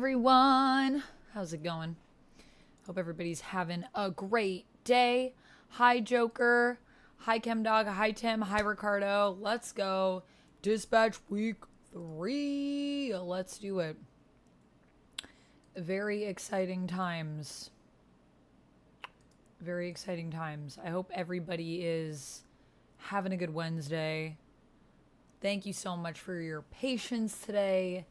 everyone. How's it going? Hope everybody's having a great day. Hi, Joker. Hi, ChemDog. Hi, Tim. Hi, Ricardo. Let's go. Dispatch week 3. Let's do it. Very exciting times. Very exciting times. I hope everybody is having a good Wednesday. Thank you so much for your patience today.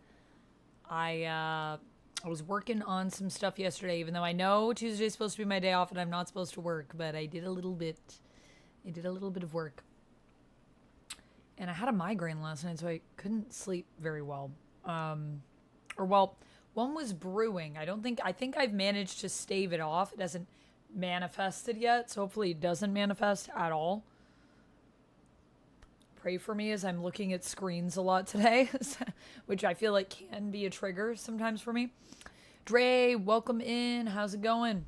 I was working on some stuff yesterday, even though I know Tuesday is supposed to be my day off and I'm not supposed to work, but I did a little bit of work. And I had a migraine last night, so I couldn't sleep very well. One was brewing. I think I've managed to stave it off. It hasn't manifested yet, so hopefully it doesn't manifest at all. Pray for me as I'm looking at screens a lot today, which I feel like can be a trigger sometimes for me. Dre, welcome in. How's it going?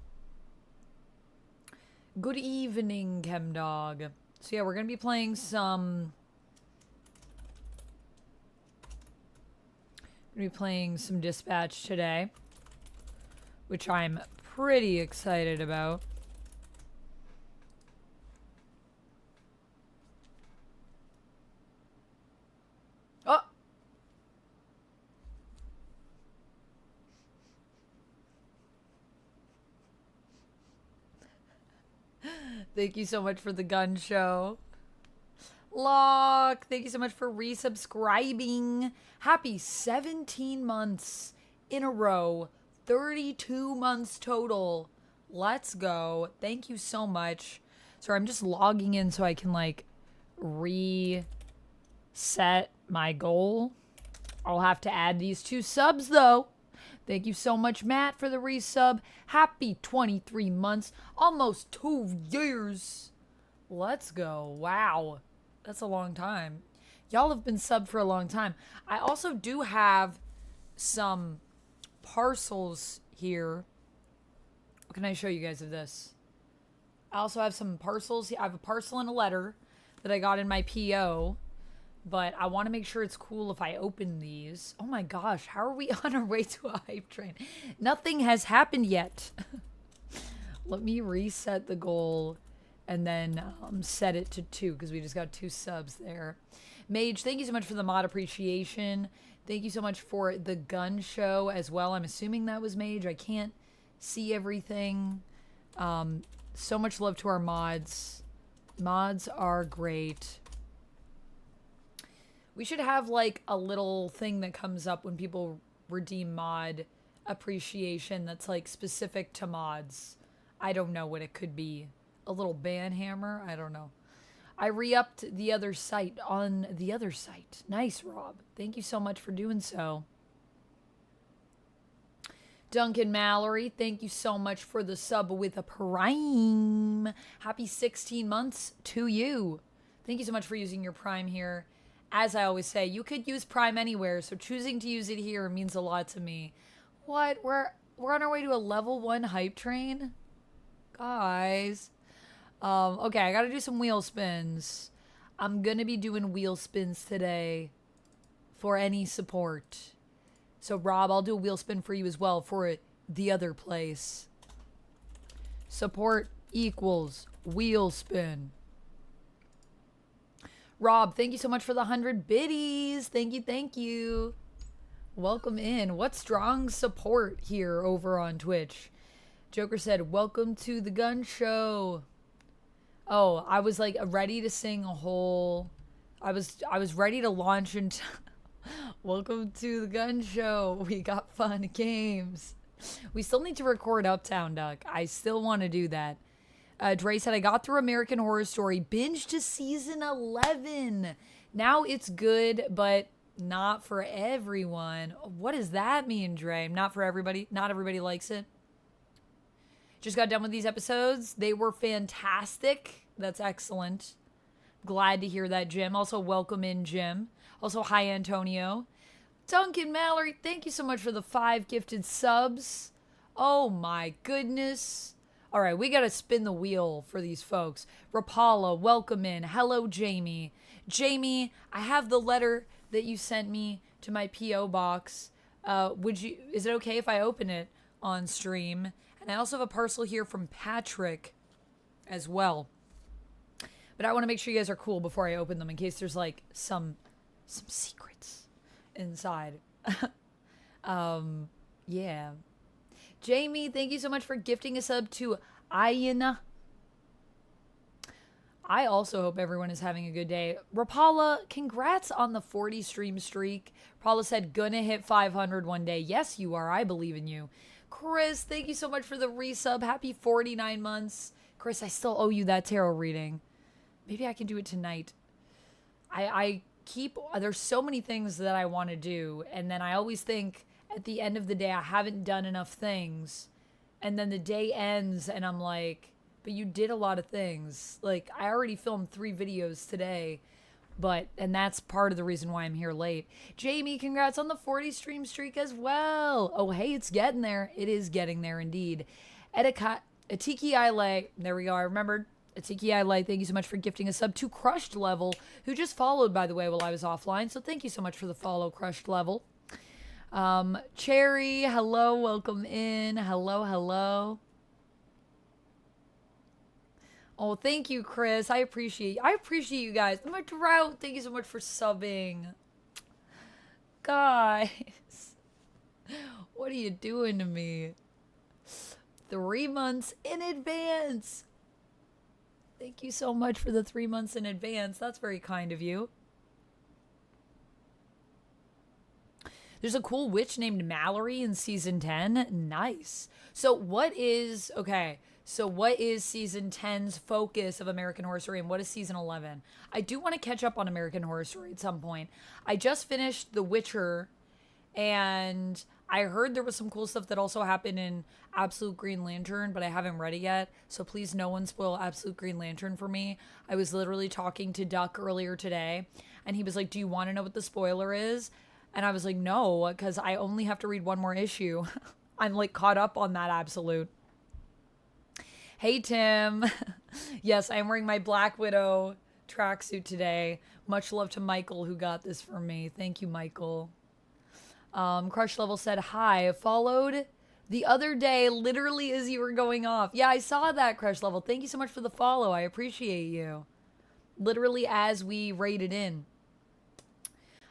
Good evening, ChemDog. So yeah, we're going to be playing some Dispatch today, which I'm pretty excited about. Oh! Thank you so much for the gun show. Lock, thank you so much for resubscribing. Happy 17 months in a row. 32 months total. Let's go. Thank you so much. Sorry, I'm just logging in so I can, like, reset my goal. I'll have to add these 2 subs, though. Thank you so much, Matt, for the resub. Happy 23 months. Almost 2 years. Let's go. Wow. That's a long time. Y'all have been subbed for a long time. I also do have some parcels here. What can I show you guys of this? I also have some parcels. I have a parcel and a letter that I got in my PO. But I want to make sure it's cool if I open these. Oh my gosh, how are we on our way to a hype train? Nothing has happened yet. Let me reset the goal and then set it to 2 because we just got 2 subs there. Mage, thank you so much for the mod appreciation. Thank you so much for the gun show as well. I'm assuming that was Mage. I can't see everything. So much love to our mods. Mods are great. We should have, like, a little thing that comes up when people redeem mod appreciation that's, like, specific to mods. I don't know what it could be. A little ban hammer? I don't know. I re-upped the other site on the other site. Nice, Rob. Thank you so much for doing so. Duncan Mallory, thank you so much for the sub with a prime. Happy 16 months to you. Thank you so much for using your prime here. As I always say, you could use Prime anywhere, so choosing to use it here means a lot to me. What? We're on our way to a level 1 hype train? Guys. Okay, I gotta do some wheel spins. I'm gonna be doing wheel spins today for any support. So, Rob, I'll do a wheel spin for you as well for the other place. Support equals wheel spin. Rob, thank you so much for the 100 biddies. Thank you, thank you. Welcome in. What strong support here over on Twitch. Joker said, welcome to the gun show. Oh, I was like ready to sing a whole... I was ready to launch into... Welcome to the gun show. We got fun games. We still need to record Uptown Duck. I still want to do that. Dre said, I got through American Horror Story, binge to season 11. Now it's good, but not for everyone. What does that mean, Dre? Not for everybody? Not everybody likes it? Just got done with these episodes. They were fantastic. That's excellent. Glad to hear that, Jim. Also, welcome in, Jim. Also, hi, Antonio. Duncan Mallory, thank you so much for the 5 gifted subs. Oh, my goodness. All right, we got to spin the wheel for these folks. Rapala, welcome in. Hello, Jamie. Jamie, I have the letter that you sent me to my P.O. box. Is it okay if I open it on stream? And I also have a parcel here from Patrick as well. But I want to make sure you guys are cool before I open them in case there's like some secrets inside. Yeah. Jamie, thank you so much for gifting a sub to Ayana. I also hope everyone is having a good day. Rapala, congrats on the 40 stream streak. Rapala said, gonna hit 500 one day. Yes, you are. I believe in you. Chris, thank you so much for the resub. Happy 49 months. Chris, I still owe you that tarot reading. Maybe I can do it tonight. There's so many things that I want to do. And then I always think at the end of the day, I haven't done enough things. And then the day ends and I'm like, but you did a lot of things. Like, I already filmed 3 videos today, and that's part of the reason why I'm here late. Jamie, congrats on the 40 stream streak as well. Oh, hey, it's getting there. It is getting there indeed. Atiki Ile, there we go. I remembered. Atiki Ile, thank you so much for gifting a sub to Crushed Level, who just followed, by the way, while I was offline. So thank you so much for the follow, Crushed Level. Cherry, hello, welcome in. Hello. Oh, thank you, Chris. I appreciate you guys. My Drought, thank you so much for subbing. Guys, what are you doing to me? 3 months in advance. Thank you so much for the 3 months in advance. That's very kind of you. There's a cool witch named Mallory in season 10. Nice. So what is season 10's focus of American Horror Story, and what is season 11? I do want to catch up on American Horror Story at some point. I just finished The Witcher, and I heard there was some cool stuff that also happened in Absolute Green Lantern, but I haven't read it yet, so please no one spoil Absolute Green Lantern for me. I was literally talking to Duck earlier today, and he was like, do you want to know what the spoiler is? And I was like, no, because I only have to read one more issue. I'm like caught up on that Absolute. Hey, Tim. Yes, I'm wearing my Black Widow tracksuit today. Much love to Michael who got this for me. Thank you, Michael. Crush Level said, hi. Followed the other day, literally as you were going off. Yeah, I saw that, Crush Level. Thank you so much for the follow. I appreciate you. Literally as we raided in.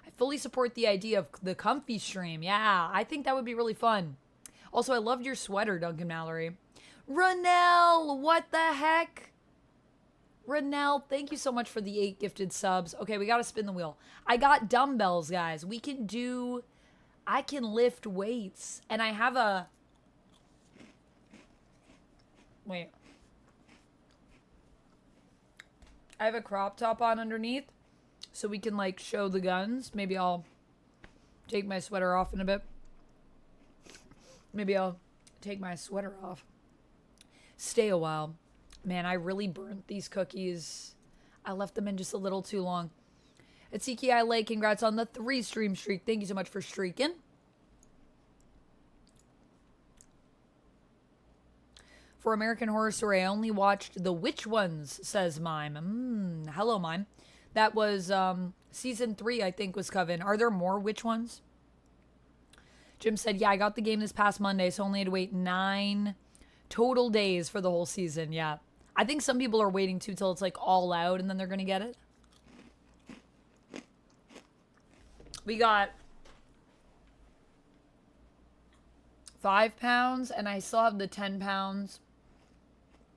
I fully support the idea of the comfy stream. Yeah, I think that would be really fun. Also, I loved your sweater, Duncan Mallory. Ranel, what the heck? Ranel, thank you so much for the 8 gifted subs. Okay, we got to spin the wheel. I got dumbbells, guys. I can lift weights. And I have a... Wait. I have a crop top on underneath. So we can, like, show the guns. Maybe I'll take my sweater off in a bit. Maybe I'll take my sweater off. Stay a while. Man, I really burnt these cookies. I left them in just a little too long. It's CKI Lake. Congrats on the 3 stream streak. Thank you so much for streaking. For American Horror Story, I only watched the Witch Ones, says Mime. Hello, Mime. That was season 3, I think, was Coven. Are there more Witch Ones? Jim said, yeah, I got the game this past Monday, so only had to wait 9 total days for the whole season. Yeah, I think some people are waiting too till it's like all out and then they're gonna get it. We got 5 pounds and I still have the 10 pounds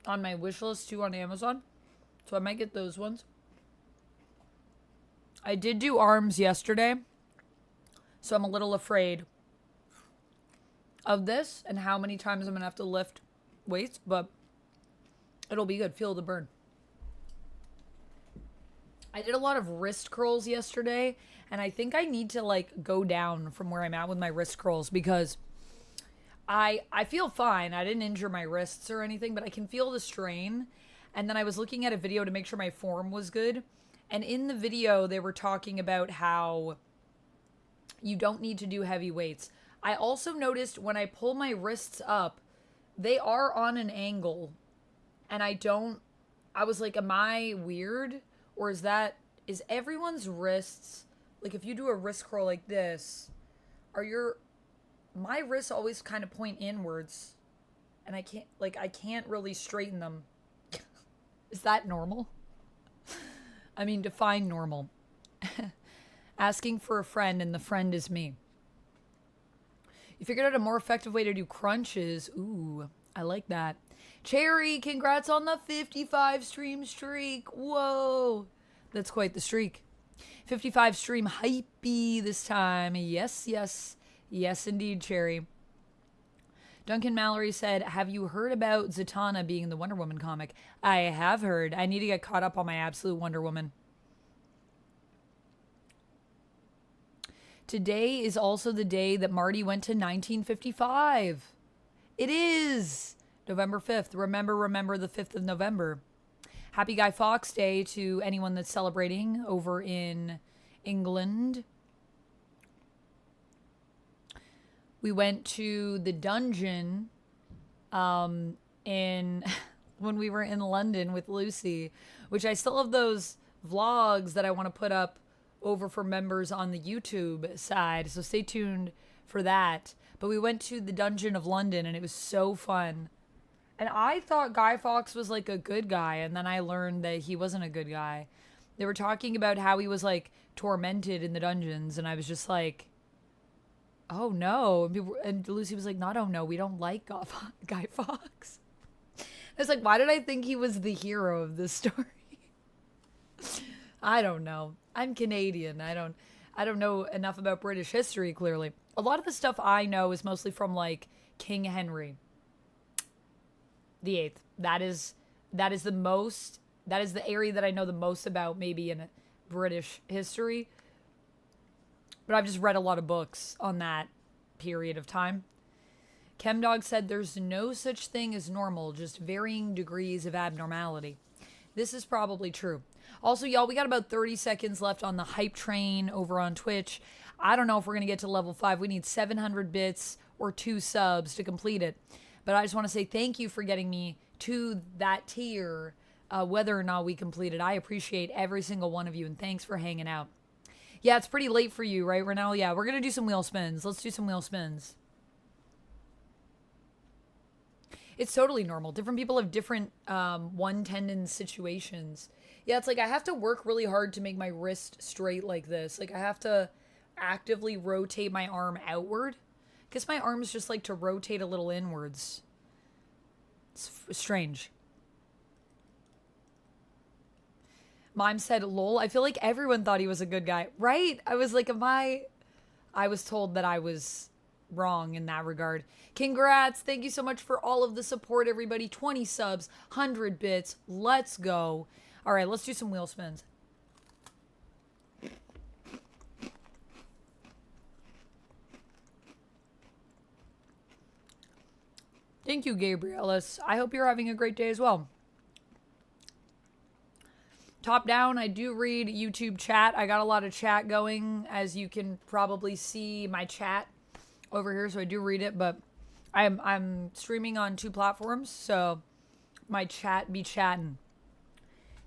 on my wish list too on Amazon, so I might get those ones. I did do arms yesterday, so I'm a little afraid of this and how many times I'm gonna have to lift weights, but it'll be good. Feel the burn. I did a lot of wrist curls yesterday, and I think I need to like go down from where I'm at with my wrist curls because I feel fine. I didn't injure my wrists or anything, but I can feel the strain. And then I was looking at a video to make sure my form was good, and in the video they were talking about how you don't need to do heavy weights. I also noticed when I pull my wrists up, they are on an angle, and I was like, am I weird? Or is everyone's wrists, like if you do a wrist curl like this, are your my wrists always kind of point inwards. And I can't really straighten them. Is that normal? I mean, define normal. Asking for a friend and the friend is me. You figured out a more effective way to do crunches. Ooh, I like that. Cherry, congrats on the 55 stream streak. Whoa. That's quite the streak. 55 stream hypey this time. Yes, yes. Yes, indeed, Cherry. Duncan Mallory said, have you heard about Zatanna being the Wonder Woman comic? I have heard. I need to get caught up on my absolute Wonder Woman. Today is also the day that Marty went to 1955. It is November 5th. Remember the 5th of November. Happy Guy Fawkes Day to anyone that's celebrating over in England. We went to the dungeon when we were in London with Lucy, which I still have those vlogs that I want to put up over for members on the YouTube side. So stay tuned for that. But we went to the Dungeon of London and it was so fun. And I thought Guy Fawkes was like a good guy. And then I learned that he wasn't a good guy. They were talking about how he was like tormented in the dungeons. And I was just like, oh no. And Lucy was like, not oh no, we don't like Guy Fawkes. I was like, why did I think he was the hero of this story? I don't know. I'm Canadian. I don't know enough about British history, clearly. A lot of the stuff I know is mostly from like King Henry VIII. That is the area that I know the most about maybe in British history. But I've just read a lot of books on that period of time. Chemdog said there's no such thing as normal, just varying degrees of abnormality. This is probably true. Also, y'all, we got about 30 seconds left on the hype train over on Twitch. I don't know if we're going to get to level 5. We need 700 bits or 2 subs to complete it. But I just want to say thank you for getting me to that tier, whether or not we complete it. I appreciate every single one of you, and thanks for hanging out. Yeah, it's pretty late for you, right, Renell? Yeah, we're going to do some wheel spins. Let's do some wheel spins. It's totally normal. Different people have different one tendon situations. Yeah, it's like I have to work really hard to make my wrist straight like this. Like I have to actively rotate my arm outward. Because my arms just like to rotate a little inwards. It's strange. Mime said, lol, I feel like everyone thought he was a good guy. Right? I was like, I was told that I was wrong in that regard. Congrats. Thank you so much for all of the support, everybody. 20 subs, 100 bits. Let's go. All right, let's do some wheel spins. Thank you, Gabrielis. I hope you're having a great day as well. Top down, I do read YouTube chat. I got a lot of chat going, as you can probably see my chat over here, so I do read it, but I'm streaming on 2 platforms, so my chat be chatting.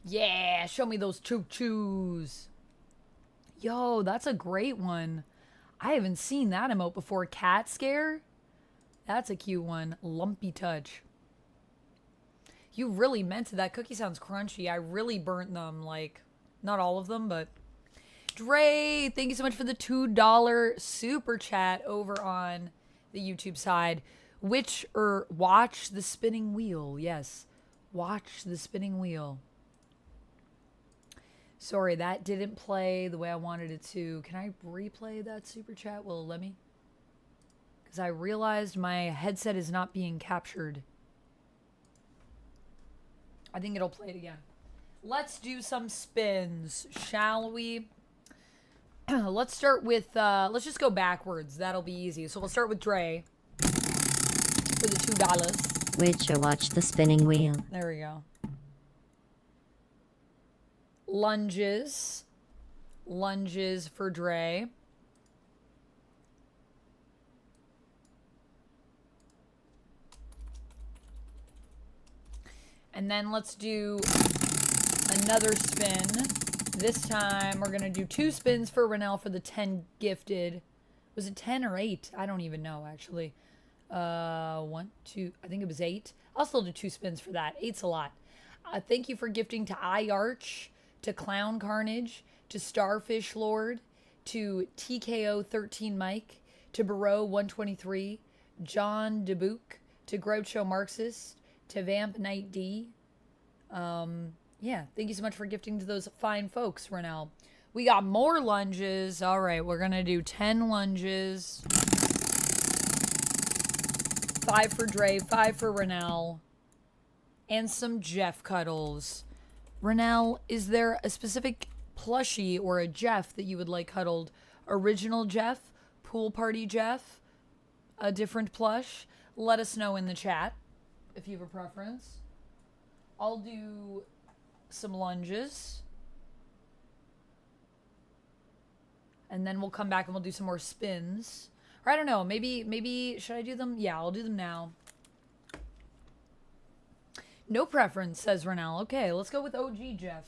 Yeah, show me those choo-choos. Yo, that's a great one. I haven't seen that emote before. Cat scare? That's a cute one. Lumpy touch. You really meant it. That cookie sounds crunchy. I really burnt them, like, not all of them, but... Dre, thank you so much for the $2 super chat over on the YouTube side. Watch the spinning wheel. Yes, watch the spinning wheel. Sorry, that didn't play the way I wanted it to. Can I replay that super chat? Will it let me? Because I realized my headset is not being captured. I think it'll play it again. Let's do some spins, shall we? Let's start with, let's just go backwards. That'll be easy. So we'll start with Dre for the $2. Witcher, watch the spinning wheel. There we go. Lunges. Lunges for Dre. And then let's do another spin. This time we're going to do 2 spins for Renell for the 10 gifted Was it 10 or 8? I don't even know, actually. 1, 2, I think it was 8. I'll still do 2 spins for that. 8's a lot. Thank you for gifting to iArch, to Clown Carnage, to Starfish Lord, to TKO 13 Mike, to Barreau 123, John DeBook, to Groucho Marxist, to Vamp Knight D. Yeah, thank you so much for gifting to those fine folks, Renell. We got more lunges. All right, we're going to do 10 lunges. 5 for Dre, 5 for Renell, and some Jeff cuddles. Renell, is there a specific plushie or a Jeff that you would like cuddled? Original Jeff? Pool party Jeff? A different plush? Let us know in the chat if you have a preference. I'll do some lunges. And then we'll come back and we'll do some more spins. Or I don't know, maybe should I do them? Yeah, I'll do them now. No preference, says Renell. Okay, let's go with OG Jeff.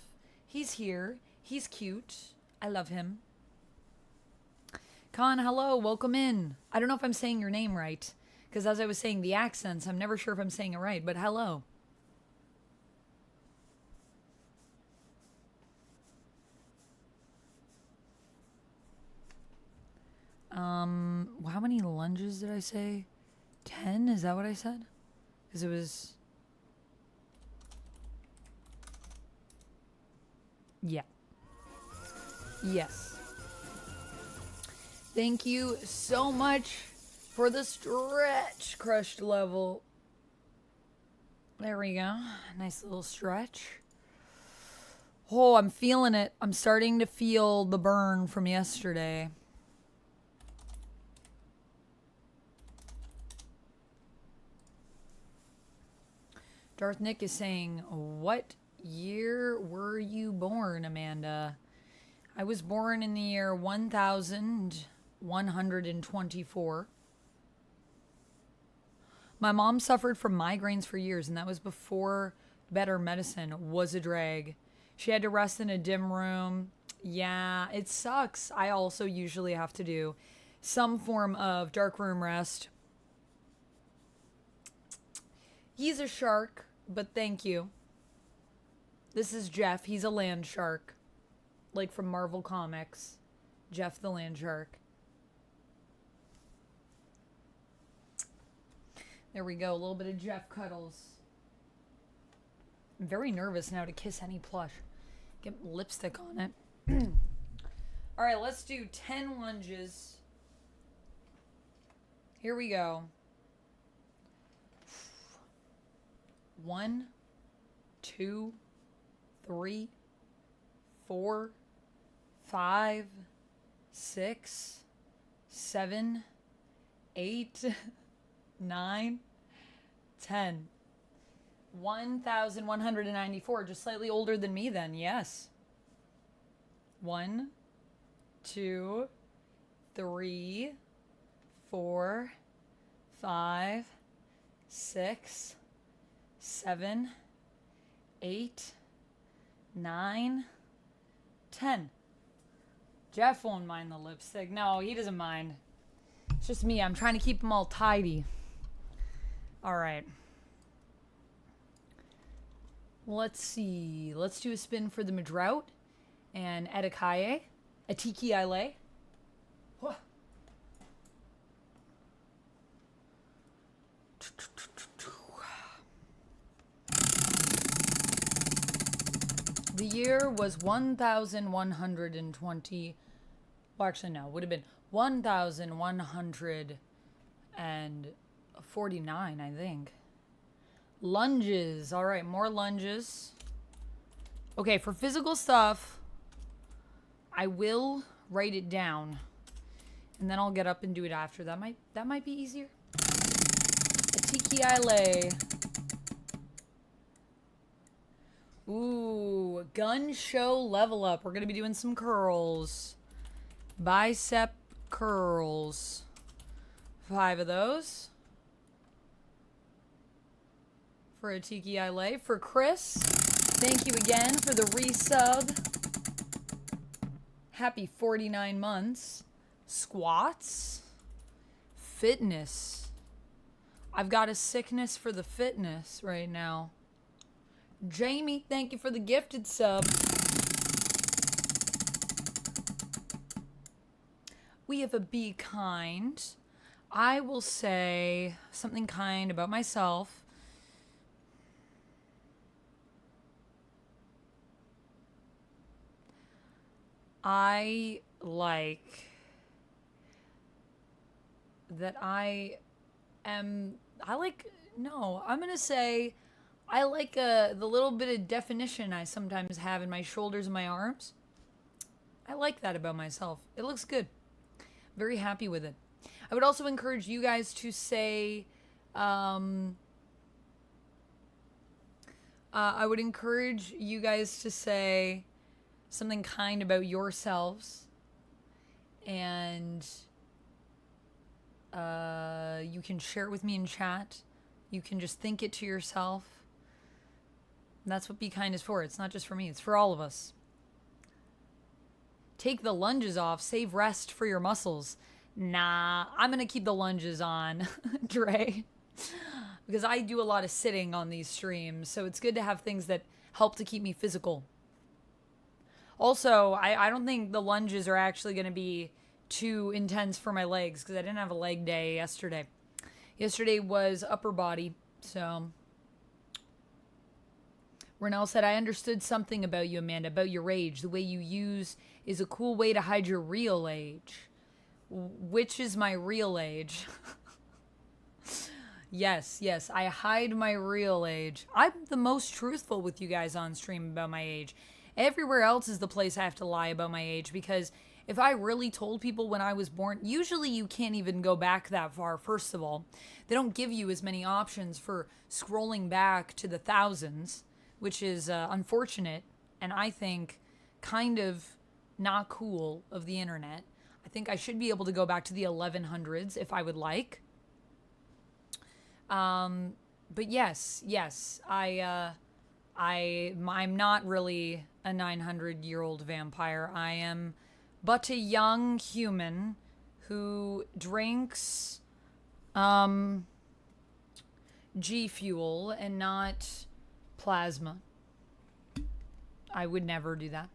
He's here. He's cute. I love him. Khan, hello. Welcome in. I don't know if I'm saying your name right. Because as I was saying the accents, I'm never sure if I'm saying it right. But hello. How many lunges did I say? 10? Is that what I said? Because it was... Yeah. Yes. Thank you so much for the stretch crushed level. There we go. Nice little stretch. Oh, I'm feeling it. I'm starting to feel the burn from yesterday. Darth Nick is saying, what year were you born, Amanda? I was born in the year 1124. My mom suffered from migraines for years, and that was before better medicine was a drag. She had to rest in a dim room. Yeah, it sucks. I also usually have to do some form of dark room rest. He's a shark, but thank you. This is Jeff. He's a land shark. Like from Marvel Comics. Jeff the land shark. There we go. A little bit of Jeff cuddles. I'm very nervous now to kiss any plush. Get lipstick on it. All right, let's do 10 lunges. Here we go. 1, 2, 3, 4, 5, 6, 7, 8, 9, 10. 1,194, just slightly older than me then, yes. 1, 2, 3, 4, 5, 6, 7, 8, 9, 10. Jeff won't mind the lipstick. No, he doesn't mind. It's just me. I'm trying to keep them all tidy. All right. Let's see. Let's do a spin for the Madrout and Edakaye. Atiki Ile. The year was 1,120. Well, actually, no. It would have been 1,149, I think. Lunges. All right, more lunges. Okay, for physical stuff, I will write it down, and then I'll get up and do it after. That might be easier. Atiki Ile. Ooh, gun show level up. We're going to be doing some curls. Bicep curls. 5 of those. For Atiki Ile. For Chris, thank you again for the resub. Happy 49 months. Squats. fitness. I've got a sickness for the fitness right now. Jamie, thank you for the gifted sub. We have a be kind. I will say something kind about myself. I like that I'm gonna say I like the little bit of definition I sometimes have in my shoulders and my arms. I like that about myself. It looks good. Very happy with it. I would also encourage you guys to say, I would encourage you guys to say something kind about yourselves, and you can share it with me in chat. You can just think it to yourself. That's what Be Kind is for. It's not just for me, it's for all of us. Take the lunges off, save rest for your muscles. Nah, I'm gonna keep the lunges on, Dre. Because I do a lot of sitting on these streams, so it's good to have things that help to keep me physical. Also, I don't think the lunges are actually gonna be too intense for my legs, because I didn't have a leg day yesterday. Yesterday was upper body, so... Renell said, I understood something about you, Amanda, about your age. The way you use is a cool way to hide your real age. Which is my real age? Yes, I hide my real age. I'm the most truthful with you guys on stream about my age. Everywhere else is the place I have to lie about my age, because if I really told people when I was born, usually you can't even go back that far, first of all. They don't give you as many options for scrolling back to the thousands, which is unfortunate, and I think kind of not cool of the internet. I think I should be able to go back to the 1100s if I would like. But yes, I'm not really a 900-year-old vampire. I am but a young human who drinks G Fuel and not plasma. I would never do that.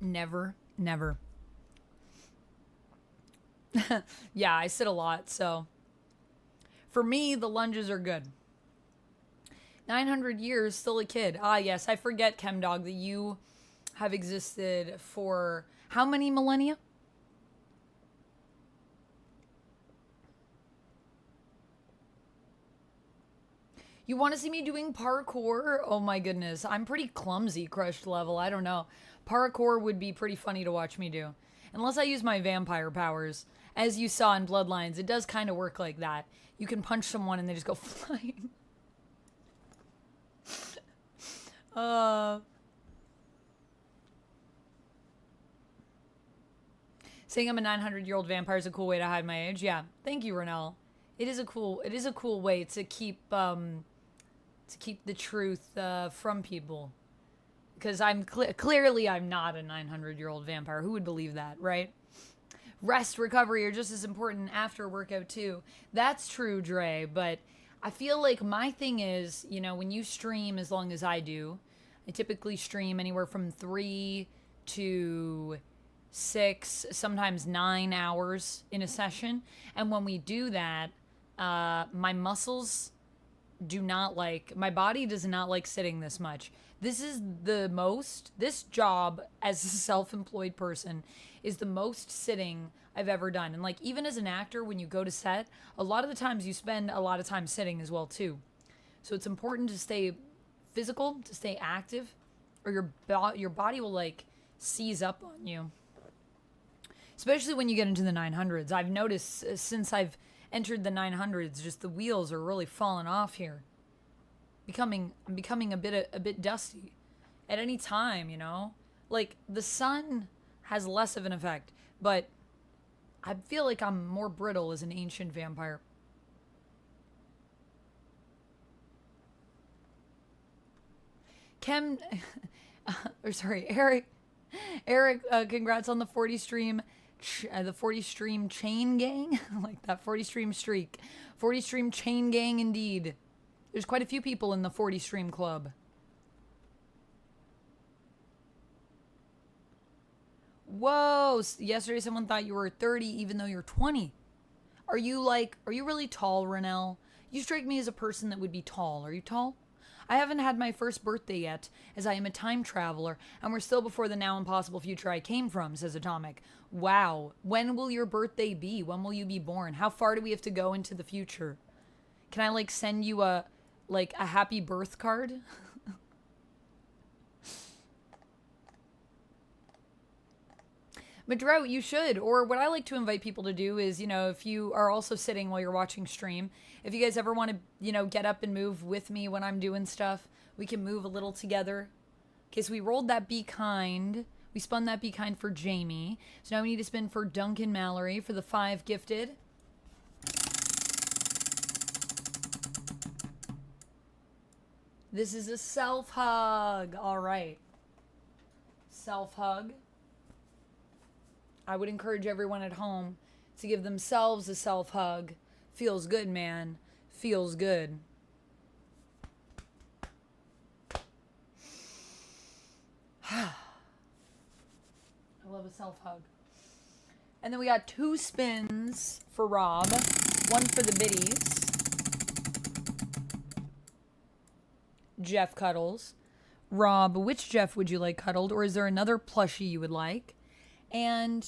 Never. Yeah, I sit a lot, so for me, the lunges are good. 900 years, still a kid. Ah, yes, I forget, Chemdog, that you have existed for how many millennia? You want to see me doing parkour? Oh my goodness, I'm pretty clumsy, crushed level. I don't know. Parkour would be pretty funny to watch me do. Unless I use my vampire powers. As you saw in Bloodlines, it does kind of work like that. You can punch someone and they just go flying. Saying I'm a 900-year-old vampire is a cool way to hide my age. Yeah, thank you, Renell. It is a cool way to keep the truth from people. Because I'm clearly I'm not a 900-year-old vampire. Who would believe that, right? Rest, recovery are just as important after a workout too. That's true, Dre, but I feel like my thing is, you know, when you stream as long as I do, I typically stream anywhere from 3 to 6, sometimes 9 hours in a session. And when we do that, my muscles do not like, my body does not like sitting this much. This job as a self-employed person is the most sitting I've ever done. And like, even as an actor, when you go to set, a lot of the times you spend a lot of time sitting as well too. So it's important to stay physical, to stay active, or your body will like seize up on you. Especially when you get into the 900s. I've noticed since I've entered the 900s, just the wheels are really falling off here. I'm becoming a bit dusty at any time, you know? Like, the sun has less of an effect, but I feel like I'm more brittle as an ancient vampire. Kem, or sorry, Eric, congrats on the 40 stream, the 40 stream chain gang. I like that 40 stream streak, 40 stream chain gang indeed. There's quite a few people in the 40 stream club. Whoa, yesterday someone thought you were 30 even though you're 20. Are you really tall, Renelle? You strike me as a person that would be tall. Are you tall? I haven't had my first birthday yet, as I am a time traveler, and we're still before the now impossible future I came from, says Atomic. Wow. When will your birthday be? When will you be born? How far do we have to go into the future? Can I, send you a happy birth card? Madrout, you should. Or what I like to invite people to do is, if you are also sitting while you're watching stream, if you guys ever want to, get up and move with me when I'm doing stuff, we can move a little together. Okay, so we rolled that Be Kind. We spun that Be Kind for Jamie. So now we need to spin for Duncan Mallory for the 5 gifted. This is a self-hug. All right. Self-hug. I would encourage everyone at home to give themselves a self-hug. Feels good, man. Feels good. I love a self-hug. And then we got 2 spins for Rob. 1 for the biddies. Jeff cuddles. Rob, which Jeff would you like cuddled? Or is there another plushie you would like? And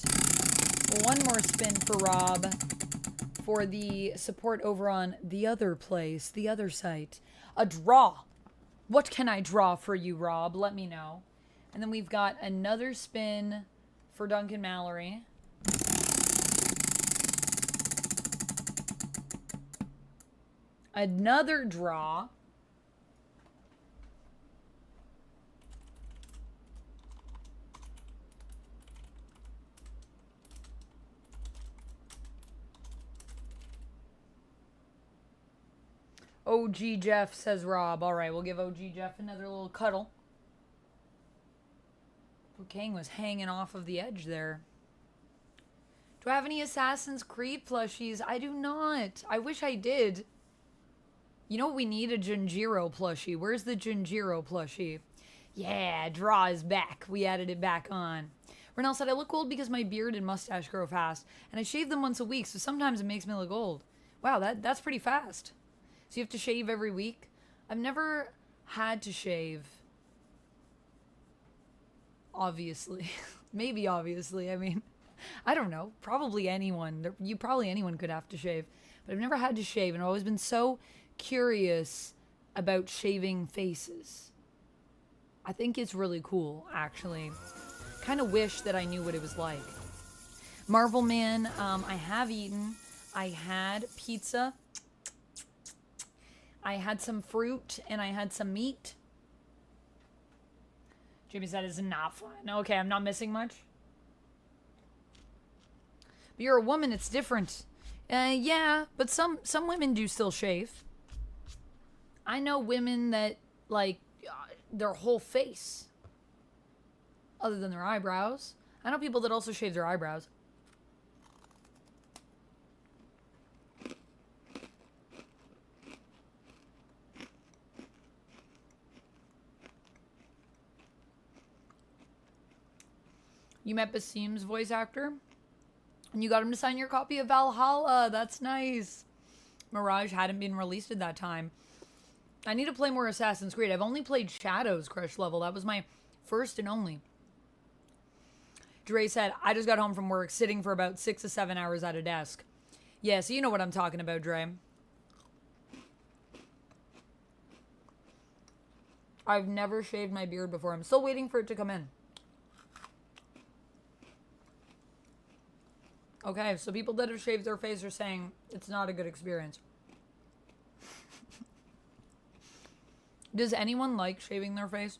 1 more spin for Rob for the support over on the other place, the other site. A draw. What can I draw for you, Rob? Let me know. And then we've got another spin for Duncan Mallory. Another draw. OG Jeff, says Rob. All right, we'll give OG Jeff another little cuddle. Kang was hanging off of the edge there. Do I have any Assassin's Creed plushies? I do not. I wish I did. You know what we need? A Junjiro plushie. Where's the Junjiro plushie? Yeah, draw is back. We added it back on. Renell said, I look old because my beard and mustache grow fast, and I shave them once a week, so sometimes it makes me look old. Wow, that's pretty fast. So you have to shave every week? I've never had to shave. Obviously. Maybe obviously. I mean, I don't know. Probably anyone. Probably anyone could have to shave. But I've never had to shave, and I've always been so curious about shaving faces. I think it's really cool, actually. Kind of wish that I knew what it was like. Marvel Man, I have eaten. I had pizza. I had some fruit, and I had some meat. Jamie said it's not fun. Okay, I'm not missing much. But you're a woman, it's different. Yeah, but some women do still shave. I know women that, their whole face. Other than their eyebrows. I know people that also shave their eyebrows. You met Basim's voice actor, and you got him to sign your copy of Valhalla. That's nice. Mirage hadn't been released at that time. I need to play more Assassin's Creed. I've only played Shadow's Crush level. That was my first and only. Dre said, I just got home from work, sitting for about 6 to 7 hours at a desk. Yeah, so you know what I'm talking about, Dre. I've never shaved my beard before. I'm still waiting for it to come in. Okay, so people that have shaved their face are saying it's not a good experience. Does anyone like shaving their face?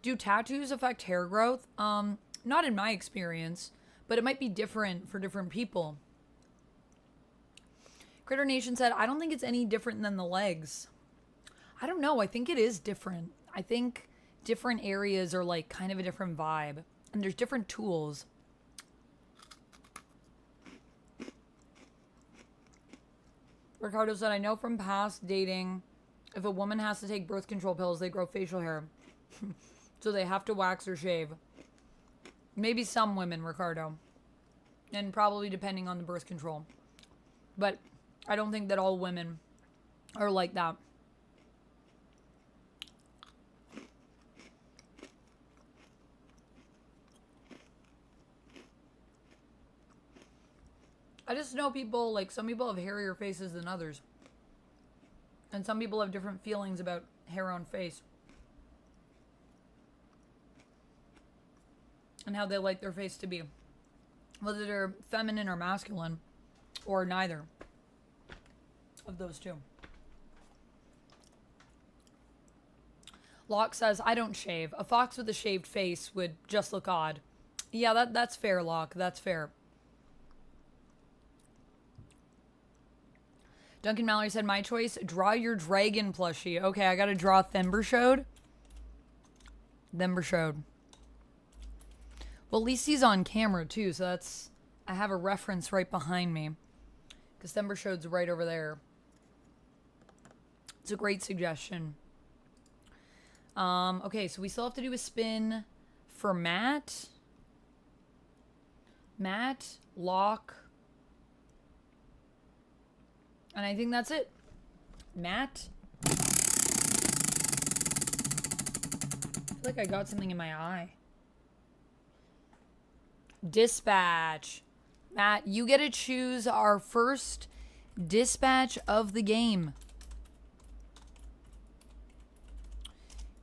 Do tattoos affect hair growth? Not in my experience, but it might be different for different people. Critter Nation said, I don't think it's any different than the legs. I don't know. I think it is different. I think different areas are like kind of a different vibe. And there's different tools. Ricardo said, I know from past dating, if a woman has to take birth control pills, they grow facial hair. So they have to wax or shave. Maybe some women, Ricardo. And probably depending on the birth control. But I don't think that all women are like that. I just know people, like, some people have hairier faces than others. And some people have different feelings about hair on face. And how they like their face to be. Whether they're feminine or masculine. Or neither. Of those two. Locke says, I don't shave. A fox with a shaved face would just look odd. Yeah, that's fair, Locke. That's fair. Duncan Mallory said, my choice, draw your dragon plushie. Okay, I gotta draw Thembershode. Thembershode. Well, at least he's on camera, too, so that's... I have a reference right behind me. Because Thembershode's right over there. It's a great suggestion. Okay, so we still have to do a spin for Matt. Matt, Locke... And I think that's it. Matt. I feel like I got something in my eye. Dispatch. Matt, you get to choose our first dispatch of the game.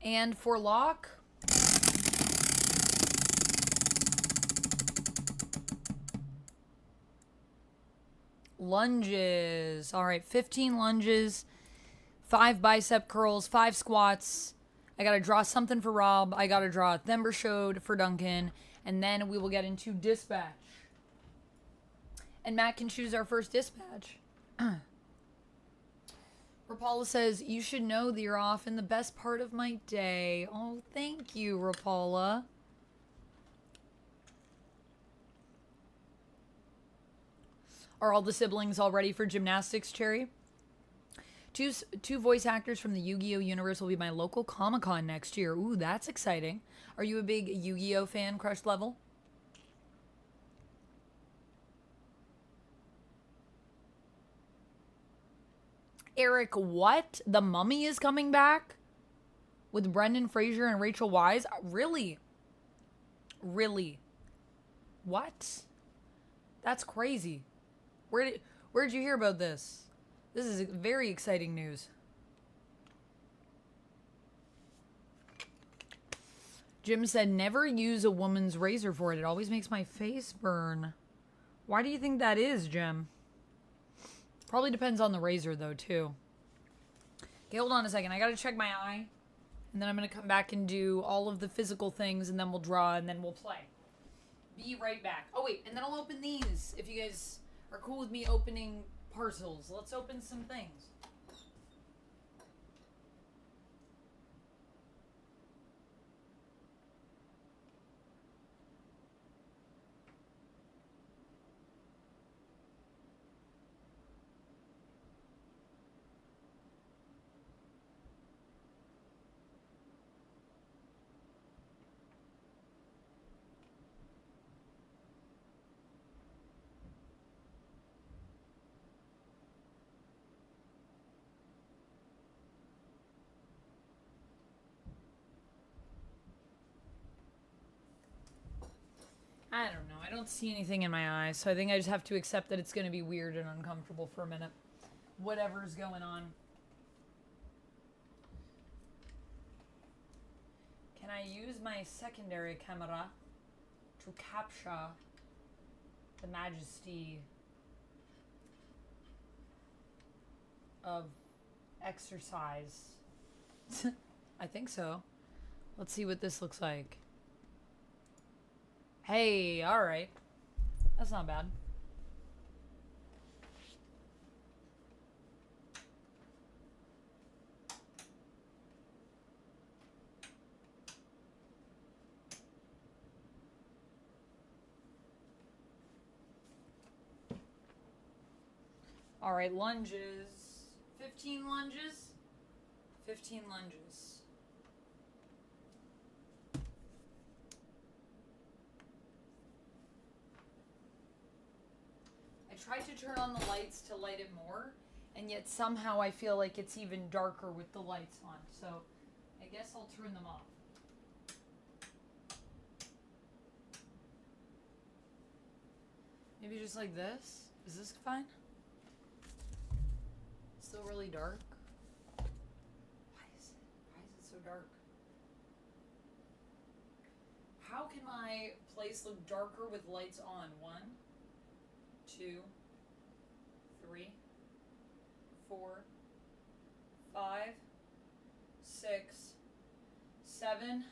And for Locke... lunges. All right, 15 lunges, 5 bicep curls, 5 squats. I got to draw something for Rob. I got to draw a Thembershode for Duncan. And then we will get into dispatch. And Matt can choose our first dispatch. Rapala says, you should know that you're off in the best part of my day. Oh, thank you, Rapala. Are all the siblings all ready for gymnastics, Cherry? Two voice actors from the Yu-Gi-Oh universe will be my local Comic-Con next year. Ooh, that's exciting. Are you a big Yu-Gi-Oh fan, Crush Level? Eric, what? The Mummy is coming back? With Brendan Fraser and Rachel Weisz? Really? Really? What? That's crazy. Where'd you hear about this? This is very exciting news. Jim said, never use a woman's razor for it. It always makes my face burn. Why do you think that is, Jim? Probably depends on the razor, though, too. Okay, hold on a second. I gotta check my eye. And then I'm gonna come back and do all of the physical things, and then we'll draw, and then we'll play. Be right back. Oh, wait, and then I'll open these, if you guys... are cool with me opening parcels. Let's open some things. I don't know. I don't see anything in my eyes, so I think I just have to accept that it's going to be weird and uncomfortable for a minute. Whatever's going on. Can I use my secondary camera to capture the majesty of exercise? I think so. Let's see what this looks like. Hey, alright. That's not bad. All right, lunges. 15 lunges. 15 lunges. I tried to turn on the lights to light it more, and yet somehow I feel like it's even darker with the lights on. So I guess I'll turn them off. Maybe just like this? Is this fine? Still really dark? Why is it so dark? How can my place look darker with lights on? 1, 2, 3, 4, 5, 6, 7,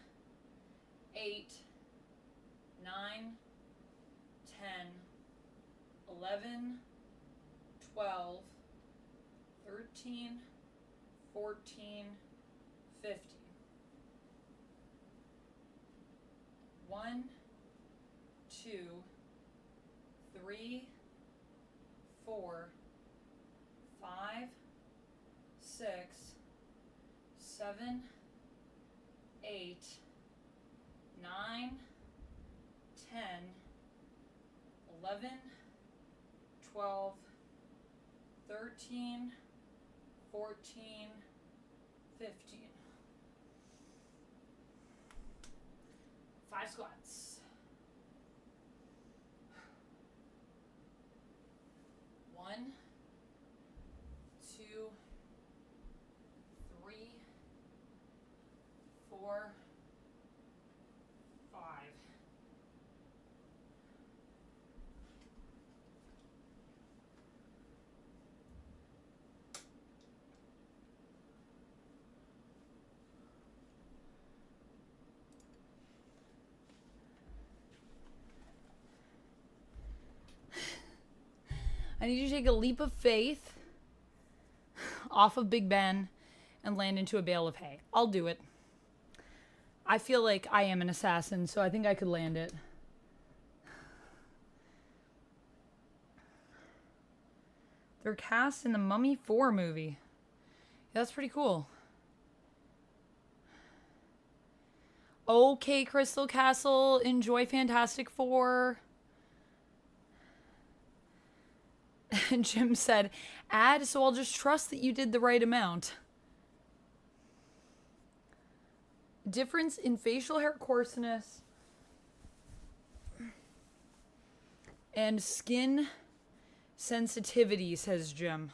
8, 9, 10, 11, 12, 13, 14, 15. 1, 2, 3, 4, 5, 6, 7, 8, 9, 10, 11, 12, 13, 14, 15. 5 squats. 1, 2, 3, 4, 5. I need you to take a leap of faith off of Big Ben and land into a bale of hay. I'll do it. I feel like I am an assassin, so I think I could land it. They're cast in the Mummy 4 movie. Yeah, that's pretty cool. Okay, Crystal Castle, enjoy Fantastic Four. And Jim said, add, so I'll just trust that you did the right amount. Difference in facial hair coarseness and skin sensitivity, says Jim,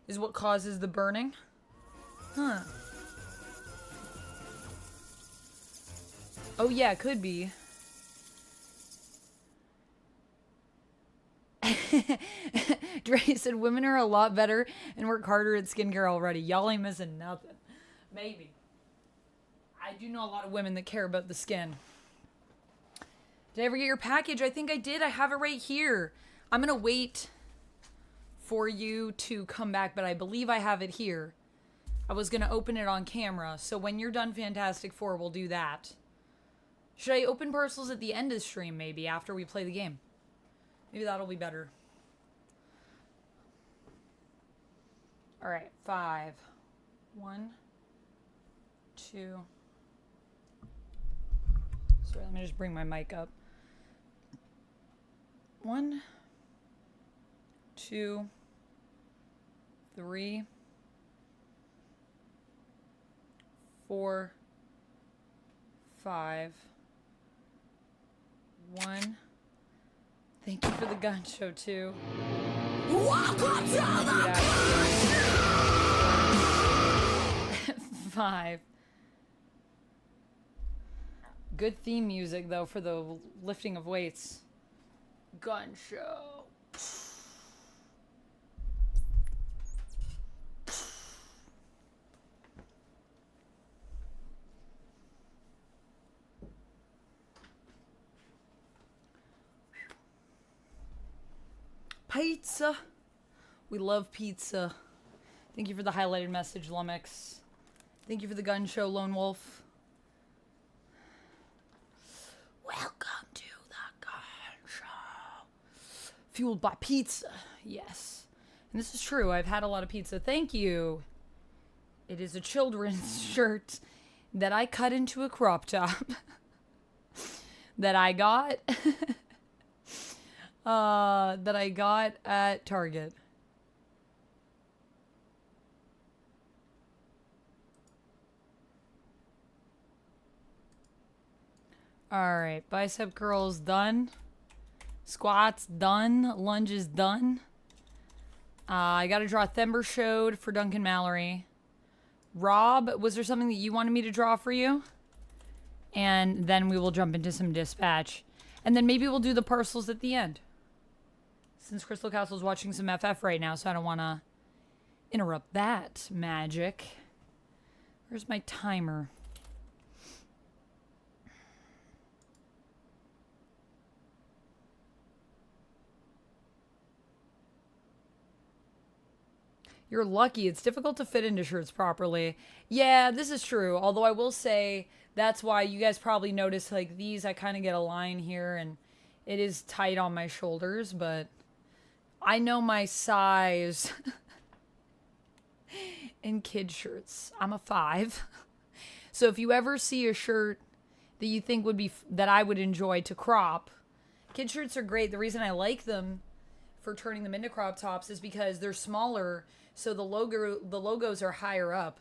is what causes the burning. Huh. Oh yeah, could be. Dre said women are a lot better and work harder at skincare already. Y'all ain't missing nothing. Maybe. I do know a lot of women that care about the skin. Did I ever get your package? I think I did. I have it right here. I'm going to wait for you to come back, but I believe I have it here. I was going to open it on camera, so when you're done Fantastic Four, we'll do that. Should I open parcels at the end of the stream, maybe, after we play the game? Maybe that'll be better. All right, 5. 1, 2. Sorry, let me just bring my mic up. 1, 2, 3, 4, 5. 1. Thank you for the gun show, too. Welcome to the 5. Good theme music, though, for the lifting of weights. Gun show. Pizza. We love pizza. Thank you for the highlighted message, Lumix. Thank you for the gun show, Lone Wolf. Welcome to the gun show. Fueled by pizza. Yes. And this is true. I've had a lot of pizza. Thank you. It is a children's shirt that I cut into a crop top that I got at Target. All right, bicep curls done. Squats done. Lunges done. I got to draw Thember Showed for Duncan Mallory. Rob, was there something that you wanted me to draw for you? And then we will jump into some dispatch. And then maybe we'll do the parcels at the end. Since Crystal Castle's watching some FF right now, so I don't want to interrupt that magic. Where's my timer? You're lucky. It's difficult to fit into shirts properly. Yeah, this is true. Although I will say that's why you guys probably notice like these, I kind of get a line here and it is tight on my shoulders, but I know my size in kid shirts. I'm a 5. So if you ever see a shirt that you think would be, that I would enjoy to crop, kid shirts are great. The reason I like them for turning them into crop tops is because they're smaller. So the logos are higher up.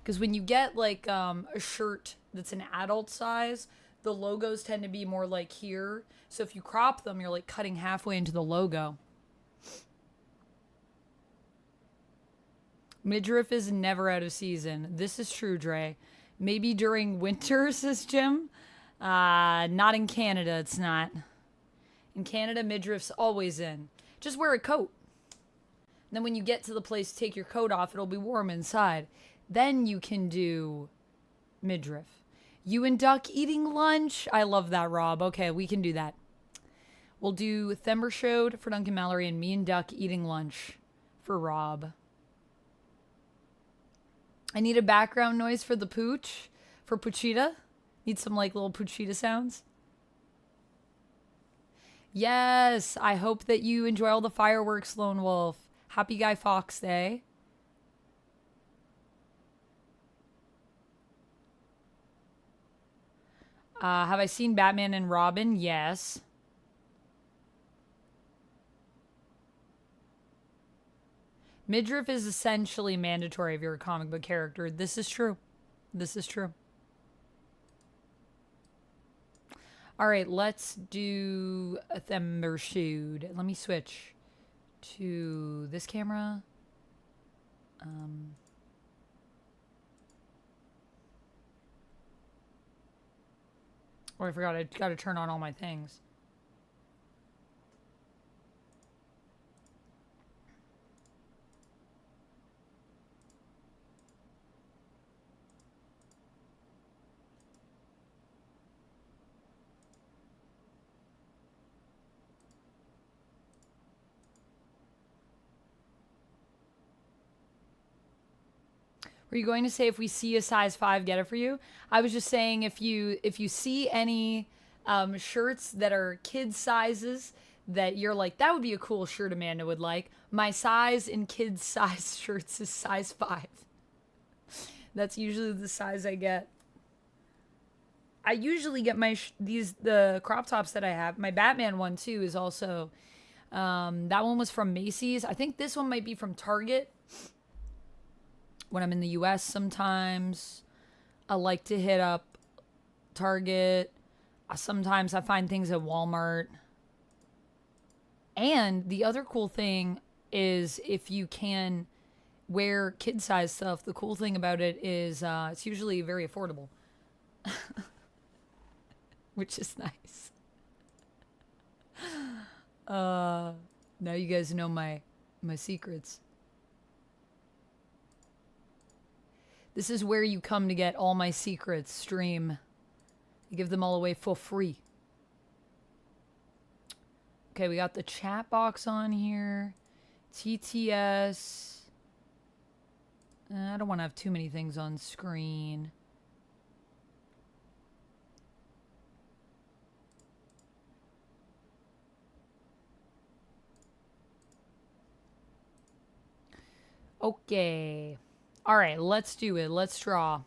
Because when you get like a shirt that's an adult size, the logos tend to be more like here. So if you crop them, you're like cutting halfway into the logo. Midriff is never out of season. This is true, Dre. Maybe during winter, says Jim. Not in Canada, it's not. In Canada, midriff's always in. Just wear a coat. Then when you get to the place to take your coat off, it'll be warm inside. Then you can do midriff. You and Duck eating lunch? I love that, Rob. Okay, we can do that. We'll do Thember Showed for Duncan Mallory and me and Duck eating lunch for Rob. I need a background noise for the pooch, for Puchita. Need some like little Puchita sounds. Yes, I hope that you enjoy all the fireworks, Lone Wolf. Happy Guy Fawkes Day. Have I seen Batman and Robin? Yes. Midriff is essentially mandatory if you're a comic book character. This is true. This is true. All right, let's do a Thember Showed. Let me switch to this camera. Oh, I forgot. I got to turn on all my things. Were you going to say if we see a size 5, get it for you? I was just saying if you see any shirts that are kid sizes that you're like, that would be a cool shirt Amanda would like. My size in kids size shirts is size 5. That's usually the size I get. I usually get my the crop tops that I have. My Batman one too is also that one was from Macy's. I think this one might be from Target. When I'm in the US sometimes, I like to hit up Target. Sometimes I find things at Walmart. And the other cool thing is if you can wear kid-size stuff, the cool thing about it is it's usually very affordable. Which is nice. Now you guys know my secrets. This is where you come to get all my secrets, stream. I give them all away for free. Okay, we got the chat box on here. TTS. I don't want to have too many things on screen. Okay. All right, let's do it. Let's draw.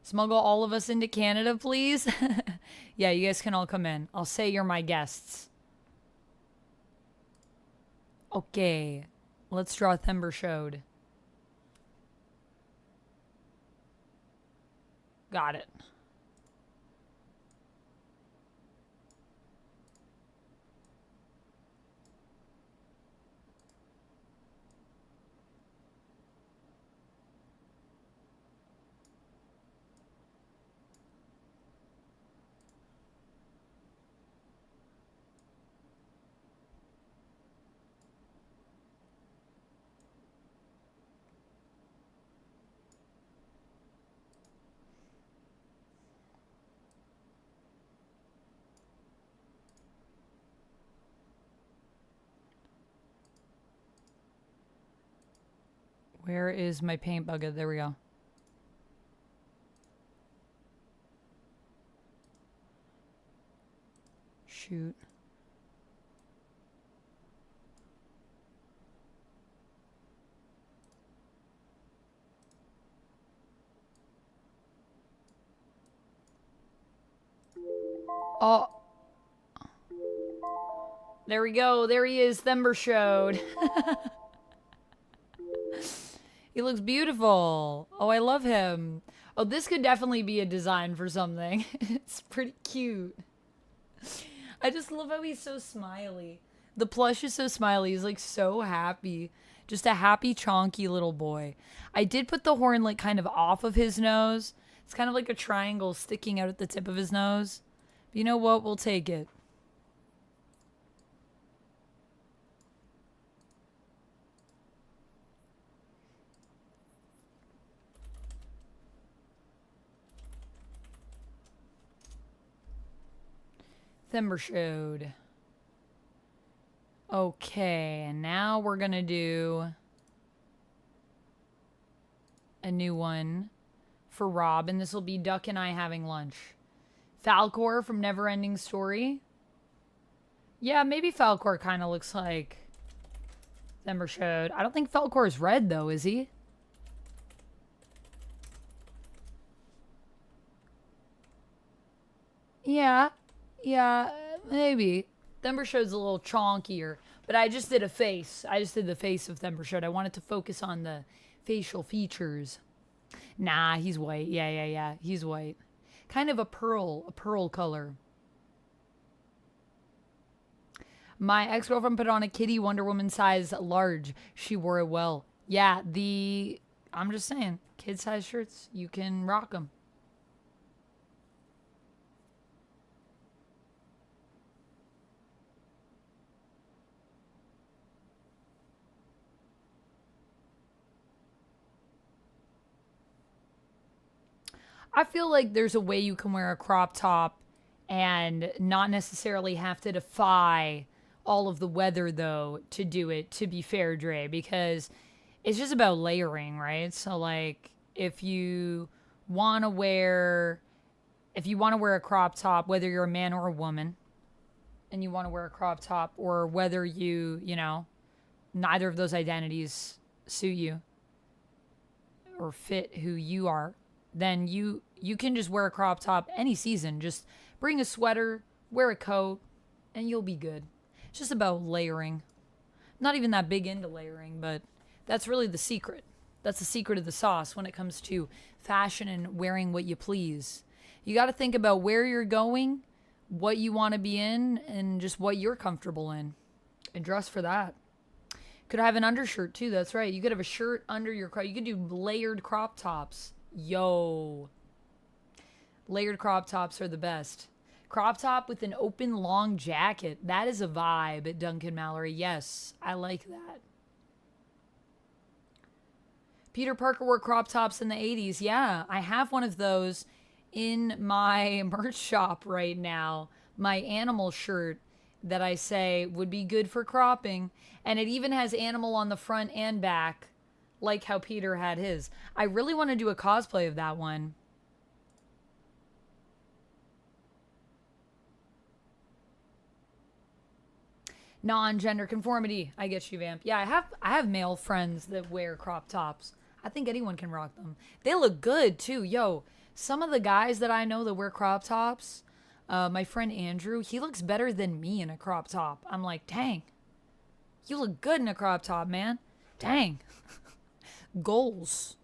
Smuggle all of us into Canada, please. Yeah, you guys can all come in. I'll say you're my guests. Okay. Let's draw Thember Showed. Got it. Where is my paint bucket? There we go. Shoot. Oh. There we go. There he is. Thember Showed. He looks beautiful. Oh, I love him. Oh, this could definitely be a design for something. It's pretty cute. I just love how he's so smiley. The plush is so smiley. He's like so happy. Just a happy, chonky little boy. I did put the horn like kind of off of his nose. It's kind of like a triangle sticking out at the tip of his nose. But you know what? We'll take it. Thember Showed. Okay, and now we're gonna do a new one for Rob, and this will be Duck and I having lunch. Falcor from Neverending Story. Yeah, maybe Falcor kind of looks like Thember Showed. I don't think Falcor is red, though, is he? Yeah, maybe. Thember Showed's a little chonkier, but I just did a face. I just did the face of Thember Showed. I wanted to focus on the facial features. Nah, he's white. Yeah, he's white. Kind of a pearl color. My ex-girlfriend put on a kitty Wonder Woman size large. She wore it well. Yeah, I'm just saying, kid size shirts, you can rock them. I feel like there's a way you can wear a crop top and not necessarily have to defy all of the weather, though, to do it, to be fair, Dre, because it's just about layering, right? So, like, if you want to wear a crop top, whether you're a man or a woman, and you want to wear a crop top, or whether neither of those identities suit you or fit who you are, then you can just wear a crop top any season. Just bring a sweater, wear a coat, and you'll be good. It's just about layering. Not even that big into layering, but that's really the secret. That's the secret of the sauce when it comes to fashion and wearing what you please. You got to think about where you're going, what you want to be in, and just what you're comfortable in. And dress for that. Could have an undershirt too, that's right. You could have a shirt under your crop. You could do layered crop tops. Yo. Layered crop tops are the best. Crop top with an open long jacket. That is a vibe at Duncan Mallory. Yes, I like that. Peter Parker wore crop tops in the 80s. Yeah, I have one of those in my merch shop right now. My animal shirt that I say would be good for cropping. And it even has animal on the front and back, like how Peter had his. I really want to do a cosplay of that one. Non-gender conformity. I get you, Vamp. Yeah, I have male friends that wear crop tops. I think anyone can rock them. They look good too. Yo, some of the guys that I know that wear crop tops, my friend Andrew, he looks better than me in a crop top. I'm like, dang, you look good in a crop top, man. Dang. Goals.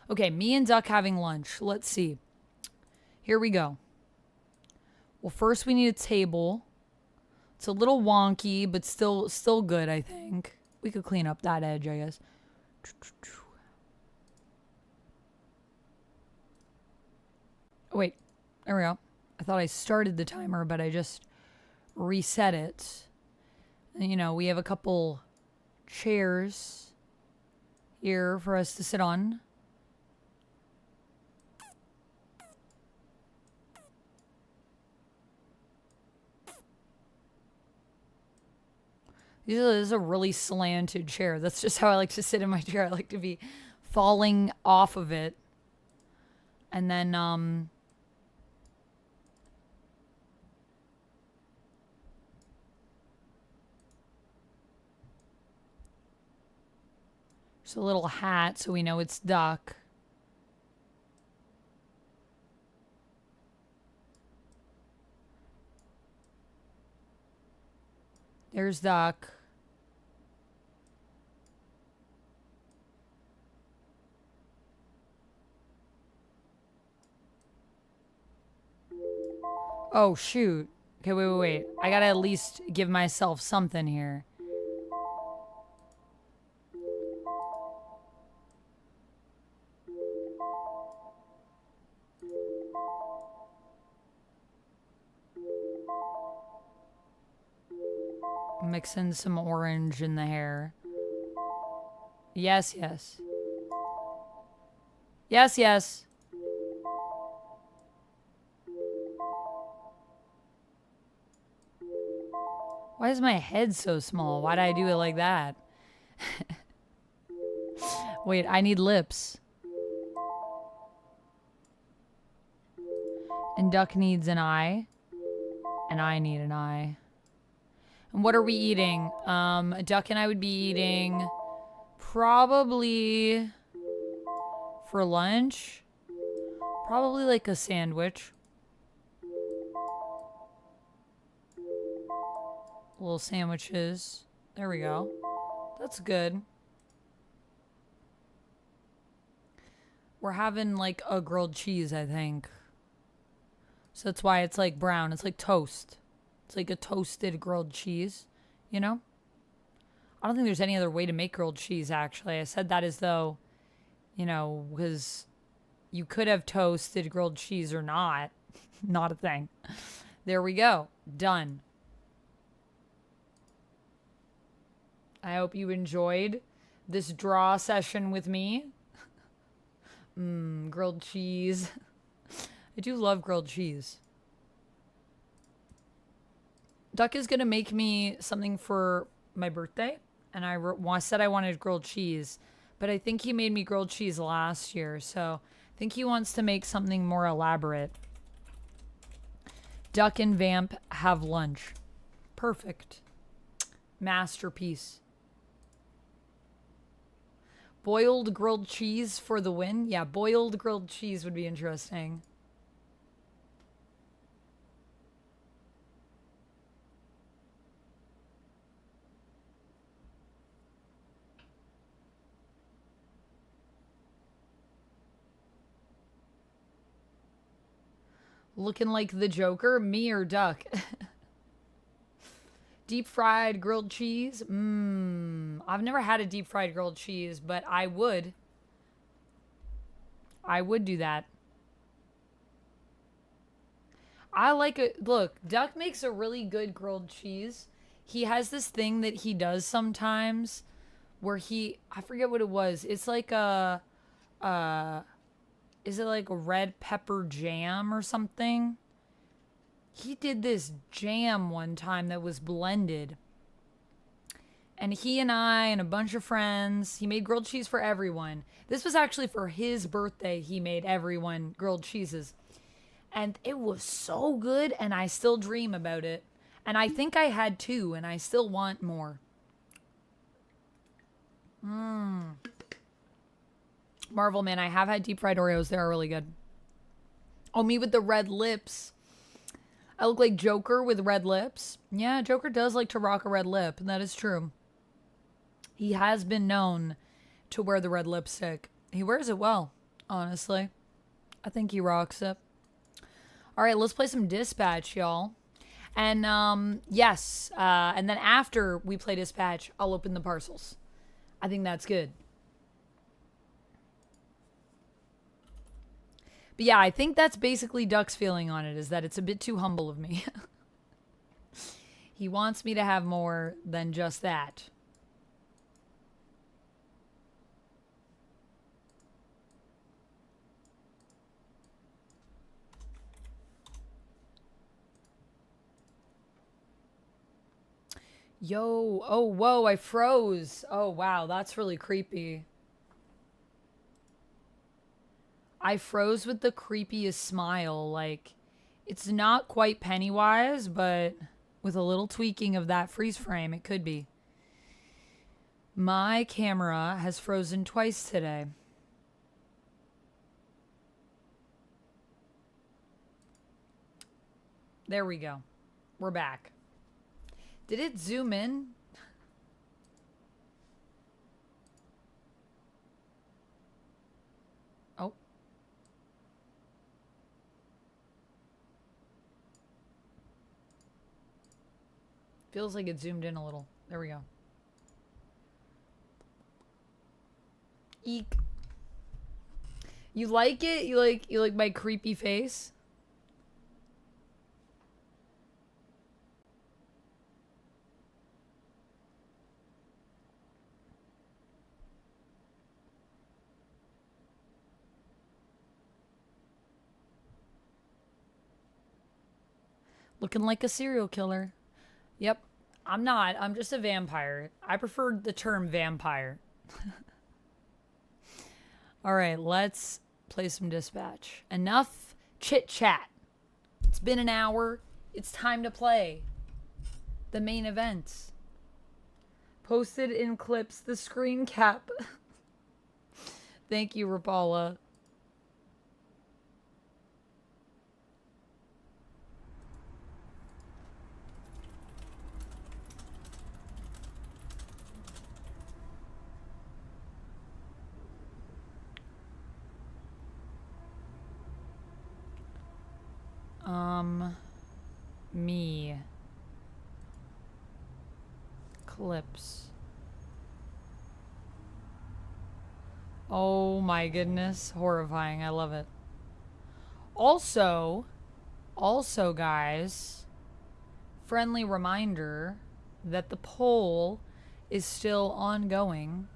Okay, me and Duck having lunch. Let's see. Here we go. Well, first we need a table. It's a little wonky, but still good, I think. We could clean up that edge, I guess. Oh, wait. There we go. I thought I started the timer, but I just reset it. And, you know, we have a couple chairs here for us to sit on. This is a really slanted chair. That's just how I like to sit in my chair. I like to be falling off of it. And then, just a little hat so we know it's Duck. There's Duck. Oh, shoot. Okay, wait. I gotta at least give myself something here. Mixing some orange in the hair. Yes. Yes. Why is my head so small? Why did I do it like that? Wait, I need lips. And Duck needs an eye. And I need an eye. And what are we eating? Duck and I would be eating probably for lunch. Probably like a sandwich. Little sandwiches. There we go. That's good. We're having like a grilled cheese, I think. So that's why it's like brown. It's like toast. It's like a toasted grilled cheese, you know? I don't think there's any other way to make grilled cheese, actually. I said that as though, you know, because you could have toasted grilled cheese or not. Not a thing. There we go. Done. I hope you enjoyed this draw session with me. Grilled cheese. I do love grilled cheese. Duck is going to make me something for my birthday. And I said I wanted grilled cheese. But I think he made me grilled cheese last year. So I think he wants to make something more elaborate. Duck and Vamp have lunch. Perfect. Masterpiece. Boiled grilled cheese for the win? Yeah, boiled grilled cheese would be interesting. Looking like the Joker? Me or Duck? Deep fried grilled cheese? I've never had a deep fried grilled cheese, but I would. I would do that. I like it. Look, Duck makes a really good grilled cheese. He has this thing that he does sometimes where I forget what it was. It's like is it like a red pepper jam or something? He did this jam one time that was blended. And he and I and a bunch of friends, he made grilled cheese for everyone. This was actually for his birthday. He made everyone grilled cheeses. And it was so good, and I still dream about it. And I think I had 2, and I still want more. Marvel Man, I have had deep fried Oreos. They're really good. Oh, me with the red lips. I look like Joker with red lips. Yeah, Joker does like to rock a red lip. That is true. He has been known to wear the red lipstick. He wears it well, honestly. I think he rocks it. All right, let's play some Dispatch, y'all. And yes, and then after we play Dispatch, I'll open the parcels. I think that's good. But yeah, I think that's basically Duck's feeling on it, is that it's a bit too humble of me. He wants me to have more than just that. Yo, oh, whoa, I froze. Oh, wow, that's really creepy. I froze with the creepiest smile. Like, it's not quite Pennywise, but with a little tweaking of that freeze frame, it could be. My camera has frozen twice today. There we go. We're back. Did it zoom in? Oh. Feels like it zoomed in a little. There we go. Eek. You like it? You like my creepy face? Looking like a serial killer. Yep. I'm not. I'm just a vampire. I prefer the term vampire. All right, let's play some Dispatch. Enough chit-chat. It's been an hour. It's time to play the main events. Posted in clips the screen cap. Thank you, Rapala. Me. Clips. Oh my goodness. Horrifying. I love it. Also, guys, friendly reminder that the poll is still ongoing.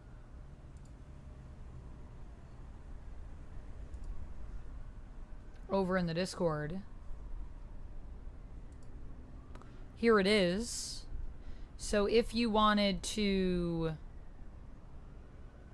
Over in the Discord. Here it is. So if you wanted to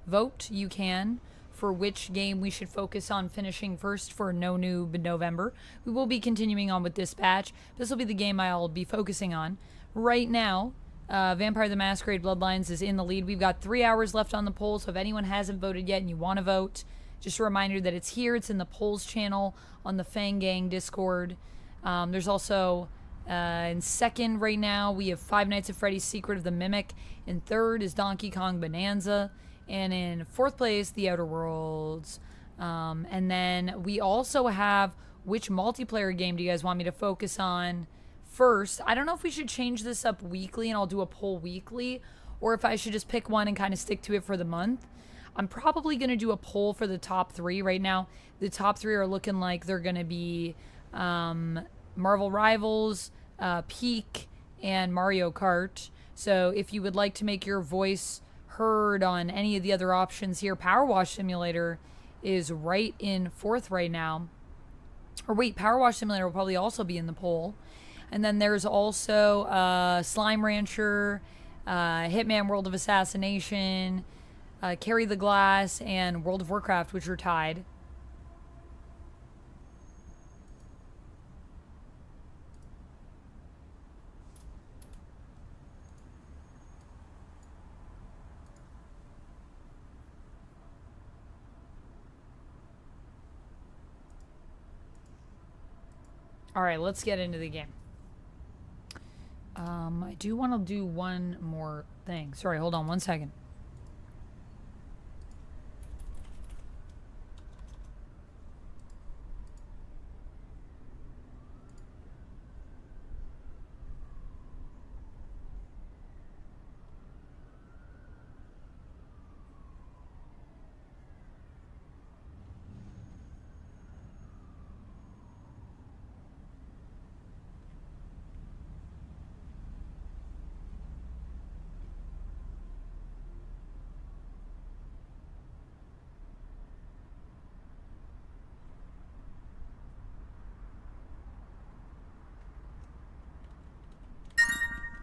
vote, you can, for which game we should focus on finishing first for No Noob November. We will be continuing on with Dispatch. This will be the game I'll be focusing on. Right now, Vampire the Masquerade Bloodlines is in the lead. We've got 3 hours left on the poll, so if anyone hasn't voted yet and you want to vote, just a reminder that it's here. It's in the polls channel on the Fang Gang Discord. There's also... in second right now, we have Five Nights at Freddy's Secret of the Mimic. In third is Donkey Kong Bonanza. And in fourth place, The Outer Worlds. And then we also have which multiplayer game do you guys want me to focus on first? I don't know if we should change this up weekly and I'll do a poll weekly, or if I should just pick one and kind of stick to it for the month. I'm probably going to do a poll for the top 3 right now. The top 3 are looking like they're going to be Marvel Rivals, Peak, and Mario Kart. So if you would like to make your voice heard on any of the other options here, Power Wash Simulator is right in fourth right now. Or wait, Power Wash Simulator will probably also be in the poll. And then there's also Slime Rancher, Hitman World of Assassination, Carry the Glass, and World of Warcraft, which are tied. All right, let's get into the game. I do want to do one more thing. Sorry, hold on one second.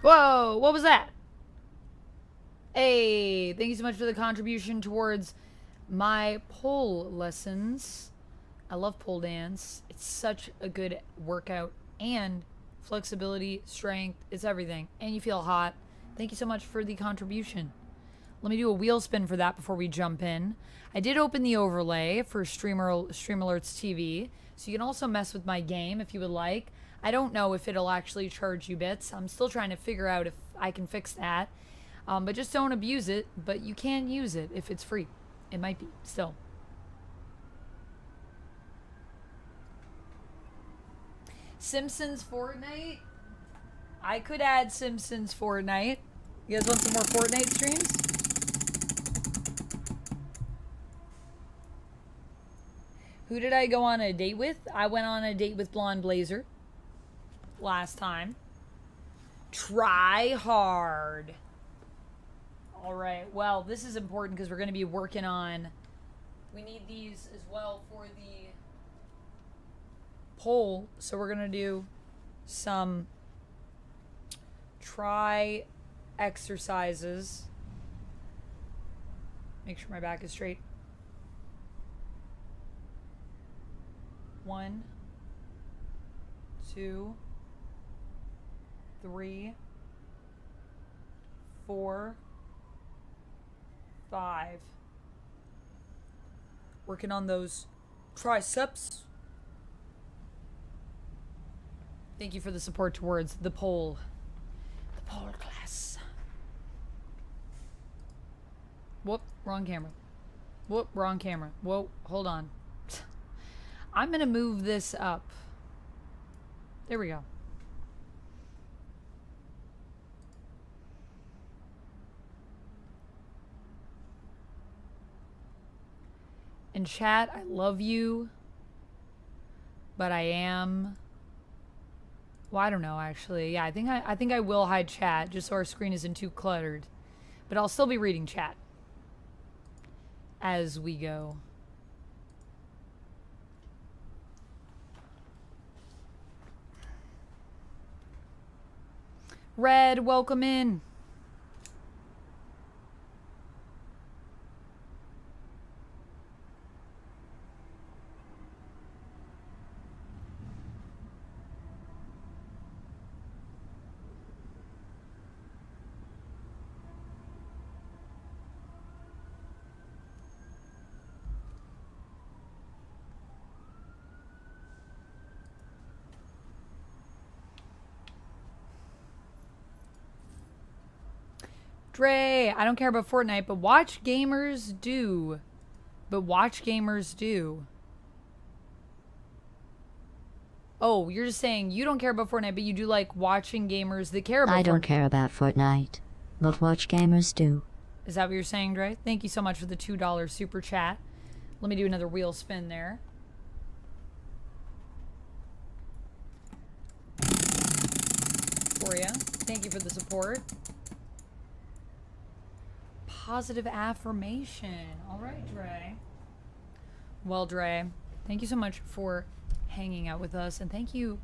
Whoa, what was that? Hey, thank you so much for the contribution towards my pole lessons. I love pole dance. It's such a good workout and flexibility, strength, it's everything. And you feel hot. Thank you so much for the contribution. Let me do a wheel spin for that before we jump in. I did open the overlay for Stream Alerts TV, so you can also mess with my game if you would like. I don't know if it'll actually charge you bits. I'm still trying to figure out if I can fix that. But just don't abuse it. But you can use it if it's free. It might be, still. Simpsons Fortnite? I could add Simpsons Fortnite. You guys want some more Fortnite streams? Who did I go on a date with? I went on a date with Blonde Blazer last time. Try hard. All right. Well, this is important because we're going to be working on... We need these as well for the poll. So we're going to do some try exercises. Make sure my back is straight. 1, 2, 3, 4, 5. Working on those triceps. Thank you for the support towards the pole. The pole class. Whoop, wrong camera. Whoop, wrong camera. Whoa, hold on. I'm gonna move this up. There we go. In chat, I love you, but I am... Well, I don't know, actually. Yeah, I think I will hide chat, just so our screen isn't too cluttered. But I'll still be reading chat as we go. Red, welcome in. Dre, I don't care about Fortnite, but watch gamers do. But watch gamers do. Oh, you're just saying you don't care about Fortnite, but you do like watching gamers that care about Fortnite. I don't care about Fortnite, but watch gamers do. Is that what you're saying, Dre? Thank you so much for the $2 super chat. Let me do another wheel spin there. For you. Thank you for the support. Positive affirmation. All right, Dre. Well, Dre, thank you so much for hanging out with us. And thank you.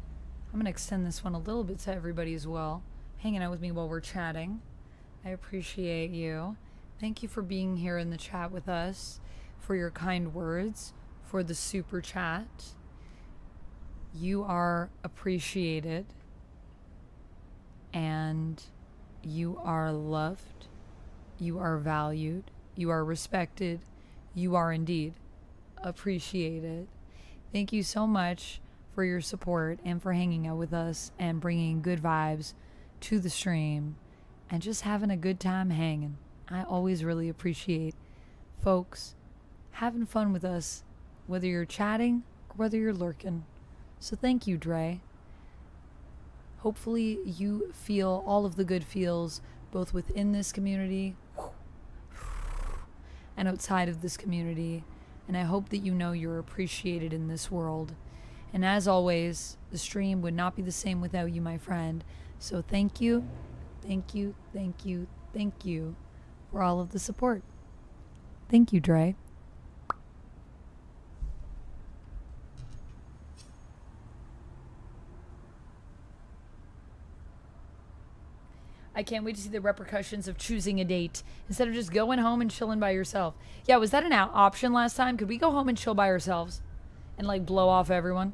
I'm going to extend this one a little bit to everybody as well. Hanging out with me while we're chatting. I appreciate you. Thank you for being here in the chat with us, for your kind words, for the super chat. You are appreciated. And you are loved. You are valued. You are respected. You are indeed appreciated. Thank you so much for for your support and for hanging out with us and bringing good vibes to the stream and just having a good time hanging. I always really appreciate folks having fun with us, whether you're chatting or whether you're lurking. So thank you, Dre. Hopefully you feel all of the good feels both within this community and outside of this community. And I hope that you know you're appreciated in this world. And as always, the stream would not be the same without you, my friend. So thank you, thank you, thank you, thank you for all of the support. Thank you, Dre. I can't wait to see the repercussions of choosing a date instead of just going home and chilling by yourself. Yeah, was that an option last time? Could we go home and chill by ourselves and like blow off everyone?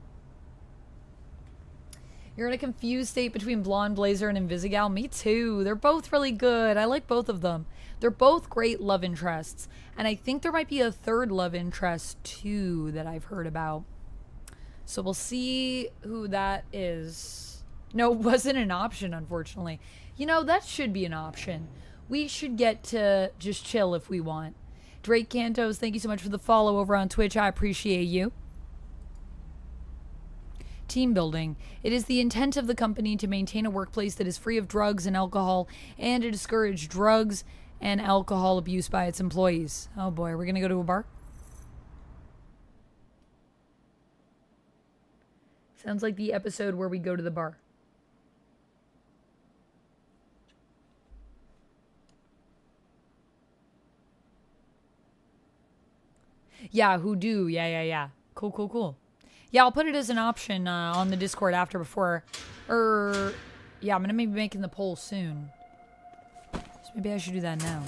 You're in a confused state between Blonde Blazer and Invisigal. Me too. They're both really good. I like both of them. They're both great love interests. And I think there might be a third love interest too that I've heard about. So we'll see who that is. No, it wasn't an option, unfortunately. You know, that should be an option. We should get to just chill if we want. Drake Cantos, thank you so much for the follow over on Twitch. I appreciate you. Team building. It is the intent of the company to maintain a workplace that is free of drugs and alcohol and to discourage drugs and alcohol abuse by its employees. Oh boy, are we going to go to a bar? Sounds like the episode where we go to the bar. Yeah, who do? Yeah. Cool. Yeah, I'll put it as an option on the Discord after before. Yeah, I'm going to be making the poll soon. So maybe I should do that now.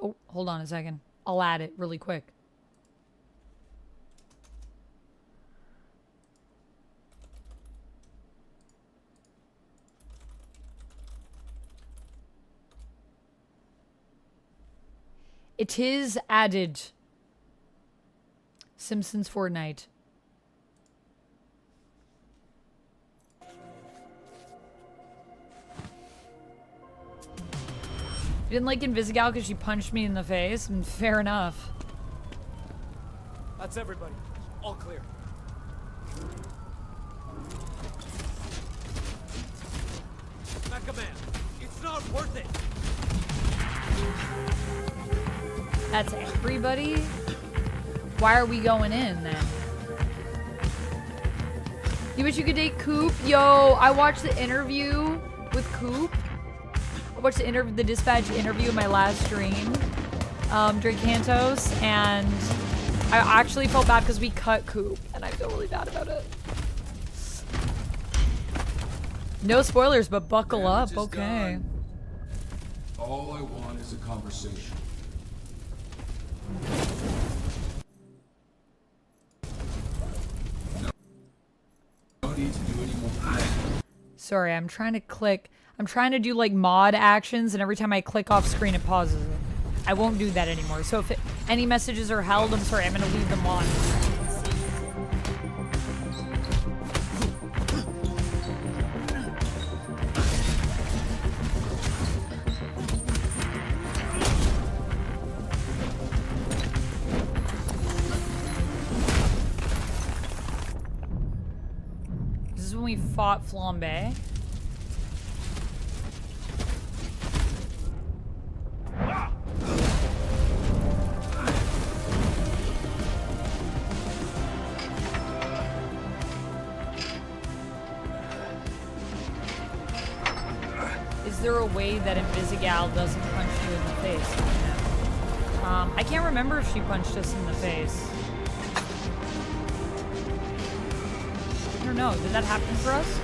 Oh, hold on a second. I'll add it really quick. It is added. Simpsons Fortnite. You didn't like Invisigal because she punched me in the face? Fair enough. That's everybody. All clear. Mecha Man, it's not worth it. That's everybody? Why are we going in then? You wish you could date Coop? Yo, I watched the interview with Coop. I watched the Dispatch interview in my last stream. Drake Cantos, and I actually felt bad because we cut Coop, and I feel really bad about it. No spoilers, but buckle up, okay. Done. All I want is a conversation. No need to do any more. Sorry, I'm trying to click. I'm trying to do like mod actions, and every time I click off screen, it pauses it. I won't do that anymore. So if any messages are held, I'm sorry, I'm gonna leave them on. This is when we fought Flambe. Is there a way that Invisigal doesn't punch you in the face? I can't remember if she punched us in the face. I don't know. Did that happen for us?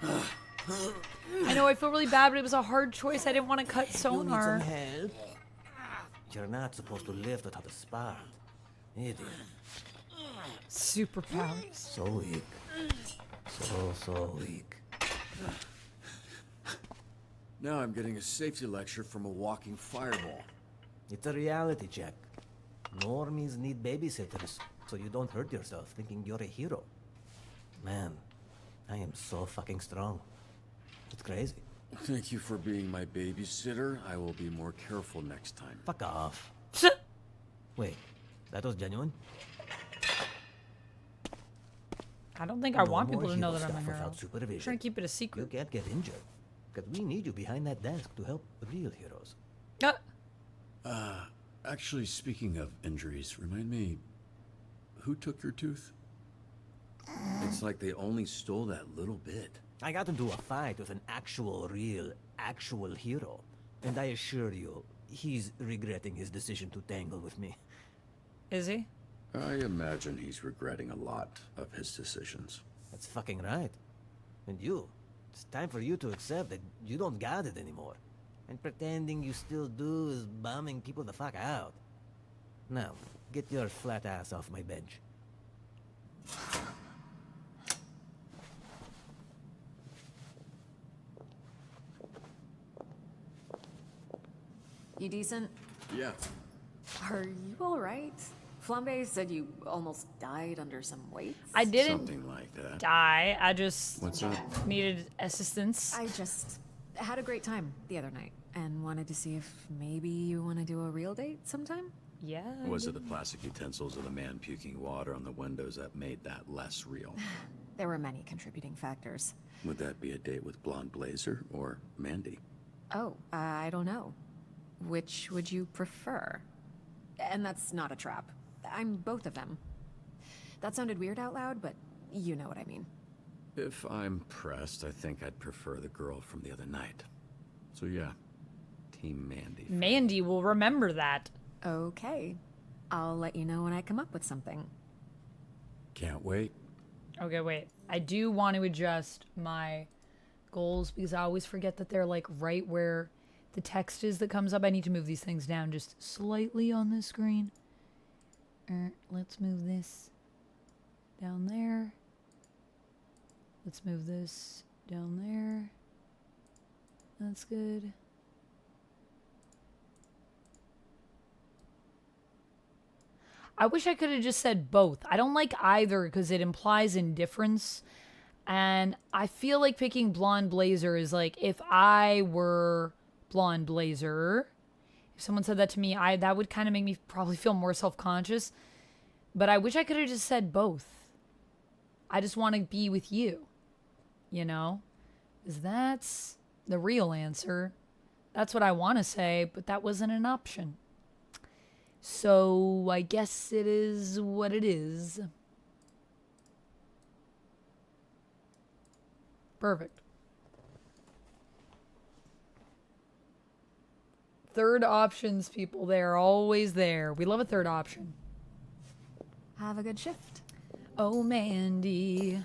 I know I feel really bad, but it was a hard choice. I didn't want to cut You need some sonar. help? You're not supposed to lift without a spark. Idiot. Superpowers. So weak. So weak. Now I'm getting a safety lecture from a walking fireball. It's a reality check. Normies need babysitters, so you don't hurt yourself thinking you're a hero. Man, I am so fucking strong. It's crazy. Thank you for being my babysitter. I will be more careful next time. Fuck off. Wait, that was genuine? I don't think I want No more people to know hero that I'm a stuff hero. without I'm supervision. trying to keep it a You secret. can't get injured, because we need you behind that desk to help real heroes. Actually, speaking of injuries, remind me, who took your tooth? It's like they only stole that little bit. I got into a fight with an actual hero. And I assure you, he's regretting his decision to tangle with me. Is he? I imagine he's regretting a lot of his decisions. That's fucking right. And you, it's time for you to accept that you don't got it anymore. And pretending you still do is bumming people the fuck out. Now, get your flat ass off my bench. You decent? Yeah. Are you alright? Flambe said you almost died under some weights. I didn't Something like that. die. I just What's up? needed assistance. I just had a great time the other night and wanted to see if maybe you want to do a real date sometime? Yeah. Was it the plastic utensils or the man puking water on the windows that made that less real? There were many contributing factors. Would that be a date with Blonde Blazer or Mandy? Oh, I don't know. Which would you prefer? And that's not a trap. I'm both of them. That sounded weird out loud, but you know what I mean. If I'm pressed, I think I'd prefer the girl from the other night. So yeah, Team Mandy. Mandy will remember that. Okay. I'll let you know when I come up with something. Can't wait. Okay, wait. I do want to adjust my goals because I always forget that they're like right where the text is that comes up. I need to move these things down just slightly on the screen. Let's move this down there. Let's move this down there. That's good. I wish I could have just said both. I don't like either because it implies indifference. And I feel like picking Blonde Blazer is like if I were Blonde Blazer, if someone said that to me, that would kind of make me probably feel more self-conscious. But I wish I could have just said both. I just want to be with you, you know? Because that's the real answer. That's what I want to say, but that wasn't an option. So I guess it is what it is. Perfect. Third options, people. They're always there. We love a third option. Have a good shift. Oh, Mandy.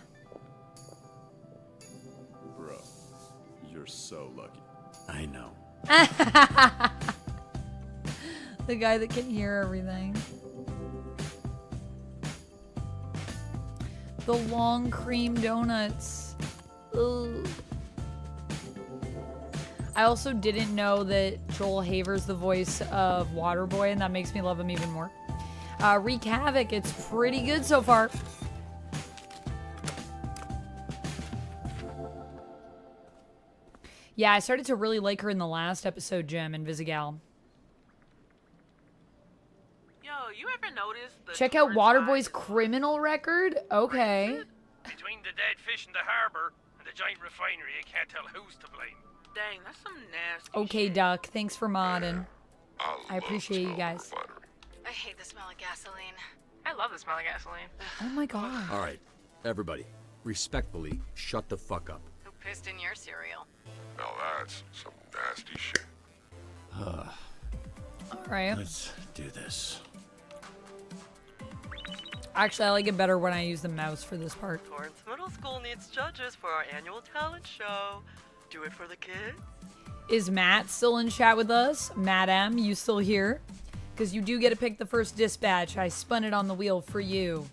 Bro, you're so lucky. I know. The guy that can hear everything. The long cream donuts. Ugh. I also didn't know that Joel Haver's the voice of Waterboy, and that makes me love him even more. Wreak Havoc, it's pretty good so far. Yeah, I started to really like her in the last episode, Jim, and Visigal. Yo, you ever notice the Check out torrent Waterboy's size? criminal record? Okay. Between the dead fish in the harbour and the giant refinery, I can't tell who's to blame. Dang, that's some nasty Okay, shit. Duck. Thanks for modding. I appreciate you guys. I hate the smell of gasoline. I love the smell of gasoline. Oh my god. All right, everybody, respectfully, shut the fuck up. Who pissed in your cereal? Now that's some nasty shit. Alright. Let's do this. Actually, I like it better when I use the mouse for this part. Torrance Middle School needs judges for our annual talent show. Do it for the kids. Is Matt still in chat with us? Madam, you still here? Because you do get to pick the first dispatch. I spun it on the wheel for you.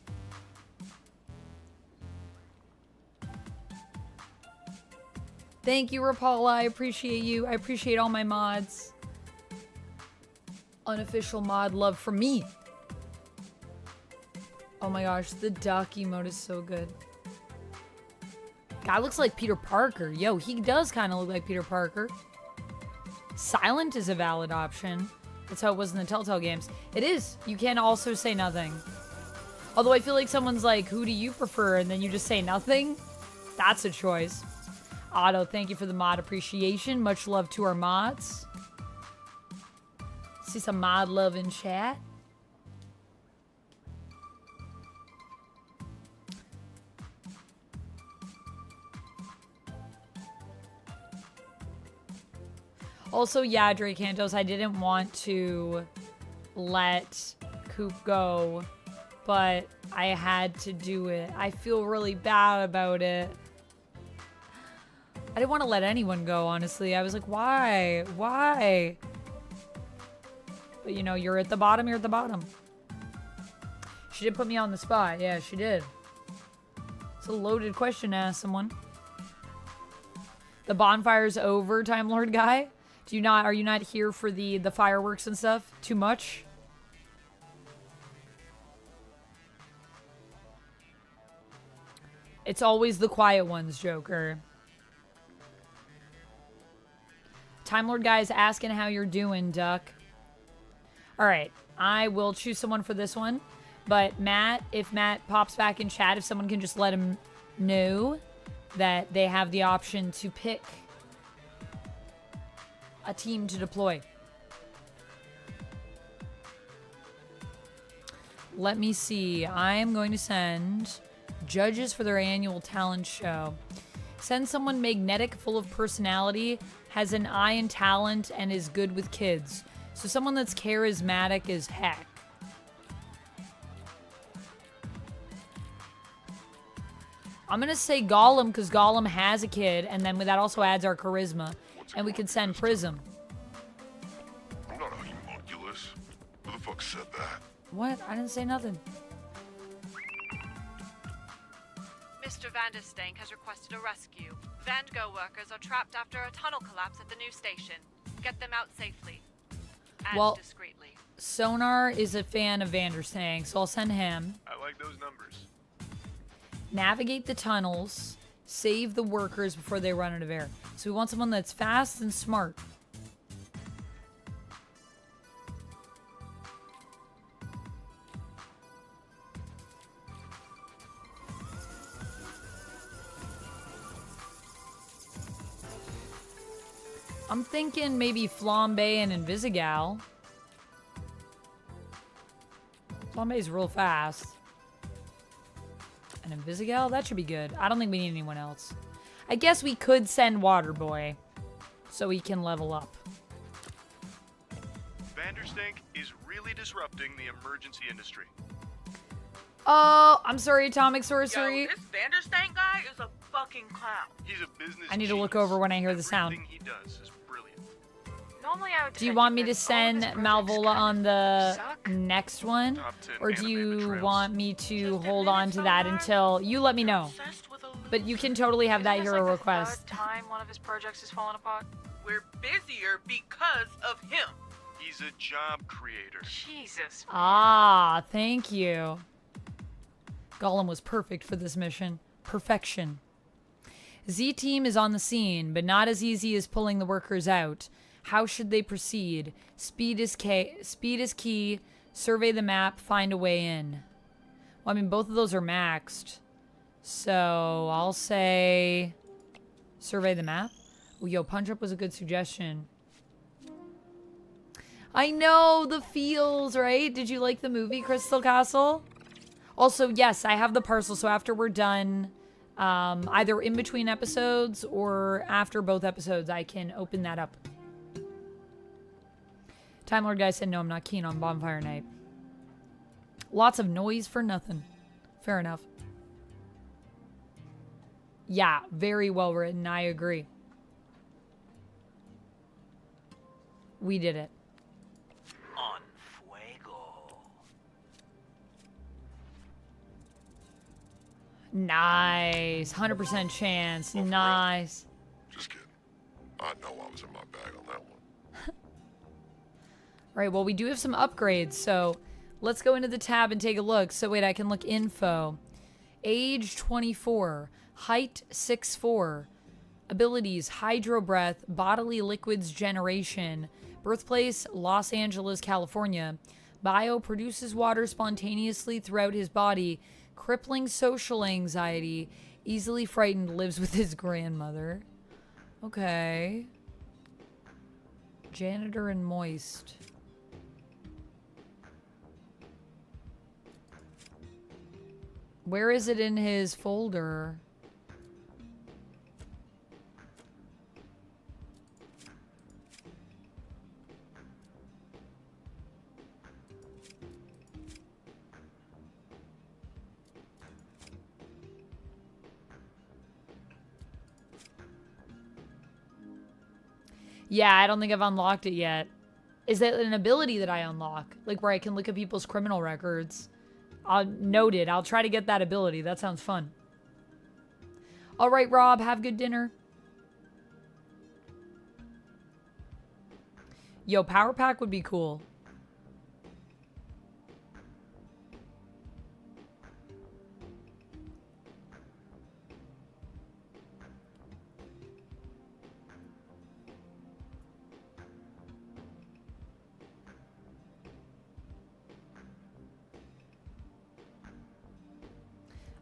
Thank you, Rapala. I appreciate you. I appreciate all my mods. Unofficial mod love from me. Oh my gosh, the duck emote is so good. Guy looks like Peter Parker. Yo, he does kind of look like Peter Parker. Silent is a valid option. That's how it was in the Telltale Games. It is. You can also say nothing. Although I feel like someone's like, who do you prefer? And then you just say nothing. That's a choice. Otto, thank you for the mod appreciation. Much love to our mods. See some mod love in chat. Also, yeah, Drake Cantos, I didn't want to let Coop go, but I had to do it. I feel really bad about it. I didn't want to let anyone go, honestly. I was like, why? Why? But, you know, you're at the bottom, you're at the bottom. She did put me on the spot. Yeah, she did. It's a loaded question to ask someone. The bonfire's over, Time Lord guy? Are you not here for the fireworks and stuff? Too much? It's always the quiet ones, Joker. Time Lord guy is asking how you're doing, Duck. Alright, I will choose someone for this one. But Matt, if Matt pops back in chat, if someone can just let him know that they have the option to pick a team to deploy. Let me see. I am going to send judges for their annual talent show. Send someone magnetic, full of personality, has an eye and talent, and is good with kids. So someone that's charismatic as heck. I'm going to say Gollum because Gollum has a kid, and then that also adds our charisma. And we could send Prism. I'm not a homunculus. Who the fuck said that? What? I didn't say nothing. Mr. Vanderstank has requested a rescue. Vango workers are trapped after a tunnel collapse at the new station. Get them out safely. And discreetly. Sonar is a fan of Vanderstank, so I'll send him. I like those numbers. Navigate the tunnels. Save the workers before they run out of air. So we want someone that's fast and smart. I'm thinking maybe Flambe and Invisigal. Flambe's real fast. And Invisigal? That should be good. I don't think we need anyone else. I guess we could send Waterboy so he can level up. Vanderstank is really disrupting the emergency industry. Oh, I'm sorry, Atomic Sorcery. Yo, this Vanderstank guy is a fucking clown. He's a business I need to look over when I hear the sound. Everything he does is brilliant. Normally I would Do you want me to send Malvola on the next one? Or do you want me to hold on to that until you let me know? But you can totally have that hero request. Third time one of his projects is falling apart. We're busier because of him. He's a job creator. Jesus. Ah, thank you. Gollum was perfect for this mission. Perfection. Z-Team is on the scene, but not as easy as pulling the workers out. How should they proceed? Speed is key. Survey the map. Find a way in. Well, I mean, both of those are maxed. So, I'll say... Survey the map? Oh, yo, Punch Up was a good suggestion. I know, the feels, right? Did you like the movie, Crystal Castle? Also, yes, I have the parcel, so after we're done, either in between episodes or after both episodes, I can open that up. Time Lord guy said, no, I'm not keen on Bonfire Night. Lots of noise for nothing. Fair enough. Yeah, very well written. I agree. We did it. On fuego. Nice. 100% chance. Nice. Just kidding. I know I was in my bag on that one. Right, well, we do have some upgrades, so let's go into the tab and take a look. So wait, I can look info. Age 24, height 6'4", abilities hydro breath, bodily liquids generation, birthplace Los Angeles, California, bio produces water spontaneously throughout his body, crippling social anxiety, easily frightened, lives with his grandmother. Okay. Janitor and moist. Where is it in his folder? Yeah, I don't think I've unlocked it yet. Is that an ability that I unlock? Like where I can look at people's criminal records? Noted. I'll try to get that ability. That sounds fun. All right, Rob, have good dinner. Yo, Power Pack would be cool.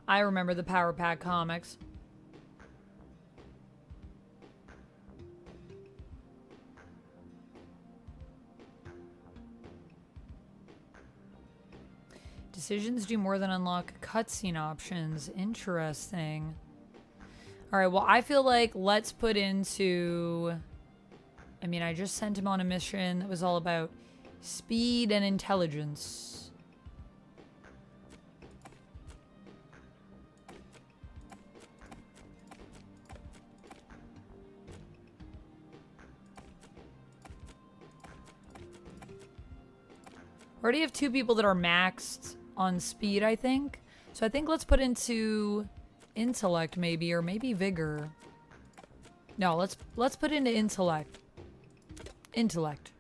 I remember the Power Pack comics. Decisions do more than unlock cutscene options. Interesting. Alright, well, I feel like let's put into... I mean, I just sent him on a mission that was all about speed and intelligence. Already have 2 people that are maxed on speed, I think. So I think let's put into intellect maybe, or maybe vigor. No, let's put into intellect. Intellect.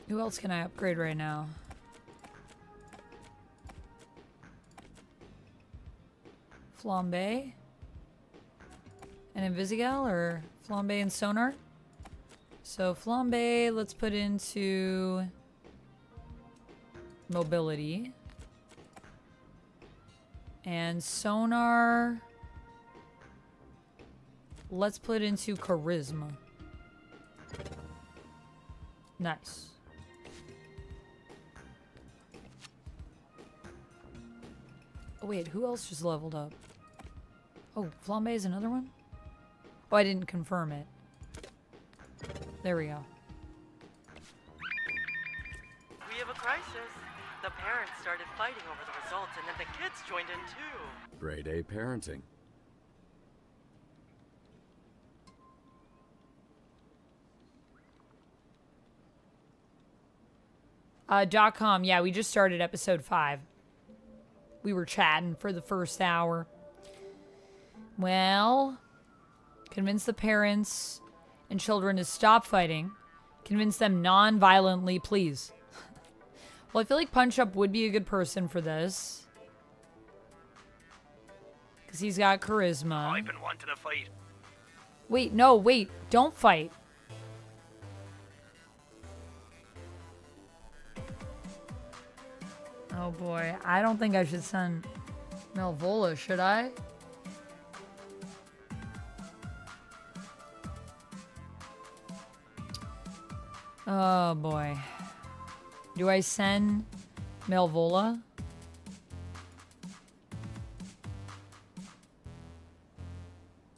Who else can I upgrade right now? Flambe? And Invisigal, or Flambe and Sonar? So Flambe, let's put into mobility. And Sonar, let's put into charisma. Nice. Oh wait, who else just leveled up? Oh, Flambe is another one? Oh, I didn't confirm it. There we go. We have a crisis. The parents started fighting over the results, and then the kids joined in too. Grade A parenting. .com, yeah, we just started episode 5. We were chatting for the first hour. Well, convince the parents and children to stop fighting. Convince them non-violently, please. Well, I feel like Punch Up would be a good person for this. Because he's got charisma. I've been wanting to fight. Wait, no, wait. Don't fight. Oh boy, I don't think I should send Melvola, should I? Oh boy. Do I send Melvola?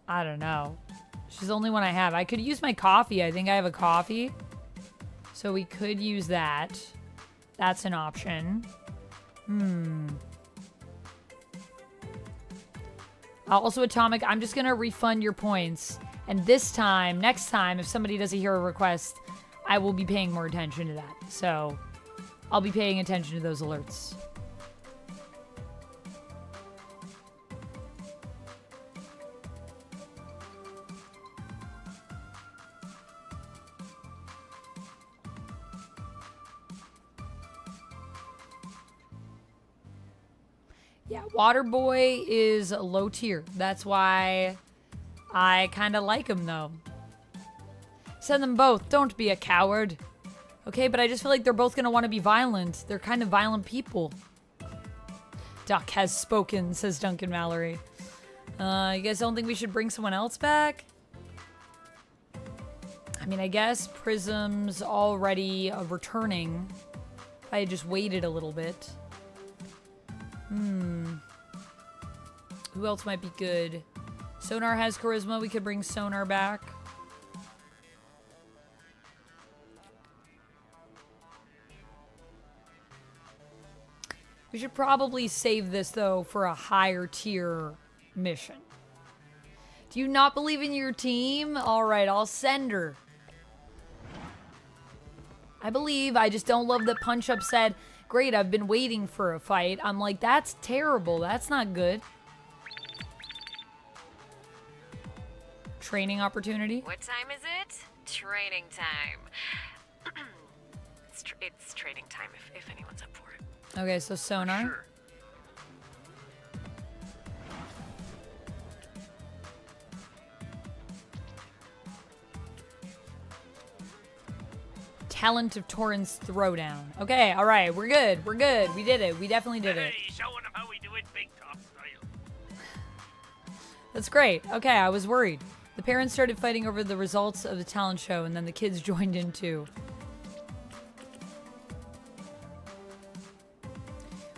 I don't know. She's the only one I have. I could use my coffee. I think I have a coffee. So So we could use that. That's an option. Also, Atomic, I'm just going to refund your points. And this time, next time, if somebody does a hero request, I will be paying more attention to that. So, I'll be paying attention to those alerts. Yeah, Waterboy is a low tier. That's why I kind of like him, though. Send them both. Don't be a coward. Okay, but I just feel like they're both going to want to be violent. They're kind of violent people. Duck has spoken, says Duncan Mallory. You guys don't think we should bring someone else back? I mean, I guess Prism's already returning. If I had just waited a little bit. Who else might be good? Sonar has charisma. We could bring Sonar back. We should probably save this, though, for a higher tier mission. Do you not believe in your team? Alright, I'll send her. I believe. I just don't love that Punch Up said, great, I've been waiting for a fight. I'm like, that's terrible. That's not good. Training opportunity. What time is it? Training time. it's training time if anyone's up for it. Okay, so Sonar. Sure. Talent of Torrent's Throwdown. Okay, alright, we're good. We're good. We did it. We definitely did it. Hey, showing them how we do it big top style. That's great. Okay, I was worried. The parents started fighting over the results of the talent show, and then the kids joined in too.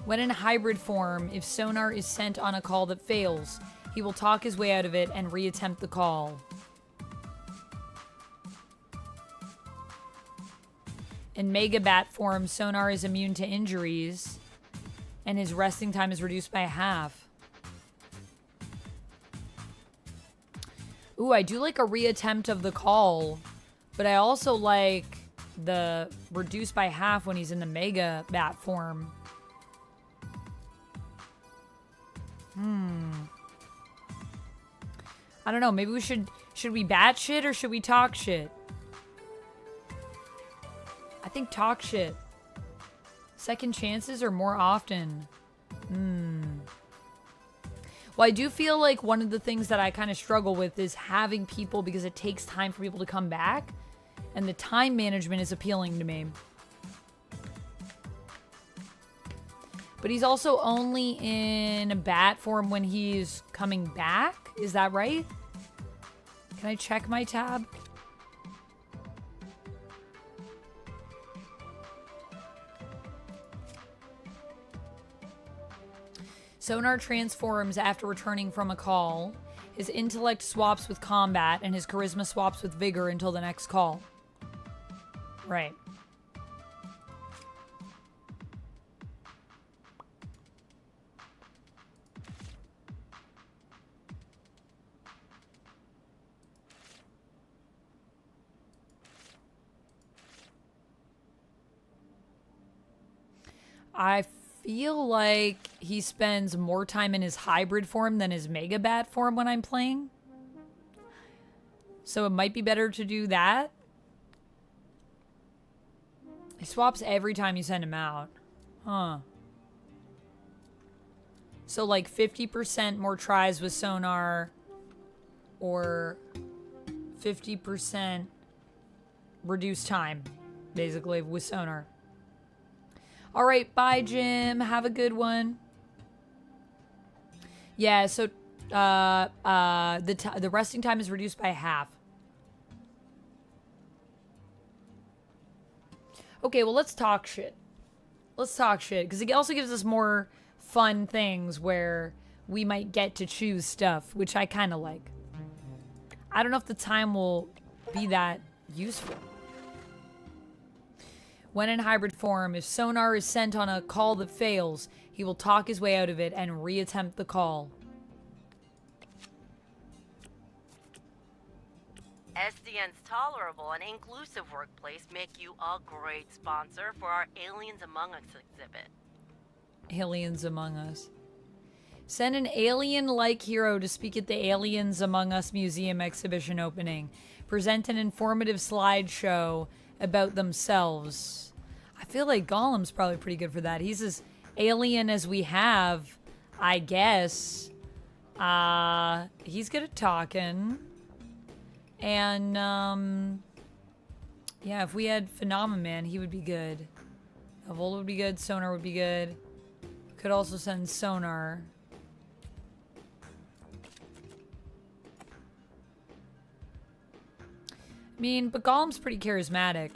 When in hybrid form, if Sonar is sent on a call that fails, he will talk his way out of it and reattempt the call. In Mega Bat form, Sonar is immune to injuries, and his resting time is reduced by half. Ooh, I do like a reattempt of the call, but I also like the reduced by half when he's in the Mega Bat form. I don't know, maybe we should we bat shit or should we talk shit? I think talk shit. Second chances or more often? Well, I do feel like one of the things that I kind of struggle with is having people, because it takes time for people to come back, and the time management is appealing to me. But he's also only in bat form when he's coming back. Is that right? Can I check my tab? Sonar transforms after returning from a call. His intellect swaps with combat, and his charisma swaps with vigor until the next call. Right. I feel like he spends more time in his hybrid form than his Mega Bat form when I'm playing. So it might be better to do that. He swaps every time you send him out. Huh. So like 50% more tries with Sonar, or 50% reduced time, basically, with Sonar. All right, bye, Jim. Have a good one. Yeah, so the resting time is reduced by half. Okay, well, let's talk shit. Let's talk shit, because it also gives us more fun things where we might get to choose stuff, which I kind of like. I don't know if the time will be that useful. When in hybrid form, if sonar is sent on a call that fails, he will talk his way out of it and reattempt the call. SDN's tolerable and inclusive workplace make you a great sponsor for our Aliens Among Us exhibit. Aliens Among Us. Send an alien-like hero to speak at the Aliens Among Us Museum exhibition opening. Present an informative slideshow about themselves. I feel like Gollum's probably pretty good for that. He's as alien as we have, I guess. He's good at talking. And, yeah, if we had Phenomenon, he would be good. Evola would be good. Sonar would be good. Could also send Sonar. I mean, but Gollum's pretty charismatic.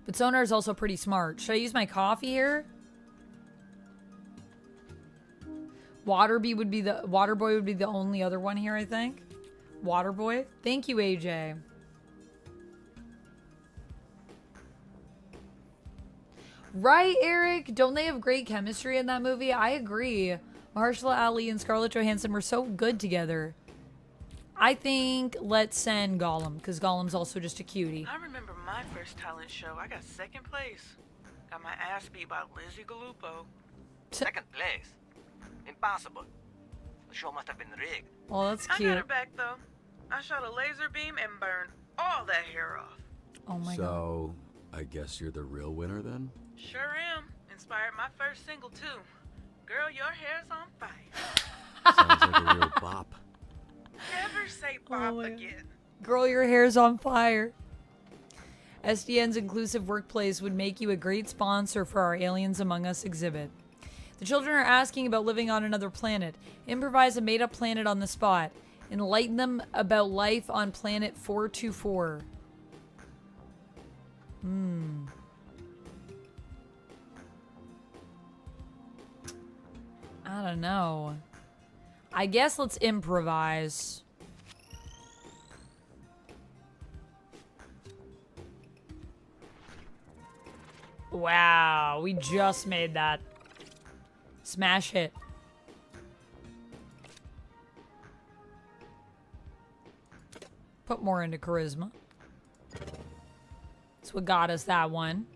But Sonar's also pretty smart. Should I use my coffee here? Waterboy would be the only other one here, I think. Waterboy. Thank you, AJ. Right, Eric? Don't they have great chemistry in that movie? I agree. Mahershala Ali and Scarlett Johansson were so good together. I think let's send Gollum, because Gollum's also just a cutie. I remember my first talent show. I got second place. Got my ass beat by Lizzie Gallupo. Second place? Impossible. The show must have been rigged. Well, that's I cute. got her back, though. I shot a laser beam and burned all that hair off. Oh my god. So, I guess you're the real winner then? Sure am. Inspired my first single, too. Girl, your hair's on fire. Sounds like a real bop. Never say bop again. Girl, your hair's on fire. SDN's inclusive workplace would make you a great sponsor for our Aliens Among Us exhibit. The children are asking about living on another planet. Improvise a made-up planet on the spot. Enlighten them about life on planet 424. I don't know. I guess let's improvise. Wow, we just made that. Smash hit. Put more into charisma. That's what got us that one.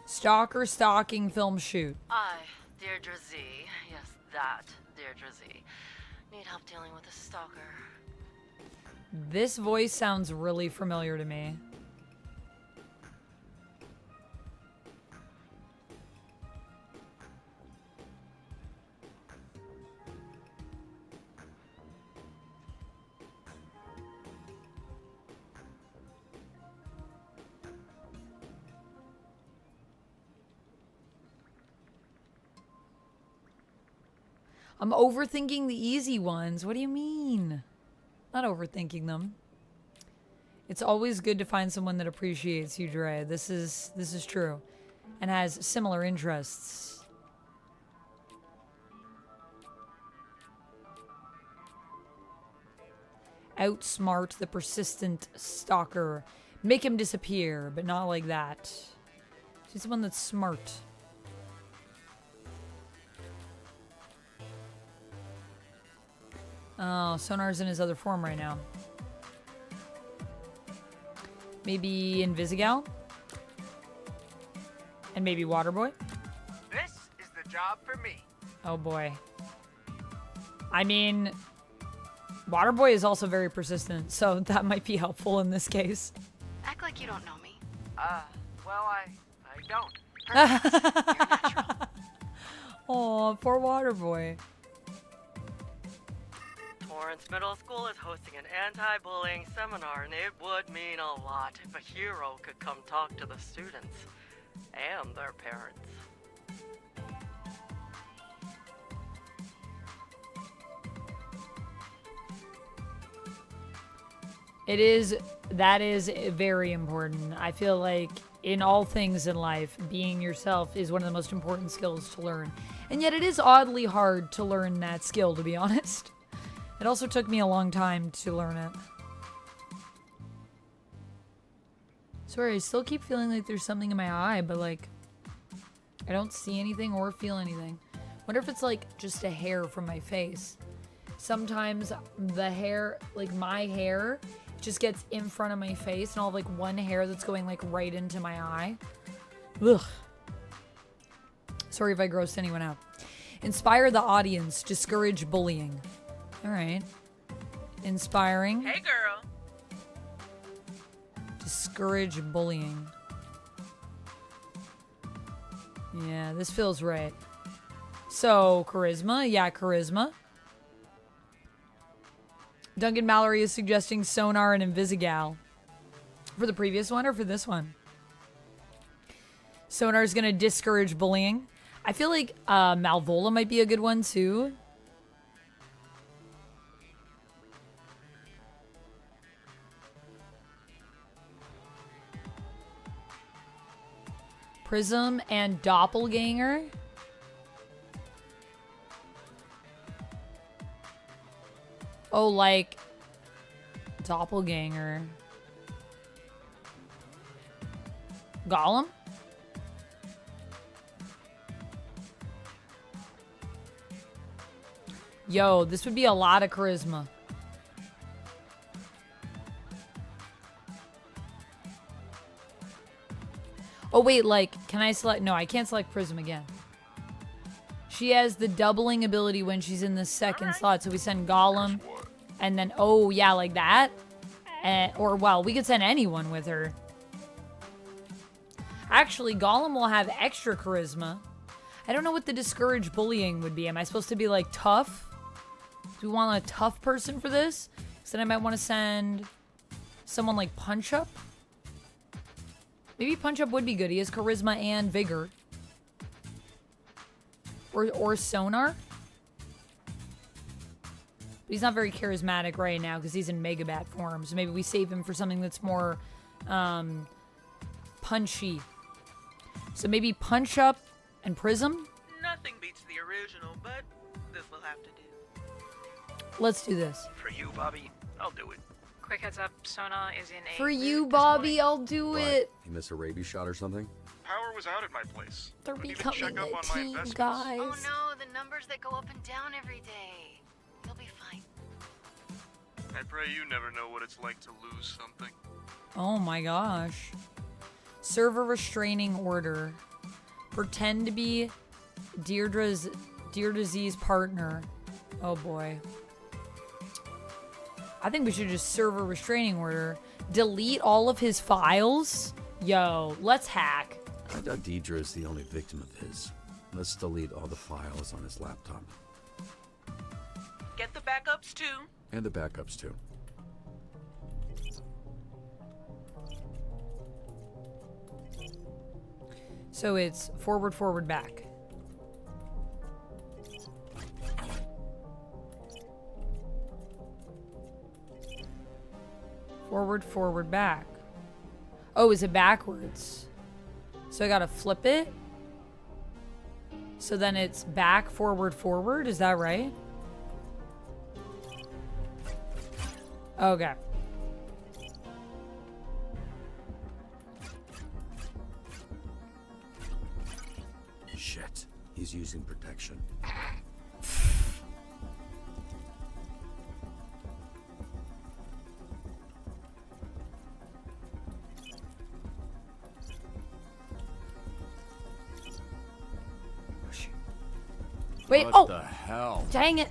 Stalker stalking film shoot. I, Deirdre Z, yes, that Deirdre Z, need help dealing with a stalker. This voice sounds really familiar to me. I'm overthinking the easy ones. What do you mean? Not overthinking them. It's always good to find someone that appreciates you, Dre. This is true. And has similar interests. Outsmart the persistent stalker. Make him disappear, but not like that. She's someone that's smart. Oh, Sonar's in his other form right now. Maybe Invisigal? And maybe Waterboy? This is the job for me. Oh boy. I mean, Waterboy is also very persistent, so that might be helpful in this case. Act like you don't know me. Well, I don't. Oh, poor Waterboy. Torrance Middle School is hosting an anti-bullying seminar, and it would mean a lot if a hero could come talk to the students and their parents. That is very important. I feel like in all things in life, being yourself is one of the most important skills to learn. And yet it is oddly hard to learn that skill, to be honest. It also took me a long time to learn it. Sorry, I still keep feeling like there's something in my eye, but like, I don't see anything or feel anything. Wonder if it's like just a hair from my face. Sometimes the hair, like my hair, just gets in front of my face and I'll have like one hair that's going like right into my eye. Ugh. Sorry if I grossed anyone out. Inspire the audience. Discourage bullying. All right. Inspiring. Hey, girl. Discourage bullying. Yeah, this feels right. So, charisma. Yeah, charisma. Duncan Mallory is suggesting Sonar and Invisigal. For the previous one or for this one? Sonar is going to discourage bullying. I feel like Malvola might be a good one too. Prism and Doppelganger. Oh, like Doppelganger. Gollum? Yo, this would be a lot of charisma. Oh, wait, like, can I select? No, I can't select Prism again. She has the doubling ability when she's in the second slot. So we send Gollum. And then, oh, yeah, like that. Or, well, we could send anyone with her. Actually, Gollum will have extra charisma. I don't know what the discourage bullying would be. Am I supposed to be, like, tough? Do we want a tough person for this? Because then I might want to send someone like Punch Up. Maybe Punch Up would be good. He has charisma and vigor. Or Sonar. But he's not very charismatic right now because he's in Megabat form. So maybe we save him for something that's more punchy. So maybe Punch Up and Prism? Nothing beats the original, but this will have to do. Let's do this. For you, Bobby, I'll do it. Quick heads up, Sona is in a For you, Bobby, I'll do it. You missed a rabies shot or something? Power was out at my place. They're Couldn't even check becoming up a on my team, investments. guys. Oh no, the numbers that go up and down every day. You'll be fine. I pray you never know what it's like to lose something. Oh my gosh. Serve a restraining order. Pretend to be Deirdre's Z's partner. Oh boy. I think we should just serve a restraining order. Delete all of his files? Yo, let's hack. I doubt Deidre is the only victim of his. Let's delete all the files on his laptop. Get the backups too. And the backups too. So it's forward, forward, back. Forward, forward, back. Oh, is it backwards? So I gotta flip it? So then it's back, forward, forward? Is that right? Okay. Shit. He's using protection. Wait, what oh! the hell? Dang it!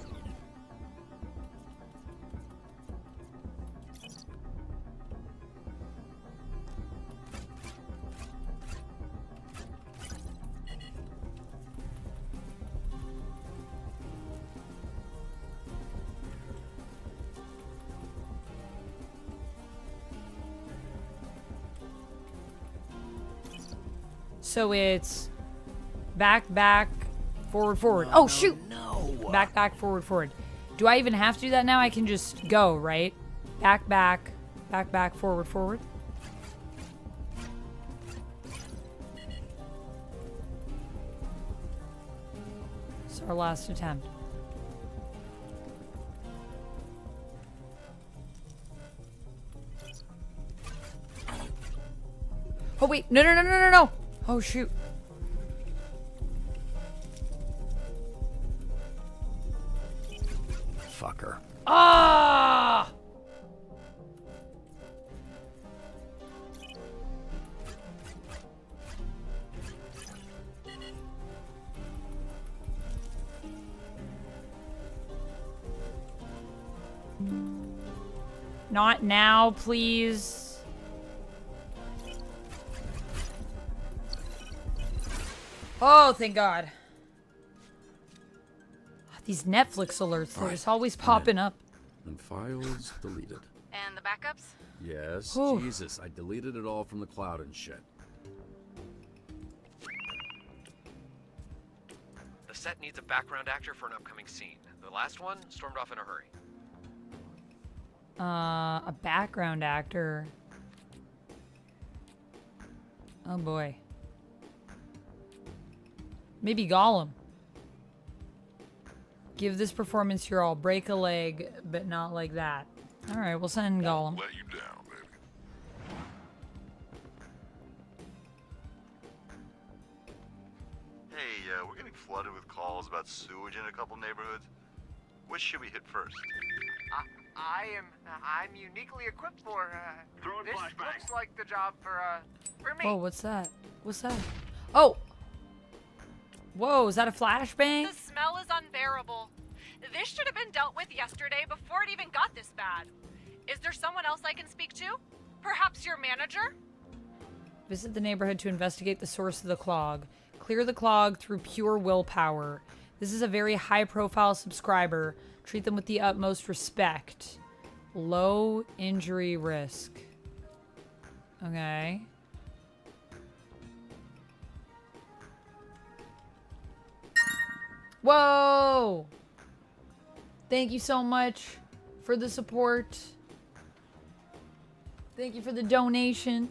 So it's back, back, forward, forward. Oh, shoot! No. Back, back, forward, forward. Do I even have to do that now? I can just go, right? Back, back, back, back, forward, forward. our last attempt. Oh wait, no. Oh shoot. Fucker. Ah! Not now, please. Oh, thank God. These Netflix alerts, they're just always popping up. And files deleted. And the backups? Yes, Whew. Jesus, I deleted it all from the cloud and shit. The set needs a background actor for an upcoming scene. The last one stormed off in a hurry. A background actor. Oh boy. Maybe Gollum. Give this performance your all. Break a leg, but not like that. Alright, we'll send Gollum. Let you down, baby. Hey, we're getting flooded with calls about sewage in a couple neighborhoods. Which should we hit first? I'm uniquely equipped for, Throwing this flashbang. looks like the job for me. Whoa, what's that? What's that? Oh! Whoa, is that a flashbang? The smell is unbearable. This should have been dealt with yesterday before it even got this bad. Is there someone else I can speak to? Perhaps your manager? Visit the neighborhood to investigate the source of the clog. Clear the clog through pure willpower. This is a very high-profile subscriber. Treat them with the utmost respect. Low injury risk. Okay. Whoa! Thank you so much for the support. Thank you for the donation.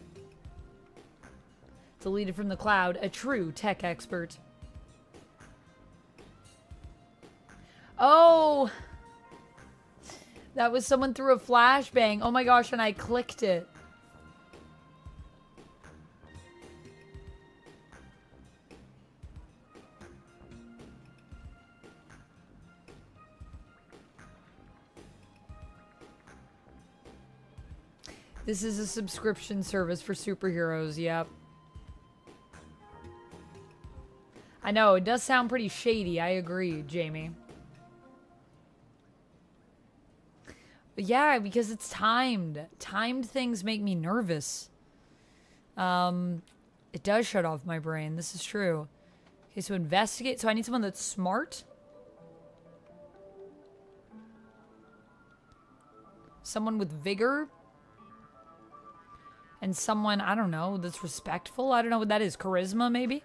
Deleted from the cloud, a true tech expert. Oh! That was someone threw a flashbang. Oh my gosh, and I clicked it. This is a subscription service for superheroes, yep. I know, it does sound pretty shady, I agree, Jamie. But yeah, because it's timed. Timed things make me nervous. It does shut off my brain, this is true. Okay, so investigate. So I need someone that's smart. Someone with vigor. And someone, I don't know, that's respectful. I don't know what that is. Charisma, maybe?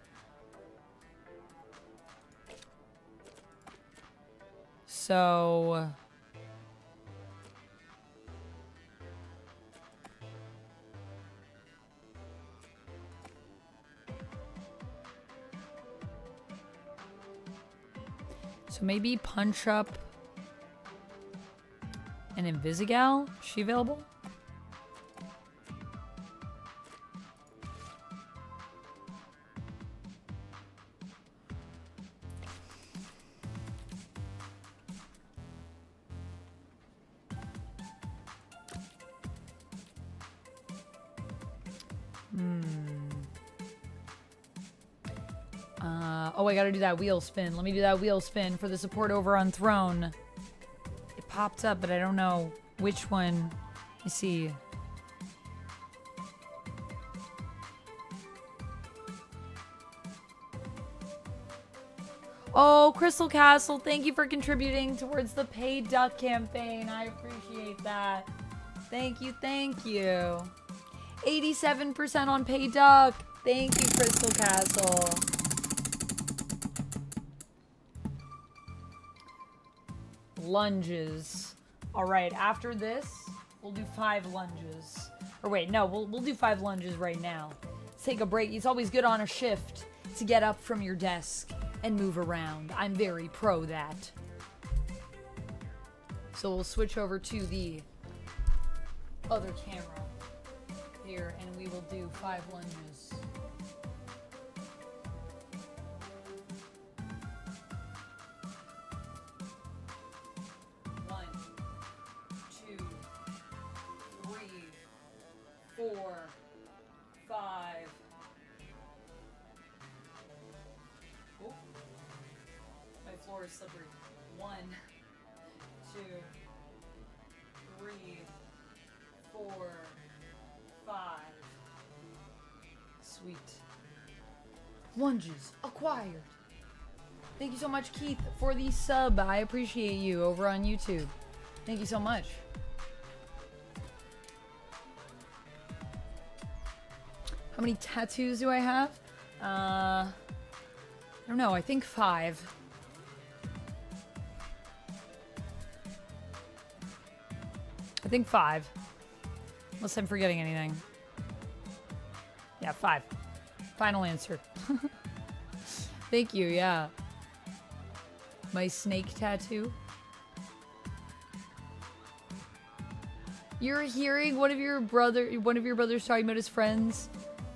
So... So maybe punch up an Invisigal? Is she available? Oh, I gotta do that wheel spin. Let me do that wheel spin for the support over on Throne. It popped up, but I don't know which one. Let me see. Oh, Crystal Castle, thank you for contributing towards the paid duck campaign. I appreciate that. Thank you, thank you. 87% on paid duck. Thank you, Crystal Castle. Lunges. All right, after this, we'll do 5 lunges. Or wait, no, we'll do 5 lunges right now. Let's take a break. It's always good on a shift to get up from your desk and move around. I'm very pro that. So we'll switch over to the other camera here, and we will do 5 lunges. One, 2, 3, 4, 5. Oh, my floor is slippery. 1, 2, 3, 4, 5. Sweet. Lunges acquired. Thank you so much, Keith, for the sub. I appreciate you over on YouTube. Thank you so much. How many tattoos do I have? I don't know. I think 5. I think 5. Unless I'm forgetting anything. Yeah, 5. Final answer. Thank you, yeah. My snake tattoo. You're hearing one of your brothers talking about his friends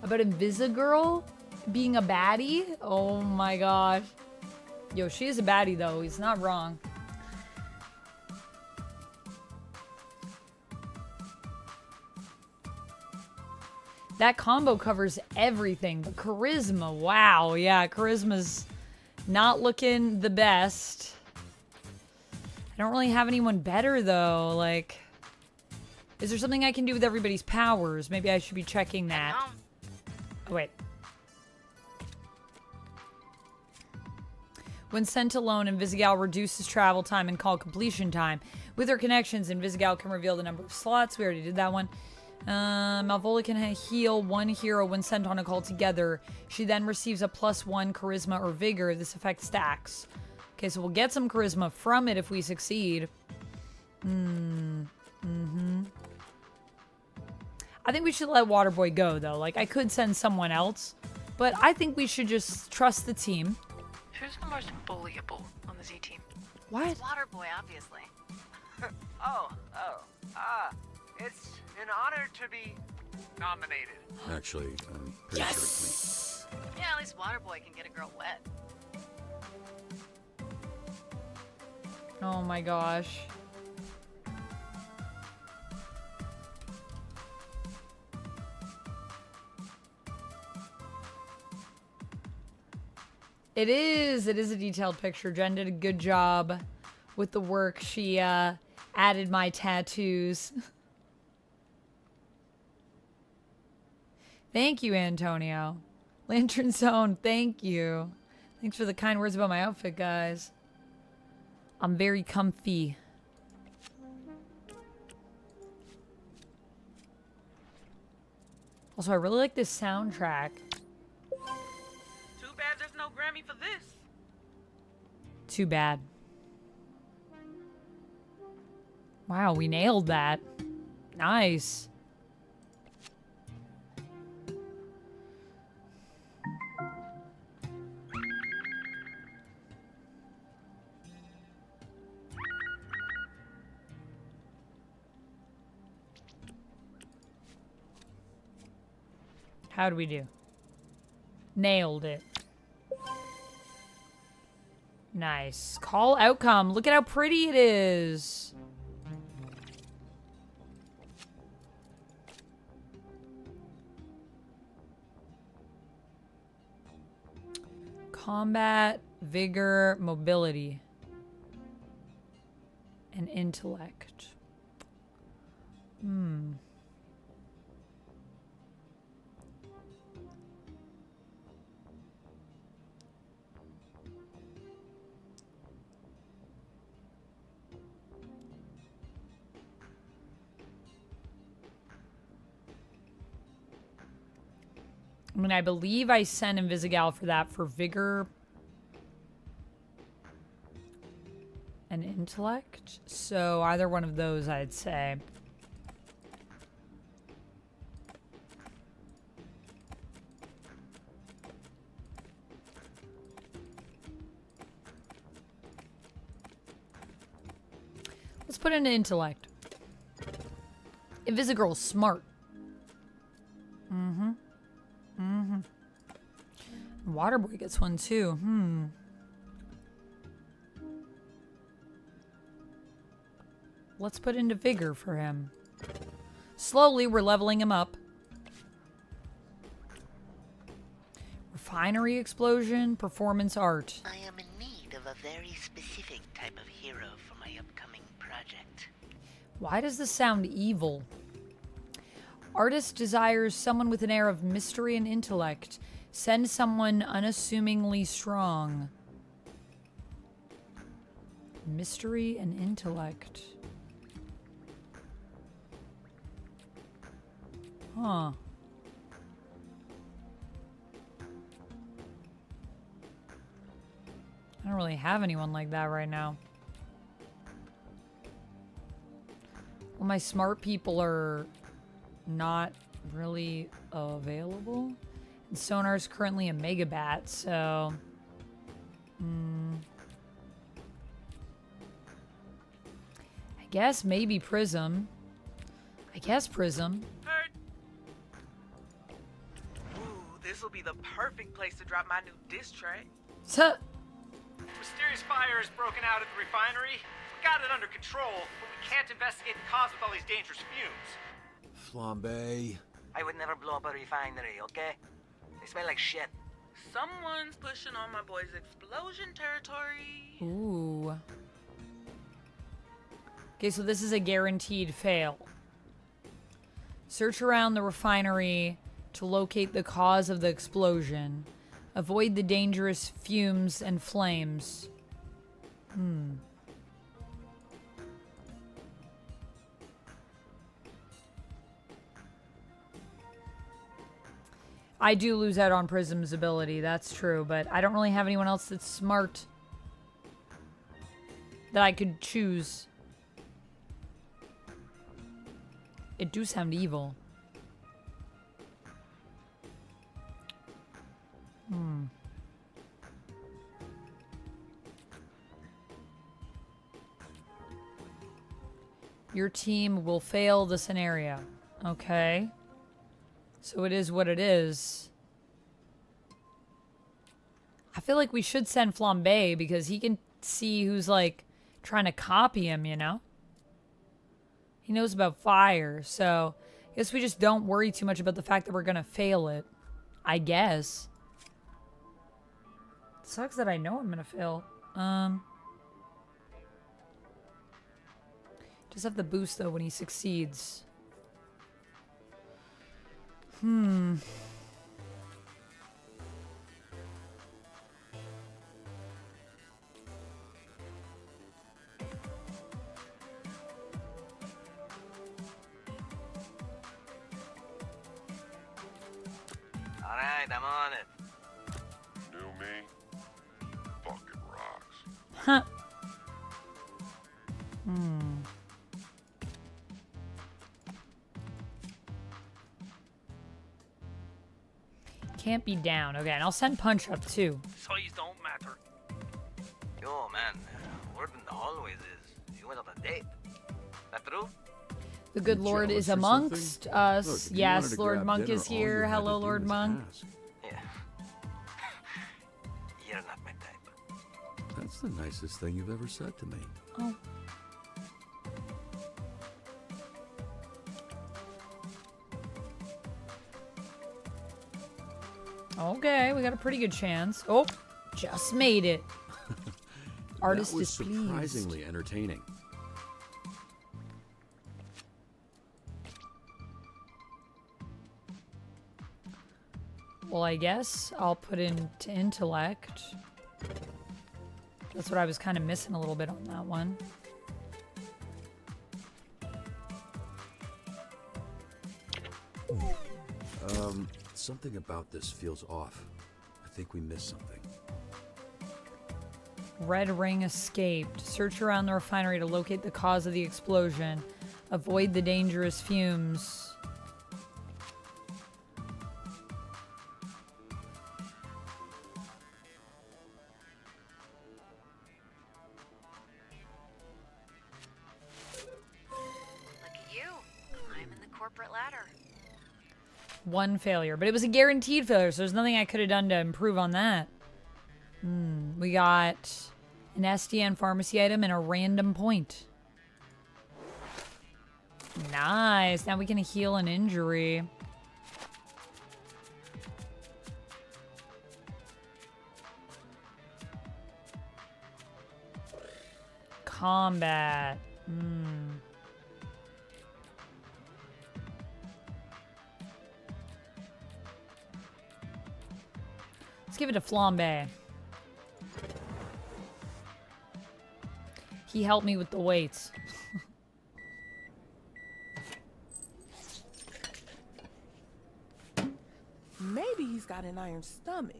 about Invisigirl being a baddie? Oh my gosh. Yo, she is a baddie though. He's not wrong. That combo covers everything. But charisma, wow. Yeah, charisma's not looking the best. I don't really have anyone better though. Like, is there something I can do with everybody's powers? Maybe I should be checking that. Oh, wait. When sent alone, Invisigal reduces travel time and call completion time. With her connections, Invisigal can reveal the number of slots. We already did that one. Malvola can heal one hero when sent on a call together. She then receives a +1 charisma or vigor. This effect stacks. Okay, so we'll get some charisma from it if we succeed. I think we should let Waterboy go, though. Like, I could send someone else, but I think we should just trust the team. Who's the most bullyable on the Z team? What? Waterboy, obviously. It's an honor to be nominated. Actually, I'm pretty sure it's me. Yeah, at least Waterboy can get a girl wet. Oh my gosh. It is a detailed picture. Jen did a good job with the work. She added my tattoos. Thank you, Antonio. Lantern Zone, thank you. Thanks for the kind words about my outfit, guys. I'm very comfy. Also, I really like this soundtrack. Too bad there's no Grammy for this. Too bad. Wow, we nailed that. Nice. How'd we do? Nailed it. Nice. Call outcome. Look at how pretty it is. Combat, vigor, mobility, and intellect. I mean, I believe I sent Invisigal for that, for vigor and intellect. So either one of those, I'd say. Let's put in intellect. Invisigirl's smart. Waterboy gets one too. Let's put into vigor for him. Slowly, we're leveling him up. Refinery explosion, performance art. I am in need of a very specific type of hero for my upcoming project. Why does this sound evil? Artist desires someone with an air of mystery and intellect. Send someone unassumingly strong. Mystery and intellect. Huh. I don't really have anyone like that right now. Well, my smart people are not really available. And Sonar's currently a Megabat, so... I guess maybe Prism. I guess Prism. Heard. Ooh, this'll be the perfect place to drop my new diss track. So, Mysterious fire has broken out at the refinery. We got it under control, but we can't investigate the cause with all these dangerous fumes. Flambe. I would never blow up a refinery, okay? They smell like shit. Someone's pushing on my boy's explosion territory. ooh. Okay, so this is a guaranteed fail. Search around the refinery to locate the cause of the explosion. Avoid the dangerous fumes and flames. I do lose out on Prism's ability, that's true, but I don't really have anyone else that's smart that I could choose. It do sound evil. Your team will fail the scenario. Okay. So it is what it is. I feel like we should send Flambe because he can see who's like trying to copy him, you know? He knows about fire, so I guess we just don't worry too much about the fact that we're gonna fail it. I guess. Sucks that I know I'm gonna fail. Does have the boost though when he succeeds. Alright, I'm on it. New me? Fucking rocks. Huh. Can't be down. Okay, and I'll send Punch up too. Size don't matter. Yo, man, word in the hallways is you went on a date. That true? The good You Lord jealous is or amongst something? us. Look, if you wanted Yes, to Lord grab Monk dinner, is all you here. had to Hello, do Lord was Monk. ask. Yeah. You're not my type. That's the nicest thing you've ever said to me. Oh. Okay, we got a pretty good chance. Oh, just made it. Artist that was is pleased. surprisingly entertaining. Well, I guess I'll put into intellect. That's what I was kind of missing a little bit on that one. Something about this feels off. I think we missed something. Red ring escaped. Search around the refinery to locate the cause of the explosion. Avoid the dangerous fumes. corporate ladder. One failure, but it was a guaranteed failure, so there's nothing I could have done to improve on that. We got an SDN pharmacy item and a random point. Nice. Now we can heal an injury. Combat. Let's give it a flambe. He helped me with the weights. Maybe he's got an iron stomach.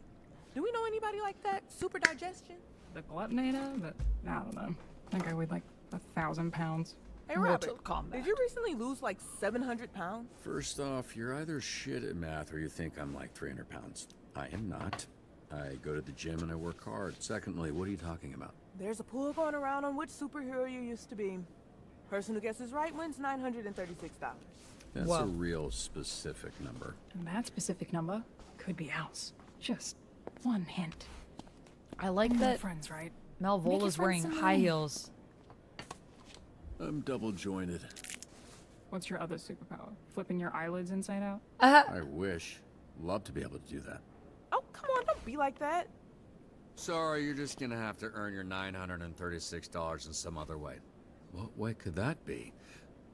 Do we know anybody like that? Super digestion? The glutonator? But I don't know. I think I weighed like 1,000 pounds. Hey, Robert, did you recently lose like 700 pounds? First off, you're either shit at math or you think I'm like 300 pounds. I am not. I go to the gym and I work hard. Secondly, what are you talking about? There's a pool going around on which superhero you used to be. Person who guesses right wins $936. That's a real specific number. And that specific number could be ours. Just one hint. I like that. Friends, right? Malvola's wearing high heels. I'm double jointed. What's your other superpower? Flipping your eyelids inside out? I wish. Love to be able to do that. Oh, come on, don't be like that. Sorry, you're just gonna have to earn your $936 in some other way. What way could that be?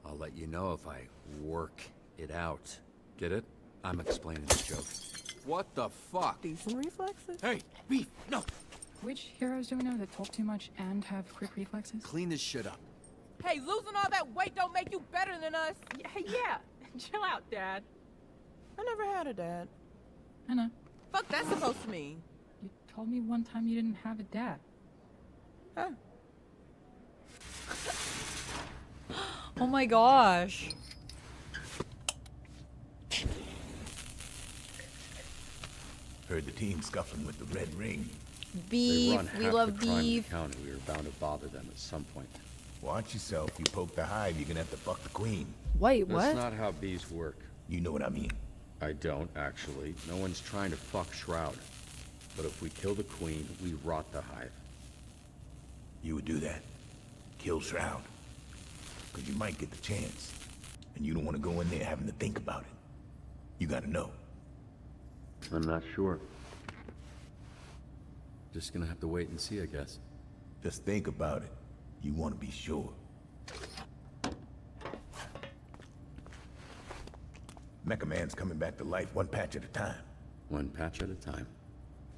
I'll let you know if I work it out. Get it? I'm explaining the joke. What the fuck? Decent reflexes. Hey, Beef, no! Which heroes do we know that talk too much and have quick reflexes? Clean this shit up. Hey, losing all that weight don't make you better than us. Yeah. Chill out, Dad. I never had a dad. I know. Fuck that's supposed to mean? You told me one time you didn't have a dad. Huh? Oh my gosh. Heard the team scuffling with the red ring. Beef. They run We half love the crime in the beef. county. We were bound to bother them at some point. Watch yourself. You poke the hive, you're gonna have to fuck the queen. Wait, what? That's not how bees work. You know what I mean. I don't, actually. No one's trying to fuck Shroud. But if we kill the queen, we rot the hive. You would do that. Kill Shroud. Because you might get the chance. And you don't want to go in there having to think about it. You gotta know. I'm not sure. Just gonna have to wait and see, I guess. Just think about it. You want to be sure. Mecha Man's coming back to life one patch at a time. One patch at a time.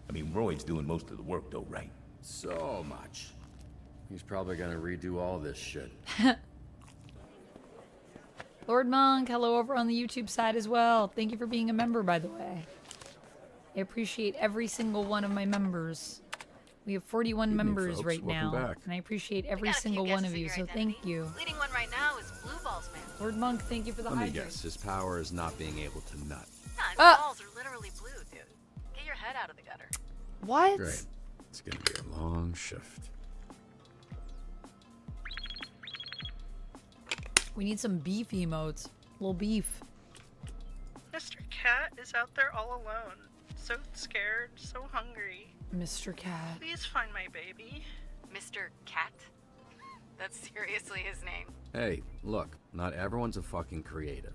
I mean, Roy's doing most of the work though, right? So much. He's probably gonna redo all this shit. Lord Monk, hello over on the YouTube side as well. Thank you for being a member, by the way. I appreciate every single one of my members. We have 41 members folks. right Welcome now, back. and I appreciate every single one of you, so thank you. Leading one right now is Blue Balls Man. Lord Monk, thank you for the Let me hydrate. guess, his power is not being able to nut. Nah, his balls are literally blue, dude. Get your head out of the gutter. What? Great. It's gonna be a long shift. We need some beef emotes. Little beef. Mr. Cat is out there all alone. So scared, so hungry. Mr. Cat. Please find my baby. Mr. Cat? That's seriously his name. Hey, look, not everyone's a fucking creative.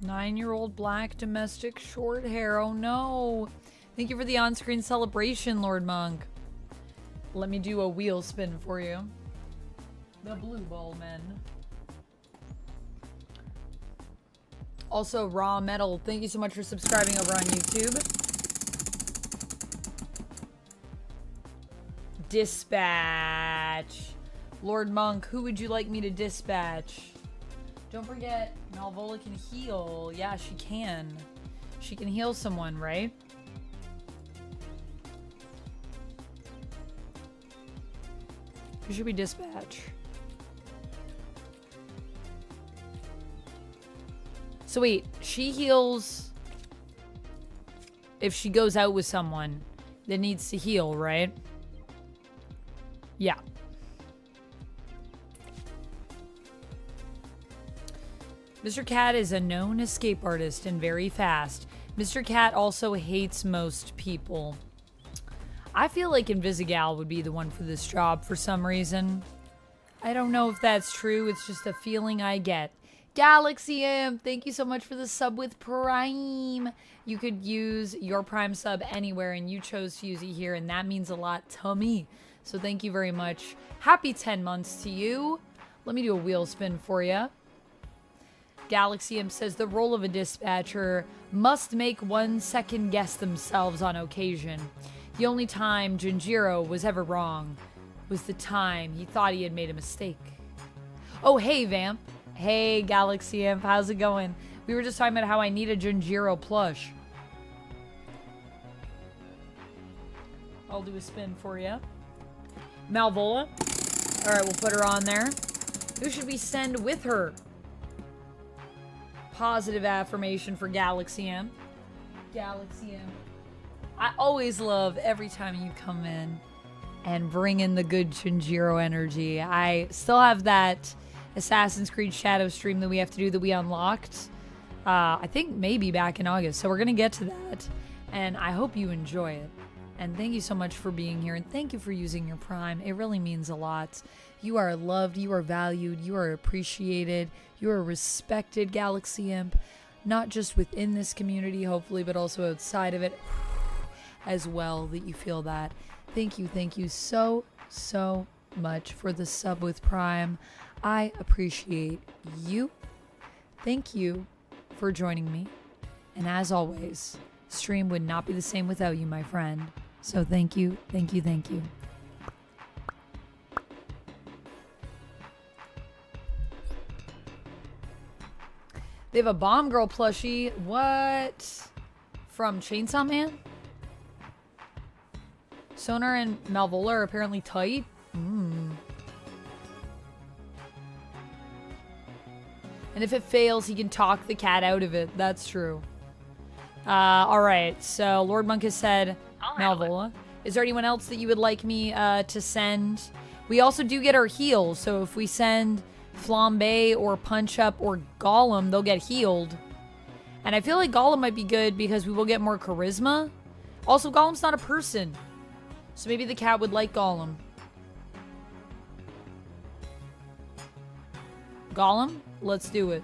9-year-old black domestic short hair. Oh no. Thank you for the on-screen celebration, Lord Monk. Let me do a wheel spin for you. The Blue Ball Men. Also, Raw Metal, thank you so much for subscribing over on YouTube. Dispatch. Lord Monk, who would you like me to dispatch? Don't forget, Malvola can heal. Yeah, she can. She can heal someone, right? Who should we dispatch? So wait, she heals if she goes out with someone that needs to heal, right? Yeah. Mr. Cat is a known escape artist and very fast. Mr. Cat also hates most people. I feel like Invisigal would be the one for this job for some reason. I don't know if that's true. It's just a feeling I get. Galaxy Imp, thank you so much for the sub with Prime. You could use your Prime sub anywhere, and you chose to use it here, and that means a lot to me. So thank you very much. Happy 10 months to you. Let me do a wheel spin for you. Galaxy Imp says the role of a dispatcher must make 1 second guess themselves on occasion. The only time Junjiro was ever wrong was the time he thought he had made a mistake. Oh, hey, Vamp. Hey, Galaxy Imp. How's it going? We were just talking about how I need a Junjiro plush. I'll do a spin for you. Malvola. All right, we'll put her on there. Who should we send with her? Positive affirmation for Galaxy Imp. Galaxy Imp. I always love every time you come in and bring in the good Junjiro energy. I still have that Assassin's Creed Shadow stream that we have to do that we unlocked. I think maybe back in August. So we're going to get to that. And I hope you enjoy it. And thank you so much for being here. And thank you for using your Prime. It really means a lot. You are loved. You are valued. You are appreciated. You are respected, Galaxy Imp. Not just within this community, hopefully, but also outside of it as well, that you feel that. Thank you so much for the sub with Prime. I appreciate you. Thank you for joining me. And as always, stream would not be the same without you, my friend. So thank you. They have a Bomb Girl plushie. What? From Chainsaw Man? Sonar and Malvola are apparently tight. And if it fails, he can talk the cat out of it. That's true. Alright, so Lord Monk has said Malvola. Is there anyone else that you would like me to send? We also do get our heals, so if we send Flambe or Punch Up or Gollum, they'll get healed. And I feel like Gollum might be good because we will get more charisma. Also, Gollum's not a person. So maybe the cat would like Gollum. Gollum? Let's do it.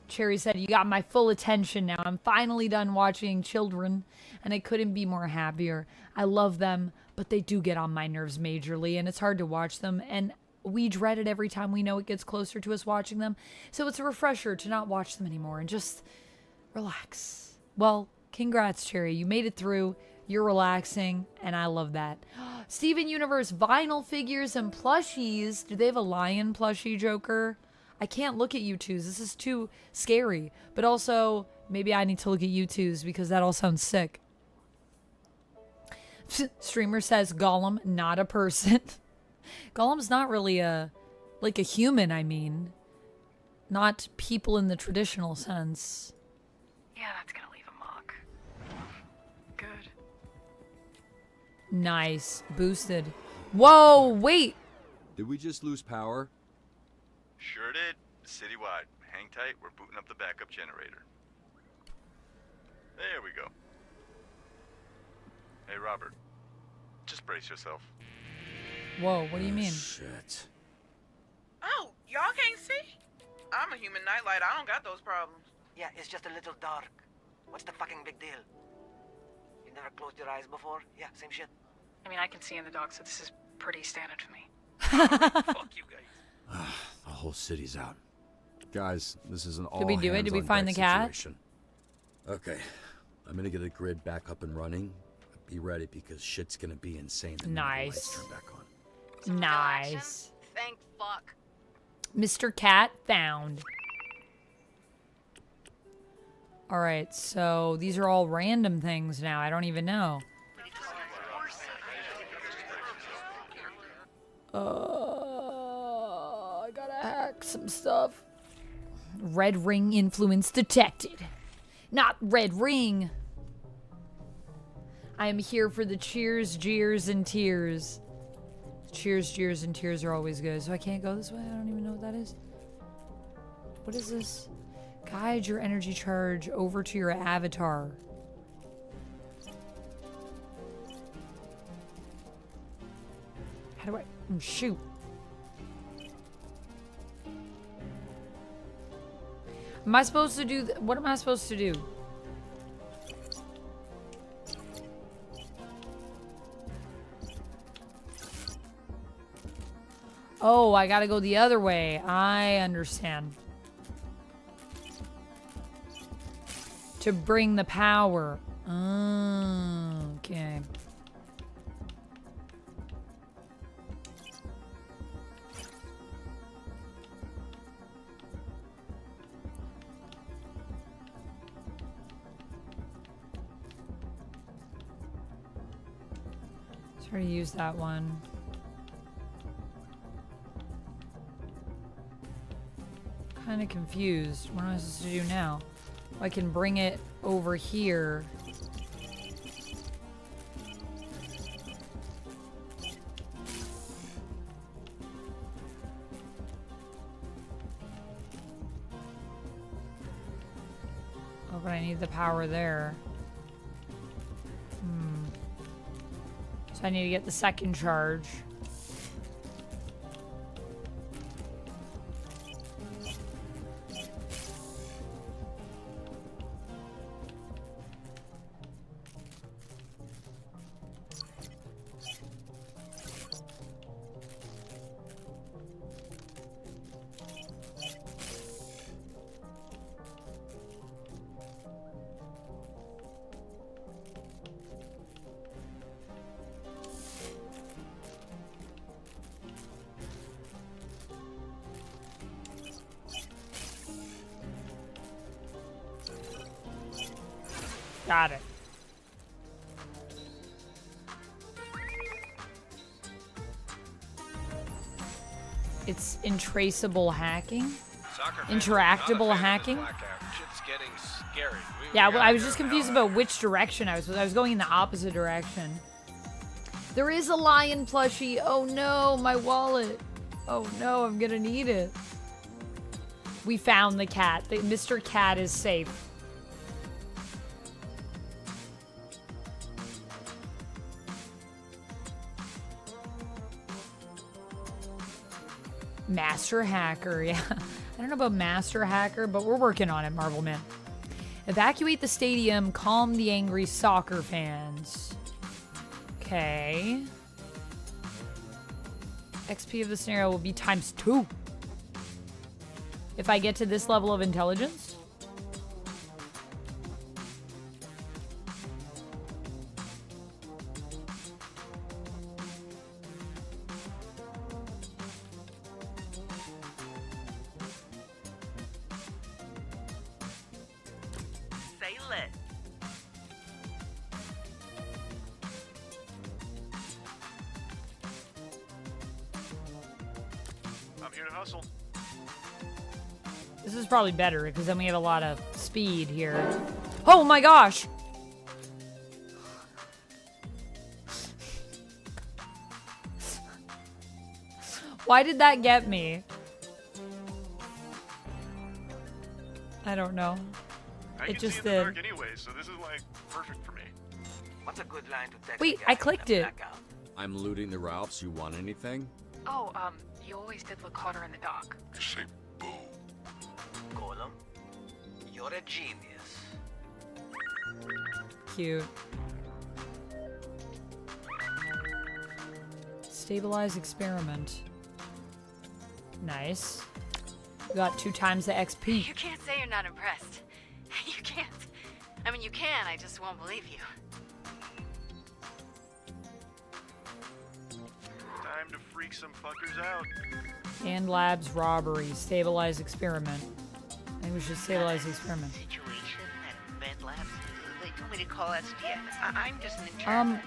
Cherry said, you got my full attention now. I'm finally done watching children, and I couldn't be more happier. I love them, but they do get on my nerves majorly, and it's hard to watch them, and we dread it every time we know it gets closer to us watching them. So it's a refresher to not watch them anymore and just relax. Well, congrats, Cherry. You made it through. You're relaxing, and I love that. Steven Universe vinyl figures and plushies. Do they have a lion plushie, Joker? I can't look at you twos. This is too scary. But also, maybe I need to look at you twos because that all sounds sick. Streamer says Gollum, not a person. Gollum's not really a human, I mean. Not people in the traditional sense. Yeah, that's gonna leave a mark. Good. Nice. Boosted. Whoa, wait. Did we just lose power? Sure did. Citywide. Hang tight, we're booting up the backup generator. There we go. Hey, Robert. Just brace yourself. Whoa, what do you mean? Shit. Oh, y'all can't see? I'm a human nightlight. I don't got those problems. Yeah, it's just a little dark. What's the fucking big deal? You never closed your eyes before? Yeah, same shit. I mean, I can see in the dark, so this is pretty standard for me. Fuck you guys. The whole city's out. Guys, this is an all Did we do it? Did we find the cat? Situation. Okay, I'm gonna get the grid back up and running. Be ready because shit's gonna be insane. Nice. Turn back on. Nice. Thank fuck. Mr. Cat found. Alright, so these are all random things now. I don't even know. I gotta hack some stuff. Red ring influence detected. Not red ring. I am here for the cheers, jeers, and tears. Cheers, jeers, and tears are always good. So I can't go this way? I don't even know what that is. What is this? Guide your energy charge over to your avatar. How do I... shoot. Am I supposed to do... what am I supposed to do? Oh, I gotta go the other way. I understand. To bring the power. Okay. Try to use that one. Kind of confused. What am I supposed to do now? I can bring it over here. Oh, but I need the power there. So I need to get the second charge. Got it. It's intraceable hacking? Interactable hacking? Shit's getting scary. Yeah, well, I was just confused about which direction I was going in the opposite direction. There is a lion plushie. Oh no, my wallet. Oh no, I'm gonna need it. We found the cat. Mr. Cat is safe. Master Hacker, yeah. I don't know about Master Hacker, but we're working on it, Marvel Man. Evacuate the stadium, calm the angry soccer fans. Okay. XP of the scenario will be ×2. If I get to this level of intelligence. This is probably better because then we have a lot of speed here. Oh my gosh! Why did that get me? I don't know. It just did. Anyway, so this is like perfect for me. What's a good line to text? Wait, I clicked it. I'm looting the Ralphs. You want anything? Oh, you always did look hotter in the dock. Just say boo. Golem, you're a genius. Cute. Stabilize experiment. Nice. We got 2 times the XP. You can't say you're not impressed. You can't. I mean, you can, I just won't believe you. Time to freak some fuckers out. And labs robbery. Stabilize experiment. I think we should stabilize the experiment. Situation at Bed Labs. They told me to call SDN. I'm just an intern.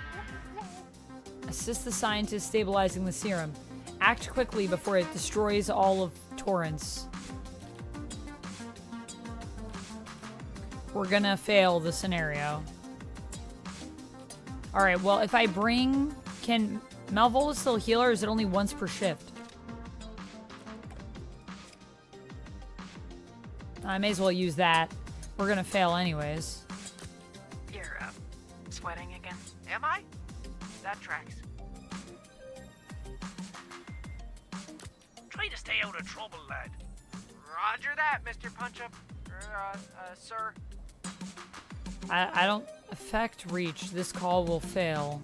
Assist the scientist stabilizing the serum. Act quickly before it destroys all of Torrance. We're gonna fail the scenario. Alright, well, if I bring... Can Malvola still heal, or is it only once per shift? I may as well use that. We're gonna fail anyways. You're, sweating again. Am I? That tracks. Try to stay out of trouble, lad. Roger that, Mr. Punch-Up. Sir. I don't affect reach. This call will fail.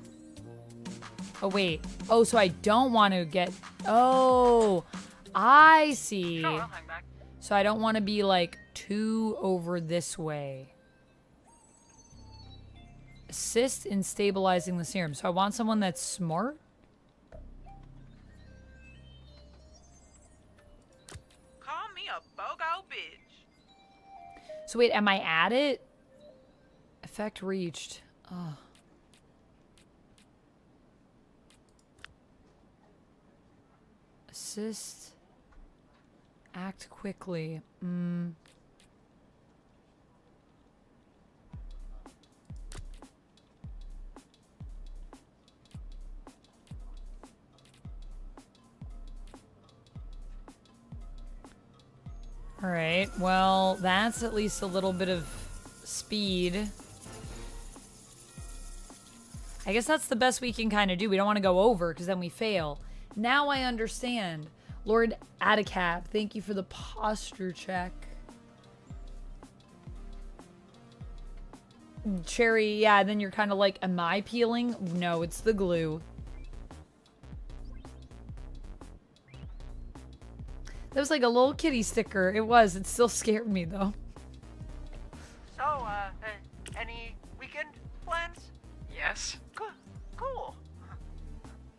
Oh, wait. Oh, so I don't want to get... Oh, I see. Sure, I'll hang back. So I don't want to be, like, too over this way. Assist in stabilizing the serum. So I want someone that's smart. Call me a bogo bitch. So wait, am I at it? Effect reached. Oh. Assist. Act quickly. Alright, well, that's at least a little bit of speed. I guess that's the best we can kind of do. We don't want to go over because then we fail. Now I understand. Lord Adicap, thank you for the posture check. Cherry, yeah, then you're kind of like, am I peeling? No, it's the glue. That was like a little kitty sticker. It was. It still scared me, though. So, any weekend plans? Yes. Cool.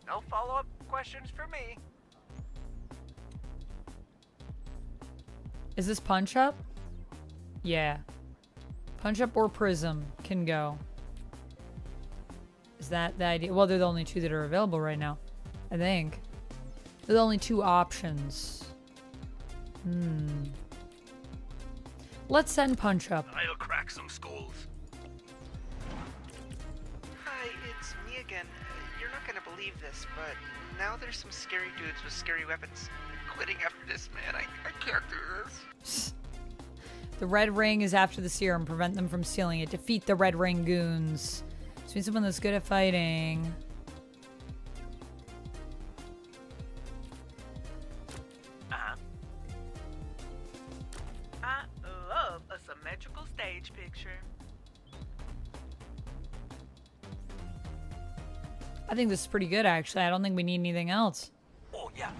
No follow-up questions for me. Is this punch up? Yeah. Punch up or prism can go. Is that the idea? Well, they're the only two that are available right now. I think. They're the only two options. Let's send punch up. I'll crack some skulls. Hi, it's me again. You're not gonna believe this, but now there's some scary dudes with scary weapons. I'm quitting after this, man. I can't do this. The red ring is after the serum. Prevent them from stealing it. Defeat the red ring goons. So means someone that's good at fighting. I love a symmetrical stage picture. I think this is pretty good, actually. I don't think we need anything else. Oh, yeah.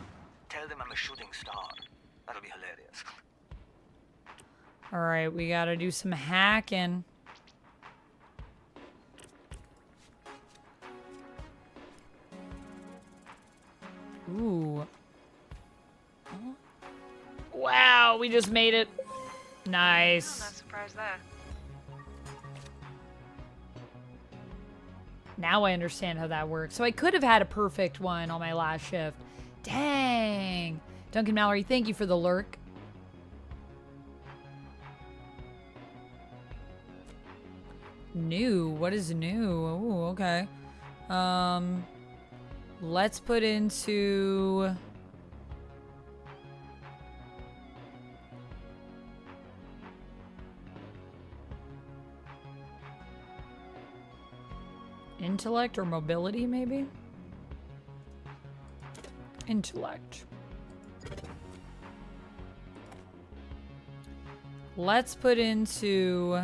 Tell them I'm a shooting star. That'll be hilarious. Alright, we gotta do some hacking. Ooh. Wow, we just made it. Nice. I'm not surprised there. Now I understand how that works. So I could have had a perfect one on my last shift. Dang. Duncan Mallory, thank you for the lurk. New. What is new? Oh, okay. Let's put into... intellect or mobility, maybe? Intellect. Let's put into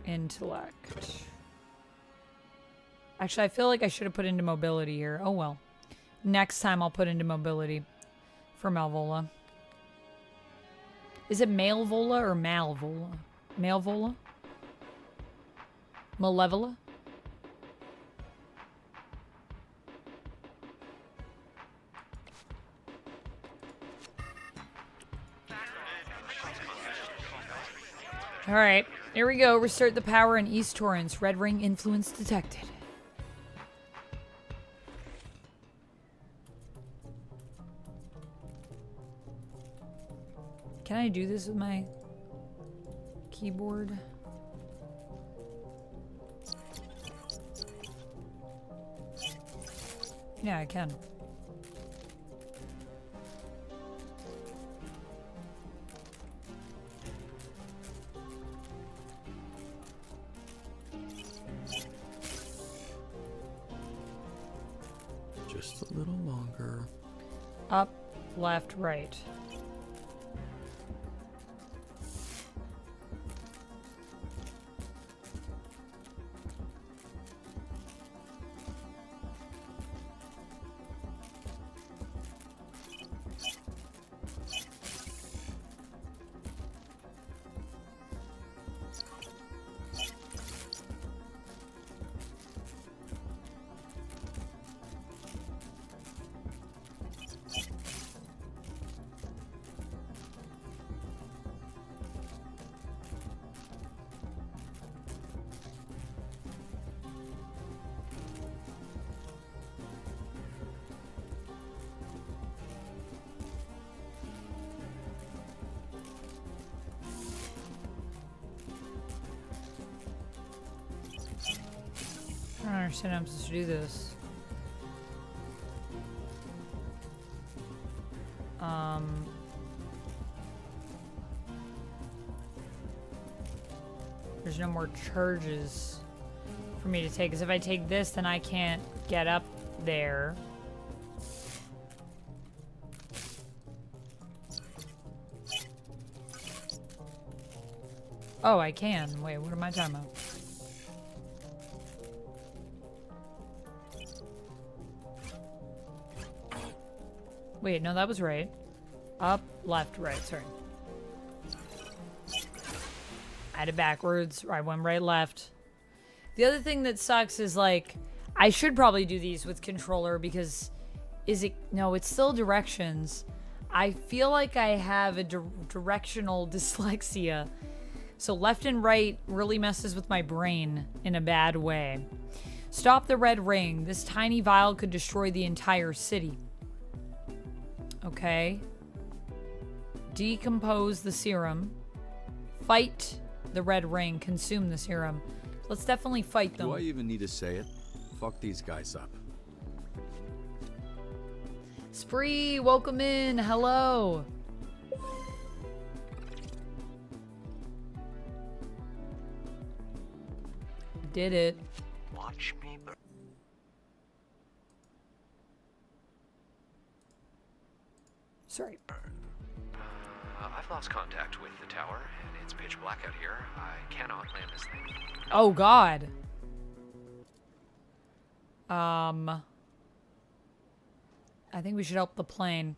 intellect. Actually, I feel like I should have put into mobility here. Oh well. Next time I'll put into mobility for Malvola. Is it Malvola or Malvola? Malvola? Malevola? Alright, here we go. Restart the power in East Torrance. Red ring influence detected. Can I do this with my keyboard? Yeah, I can. Just a little longer. Up, left, right. I don't understand how I'm supposed to do this. There's no more charges for me to take, because if I take this, then I can't get up there. Oh, I can. Wait, what am I talking about? Wait, no, that was right. Up, left, right, sorry. I had it backwards. I went right, left. The other thing that sucks is, like, I should probably do these with controller because no, it's still directions. I feel like I have a directional dyslexia. So left and right really messes with my brain in a bad way. Stop the red ring. This tiny vial could destroy the entire city. Okay. Decompose the serum. Fight the red ring. Consume the serum. Let's definitely fight them. Do I even need to say it? Fuck these guys up. Spree, welcome in. Hello. Did it. Watch me burn. Sorry. I've lost contact with the tower, and it's pitch black out here. I cannot land this thing. Oh, God. I think we should help the plane.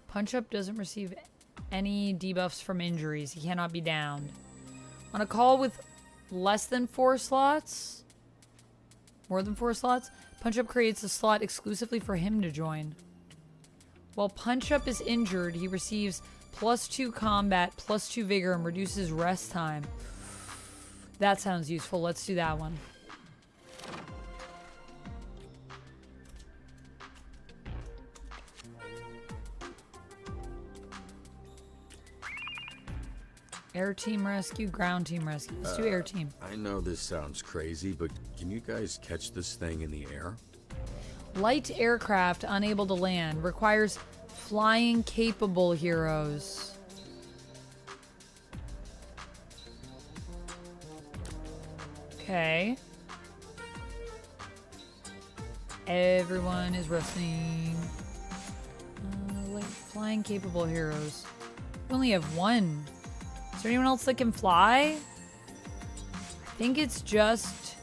Punch Up doesn't receive any debuffs from injuries. He cannot be downed. On a call with less than 4 slots, more than 4 slots, Punch Up creates a slot exclusively for him to join. While Punch Up is injured, he receives +2 combat, +2 vigor, and reduces rest time. That sounds useful. Let's do that one. Air team rescue, ground team rescue. Let's do air team. I know this sounds crazy, but can you guys catch this thing in the air? Light aircraft unable to land. Requires flying capable heroes. Okay. Everyone is resting. Like flying capable heroes. We only have 1. Is there anyone else that can fly? I think it's just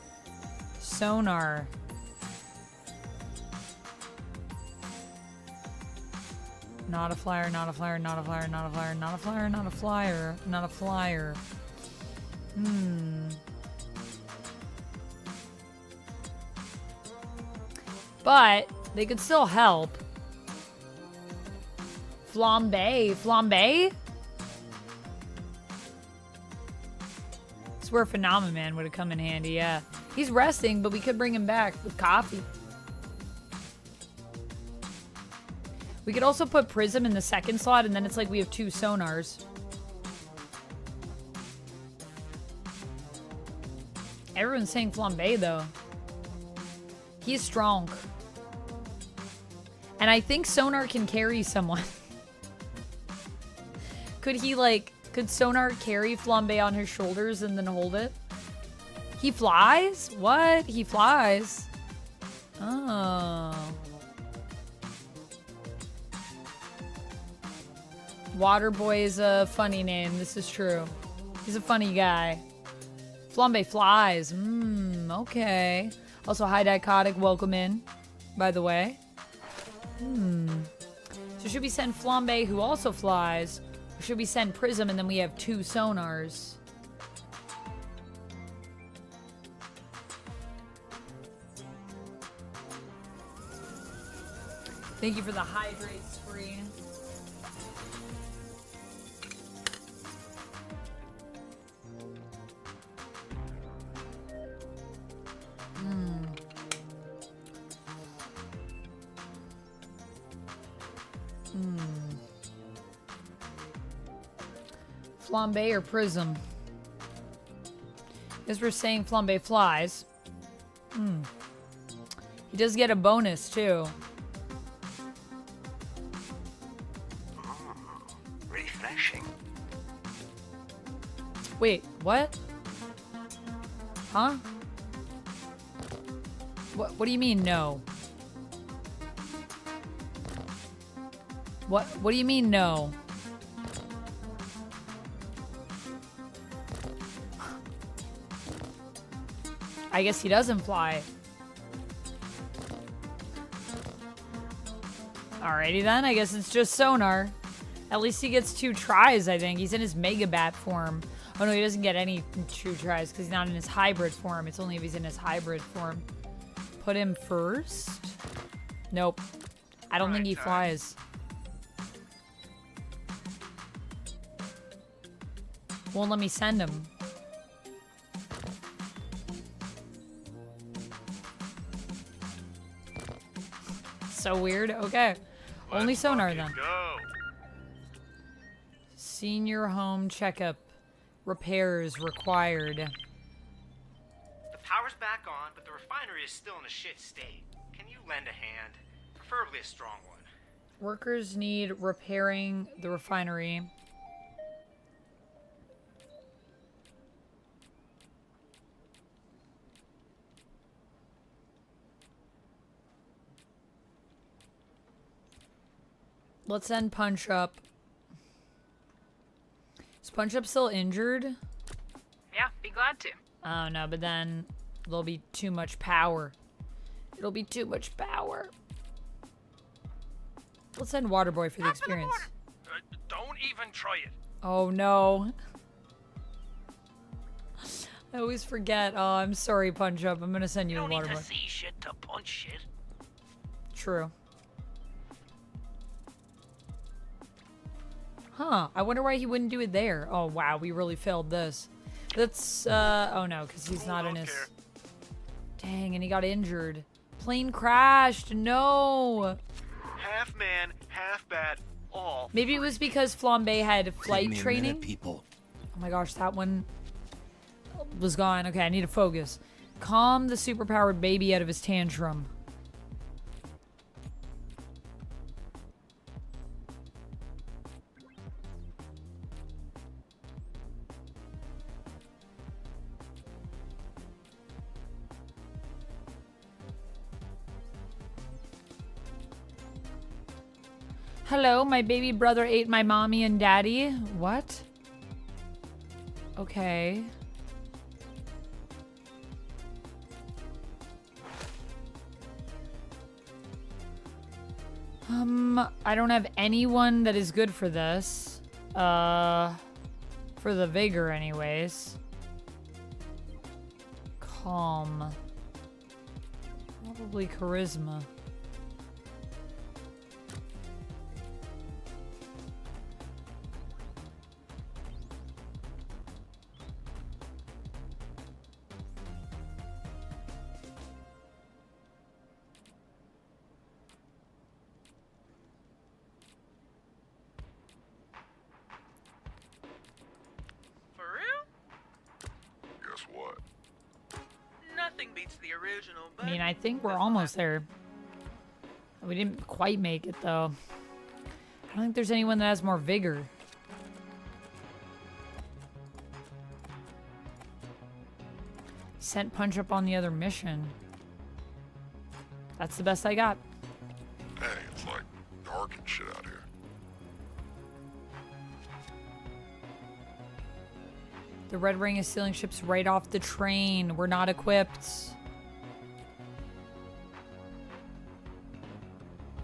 sonar. Not a flyer, not a flyer, not a flyer, not a flyer, not a flyer, not a flyer, not a flyer. But they could still help. Flambe. Flambe? It's where Phenomenon would have come in handy, yeah. He's resting, but we could bring him back with coffee. We could also put Prism in the second slot, and then it's like we have 2 sonars. Everyone's saying Flambe, though. He's strong. And I think sonar can carry someone. Could he, like, Could Sonar carry Flambe on his shoulders and then hold it? He flies? What? He flies. Oh. Waterboy is a funny name. This is true. He's a funny guy. Flambe flies. Okay. Also, hi Dichotic. Welcome in, by the way. So should we send Flambe, who also flies? Or should we send Prism and then we have 2 sonars? Thank you for the hydrate spree. Flambe or Prism? As we're saying Flambe flies. He does get a bonus too. Refreshing. Wait, what? Huh? What do you mean no? What do you mean no? I guess he doesn't fly. Alrighty then, I guess it's just Sonar. At least he gets 2 tries, I think. He's in his Mega Bat form. Oh no, he doesn't get any 2 tries because he's not in his hybrid form. It's only if he's in his hybrid form. Put him first? Nope. I don't think he flies. Won't let me send him. So weird. Okay. Only Sonar then. Senior home checkup. Repairs required. The power's back on, but the refinery is still in a shit state. Can you lend a hand? Preferably a strong one. Workers need repairing the refinery. Let's send Punch Up. Is Punch Up still injured? Yeah, be glad to. Oh no, but then there'll be too much power. It'll be too much power. Let's send Waterboy for the experience. Don't even try it. Oh no. I always forget. Oh, I'm sorry, Punch Up. I'm gonna send you a You don't need to Waterboy. see shit to punch shit. True. Huh. I wonder why he wouldn't do it there. Oh, wow. We really failed this. That's, oh no, because he's not in his... Dang, and he got injured. Plane crashed. No. Half man, half bat, all. Maybe it was because Flambe had flight Give me a training. minute, people. Oh my gosh, that one was gone. Okay, I need to focus. Calm the superpowered baby out of his tantrum. Hello, my baby brother ate my mommy and daddy. What? Okay. I don't have anyone that is good for this. For the vigor anyways. Calm. Probably charisma. For real? Guess what? Nothing beats the original, but I mean, I think we're almost there. We didn't quite make it, though. I don't think there's anyone that has more vigor. Sent Punch Up on the other mission. That's the best I got. Dang, it's like dark and shit out here. The Red Ring is stealing ships right off the train. We're not equipped.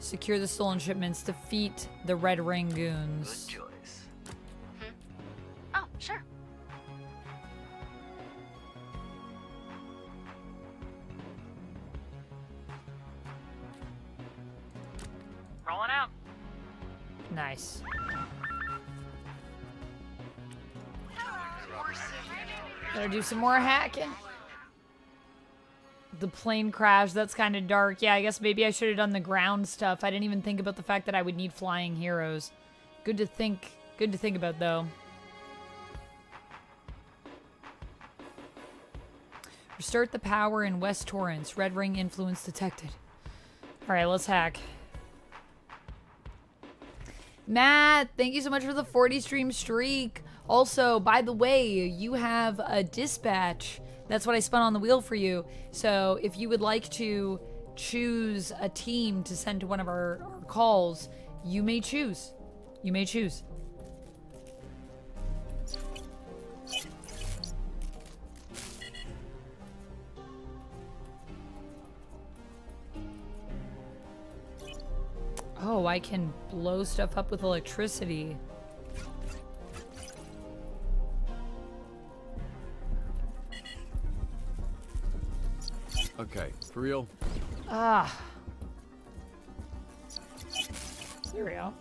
Secure the stolen shipments. Defeat the Red Ring goons. Good choice. Oh, sure. Rolling out. Nice. Gotta do some more hacking. The plane crash, that's kind of dark. Yeah, I guess maybe I should have done the ground stuff. I didn't even think about the fact that I would need flying heroes. Good to think about, though. Restart the power in West Torrance. Red Ring influence detected. Alright, let's hack. Matt, thank you so much for the 40 stream streak. Also, by the way, you have a dispatch. That's what I spun on the wheel for you. So if you would like to choose a team to send to one of our calls, you may choose. You may choose. Oh, I can blow stuff up with electricity. Okay, for real? Ah. There we go.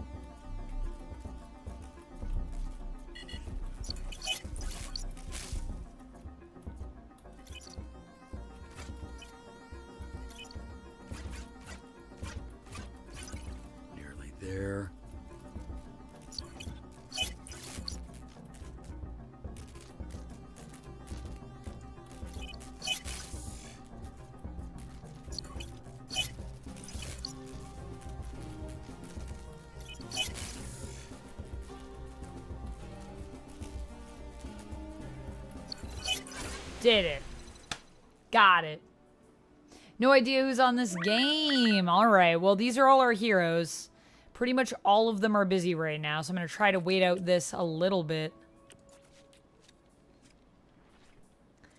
Nearly there. Did it. Got it. No idea who's on this game. All right. Well, these are all our heroes. Pretty much all of them are busy right now, so I'm going to try to wait out this a little bit.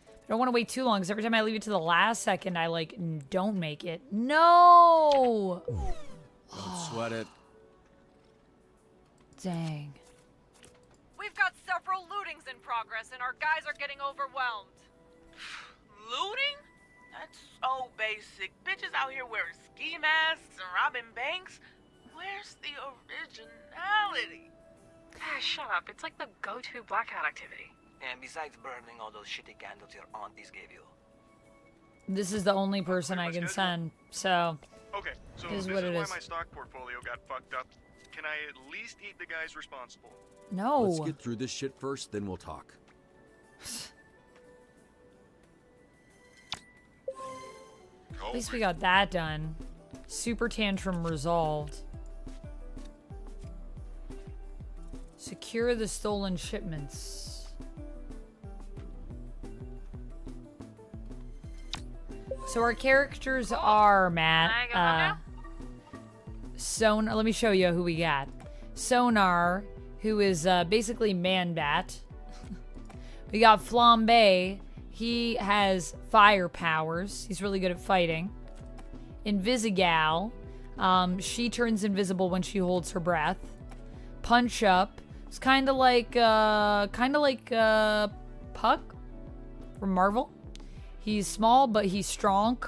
I don't want to wait too long, because every time I leave it to the last second, I, like, don't make it. No! Don't sweat it. Dang. We've got several lootings in progress, and our guys are getting overwhelmed. Looting? That's so basic. Bitches out here wearing ski masks and robbing banks. Where's the originality? Ah, shut up. It's like the go-to blackout activity. And besides burning all those shitty candles your aunties gave you. This is the only person I can send, so... Okay, so is this what is it why is. my stock portfolio got fucked up. Can I at least eat the guys responsible? No. Let's get through this shit first, then we'll talk. At least we got that done. Super tantrum resolved. Secure the stolen shipments. So our characters are, Matt, Sonar. Let me show you who we got. Sonar, who is basically Man-Bat. We got Flambe. He has fire powers. He's really good at fighting. Invisigal. She turns invisible when she holds her breath. Punch Up. It's kind of like Puck from Marvel. He's small, but he's strong.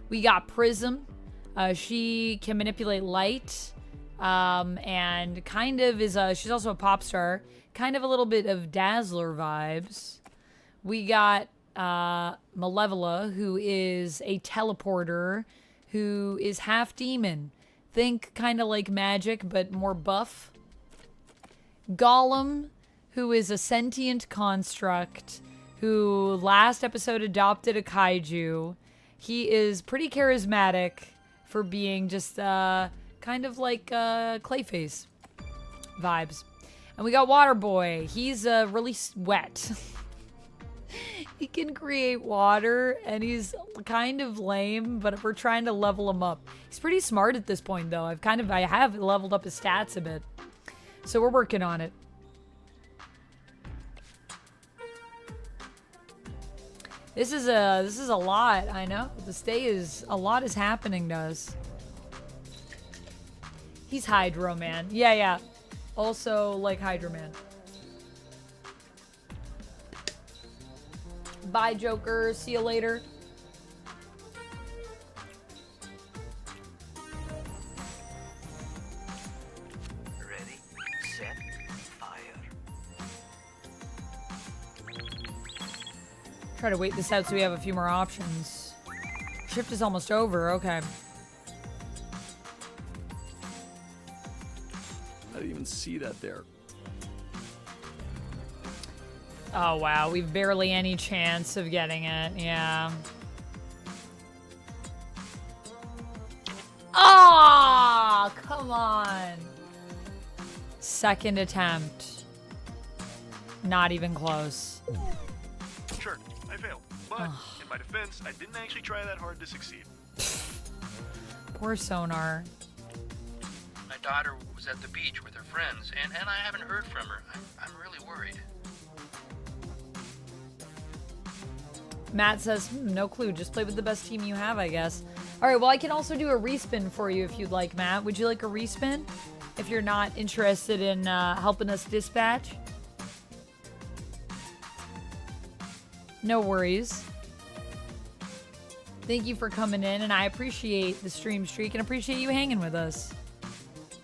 We got Prism. She can manipulate light. And kind of is she's also a pop star. Kind of a little bit of Dazzler vibes. We got Malevola, who is a teleporter, who is half demon. Think kind of like magic, but more buff. Gollum, who is a sentient construct, who last episode adopted a kaiju. He is pretty charismatic for being just kind of like Clayface vibes. And we got Waterboy. He's really wet. He can create water, and he's kind of lame, but we're trying to level him up. He's pretty smart at this point, though. I have leveled up his stats a bit. So we're working on it. This is a lot, I know. A lot is happening to us. He's Hydro Man. Yeah. Also like Hydro Man. Bye, Joker. See you later. Ready, set, fire. Try to wait this out so we have a few more options. Shift is almost over. Okay. I didn't even see that there. Oh, wow. We've barely any chance of getting it. Yeah. Ah, come on. Second attempt. Not even close. Sure, I failed. But in my defense, I didn't actually try that hard to succeed. Poor Sonar. My daughter was at the beach with her friends, and I haven't heard from her. I'm really worried. Matt says, no clue. Just play with the best team you have, I guess. All right, well, I can also do a respin for you if you'd like, Matt. Would you like a respin? If you're not interested in helping us dispatch? No worries. Thank you for coming in, and I appreciate the stream streak and appreciate you hanging with us.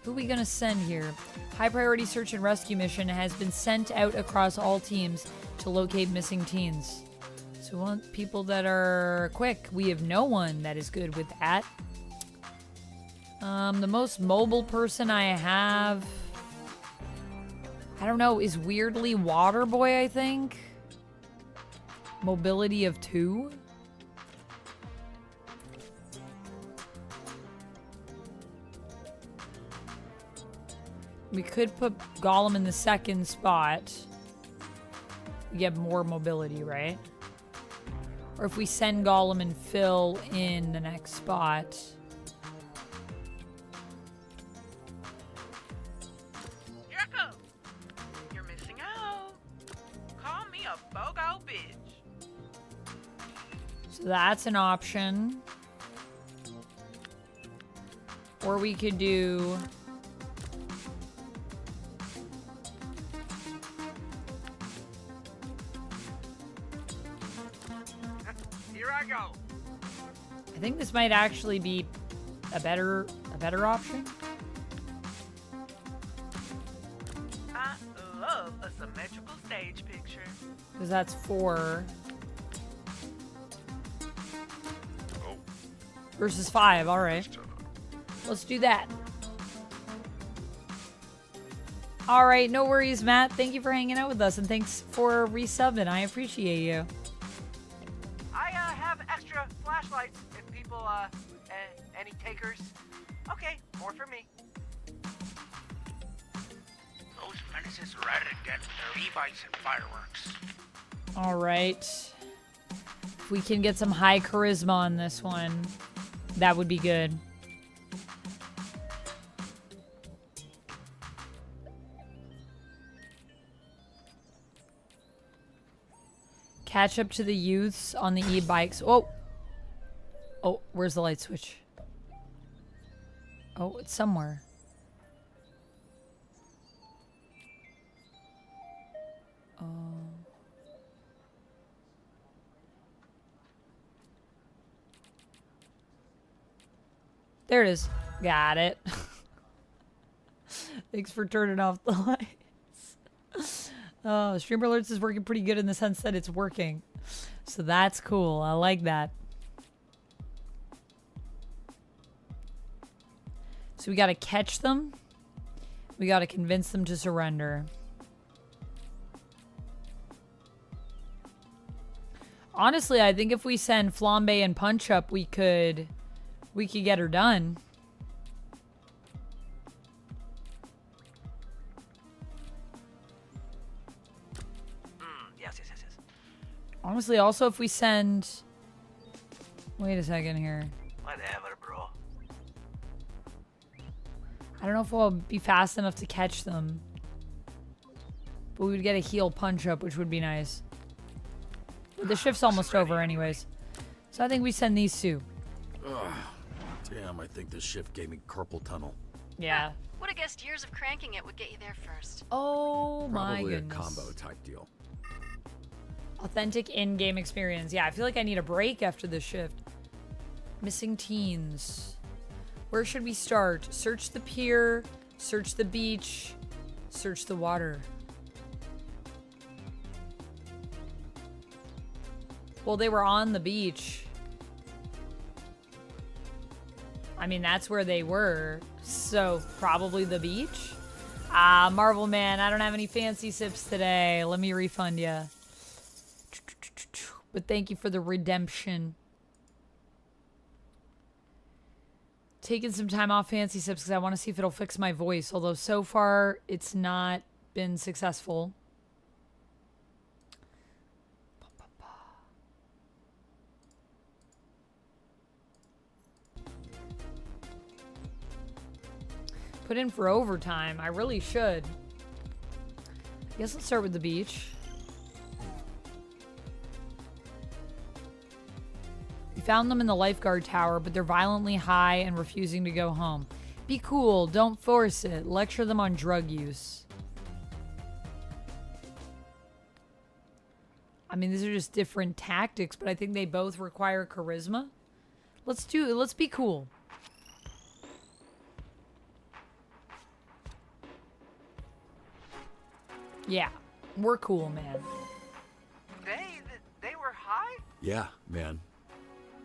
Who are we going to send here? High priority search and rescue mission has been sent out across all teams to locate missing teens. So we want people that are quick. We have no one that is good with that. The most mobile person I have, I don't know, is weirdly Waterboy, I think. Mobility of 2. We could put Gollum in the second spot. We get more mobility, right? Or if we send Gollum and Phil in the next spot. Jericho, you're missing out. Call me a BOGO bitch. So that's an option. Or we could do... Here I go. I think this might actually be a better option. I love a symmetrical stage picture. Because that's 4. Versus 5, alright. Let's do that. Alright, no worries, Matt. Thank you for hanging out with us, and thanks for resubbing. I appreciate you. I have extra flashlights if people, any takers. Okay, more for me. Those menaces are at it again with their e-bikes and fireworks. Alright. If we can get some high charisma on this one, that would be good. Catch up to the youths on the e-bikes. Oh! Oh, where's the light switch? Oh, it's somewhere. Oh. There it is. Got it. Thanks for turning off the lights. Oh, Stream Alerts is working pretty good in the sense that it's working. So that's cool. I like that. So we got to catch them. We got to convince them to surrender. Honestly, I think if we send Flambe and Punch Up, we could get her done. Yes. Honestly, also if we send... Wait a second here. Whatever, bro. I don't know if we'll be fast enough to catch them. But we would get a heal punch up, which would be nice. But the shift's almost over anyways. So I think we send these two. Ugh. Damn, I think this shift gave me carpal tunnel. Yeah. Would have guessed years of cranking it would get you there first. Oh my Probably goodness. a combo type deal. Authentic in-game experience. Yeah, I feel like I need a break after this shift. Missing teens. Where should we start? Search the pier, search the beach, search the water. Well, they were on the beach. I mean, that's where they were. So, probably the beach? Ah, Marvel Man, I don't have any fancy sips today. Let me refund you. But thank you for the redemption. Taking some time off fancy sips because I want to see if it'll fix my voice. Although so far, it's not been successful. Put in for overtime. I really should. I guess let's start with the beach. We found them in the lifeguard tower, but they're violently high and refusing to go home. Be cool. Don't force it. Lecture them on drug use. I mean, these are just different tactics, but I think they both require charisma. Let's be cool. Yeah, we're cool, man. They were high? Yeah, man.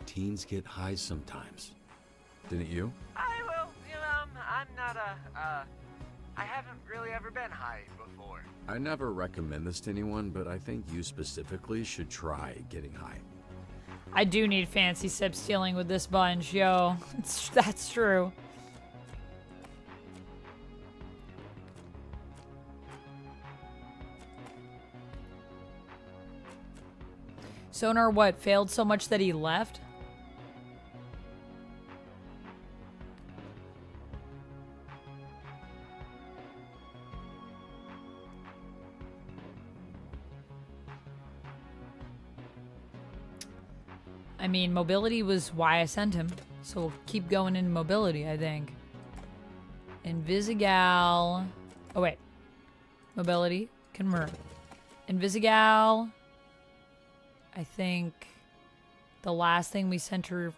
Teens get high sometimes. Didn't you? I'm not I haven't really ever been high before. I never recommend this to anyone, but I think you specifically should try getting high. I do need fancy sips dealing with this bunch, yo. That's true. Sonar what? Failed so much that he left? I mean, mobility was why I sent him. So we'll keep going in mobility, I think. Invisigal. Oh, wait. Mobility. Convert. Invisigal. I think the last thing we sent her...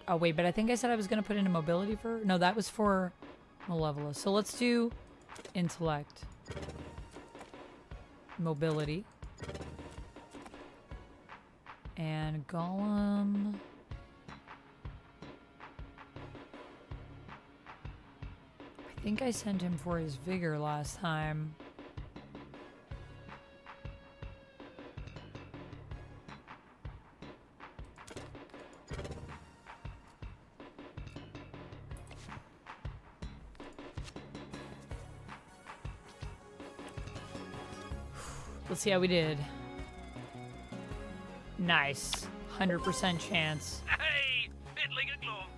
Oh, wait, but I think I said I was going to put in a mobility for her. No, that was for Malevola. So let's do intellect. Mobility. And Golem... I think I sent him for his vigor last time. Let's see how we did. Nice. 100% chance. Hey, fit like a glove.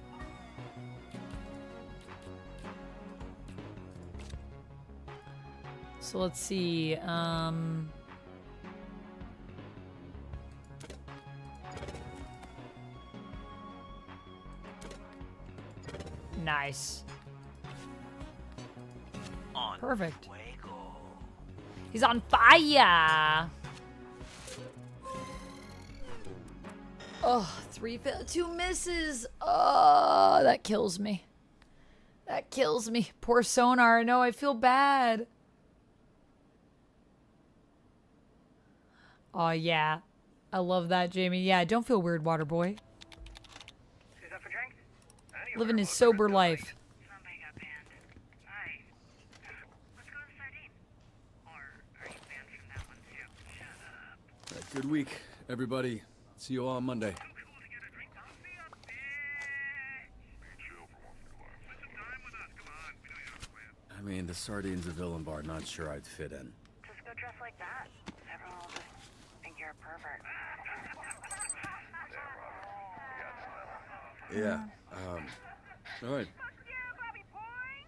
So let's see. Nice. Perfect. He's on fire. Oh, 2 misses. Oh, that kills me. That kills me. Poor Sonar. No, I feel bad. Oh, yeah. I love that, Jamie. Yeah, don't feel weird, water boy. Living his sober life. Good week, everybody. See you all on Monday. I mean, the Sardines of Villain Bar, not sure I'd fit in. Just go dress like that. Everyone will just think you're a pervert. Yeah. All right.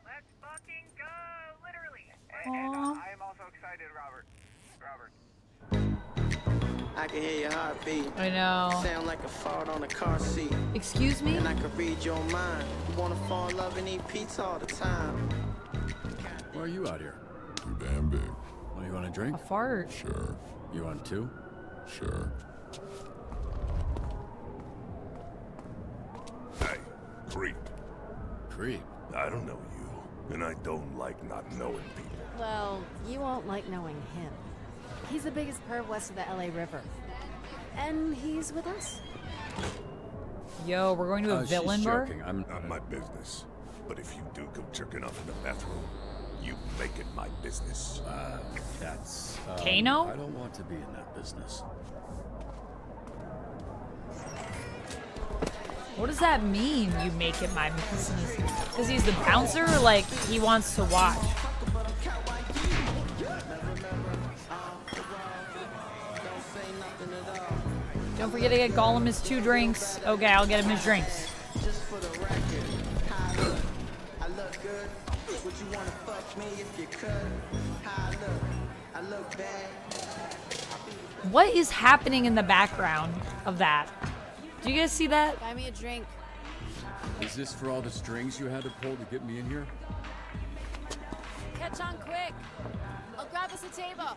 Let's fucking go, literally. Aww. I am also excited, Robert. I can hear your heartbeat. I know. Sound like a fart on a car seat. Excuse me? And I can read your mind. You wanna fall in love and eat pizza all the time. Why are you out here? Too damn big. What, do you want a drink? A fart. Sure. You want two? Sure. Hey, creep. Creep? I don't know you, and I don't like not knowing people. Well, you won't like knowing him. He's the biggest perv west of the LA River. And he's with us. Yo, we're going to a villain she's bar? joking. Not my business. But if you do go jerking off in the bathroom, you make it my business. That's... Kano? I don't want to be in that business. What does that mean, you make it my business? Because he's the bouncer, or like he wants to watch? Don't forget to get Gollum his 2 drinks. Okay, I'll get him his drinks. What is happening in the background of that? Do you guys see that? Buy me a drink. Is this for all the strings you had to pull to get me in here? Catch on quick. I'll grab us a table.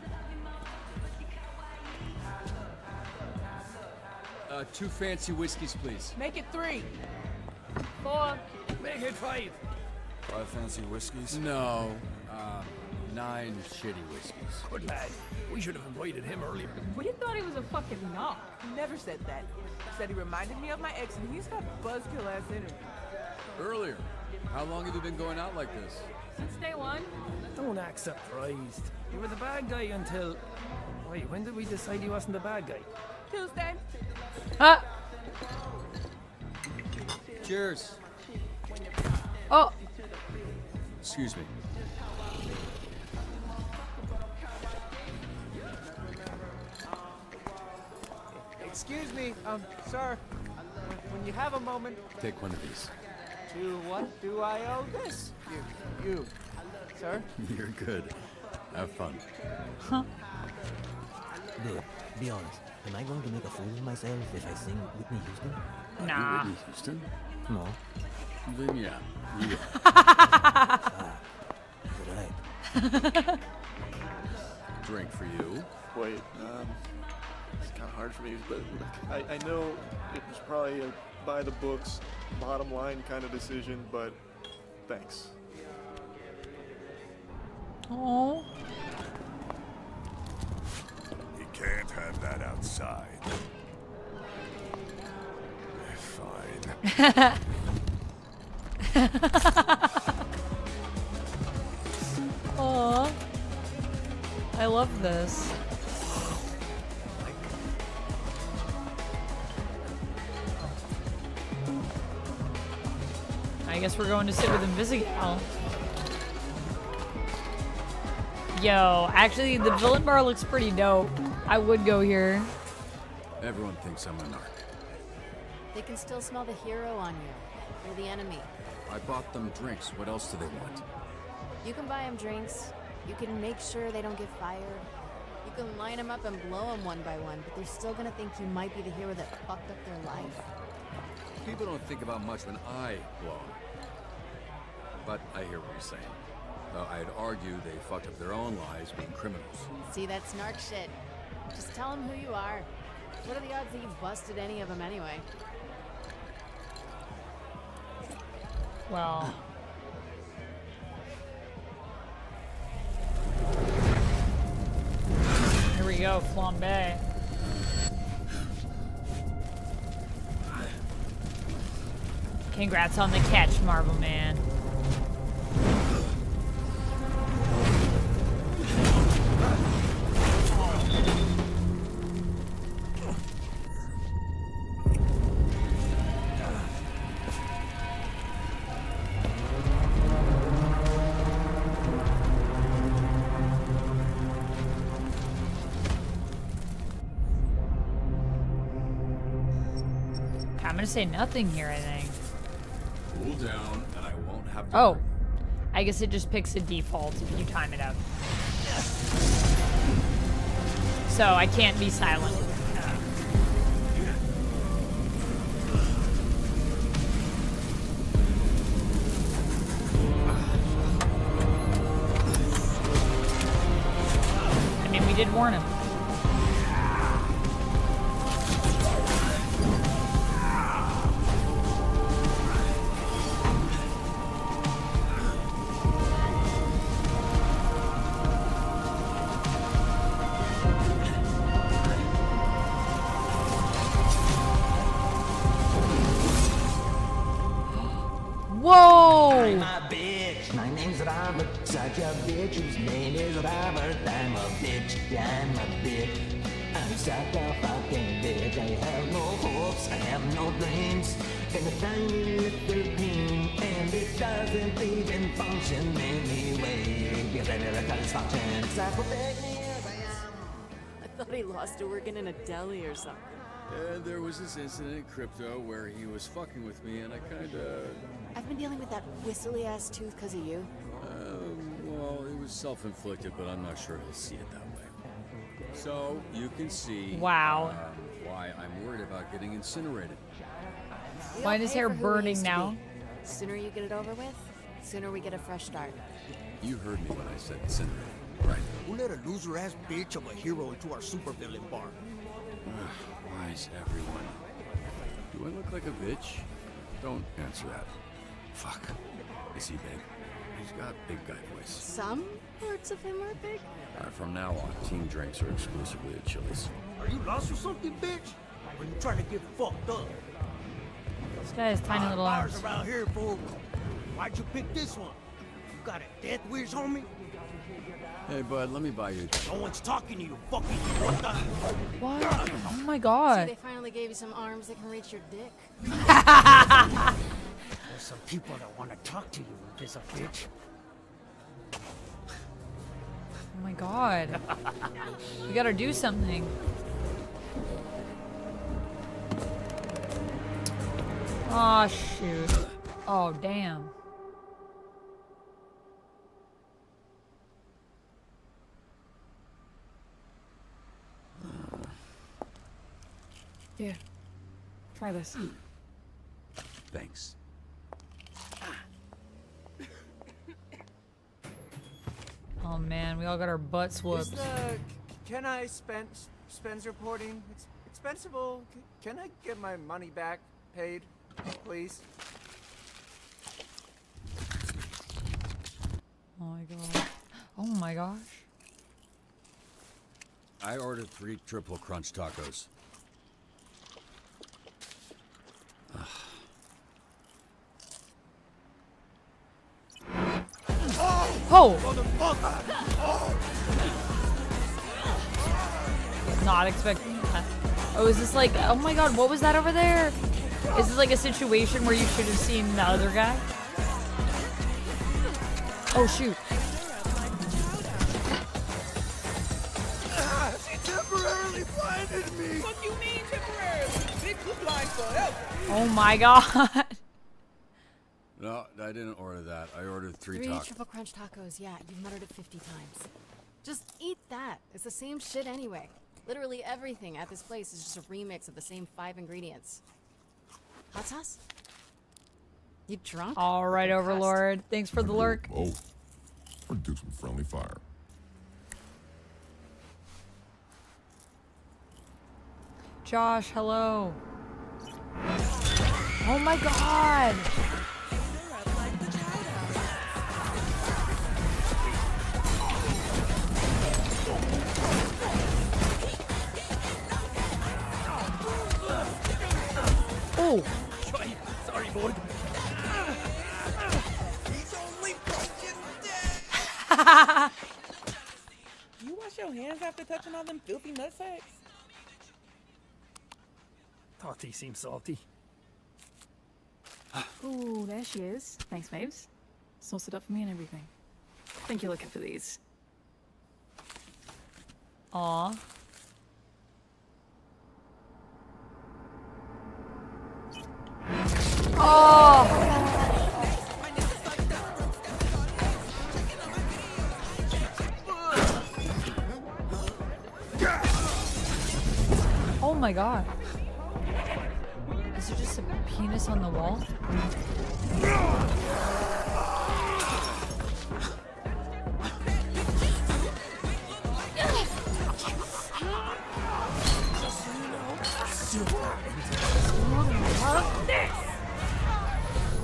2 fancy whiskeys, please. Make it 3. 4. Make it 5. 5 fancy whiskeys? No. 9 shitty whiskeys. Good lad. We should have invited him earlier. We thought he was a fucking knock. Never said that. Said he reminded me of my ex, and he's got buzzkill ass energy. Earlier. How long have you been going out like this? Since day 1. Don't act surprised. You were the bad guy until... Wait, when did we decide he wasn't the bad guy? Tuesday. Huh? Cheers. Oh. Excuse me. Excuse me, sir. When you have a moment, Take one of these. to what do I owe this? You, sir? You're good. Have fun. Huh? Dude, be honest. Am I going to make a fool of myself if I sing Whitney Houston? Nah. Whitney Houston? No. Then yeah. Right. Drink for you. Wait, it's kind of hard for me, but I know it was probably a by the books, bottom line kind of decision, but thanks. Oh. You can't have that outside. Fine. Aw. I love this. I guess we're going to sit with Invisigal. Yo, actually, the villain bar looks pretty dope. I would go here. Everyone thinks I'm a narc. They can still smell the hero on you. You're the enemy. I bought them drinks. What else do they want? You can buy them drinks. You can make sure they don't get fired. You can line them up and blow them one by one, but they're still gonna think you might be the hero that fucked up their life. People don't think about much when I blow 'em. But I hear what you're saying. I'd argue they fucked up their own lives being criminals. See, that's narc shit. Just tell them who you are. What are the odds that you busted any of them anyway? Well. Here we go, flambe. Congrats on the catch, Marvel Man. gonna say nothing here, I think. Cool down, and I won't have to. Oh. I guess it just picks a default if you time it out. So I can't be silent. I mean, we did warn him. Whoa! I'm a bitch. My name's Robert. Such a bitch whose name is Robert. I'm a bitch. I'm a bitch. I'm such a fucking bitch. I have no hopes. I have no dreams. And a tiny little team. And it doesn't even function anyway. Because I never got its function. So protect me as I am. I thought he lost to working in a deli or something. And there was this incident in crypto where he was fucking with me, and I kinda... I've been dealing with that whistly ass tooth because of you. Well, it was self-inflicted, but I'm not sure he'll see it that way. So, you can see... Wow. Why I'm worried about getting incinerated. Why is his hair burning now? Sooner you get it over with, sooner we get a fresh start. You heard me when I said incinerated, right? Who let a loser-ass bitch of a hero into our supervillain bar? Why is everyone... Do I look like a bitch? Don't answer that. Fuck. Is he big? He's got big guy voice. Some parts of him are big. From now on, team drinks are exclusively at Chili's. Are you lost or something, bitch? Or you trying to get fucked up? This guy has tiny little bars arms. around here, fool. Why'd you pick this one? You got a death wish, homie? Hey, bud, let me buy you. No one's talking to you, fucking what the? What? Oh my god. See, they finally gave you some arms that can reach your dick. There's some people that want to talk to you, you piece of bitch. Oh my god. We gotta do something. Oh shoot. Oh damn. Here. Try this. Thanks. Oh man, we all got our butts whooped. Is the can I spends reporting expensible? Can I get my money back paid, please? Oh my god. Oh my gosh. I ordered 3 triple crunch tacos. Oh! Not expecting that. Oh, is this like, oh my god, what was that over there? Is this like a situation where you should have seen the other guy? Oh shoot. He temporarily blinded me. What you mean temporarily? Bitch, you blind forever. Oh my god. No, I didn't order that. I ordered 3 Three tacos. triple crunch tacos, yeah, you've muttered it 50 times. Just eat that. It's the same shit anyway. Literally everything at this place is just a remix of the same 5 ingredients. Hot sauce? You drunk? All right, Overlord. Thanks for the lurk. Oh, or do some friendly fire. Josh, hello. Oh my god. Oh. Sorry, boy. He's only fucking dead. You wash your hands after touching all them filthy nutsacks? Tati seems salty. Ooh, there she is. Thanks, babes. Sauce it up for me and everything. Think you're looking for these. Oh my god. Is there just a penis on the wall?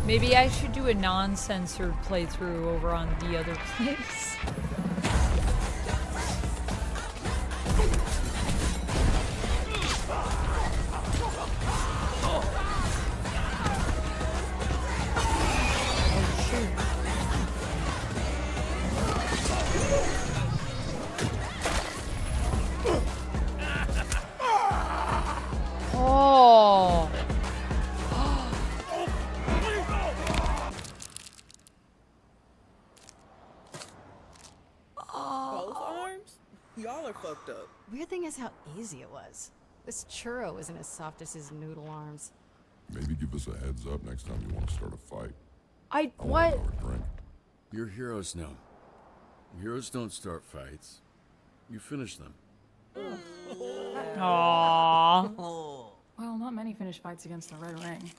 Maybe I should do a non-censored playthrough over on the other place. Oh. Both arms? Y'all are fucked up. Weird thing is how easy it was. This churro isn't as soft as his noodle arms. Maybe give us a heads up next time you want to start a fight. What? You're heroes now. Heroes don't start fights. You finish them. Aww. Well, not many finish fights against the Red Ring.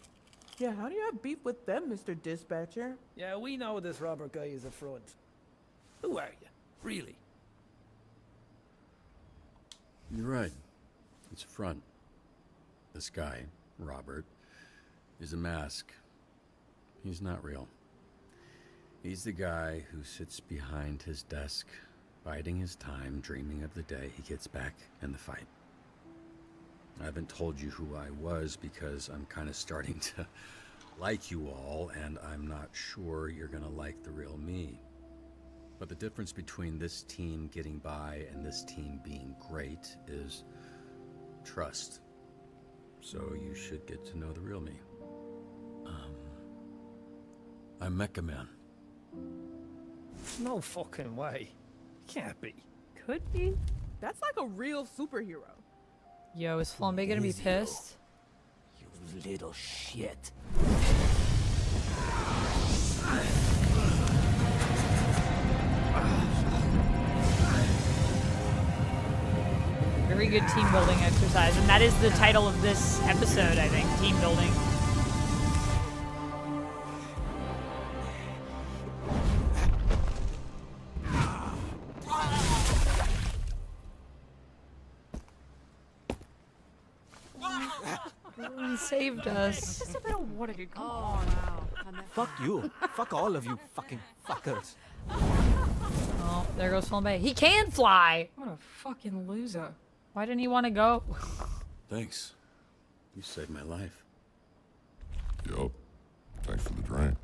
Yeah, how do you have beef with them, Mr. Dispatcher? Yeah, we know this Robert guy is a fraud. Who are you? Really? You're right. It's a front. This guy, Robert, is a mask. He's not real. He's the guy who sits behind his desk, biding his time, dreaming of the day he gets back in the fight. I haven't told you who I was because I'm kind of starting to like you all, and I'm not sure you're gonna like the real me. But the difference between this team getting by and this team being great is trust. So you should get to know the real me. I'm Mecha Man. No fucking way. Can't be. Could be. That's like a real superhero. Yo, is Flambe gonna be pissed? You little shit. Very good team building exercise, and that is the title of this episode, I think. Team building. He saved us. Just a bit of water, dude. Come Oh, on. wow. Fuck you. Fuck all of you fucking fuckers. Oh, there goes Flambe. He can fly! What a fucking loser. Why didn't he want to go? Thanks. You saved my life. Yup. Thanks for the drink.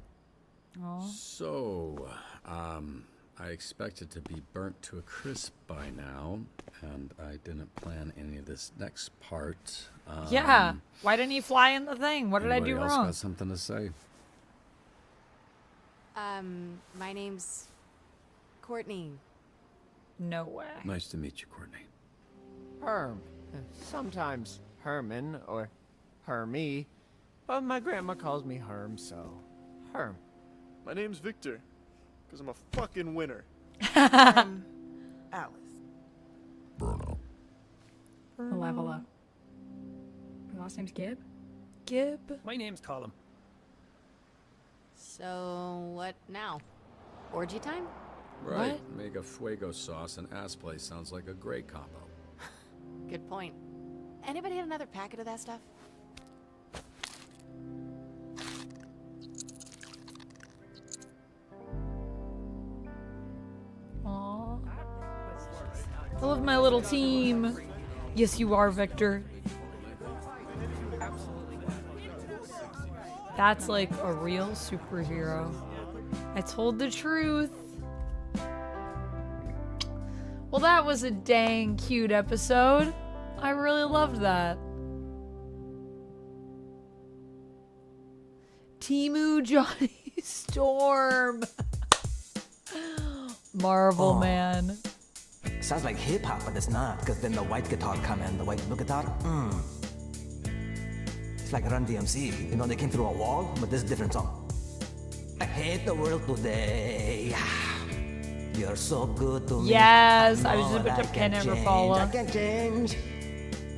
Oh. So, I expected to be burnt to a crisp by now, and I didn't plan any of this next part. Yeah. Why didn't he fly in the thing? What did I do anybody else wrong? got something to say? My name's Courtney. No way. Nice to meet you, Courtney. Herm. Sometimes Herman or Hermie, but my grandma calls me Herm, so Herm. My name's Victor, because I'm a fucking winner. Alice. Bruno. Level up. Your last name's Gib? Gib? My name's Colin. So, what now? Orgy time? Right. Mega Fuego sauce and ass play sounds like a great combo. Good point. Anybody had another packet of that stuff? Aww. I love my little team. Yes, you are, Victor. That's like a real superhero. I told the truth. Well, that was a dang cute episode. I really loved that. Timu Johnny Storm. Marvel Man. Sounds like hip hop, but it's not, because then the white guitar come in, the white blue guitar. It's like Run DMC. You know, they came through a wall, but this is a different song. I hate the world today. You're so good to me. Yes, I was know just about that to I pin can't it, change. Rapala. I can't change.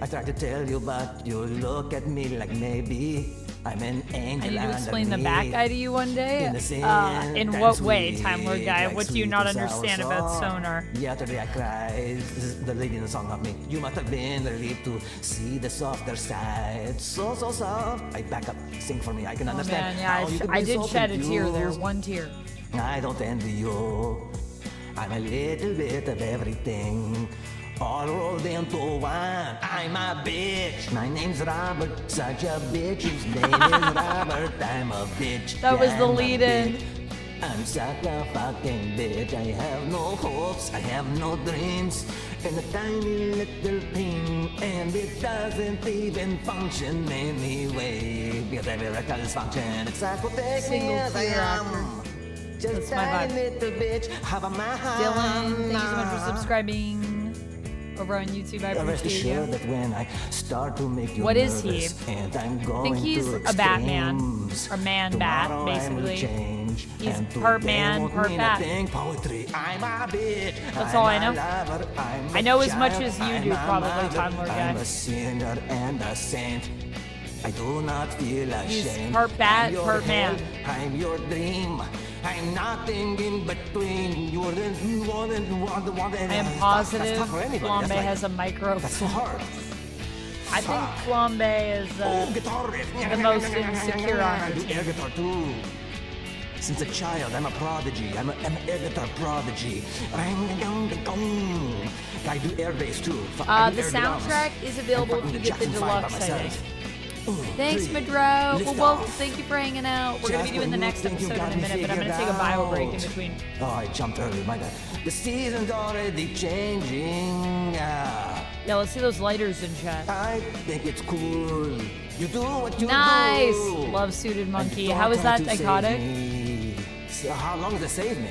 I try to tell you, but you look at me like maybe I'm an angel. I need to explain the bat guy to you one day. Innocent In and what way, sweet, Time Lord guy? like What do you sweet not and sour understand about song. sonar? Yesterday I cried. This is the lady in the song, not me. You must have been relieved to see the softer side. So soft. I back up. Sing for me. I can Oh understand. man, yeah, how you could I be did so shed a tear there, confused. one tear. I don't envy you. I'm a little bit of everything. All rolled into one. I'm a bitch. My name's Robert. Such a bitch. His name is Robert. I'm a bitch. That was the I'm a lead-in. bitch. I'm such a fucking bitch. I have no hopes. I have no dreams. And a tiny little thing. And it doesn't even function anyway. Because every record is function. It's like what takes me Single as I tear am. actor. Just That's my tiny vibe. little bitch. Have a mind. Dylan, thank you so much for subscribing over on YouTube. I Rest appreciate assured you. that when I start to make you What is he? nervous, and I'm I going think he's to a Batman, extremes, or man-bat, tomorrow I will basically. change, He's and part today man, won't part mean bat. a thing. Poetry. I'm a bitch. That's I'm all I a know. lover, I'm I a know as much child, as you I'm do, a probably, mother, Time Lord guy. I'm a sinner and a saint. I do not feel He's ashamed. part bat, I'm your part hell, man. I'm your dream. I'm nothing in between. You're the one I am positive Flambe has a micro. That's so hard. I think Flambe is guitar riff. the most insecure on I her do team. air guitar too. Since a child, I'm a prodigy. I'm an air guitar prodigy. I do air bass too. I do The air drums. soundtrack is available I'm if you fucking get the Jackson 5 by deluxe, I myself. think. Thanks, Madro. Lift Well, off. thank you for hanging out. We're going to be Just doing the when you next think you episode got in a me minute, but I'm going to take a figured bio break in out. between. Oh, I jumped early, my bad. The season's already changing. Yeah, let's see those lighters in chat. I think it's cool. You do what you Nice. do. Love Suited Monkey. And How is that don't try to psychotic? save me. So how long does it save me?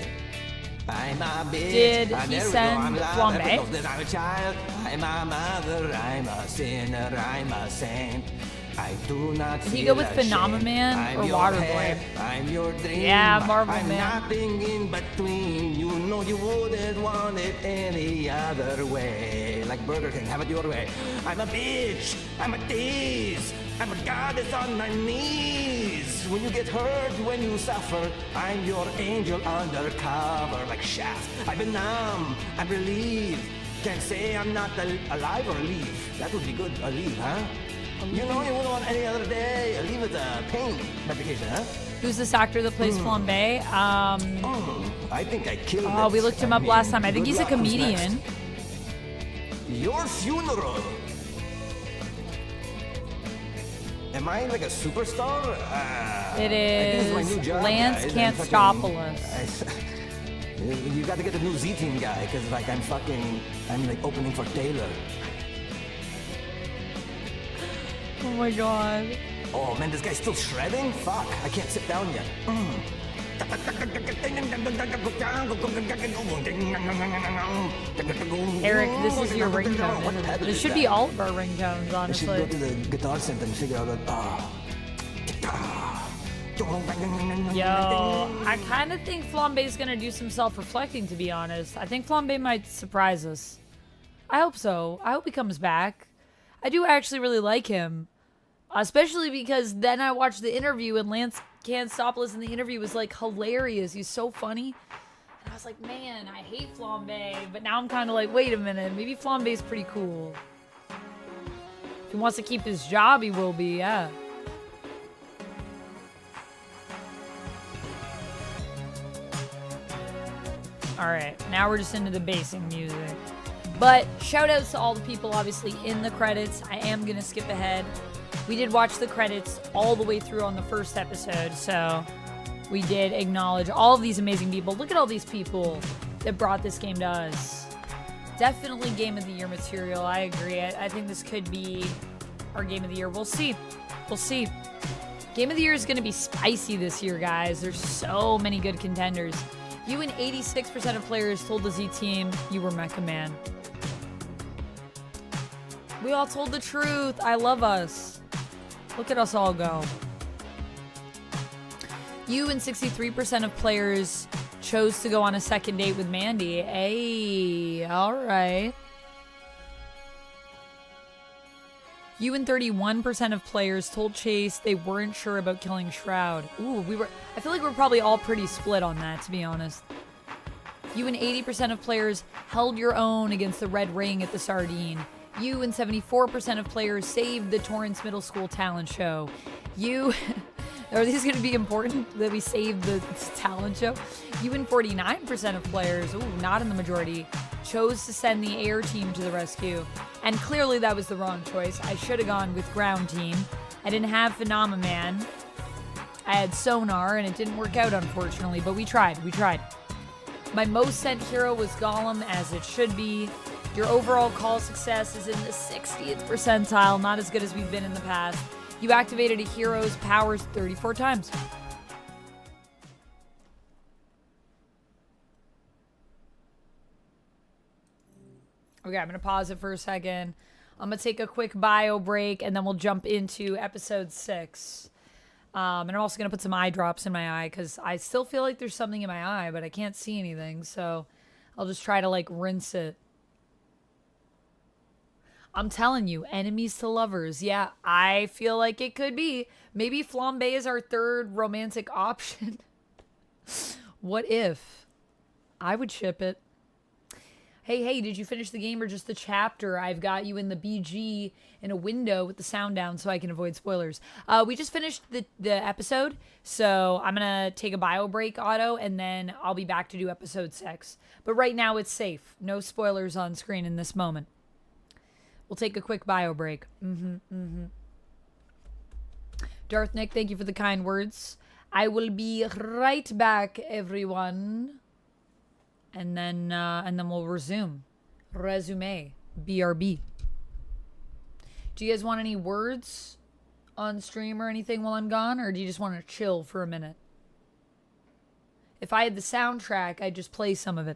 I'm a bitch. Did Ah, he there we go. send I'm loud. Flambe? Everyone knows that I'm a child. I'm a mother. I'm a sinner. I'm a saint. I do not Did he feel go with ashamed. Phenomenon I'm or your Waterboy? head. I'm your dream. Yeah, Marvel I'm Man. nothing in between. You know you wouldn't want it any other way. Like Burger King, have it your way. I'm a bitch. I'm a tease. I'm a goddess on my knees. When you get hurt, when you suffer, I'm your angel undercover, like Shaft. I've been numb. I'm relieved. Can't say I'm not alive or leave. That would be good. A leave, huh? You know you wouldn't want any other day. A leave is a pain medication, huh? Who's this actor that plays Flambe? I think I killed Oh, it. we looked him up last time. I think good he's a luck. Who's comedian. next? Your funeral. Am I like a superstar? It I think it's my is new job, Lance guys. Can't I'm Stopulous. You got to get the new Z-Team guy, because like I'm like opening for Taylor. Oh my god. Oh man, this guy's still shredding? Fuck, I can't sit down yet. Eric, this is your ringtone, isn't it? This should be all of our ringtones, I should honestly. go to the guitar center and figure out what. Yo, I kind of think Flambe's gonna do some self-reflecting, to be honest. I think Flambe might surprise us. I hope so. I hope he comes back. I do actually really like him. Especially because then I watched the interview and Lance Canstopoulos in the interview was like hilarious. He's so funny. And I was like, man, I hate Flambe. But now I'm kind of like, wait a minute. Maybe Flambe's pretty cool. If he wants to keep his job, he will be, yeah. Alright, now we're just into the basing music. But shout outs to all the people obviously in the credits. I am going to skip ahead. We did watch the credits all the way through on the first episode, so we did acknowledge all of these amazing people. Look at all these people that brought this game to us. Definitely Game of the Year material, I agree. I think this could be our Game of the Year. We'll see. We'll see. Game of the Year is going to be spicy this year, guys. There's so many good contenders. You and 86% of players told the Z team you were Mecha Man. We all told the truth. I love us. Look at us all go. You and 63% of players chose to go on a second date with Mandy. Hey, all right. You and 31% of players told Chase they weren't sure about killing Shroud. Ooh, I feel like we're probably all pretty split on that, to be honest. You and 80% of players held your own against the Red Ring at the Sardine. You and 74% of players saved the Torrance Middle School talent show. You... Are these going to be important that we saved the talent show? You and 49% of players, ooh, not in the majority, chose to send the air team to the rescue. And clearly that was the wrong choice. I should have gone with ground team. I didn't have Phenomenon. I had sonar, and it didn't work out, unfortunately, but we tried. My most sent hero was Gollum, as it should be. Your overall call success is in the 60th percentile, not as good as we've been in the past. You activated a hero's powers 34 times. Okay, I'm going to pause it for a second. I'm going to take a quick bio break, and then we'll jump into episode 6. And I'm also going to put some eye drops in my eye, because I still feel like there's something in my eye, but I can't see anything, so I'll just try to, like, rinse it. I'm telling you, enemies to lovers. Yeah, I feel like it could be. Maybe flambe is our third romantic option. What if? I would ship it. Hey, did you finish the game or just the chapter? I've got you in the BG in a window with the sound down so I can avoid spoilers. We just finished the episode, so I'm going to take a bio break, Otto, and then I'll be back to do episode 6. But right now it's safe. No spoilers on screen in this moment. We'll take a quick bio break. Darth Nick, thank you for the kind words. I will be right back, everyone. And then we'll resume. Resume. BRB. Do you guys want any words on stream or anything while I'm gone? Or do you just want to chill for a minute? If I had the soundtrack, I'd just play some of it.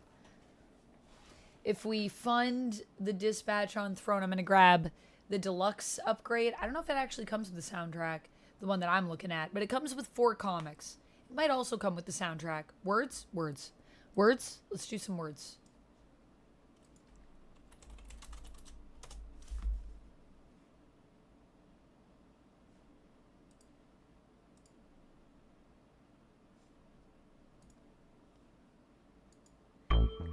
If we fund the Dispatch on Throne, I'm going to grab the deluxe upgrade. I don't know if it actually comes with the soundtrack, the one that I'm looking at, but it comes with 4 comics. It might also come with the soundtrack. Words? Words. Words? Let's do some words.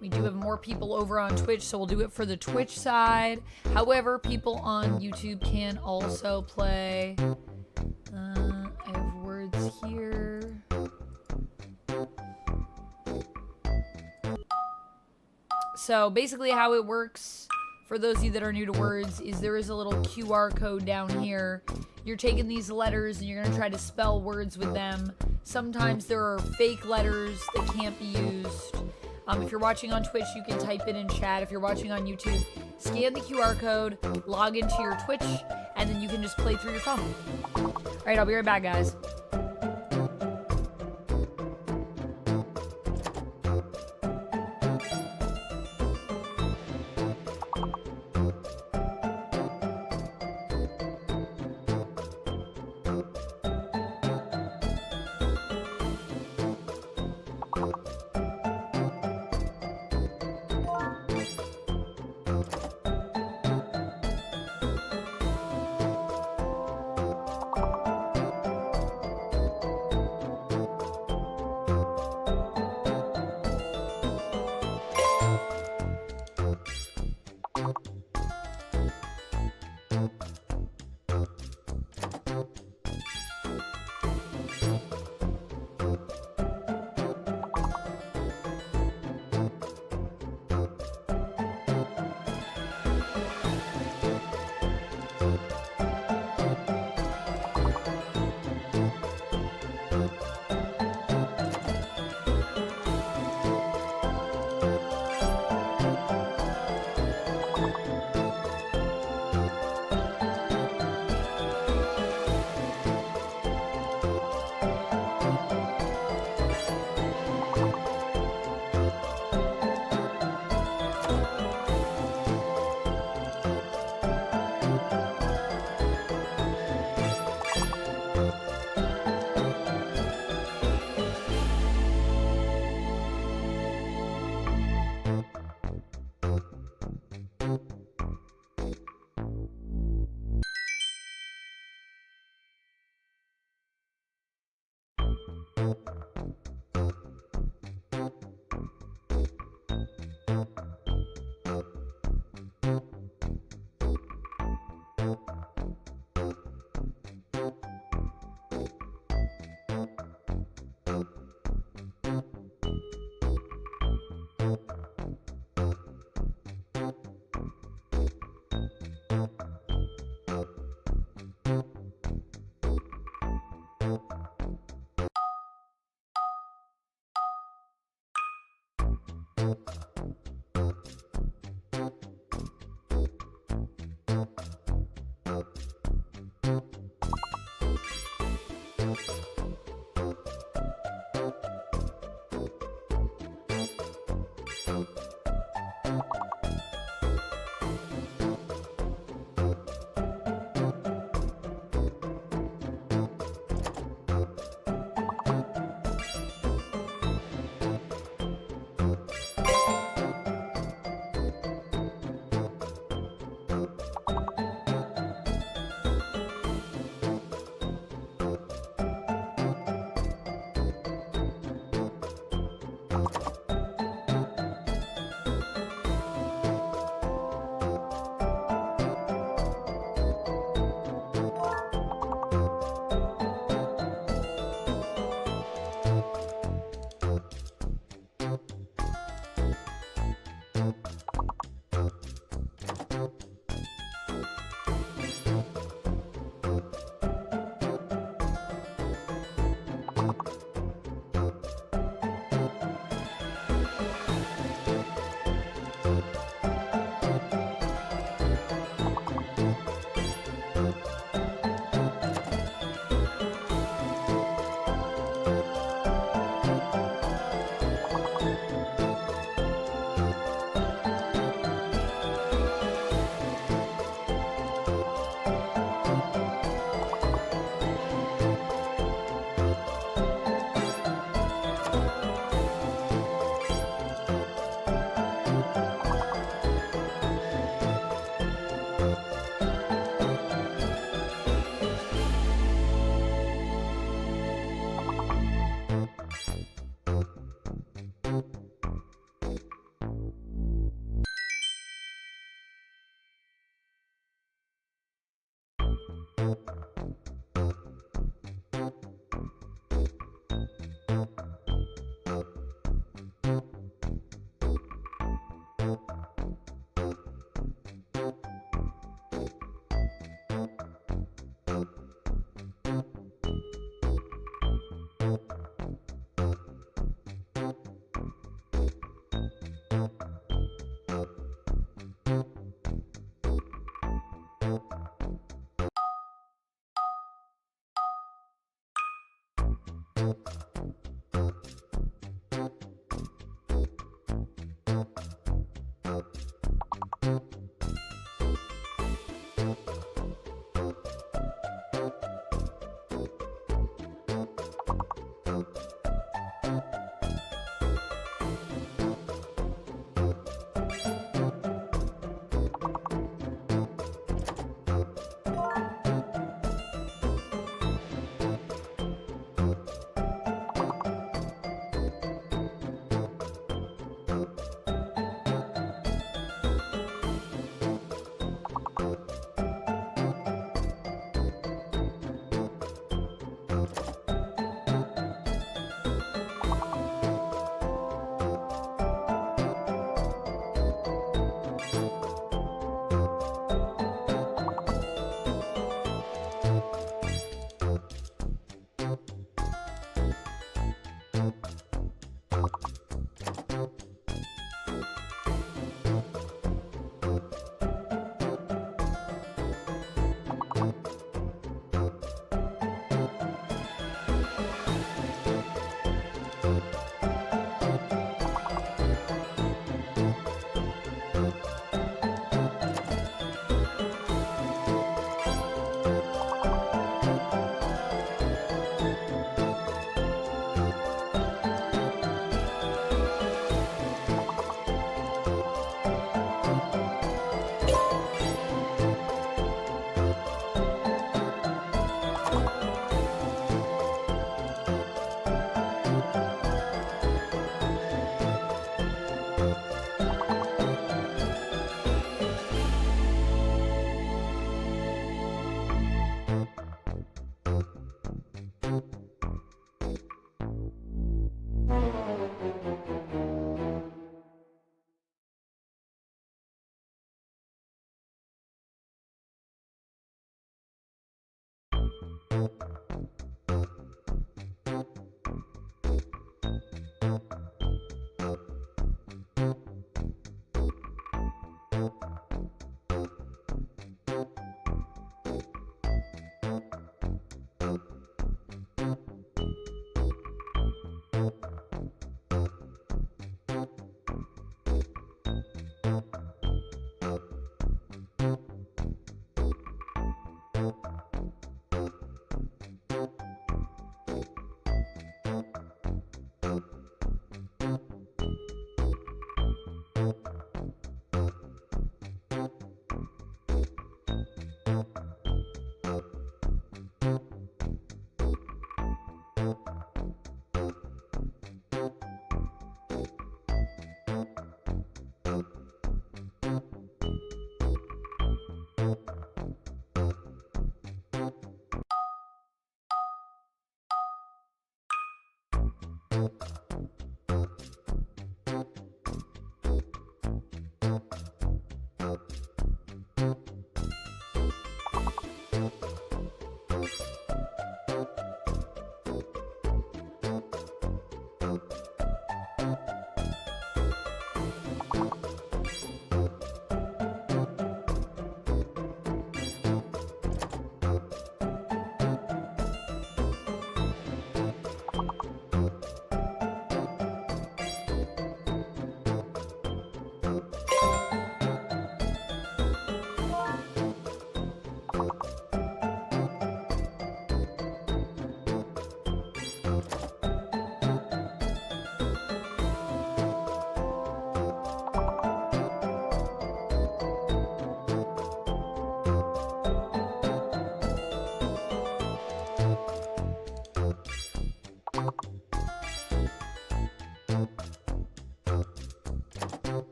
We do have more people over on Twitch, so we'll do it for the Twitch side. However, people on YouTube can also play. I have words here. So basically how it works, for those of you that are new to words, is there is a little QR code down here. You're taking these letters and you're going to try to spell words with them. Sometimes there are fake letters that can't be used. If you're watching on Twitch, you can type it in chat. If you're watching on YouTube, scan the QR code, log into your Twitch, and then you can just play through your phone. All right, I'll be right back, guys.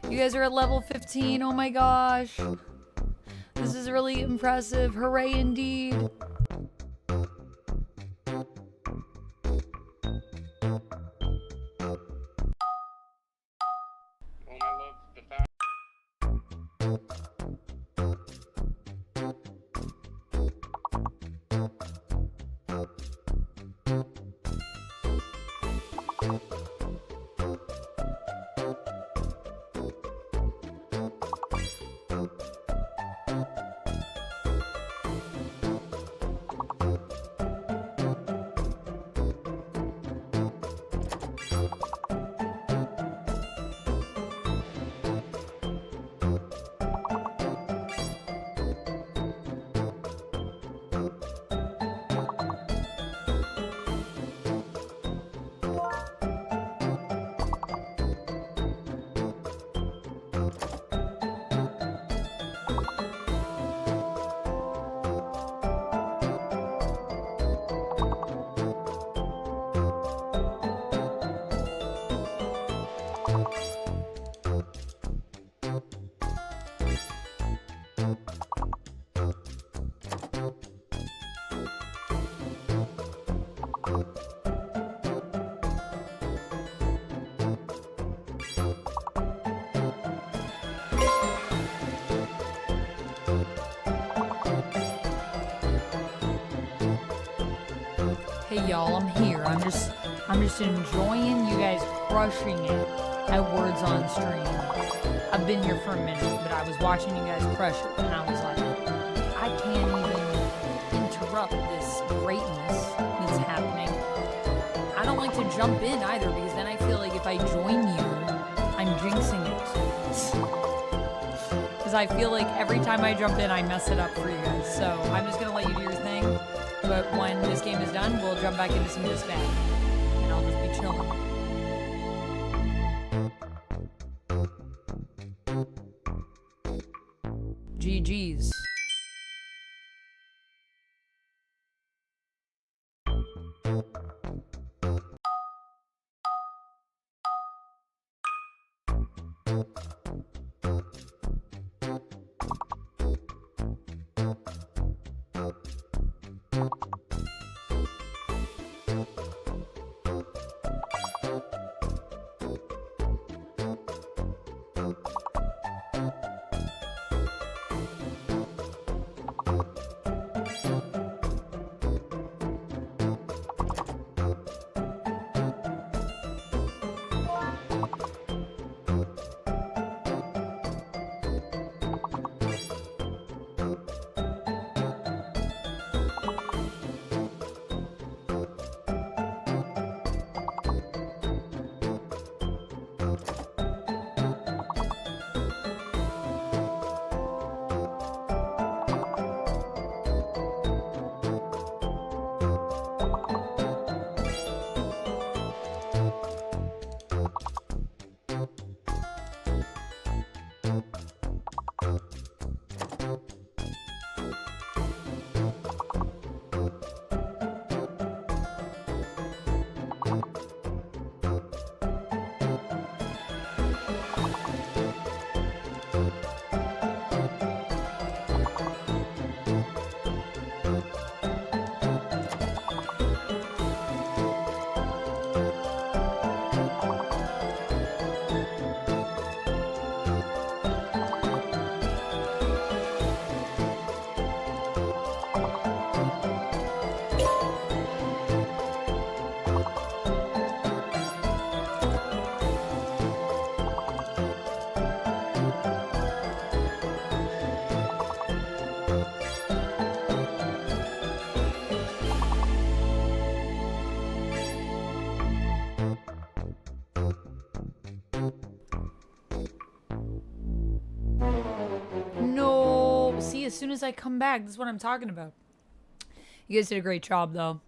You guys are at level 15. Oh my gosh. This is really impressive. Hooray indeed. Hey y'all, I'm here. I'm just enjoying you guys crushing it at words on stream. I've been here for a minute, but I was watching you guys crush it, and I was like, I can't even interrupt this greatness that's happening. I don't like to jump in either, because then I feel like if I join you, I'm jinxing it. Because I feel like every time I jump in, I mess it up for you guys. So I'm just gonna let you do your thing. But when this game is done, we'll jump back into some dispatch. And I'll just be chilling. GG's. as soon as I come back. That's what I'm talking about. You guys did a great job, though.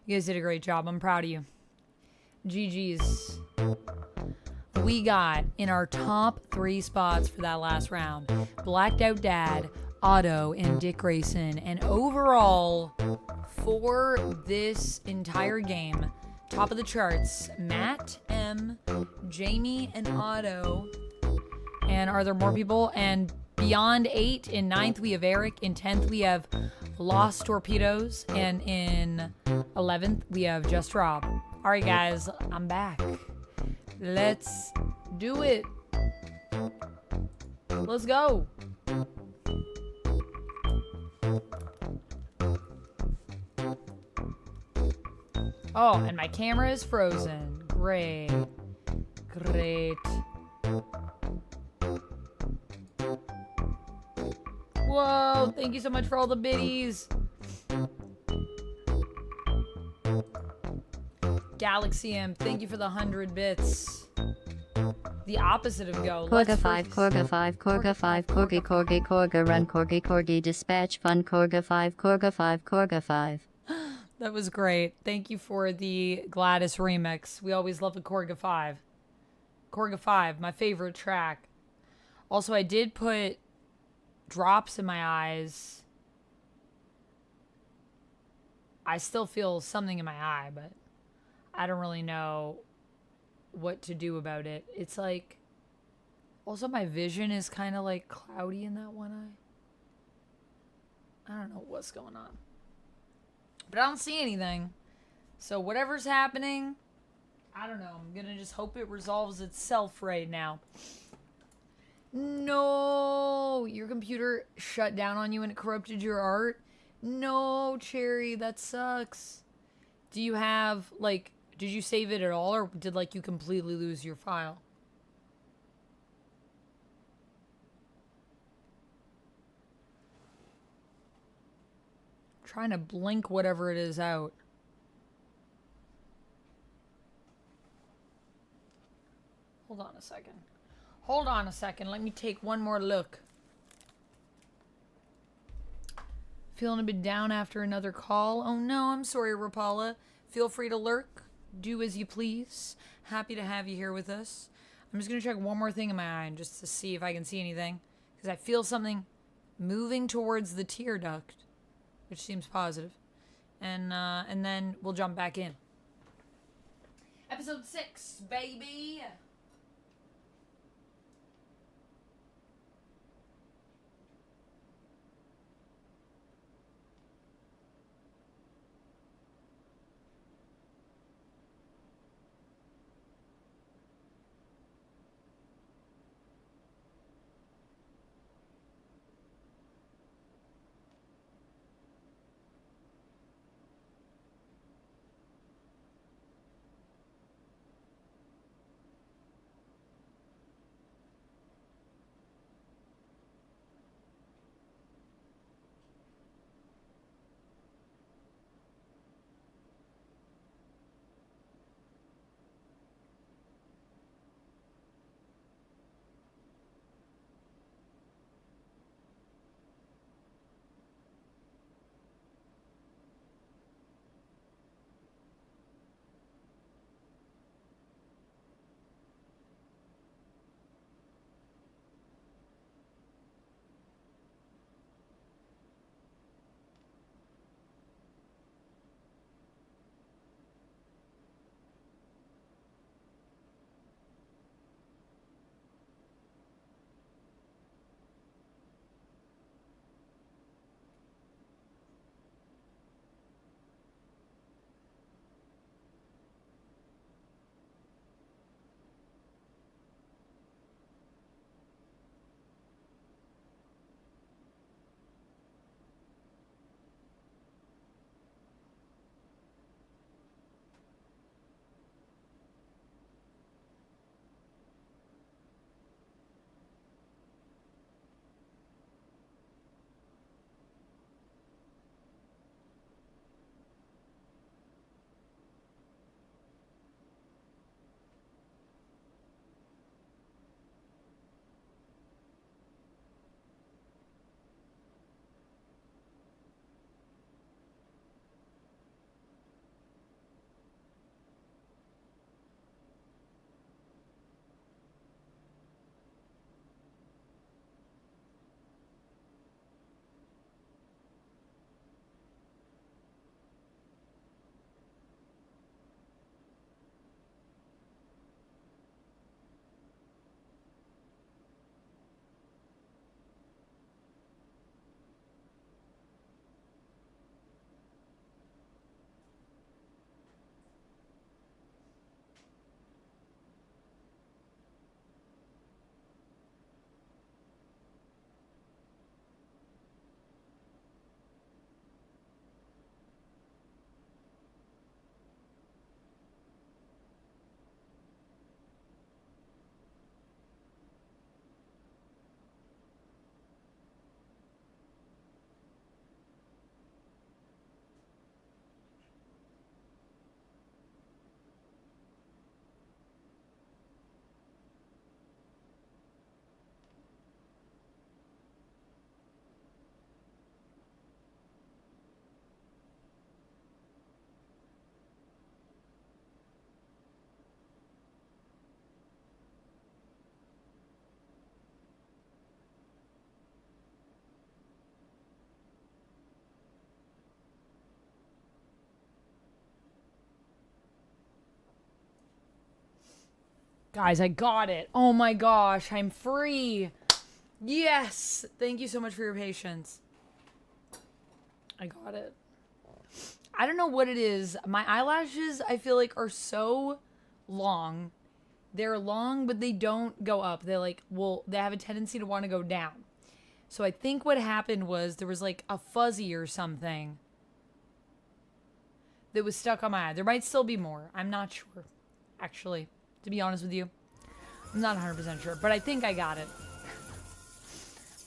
You guys did a great job. I'm proud of you. GG's. We got in our top 3 spots for that last round, Blacked Out Dad, Otto, and Dick Grayson. And overall, for this entire game, top of the charts, Matt, M, Jamie, and Otto. And are there more people? And beyond 8, in 9th we have Eric, in 10th we have Lost Torpedoes, and in 11th we have Just Rob. All right, guys, I'm back. Let's do it. Let's go. Oh, and my camera is frozen. Great. Great. Whoa, thank you so much for all the biddies. Galaxy M, thank you for the 100 bits. The opposite of go. Korga 5, Korga 5, Korga 5, Korgi, Korgi, Korga Run, Korgi, Korgi Dispatch Fun, Korga 5, Korga 5, Korga 5. That was great. Thank you for the Gladys remix. We always love the Korga 5. Korga 5, my favorite track. Also, I did put drops in my eyes. I still feel something in my eye, but I don't really know what to do about it. It's like, also my vision is kind of like cloudy in that one eye. I don't know what's going on, but I don't see anything. So whatever's happening, I don't know. I'm gonna just hope it resolves itself right now. No, your computer shut down on you and it corrupted your art. No, Cherry, that sucks. Do you have, like, did you save it at all, or did, like, you completely lose your file? I'm trying to blink whatever it is out. Hold on a second. Hold on a second. Let me take one more look. Feeling a bit down after another call. Oh no, I'm sorry, Rapala. Feel free to lurk. Do as you please. Happy to have you here with us. I'm just going to check one more thing in my eye just to see if I can see anything. Because I feel something moving towards the tear duct, which seems positive. And then we'll jump back in. Episode 6, baby! Guys, I got it. Oh my gosh, I'm free. Yes. Thank you so much for your patience. I got it. I don't know what it is. My eyelashes, I feel like, are so long. They're long, but they don't go up. They're like, well, they have a tendency to want to go down. So I think what happened was there was like a fuzzy or something that was stuck on my eye. There might still be more. I'm not sure, actually, to be honest with you. I'm not 100% sure, but I think I got it.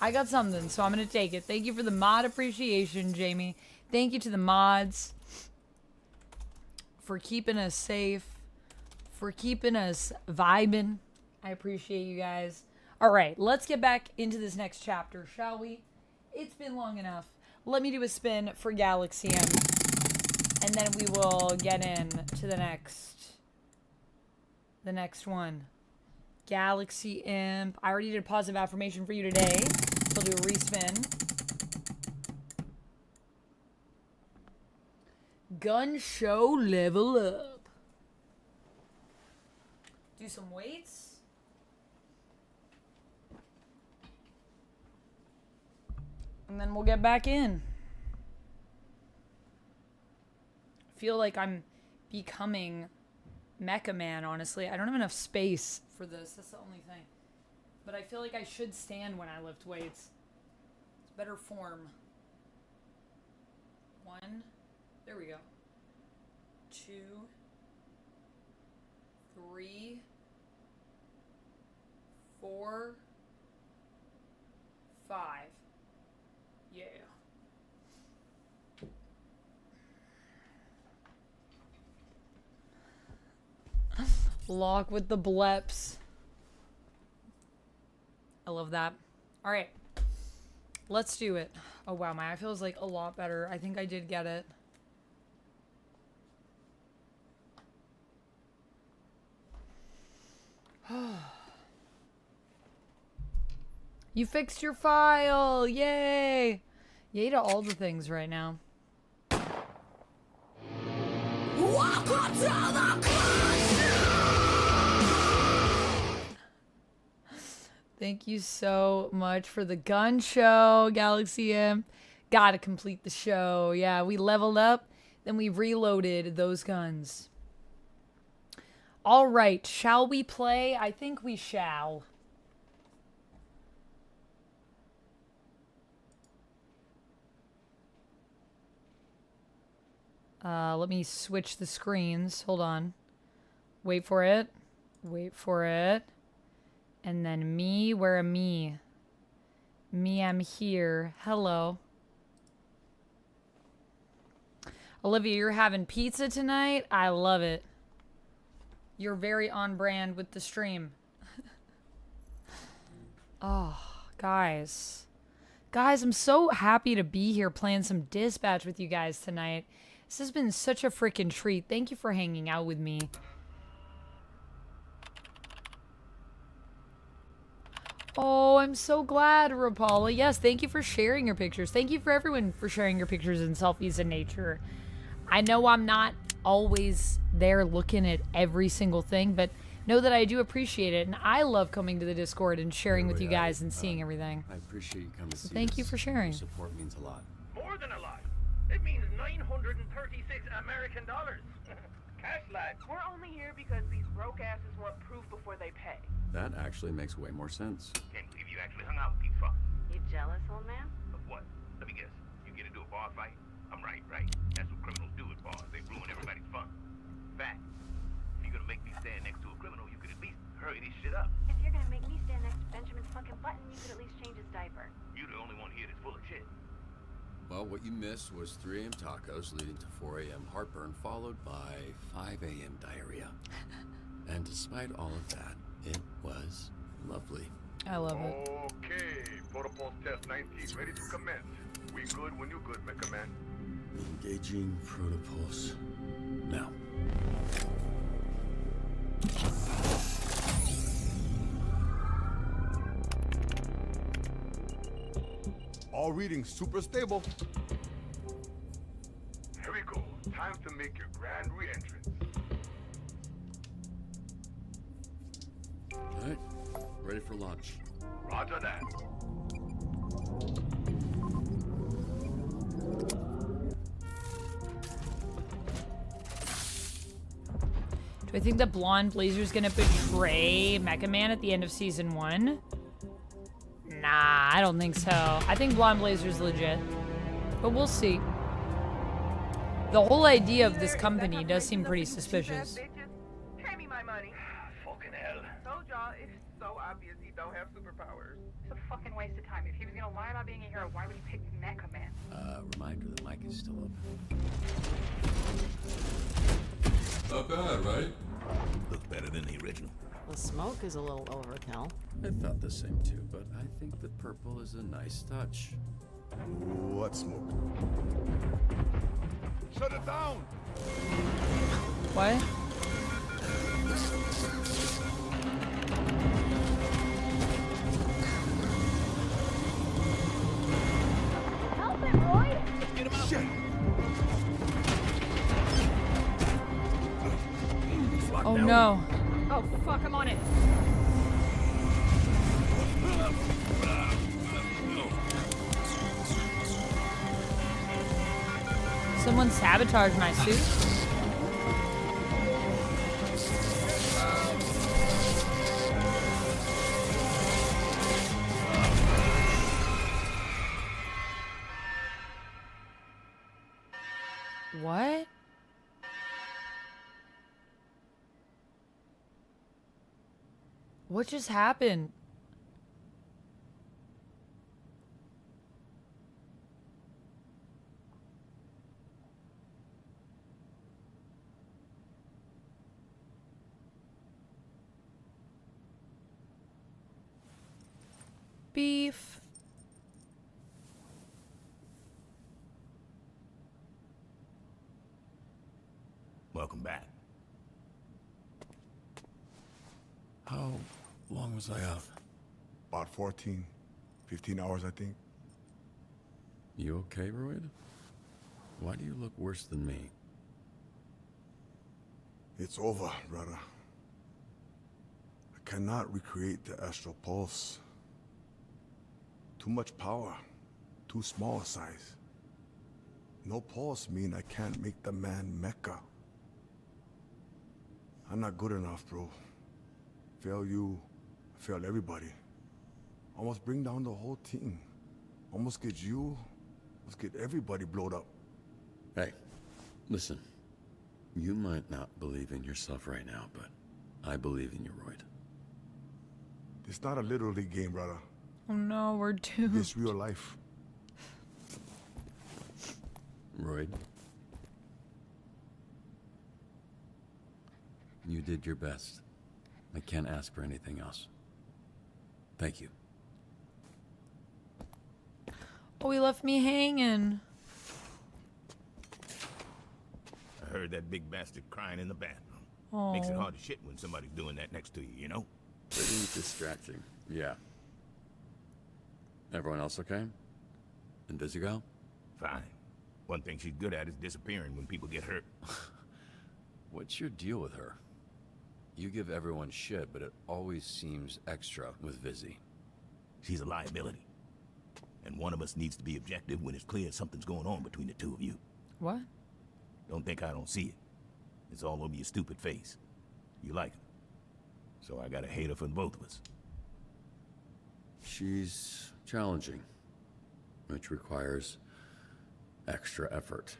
I got something, so I'm going to take it. Thank you for the mod appreciation, Jamie. Thank you to the mods for keeping us safe, for keeping us vibing. I appreciate you guys. All right, let's get back into this next chapter, shall we? It's been long enough. Let me do a spin for Galaxy M, and then we will get in to the next one. Galaxy Imp. I already did a positive affirmation for you today. So I'll do a respin. Gun show level up. Do some weights. And then we'll get back in. I feel like I'm becoming Mecha Man, honestly. I don't have enough space for this. That's the only thing. But I feel like I should stand when I lift weights. It's better form. 1. There we go. 2. 3. 4. 5. Yeah. Lock with the bleps. I love that. All right. Let's do it. Oh, wow. My eye feels like a lot better. I think I did get it. You fixed your file. Yay. Yay to all the things right now. Welcome to the Thank you so much for the gun show, Galaxy M. Gotta complete the show. Yeah, we leveled up, then we reloaded those guns. All right, shall we play? I think we shall. Let me switch the screens. Hold on. Wait for it. Wait for it. And then me, where am me? Me, I'm here. Hello. Olivia, you're having pizza tonight? I love it. You're very on brand with the stream. Oh, guys. Guys, I'm so happy to be here playing some Dispatch with you guys tonight. This has been such a freaking treat. Thank you for hanging out with me. Oh, I'm so glad, Rapala. Yes, thank you for sharing your pictures. Thank you for everyone for sharing your pictures and selfies in nature. I know I'm not always there looking at every single thing, but know that I do appreciate it. And I love coming to the Discord and sharing with you guys and seeing everything. I appreciate you coming to see Thank you us. for sharing. Your support means a lot. More than a lot. It means 936 American dollars. Cash lad. We're only here because these broke asses want proof before they pay. That actually makes way more sense. Can't believe you actually hung out with these fuckers. You jealous, old man? Of what? Let me guess. You get into a bar fight? I'm right. That's what criminals do at bars. They ruin everybody's fun. Fact. If you're gonna make me stand next to a criminal, you could at least hurry this shit up. If you're gonna make me stand next to Benjamin's fucking button, you could at least change his diaper. You're the only one here that's full of shit. Well, what you missed was 3 a.m. tacos leading to 4 a.m. heartburn, followed by 5 a.m. diarrhea. And despite all of that, it was lovely. I love it. Okay, protocol test 19, ready to commence. We good when you good, Mecha Man. Engaging protocols. Now. All readings super stable. Here we go. Time to make your grand re-entrance. Ready for lunch. Roger that. Do I think the blonde blazer's gonna betray Mecha Man at the end of season 1? Nah, I don't think so. I think blonde blazer's legit. But we'll see. The whole idea of this company does seem pretty suspicious. Pay me my money. Fucking hell. Told y'all, it's so obvious he don't have superpowers. It's a fucking waste of time. If he was gonna lie about being a hero, why would he pick Mecha Man? Reminder the mic is still open. Not bad, right? Looks better than the original. The smoke is a little overkill. I thought the same too, but I think the purple is a nice touch. What smoke? Shut it down! What? Help him, Roy! Get him out! Shit. Oh no. Oh fuck, I'm on it. Someone sabotaged my suit? What? What just happened? Beef. Welcome back. How long was I out? About 14, 15 hours, I think. You okay, Royd? Why do you look worse than me? It's over, brother. I cannot recreate the astral pulse. Too much power, too small a size. No pulse mean I can't make the man Mecha. I'm not good enough, bro. Fail you, fail everybody. Almost bring down the whole team. Almost get you, almost get everybody blowed up. Hey, listen. You might not believe in yourself right now, but I believe in you, Royd. It's not a little league game, brother. Oh no, we're doomed. It's real life. Royd, you did your best. I can't ask for anything else. Thank you. Oh, he left me hanging. I heard that big bastard crying in the bathroom. Oh. Makes it hard to shit when somebody's doing that next to you, you know? Pretty distracting. Yeah. Everyone else okay? And busy gal? Fine. One thing she's good at is disappearing when people get hurt. What's your deal with her? You give everyone shit, but it always seems extra with Vizzy. She's a liability. And one of us needs to be objective when it's clear something's going on between the two of you. What? Don't think I don't see it. It's all over your stupid face. You like her. So I gotta hate her for both of us. She's challenging, which requires extra effort.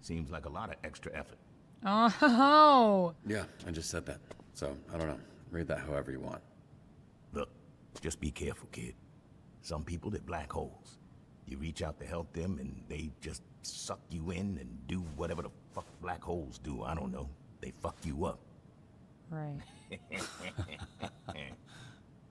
Seems like a lot of extra effort. Oh. Yeah, I just said that. So, I don't know. Read that however you want. Look, just be careful, kid. Some people, they're black holes. You reach out to help them and they just suck you in and do whatever the fuck black holes do. I don't know. They fuck you up. Right.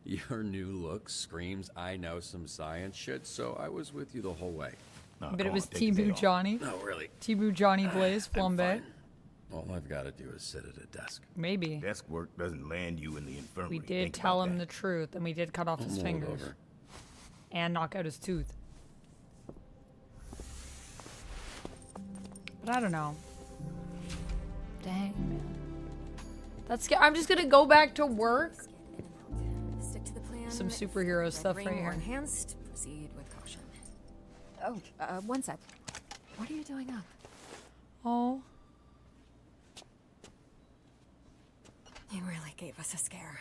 Your new look screams, I know some science shit, so I was with you the whole way. No, But it was Timu Johnny. No, really. Timu Johnny Blaze Flambe. All I've got to do is sit at a desk. Maybe. Desk work doesn't land you in the infirmary. We did tell him the truth, and we did cut off his mull it fingers. over. And knock out his tooth. But I don't know. Dang, man. That's I'm just gonna go back to work. some superhero stuff right here. Enhanced. Proceed with caution. Oh, one sec. What are you doing up? Oh. You really gave us a scare.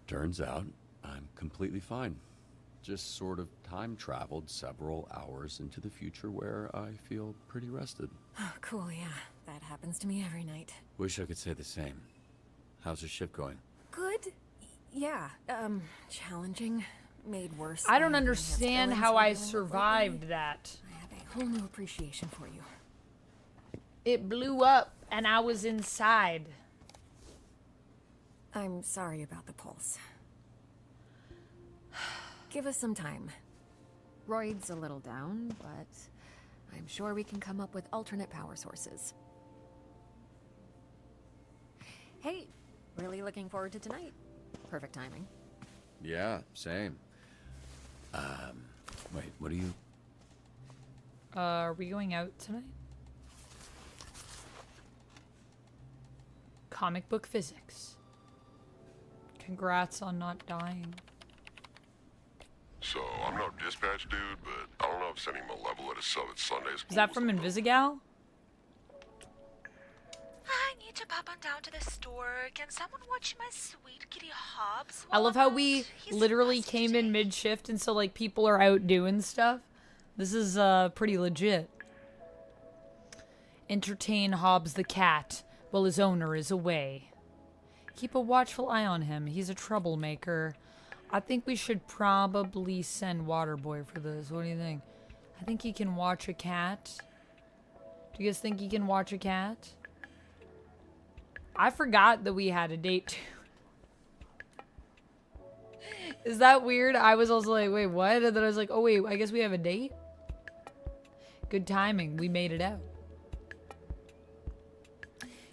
Turns out, I'm completely fine. Just sort of time traveled several hours into the future where I feel pretty rested. Oh, cool, yeah. That happens to me every night. Wish I could say the same. How's your shift going? Good? Yeah. Challenging. Made worse. I don't by understand enhanced how I villains survived that. I have a whole new appreciation for you. It blew up and I was inside. I'm sorry about the pulse. Give us some time. Royd's a little down, but I'm sure we can come up with alternate power sources. Hey, really looking forward to tonight. Perfect timing. Yeah, same. Wait, what are you? Are we going out tonight? Comic book physics. Congrats on not dying. So, I'm no dispatch dude, but I don't know if sending him a level at a sub at Sundays. Is that from Invisigal? I need to pop on down to the store. Can someone watch my sweet kitty Hobbs? I love how we literally came in mid-shift and so like people are out doing stuff. This is pretty legit. Entertain Hobbs the cat while his owner is away. Keep a watchful eye on him. He's a troublemaker. I think we should probably send Waterboy for this. What do you think? I think he can watch a cat. Do you guys think he can watch a cat? I forgot that we had a date too. Is that weird? I was also like, wait, what? And then I was like, oh wait, I guess we have a date? Good timing. We made it out.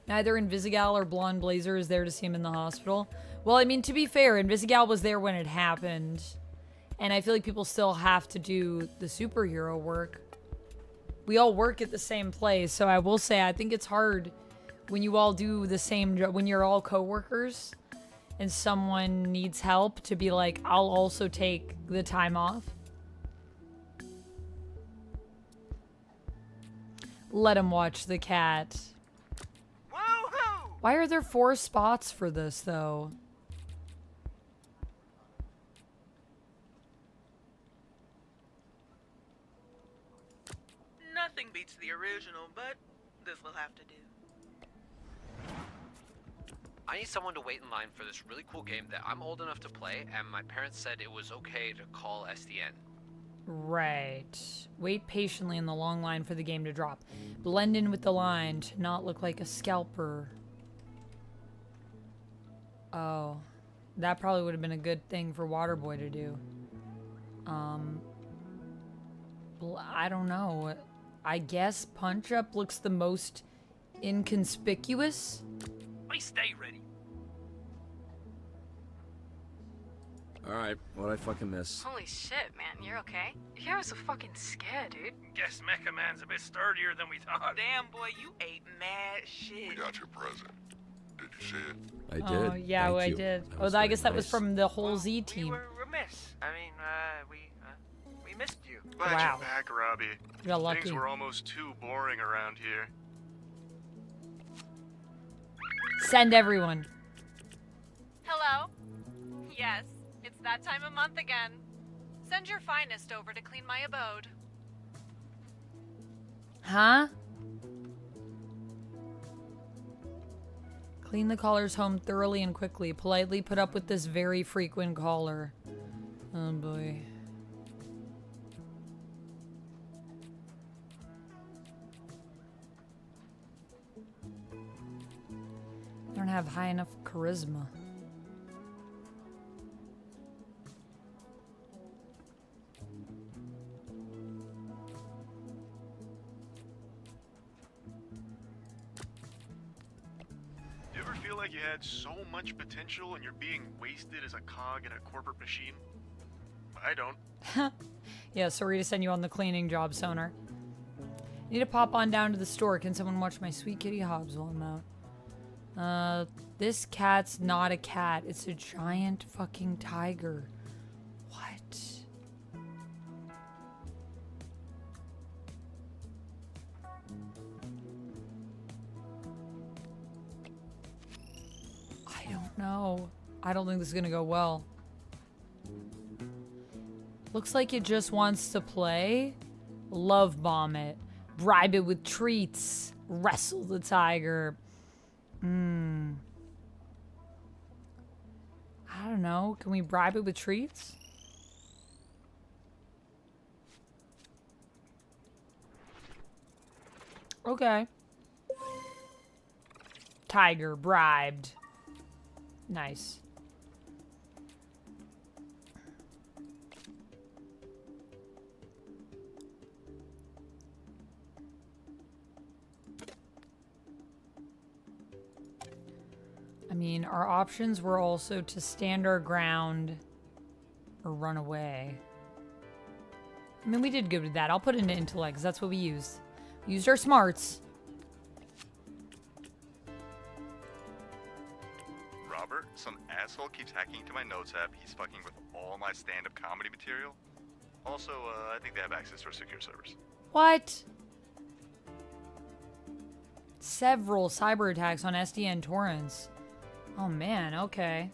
Neither Invisigal or Blonde Blazer is there to see him in the hospital. Well, I mean, to be fair, Invisigal was there when it happened. And I feel like people still have to do the superhero work. We all work at the same place, so I will say I think it's hard when you all do the same job, when you're all co-workers and someone needs help to be like, I'll also take the time off. Let him watch the cat. Why are there 4 spots for this, though? Nothing beats the original, but this will have to do. I need someone to wait in line for this really cool game that I'm old enough to play, and my parents said it was okay to call SDN. Right. Wait patiently in the long line for the game to drop. Blend in with the line to not look like a scalper. Oh. That probably would have been a good thing for Waterboy to do. I don't know. I guess Punch Up looks the most inconspicuous? Please stay ready. Alright, what'd I fucking miss? Holy shit, man, you're okay? Yeah, I was so fucking scared, dude. Guess Mecha Man's a bit sturdier than we thought. Damn, boy, you ate mad shit. We got your present. Did you see it? I did. Oh, yeah, Thank I you. did. That Oh, was I very guess that was nice. from the whole Z team. We were remiss. I mean, we missed you. Glad Wow. you're back, Robbie. You got lucky. Things were almost too boring around here. Send everyone. Hello? Yes, it's that time of month again. Send your finest over to clean my abode. Huh? Clean the caller's home thoroughly and quickly. Politely put up with this very frequent caller. Oh boy. I don't have high enough charisma. Do you ever feel like you had so much potential and you're being wasted as a cog in a corporate machine? I don't. Yeah, sorry to send you on the cleaning job, Sonar. Need to pop on down to the store. Can someone watch my sweet kitty Hobbs while I'm out? This cat's not a cat. It's a giant fucking tiger. I don't think this is gonna go well. Looks like it just wants to play. Love bomb it. Bribe it with treats. Wrestle the tiger. I don't know. Can we bribe it with treats? Okay. Tiger bribed. Nice. I mean, our options were also to stand our ground or run away. I mean, we did good with that. I'll put it into intellect because that's what we used. We used our smarts. Robert, some asshole keeps hacking into my notes app. He's fucking with all my stand-up comedy material. Also, I think they have access to our secure servers. What? Several cyber attacks on SDN torrents. Oh man, okay.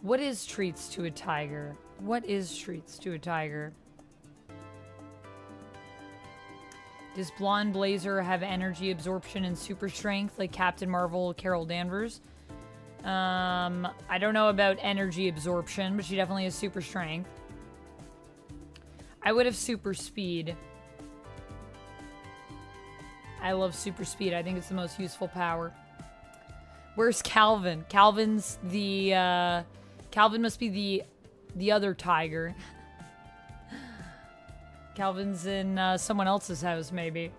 What is treats to a tiger? What is treats to a tiger? Does Blonde Blazer have energy absorption and super strength like Captain Marvel, Carol Danvers? I don't know about energy absorption, but she definitely has super strength. I would have super speed. I love super speed. I think it's the most useful power. Where's Calvin? Calvin's the, Calvin must be the other tiger. Calvin's in someone else's house, maybe.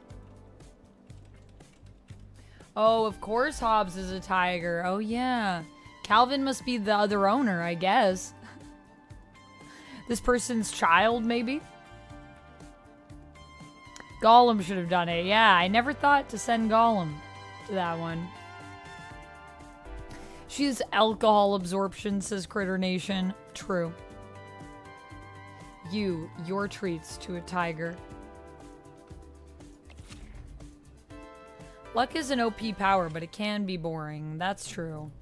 Oh, of course Hobbs is a tiger. Oh, yeah. Calvin must be the other owner, I guess. This person's child, maybe? Gollum should have done it. Yeah, I never thought to send Gollum to that one. She has alcohol absorption, says Critter Nation. True. Your treats to a tiger. Luck is an OP power, but it can be boring. That's true.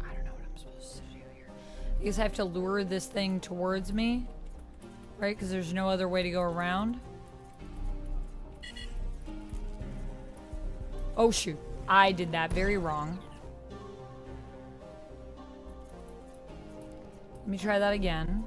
I don't know what I'm supposed to do here. I guess I have to lure this thing towards me. Right, because there's no other way to go around. Oh shoot, I did that very wrong. Let me try that again.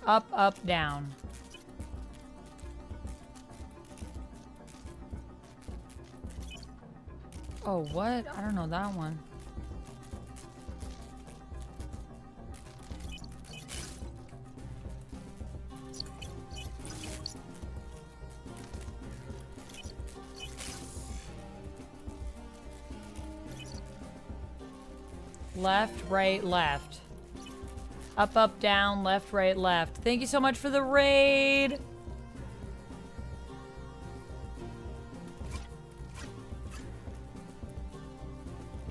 Up, up, down. Oh, what? I don't know that one. Left, right, left. Up, up, down, left, right, left. Thank you so much for the raid.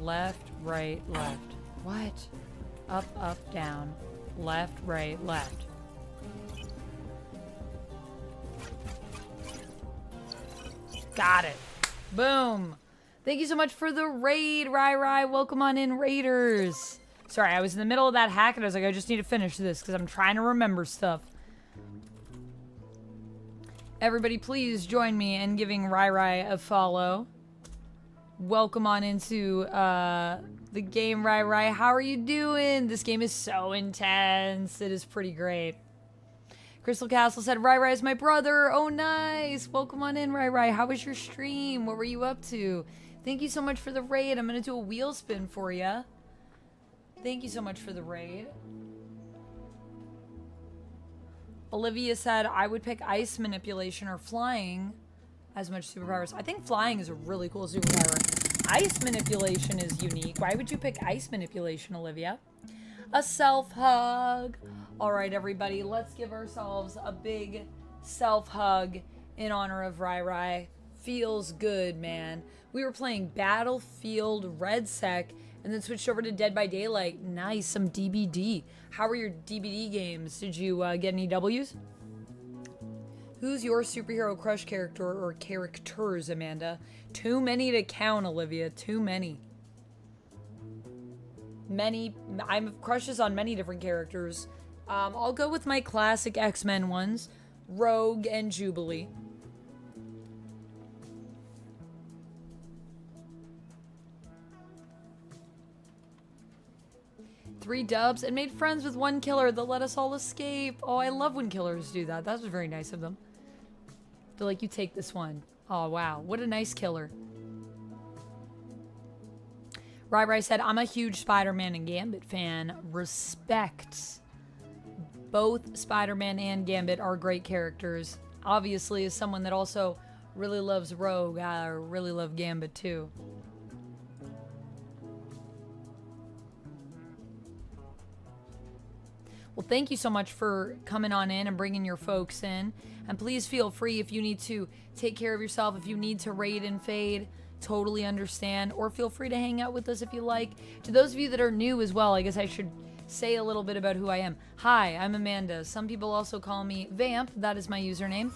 Left, right, left. What? Up, up, down. Left, right, left. Got it. Boom. Thank you so much for the raid, Rai. Welcome on in, raiders. Sorry, I was in the middle of that hack and I was like, I just need to finish this because I'm trying to remember stuff. Everybody, please join me in giving Rai a follow. Welcome on into the game, Rai. How are you doing? This game is so intense. It is pretty great. Crystal Castle said, Rai is my brother. Oh, nice. Welcome on in, Rai. How was your stream? What were you up to? Thank you so much for the raid. I'm going to do a wheel spin for you. Thank you so much for the raid. Olivia said, I would pick ice manipulation or flying as much superpowers. I think flying is a really cool superpower. Ice manipulation is unique. Why would you pick ice manipulation, Olivia? A self-hug. All right, everybody, let's give ourselves a big self-hug in honor of Rai Rai. Feels good, man. We were playing Battlefield Red Sec and then switched over to Dead by Daylight. Nice, some DBD. How were your DBD games? Did you get any W's? Who's your superhero crush character or characters, Amanda? Too many to count, Olivia. Too many. I have crushes on many different characters. I'll go with my classic X-Men ones. Rogue and Jubilee. Three dubs and made friends with one killer that let us all escape. Oh, I love when killers do that. That was very nice of them. They're like, you take this one. Oh, wow. What a nice killer. Rai Rai said, I'm a huge Spider-Man and Gambit fan. Respect. Both Spider-Man and Gambit are great characters. Obviously, as someone that also really loves Rogue, I really love Gambit too. Well, thank you so much for coming on in and bringing your folks in. And please feel free if you need to take care of yourself, if you need to raid and fade, totally understand. Or feel free to hang out with us if you like. To those of you that are new as well, I guess I should say a little bit about who I am. Hi, I'm Amanda. Some people also call me Vamp. That is my username.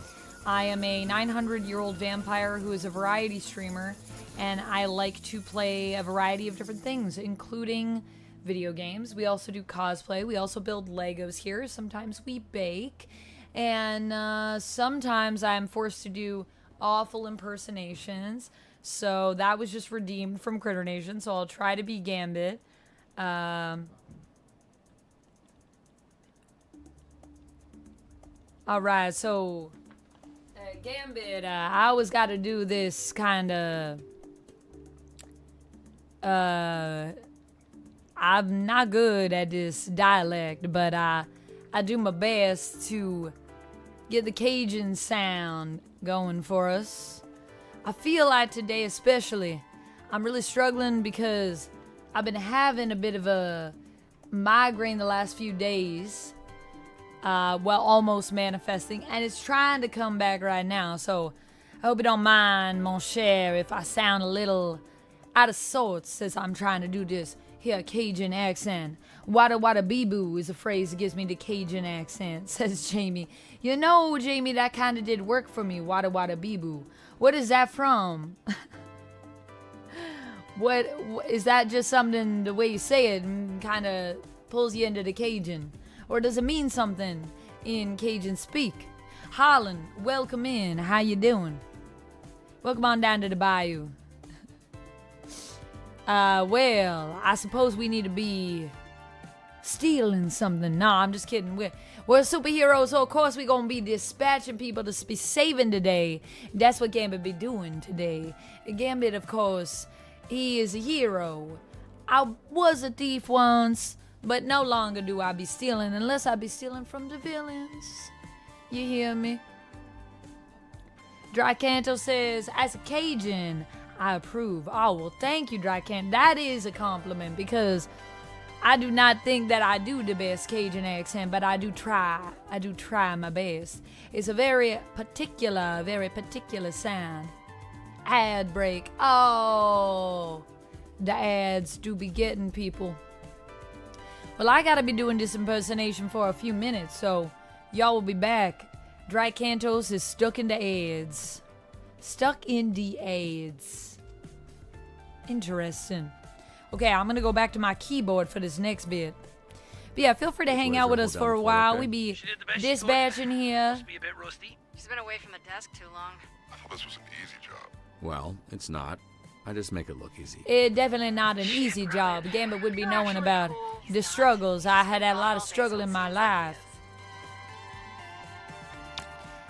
I am a 900-year-old vampire who is a variety streamer. And I like to play a variety of different things, including video games. We also do cosplay. We also build Legos here. Sometimes we bake. And sometimes I'm forced to do awful impersonations. So that was just redeemed from Critter Nation. So I'll try to be Gambit. Alright, so Gambit, I always got to do this kind of... I'm not good at this dialect, but I do my best to get the Cajun sound going for us. I feel like today especially, I'm really struggling because I've been having a bit of a migraine the last few days. Well, almost manifesting, and it's trying to come back right now, so I hope you don't mind, mon cher, if I sound a little out of sorts as I'm trying to do this here Cajun accent. Wada wada bee-boo is a phrase that gives me the Cajun accent, says Jamie. You know, Jamie, that kind of did work for me, wada wada bee-boo. What is that from? What is that just something, the way you say it, kind of pulls you into the Cajun? Or does it mean something in Cajun speak? Holland, welcome in. How you doing? Welcome on down to the bayou. Well, I suppose we need to be stealing something. No, I'm just kidding. We're superheroes, so of course we're gonna be dispatching people to be saving today. That's what Gambit be doing today. Gambit, of course, he is a hero. I was a thief once, but no longer do I be stealing unless I be stealing from the villains. You hear me? Drycanto says, as a Cajun, I approve. Oh, well, thank you, Drycanto. That is a compliment because I do not think that I do the best Cajun accent, but I do try. I do try my best. It's a very particular sound. Ad break. Oh, the ads do be getting people. Well, I gotta be doing this impersonation for a few minutes, so y'all will be back. Dry Cantos is stuck in the ads. Stuck in the ads. Interesting. Okay, I'm gonna go back to my keyboard for this next bit. But yeah, feel free to hang out with us for a while. We be dispatching here. Be a bit rusty. She's been away from the desk too long. I thought this was an easy job. Well, it's not. I just make it look easy. It's definitely not an easy job. Gambit would be knowing about the struggles. I had a lot of struggle in my life.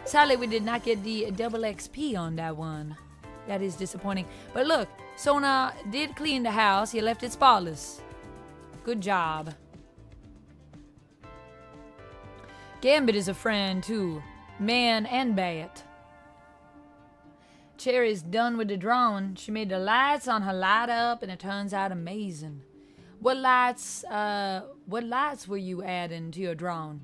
Sadly, we did not get the double XP on that one. That is disappointing. But look, Sona did clean the house. He left it spotless. Good job. Gambit is a friend too. Man and bat. Cherry's done with the drawing. She made the lights on her light up, and it turns out amazing. What lights were you adding to your drawing?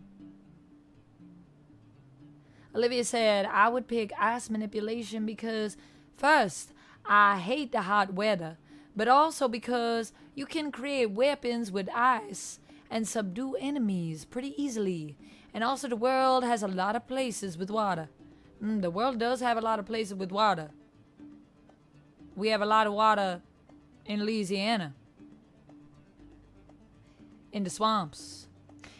Olivia said, I would pick ice manipulation because, first, I hate the hot weather, but also because you can create weapons with ice and subdue enemies pretty easily. And also the world has a lot of places with water. The world does have a lot of places with water. We have a lot of water in Louisiana. In the swamps.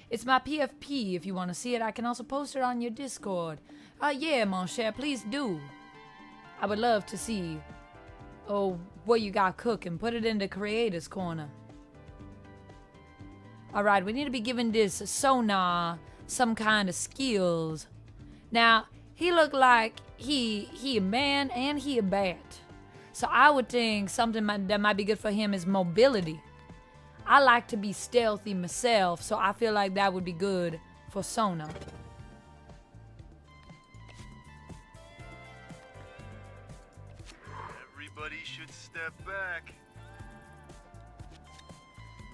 It's my PFP if you want to see it. I can also post it on your Discord. Yeah, mon cher, please do. I would love to see what you got cooking. Put it in the creators corner. Alright, we need to be giving this Sonar some kind of skills. Now, he looked like he a man and he a bat. So I would think something that might be good for him is mobility. I like to be stealthy myself, so I feel like that would be good for Sonar. Everybody should step back.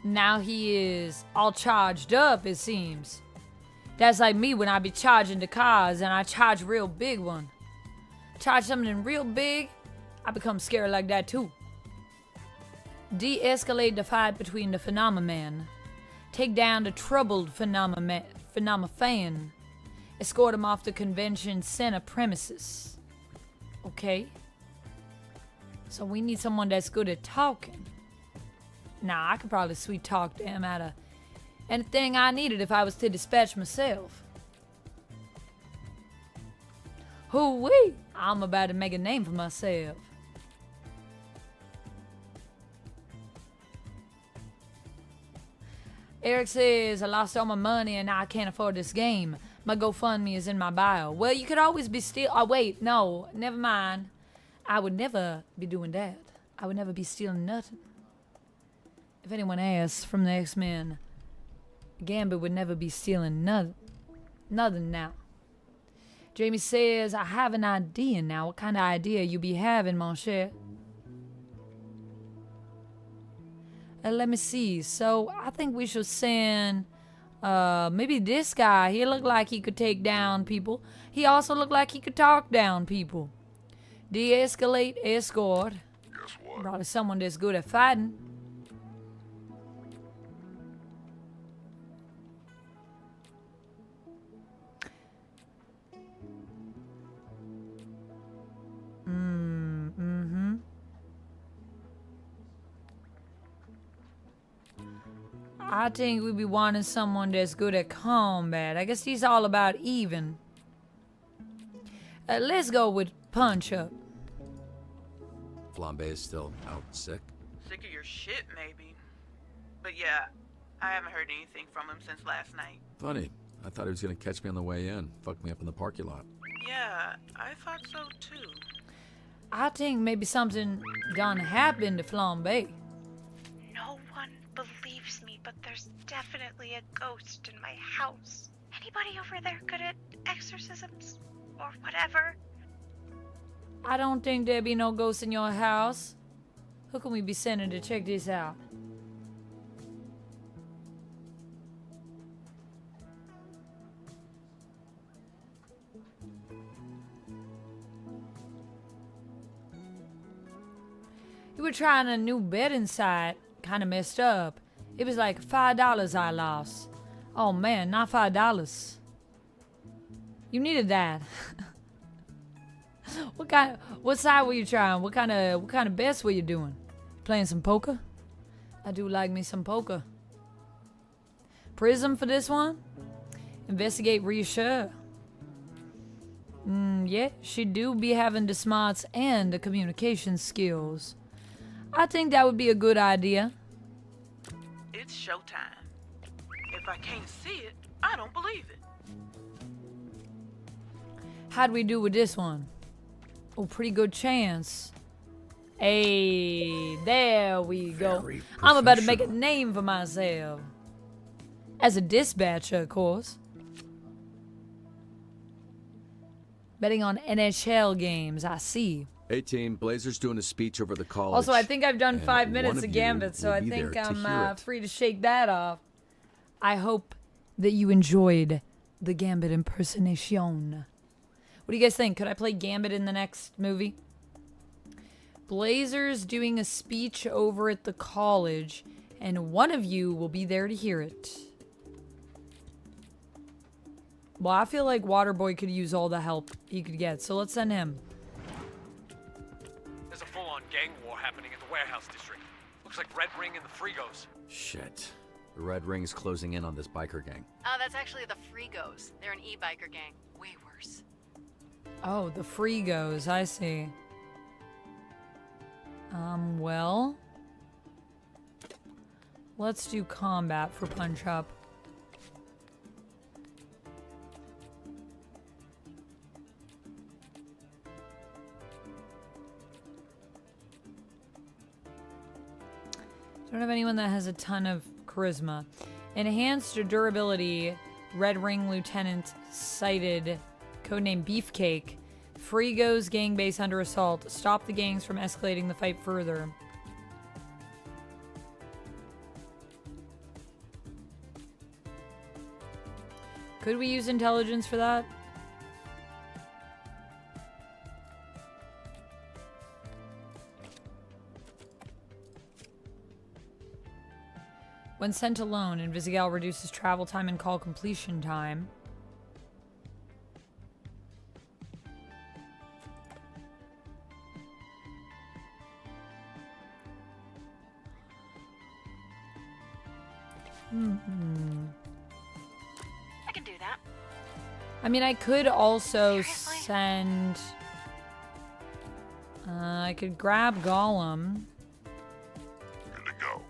Now he is all charged up, it seems. That's like me when I be charging the cars and I charge a real big one. Charge something real big, I become scared like that too. De-escalate the fight between the Phenomenon. Take down the troubled Phenomenon. Escort him off the convention center premises. Okay. So we need someone that's good at talking. Nah, I could probably sweet talk them out of anything I needed if I was to dispatch myself. Hoo-wee! I'm about to make a name for myself. Eric says, I lost all my money and now I can't afford this game. My GoFundMe is in my bio. Well, you could always be oh wait, no, never mind. I would never be doing that. I would never be stealing nothing. If anyone asks from the X-Men, Gambit would never be stealing nothing now. Jamie says, I have an idea now. What kind of idea you be having, mon cher? Let me see. So I think we should send maybe this guy. He looked like he could take down people. He also looked like he could talk down people. De-escalate, escort. Guess what? Probably someone that's good at fighting. I think we'd be wanting someone that's good at combat. I guess he's all about even. Let's go with Punch Up. Flambe is still out sick. Sick of your shit, maybe. But yeah, I haven't heard anything from him since last night. Funny. I thought he was gonna catch me on the way in. Fuck me up in the parking lot. Yeah, I thought so too. I think maybe something done happened to Flambe. No one believes me, but there's definitely a ghost in my house. Anybody over there good at exorcisms or whatever? I don't think there'd be no ghost in your house. Who can we be sending to check this out? You were trying a new bedding site. Kind of messed up. It was like $5 I lost. Oh man, not $5. You needed that. What side were you trying? What kind of bets were you doing? Playing some poker? I do like me some poker. Prism for this one? Investigate, reassure. Yeah, she do be having the smarts and the communication skills. I think that would be a good idea. It's showtime. If I can't see it, I don't believe it. How'd we do with this one? Oh, pretty good chance. Hey, there we go. I'm about to make a name for myself. As a dispatcher, of course. Betting on NHL games, I see. Hey team, Blazer's doing a speech over the college. Also, I think I've done and 5 one minutes of of you Gambit, so will I be think there to hear I'm it. free to shake that off. I hope that you enjoyed the Gambit impersonation. What do you guys think? Could I play Gambit in the next movie? Blazer's doing a speech over at the college, and one of you will be there to hear it. Well, I feel like Waterboy could use all the help he could get, so let's send him. There's a full-on gang war happening in the warehouse district. Looks like Red Ring and the Frigos. Shit. The Red Ring's closing in on this biker gang. Oh, that's actually the Frigos. They're an e-biker gang. Way worse. Oh, the Frigos, I see. Well, let's do combat for Punch Up. Don't have anyone that has a ton of charisma. Enhanced durability, Red Ring Lieutenant cited, codename Beefcake. Frigos gang base under assault. Stop the gangs from escalating the fight further. Could we use intelligence for that? When sent alone, Invisigal reduces travel time and call completion time. I can do that. I mean, I could also send... I could grab Gollum. Good to go.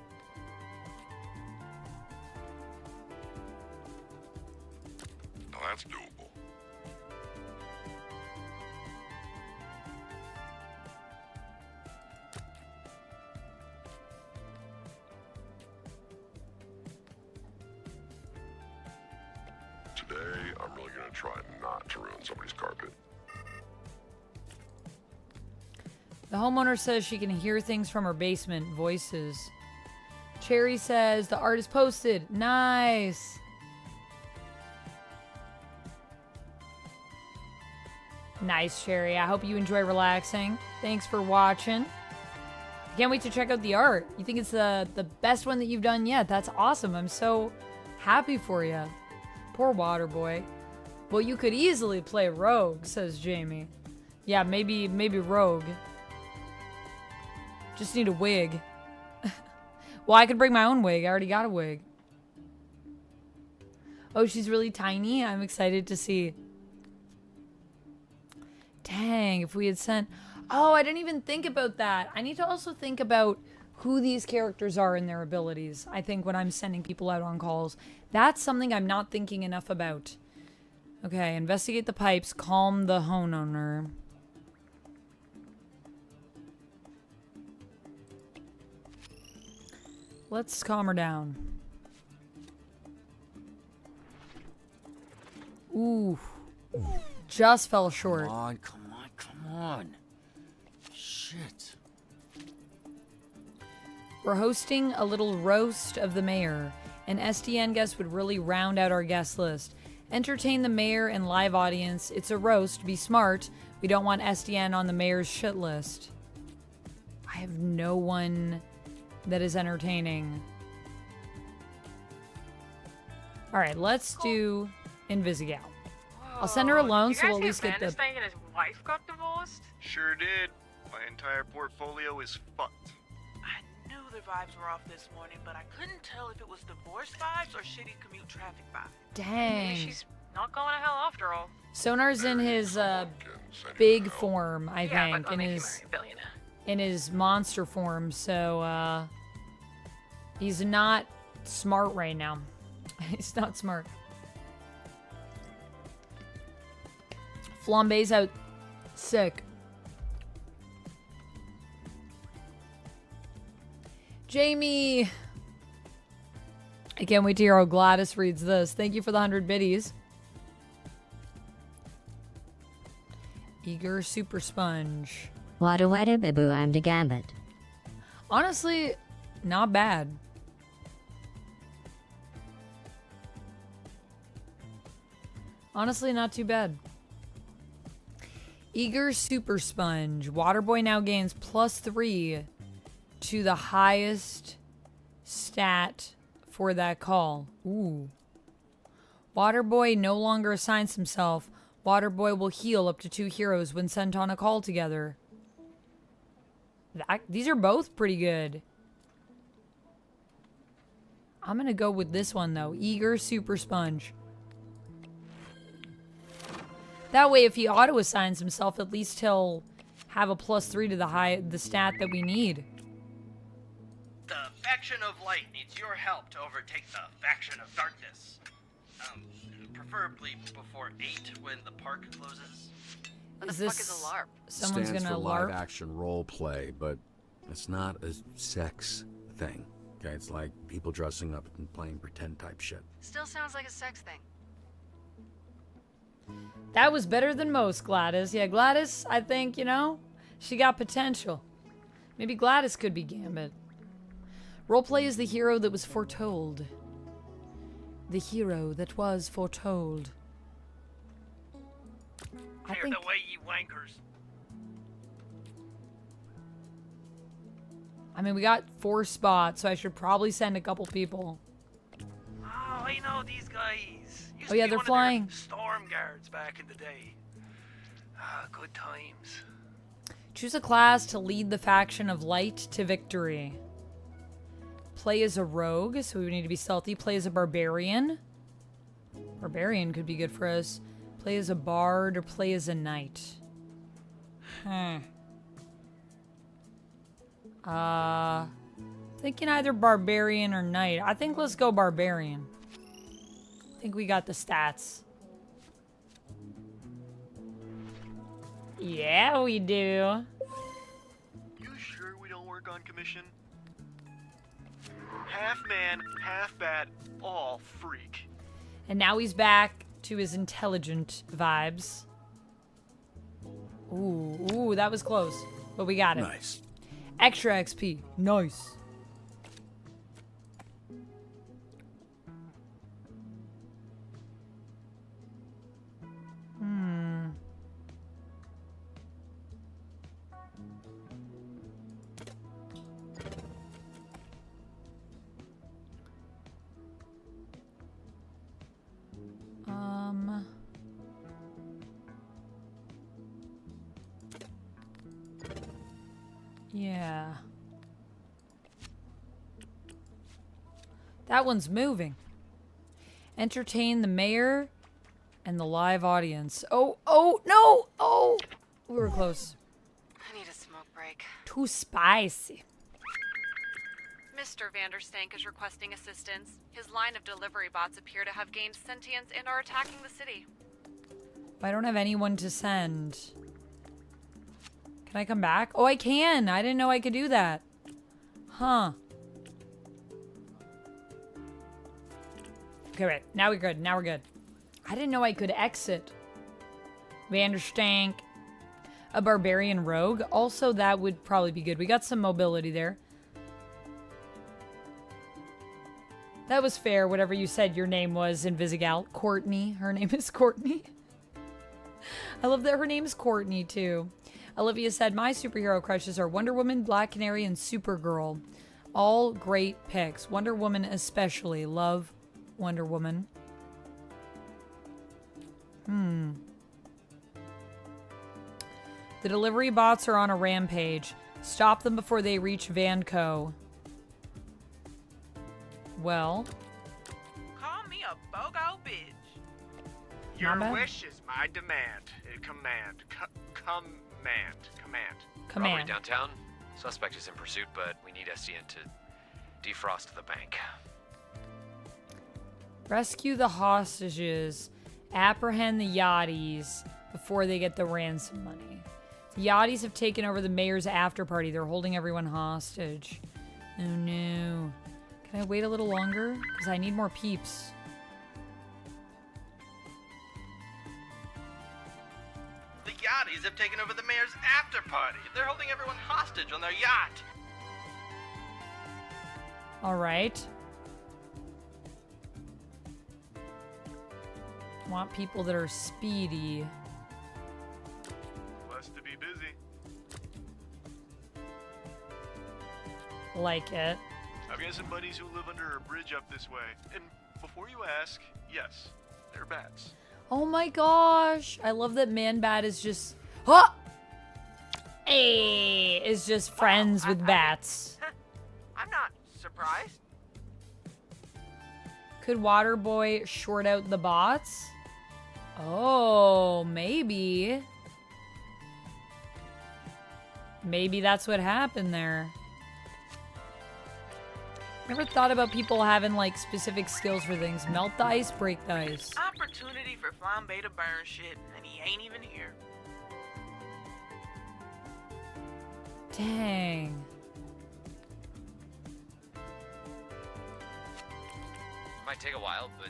Now that's doable. Today, I'm really gonna try not to ruin somebody's carpet. The homeowner says she can hear things from her basement. Voices. Cherry says the art is posted. Nice. Nice, Cherry. I hope you enjoy relaxing. Thanks for watching. Can't wait to check out the art. You think it's the best one that you've done yet? That's awesome. I'm so happy for you. Poor Waterboy. Well, you could easily play Rogue, says Jamie. Yeah, maybe Rogue. Just need a wig. Well, I could bring my own wig. I already got a wig. Oh, she's really tiny. I'm excited to see. Dang, if we had sent... Oh, I didn't even think about that. I need to also think about who these characters are and their abilities. I think when I'm sending people out on calls. That's something I'm not thinking enough about. Okay, investigate the pipes. Calm the homeowner. Let's calm her down. Ooh. Just fell short. Come on. Shit. We're hosting a little roast of the mayor. An SDN guest would really round out our guest list. Entertain the mayor and live audience. It's a roast. Be smart. We don't want SDN on the mayor's shit list. I have no one that is entertaining. Alright, let's do Invisigal. I'll send her alone so we'll at least get the... thing and his wife got divorced? Sure did. My entire portfolio is fucked. I knew the vibes were off this morning, but I couldn't tell if it was divorce vibes or shitty commute traffic vibes. Dang. Maybe she's not going to hell after all. Sonar's in his big form, I Yeah, think. but In I'll make his... you a billionaire. in his monster form, so he's not smart right now. He's not smart. Flambe's out sick. Jamie! I can't wait to hear how Gladys reads this. Thank you for the 100 biddies. Eager Super Sponge. Wada wada babu, I'm the gambit. Honestly, not bad. Honestly, not too bad. Eager Super Sponge. Waterboy now gains +3 to the highest stat for that call. Ooh. Waterboy no longer assigns himself. Waterboy will heal up to 2 heroes when sent on a call together. These are both pretty good. I'm gonna go with this one though. Eager Super Sponge. That way, if he auto-assigns himself, at least he'll have a +3 to the stat that we need. The faction of light needs your help to overtake the faction of darkness. Preferably before 8 when the park closes. What the fuck is a LARP? Someone's Stands gonna for LARP? live action role play, but it's not a sex thing. Okay, it's like people dressing up and playing pretend type shit. Still sounds like a sex thing. That was better than most, Gladys. Yeah, Gladys, I think, you know, she got potential. Maybe Gladys could be Gambit. Roleplay is the hero that was foretold. The hero that was foretold. Clear the way, you wankers. I mean, we got 4 spots, so I should probably send a couple people. Oh, I know these guys. Used Oh yeah, to be they're one of flying. their storm guards back in the day. Ah, good times. Choose a class to lead the faction of light to victory. Play as a rogue, so we need to be stealthy. Play as a barbarian. Barbarian could be good for us. Play as a bard or play as a knight. Thinking either barbarian or knight. I think let's go barbarian. I think we got the stats. Yeah, we do. You sure we don't work on commission? Half man, half bat, all freak. And now he's back to his intelligent vibes. Ooh, that was close. But we got it. Nice. Extra XP. Nice. Yeah. That one's moving. Entertain the mayor and the live audience. Oh, no! Oh! We were close. I need a smoke break. Too spicy. Mr. Vanderstank is requesting assistance. His line of delivery bots appear to have gained sentience and are attacking the city. I don't have anyone to send. Can I come back? Oh, I can! I didn't know I could do that. Huh. Okay, wait. Now we're good. Now we're good. I didn't know I could exit. Vanderstank. A barbarian rogue. Also, that would probably be good. We got some mobility there. That was fair, whatever you said your name was in Visigal. Courtney. Her name is Courtney. I love that her name is Courtney, too. Olivia said, my superhero crushes are Wonder Woman, Black Canary, and Supergirl. All great picks. Wonder Woman especially. Love Wonder Woman. The delivery bots are on a rampage. Stop them before they reach Vanco. Well. Call me a BOGO bitch. Not Your bad. wish is my demand. Command. Command. Robbery downtown. Suspect is in pursuit, but we need SDN to defrost the bank. Rescue the hostages. Apprehend the Yachties before they get the ransom money. The Yachties have taken over the mayor's after party. They're holding everyone hostage. Oh no. Can I wait a little longer? Because I need more peeps. The Yachties Nazis have taken over the mayor's after party. They're holding everyone hostage on their yacht. All right. Want people that are speedy. Blessed to be busy. Like it. I've got some buddies who live under a bridge up this way. And before you ask, yes, they're bats. Oh my gosh. I love that Man-Bat is just... Oh! Hey! Is just friends with bats. I'm not surprised. Could Waterboy short out the bots? Oh, maybe. Maybe that's what happened there. Never thought about people having like specific skills for things. Melt the ice, break the ice. Opportunity for Flambe to burn shit, and he ain't even here. Dang. Might take a while, but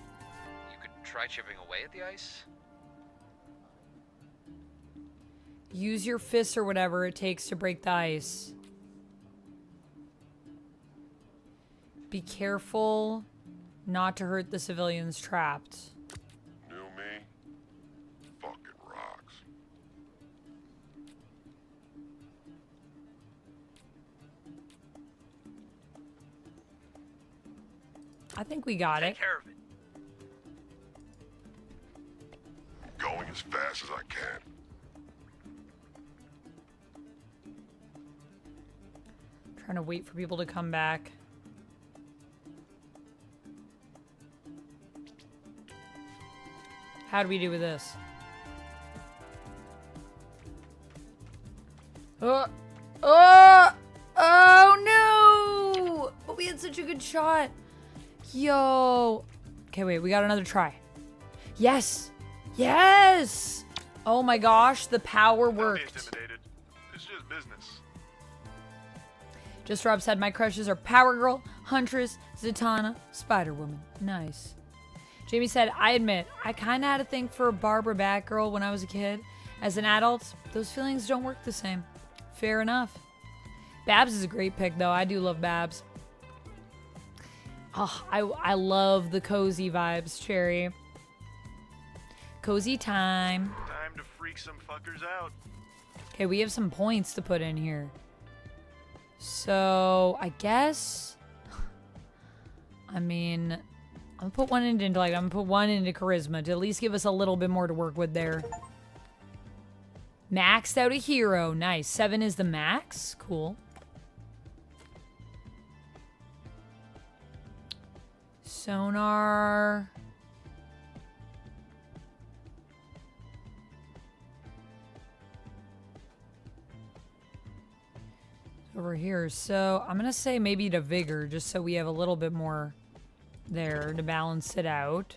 you could try chipping away at the ice. Use your fists or whatever it takes to break the ice. Be careful not to hurt the civilians trapped. New me? Fucking rocks. I think we got it. Take care of it. Going as fast as I can. Trying to wait for people to come back. How do we do with this? Oh no! But we had such a good shot. Yo. Okay, wait, we got another try. Yes! Yes! Oh my gosh, the power worked. Intimidated. It's just business. Just Rob said my crushes are Power Girl, Huntress, Zatanna, Spider-Woman. Nice. Jamie said, I admit, I kind of had a thing for Barbara Batgirl when I was a kid. As an adult, those feelings don't work the same. Fair enough. Babs is a great pick, though. I do love Babs. Oh, I love the cozy vibes, Cherry. Cozy time. Time to freak some fuckers out. Okay, we have some points to put in here. So, I guess... I mean... I'm gonna put one into intellect. I'm gonna put one into charisma to at least give us a little bit more to work with there. Maxed out a hero. Nice. 7 is the max. Cool. Sonar. Over here. So I'm gonna say maybe to vigor, just so we have a little bit more there to balance it out.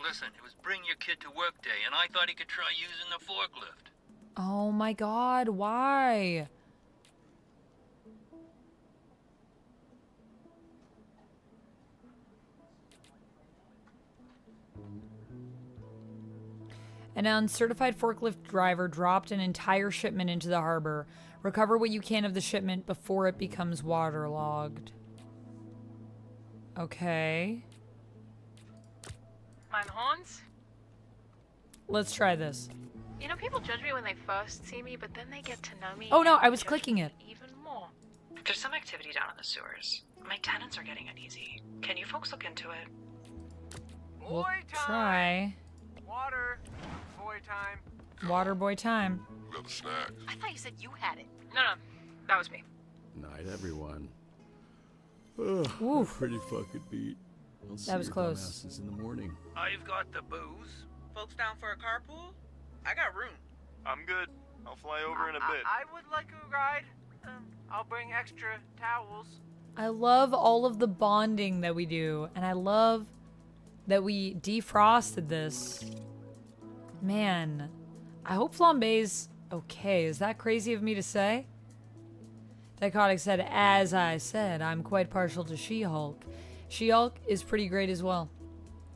Listen, it was bring your kid to work day, and I thought he could try using the forklift. Oh my god, why? An uncertified forklift driver dropped an entire shipment into the harbor. Recover what you can of the shipment before it becomes waterlogged. Okay. Mine horns? Let's try this. You know, people judge me when they first see me, but then they get to know me. Oh no, and I was judge clicking me it. even more. There's some activity down in the sewers. My tenants are getting uneasy. Can you folks look into it? We'll try. Water. Boy time. Water boy time. Got the snacks. I thought you said you had it. No, that was me. Night, everyone. Oof. Pretty fucking beat. I'll see That was your close. dumbasses in the morning. I've got the booze. Folks down for a carpool? I got room. I'm good. I'll fly over in a bit. I would like a ride. I'll bring extra towels. I love all of the bonding that we do, and I love that we defrosted this. Man, I hope Flambe's okay. Is that crazy of me to say? Dichotic said, as I said, I'm quite partial to She-Hulk. She-Hulk is pretty great as well.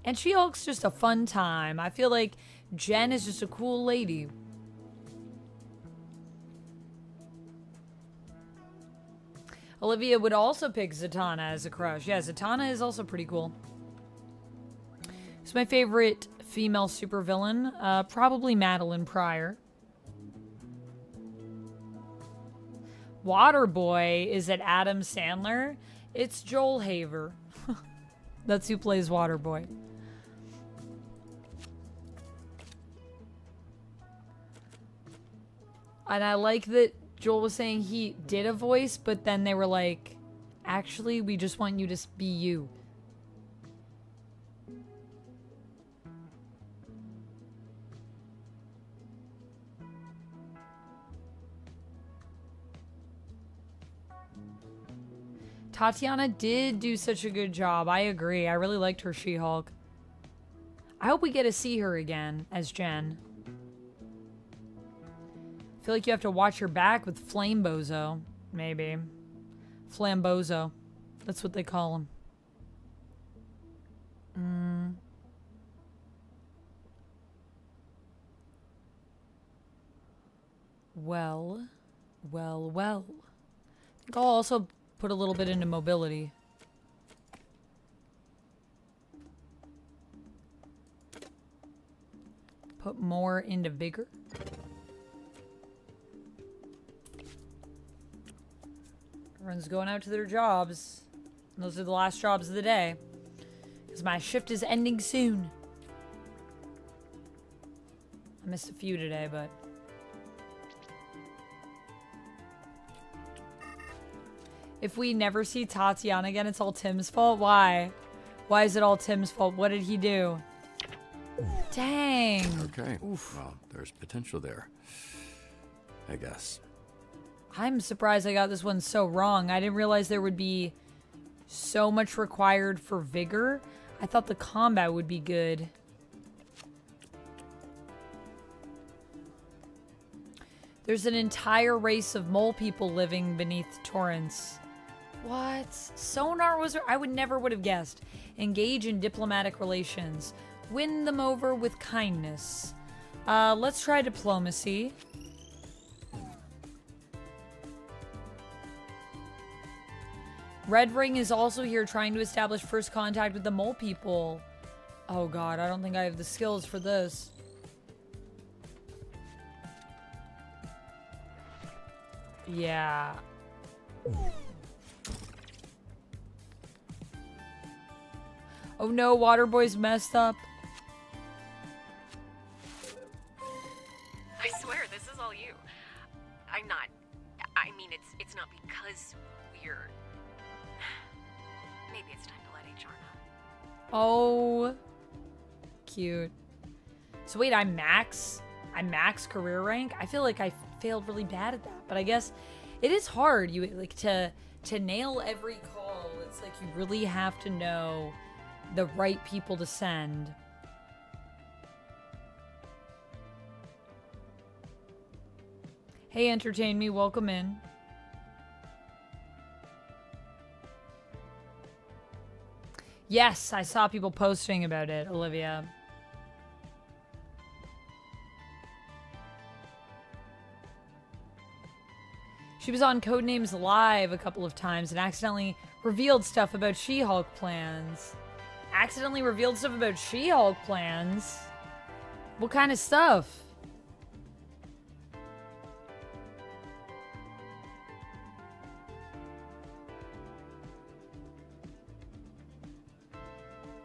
And She-Hulk's just a fun time. I feel like Jen is just a cool lady. Olivia would also pick Zatanna as a crush. Yeah, Zatanna is also pretty cool. It's my favorite female supervillain. Probably Madeline Pryor. Waterboy, is it Adam Sandler? It's Joel Haver. That's who plays Waterboy. And I like that Joel was saying he did a voice, but then they were like, actually, we just want you to be you. Tatiana did do such a good job. I agree. I really liked her She-Hulk. I hope we get to see her again as Jen. I feel like you have to watch your back with Flambozo. Maybe. Flambozo. That's what they call him. Well. I think I'll also put a little bit into mobility. Put more into vigor. Everyone's going out to their jobs. Those are the last jobs of the day. Because my shift is ending soon. I missed a few today, but... If we never see Tatiana again, it's all Tim's fault? Why? Why is it all Tim's fault? What did he do? Dang. Okay. Well, there's potential there, I guess. I'm surprised I got this one so wrong. I didn't realize there would be so much required for vigor. I thought the combat would be good. There's an entire race of mole people living beneath torrents. What? Sonar was... I would have guessed. Engage in diplomatic relations. Win them over with kindness. Let's try diplomacy. Red Ring is also here trying to establish first contact with the mole people. Oh god, I don't think I have the skills for this. Yeah. Oh no, Waterboy's messed up. I swear, this is all you. I'm not... I mean, it's not because we're... Maybe it's time to let HR know. Oh. Cute. So wait, I'm max career rank? I feel like I failed really bad at that. But I guess it is hard. You like to nail every call. It's like you really have to know the right people to send. Hey, Entertain Me, welcome in. Yes, I saw people posting about it, Olivia. She was on Codenames Live a couple of times and accidentally revealed stuff about She-Hulk plans. Accidentally revealed stuff about She-Hulk plans? What kind of stuff?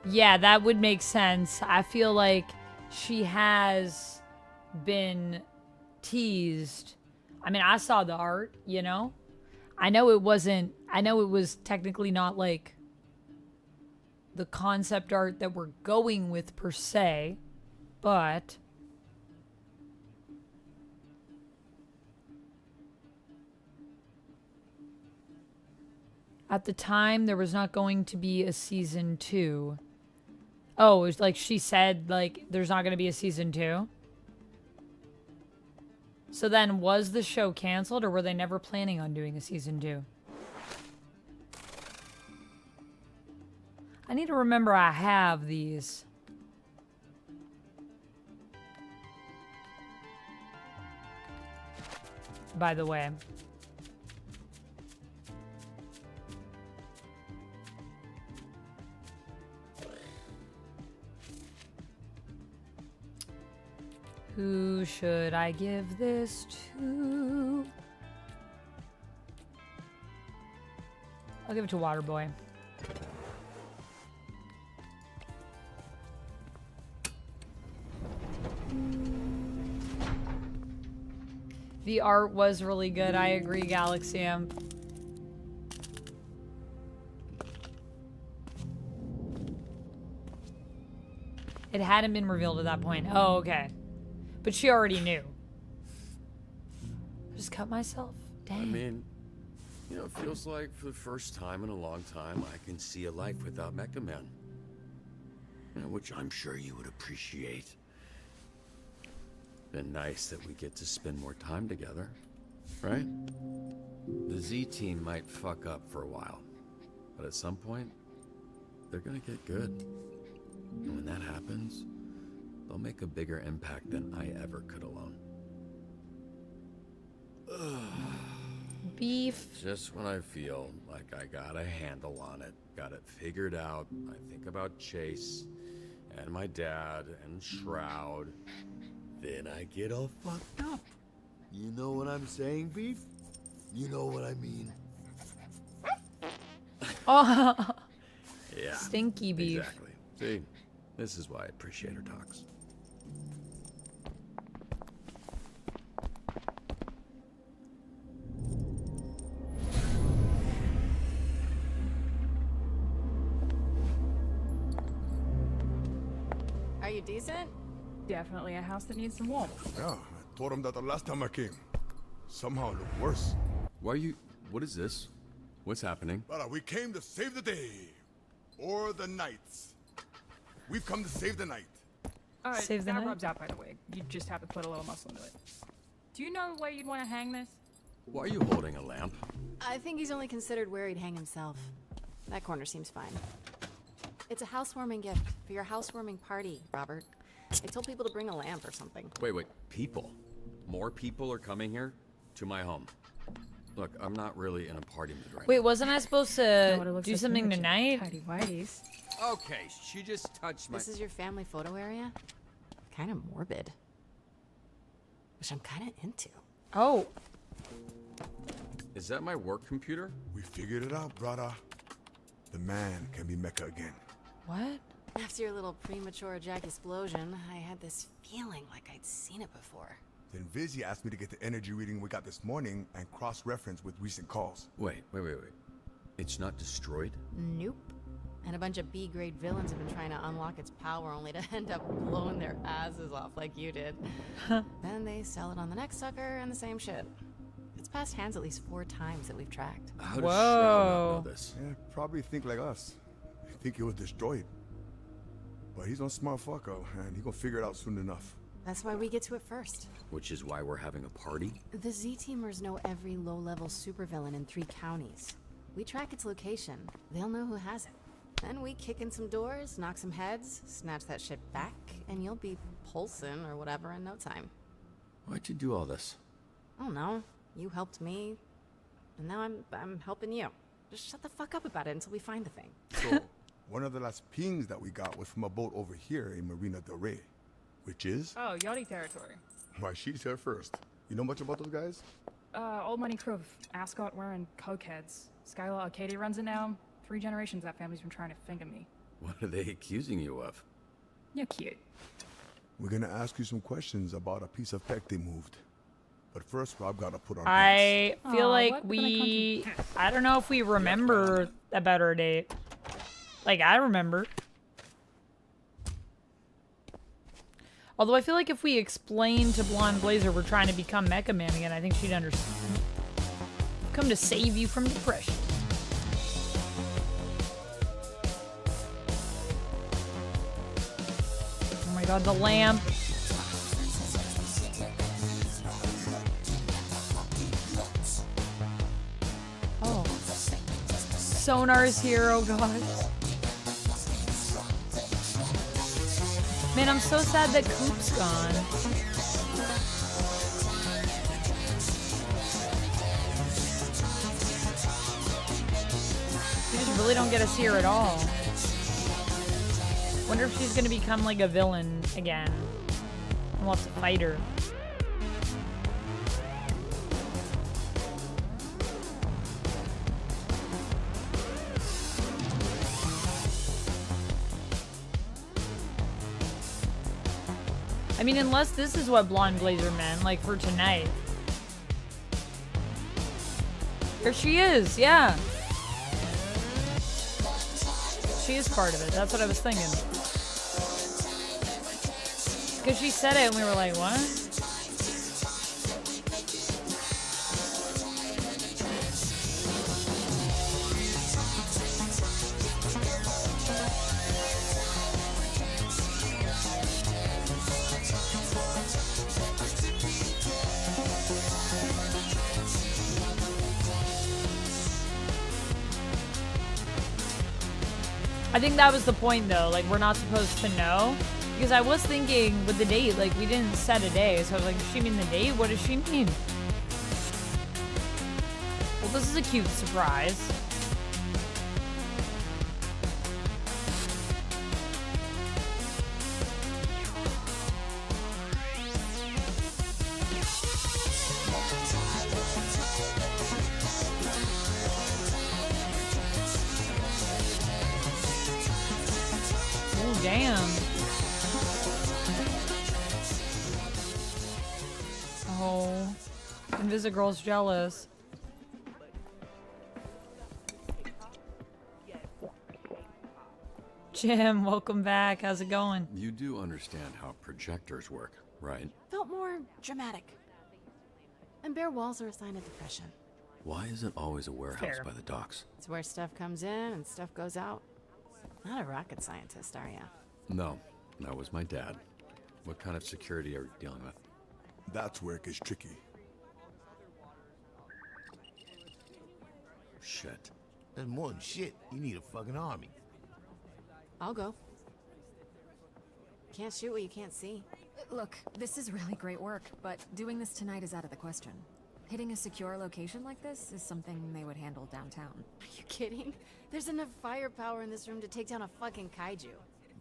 Yeah, that would make sense. I feel like she has been teased. I mean, I saw the art, you know? I know it was technically not like the concept art that we're going with per se, but at the time there was not going to be a season 2. Oh, it was like she said, like, there's not going to be a season 2? So then, was the show canceled, or were they never planning on doing a season 2? I need to remember I have these. by the way. Who should I give this to? I'll give it to Waterboy. The art was really good. I agree, Galaxium. It hadn't been revealed at that point. Oh, okay. But she already knew. I just cut myself. Dang. I mean, you know, it feels like for the first time in a long time, I can see a life without Mecha Man. You know, which I'm sure you would appreciate. Been nice that we get to spend more time together, right? The Z team might fuck up for a while, but at some point, they're gonna get good. And when that happens, they'll make a bigger impact than I ever could alone. Beef. Just when I feel like I got a handle on it, got it figured out, I think about Chase and my dad and Shroud. Then I get all fucked up. You know what I'm saying, Beef? You know what I mean? Oh. Yeah. Stinky Beef. Exactly. See, this is why I appreciate her talks. Are you decent? Definitely a house that needs some warmth. Yeah, I told him that the last time I came. Somehow it looked worse. Why are you... What is this? What's happening? But we came to save the day. Or the nights. We've come to save the night. Alright, Save the that night? rubs out, by the way. You just have to put a little muscle into it. Do you know where you'd want to hang this? Why are you holding a lamp? I think he's only considered where he'd hang himself. That corner seems fine. It's a housewarming gift for your housewarming party, Robert. I told people to bring a lamp or something. Wait, people? More people are coming here? To my home. Look, I'm not really in a party mood right Wait, wasn't I supposed to do something tonight? Tidy whities. now. Okay, she just touched my... This is your family photo area? Kind of morbid. Which I'm kind of into. Oh. Is that my work computer? We figured it out, brother. The man can be Mecha again. What? After your little premature Jack explosion, I had this feeling like I'd seen it before. Then Vizzy asked me to get the energy reading we got this morning and cross-reference with recent calls. Wait. It's not destroyed? Nope. And a bunch of B-grade villains have been trying to unlock its power only to end up blowing their asses off like you did. Then they sell it on the next sucker and the same shit. It's passed hands at least 4 times that we've tracked. How does Shroud not know this? Yeah, probably think like us. They think it was destroyed. But he's a smart fucker, and he gonna figure it out soon enough. That's why we get to it first. Which is why we're having a party? The Z-Teamers know every low-level supervillain in 3 counties. We track its location. They'll know who has it. Then we kick in some doors, knock some heads, snatch that shit back, and you'll be pulsing or whatever in no time. Why'd you do all this? I don't know. You helped me, and now I'm helping you. Just shut the fuck up about it until we find the thing. So, one of the last pings that we got was from a boat over here in Marina del Rey. Which is? Oh, Yachty territory. Why, she's here first. You know much about those guys? Old money crew of ascot wearing cokeheads. Skylar Arcadia runs it now. 3 generations that family's been trying to finger me. What are they accusing you of? You're cute. We're gonna ask you some questions about a piece of tech they moved. But first, Rob gotta put on I feel like I don't know if we remember about our date. Like, I remember. Although I feel like if we explain to Blonde Blazer we're trying to become Mecha Man again, I think she'd understand. I've come to save you from depression. Oh my god, the lamp. Oh. Sonar's here, oh god. Man, I'm so sad that Coop's gone. really don't get to see her at all. Wonder if she's gonna become like a villain again. And we'll have to fight her. I mean, unless this is what Blonde Blazer meant, like for tonight. There she is, yeah. She is part of it. That's what I was thinking. Because she said it and we were like, what? I think that was the point though, like we're not supposed to know. Because I was thinking with the date, like we didn't set a day, so I was like, does she mean the date? What does she mean? Well, this is a cute surprise. Oh, damn. Oh, Invisigirl's jealous. Jim, welcome back. How's it going? You do understand how projectors work, right? Felt more dramatic. And bare walls are a sign of depression. Why is it always a warehouse Fair. by the docks? It's where stuff comes in and stuff goes out. Not a rocket scientist, are ya? No, that was my dad. What kind of security are you dealing with? That's where it gets tricky. Shit. That's more than shit. You need a fucking army. I'll go. Can't shoot what you can't see. Look, this is really great work, but doing this tonight is out of the question. Hitting a secure location like this is something they would handle downtown. Are you kidding? There's enough firepower in this room to take down a fucking kaiju.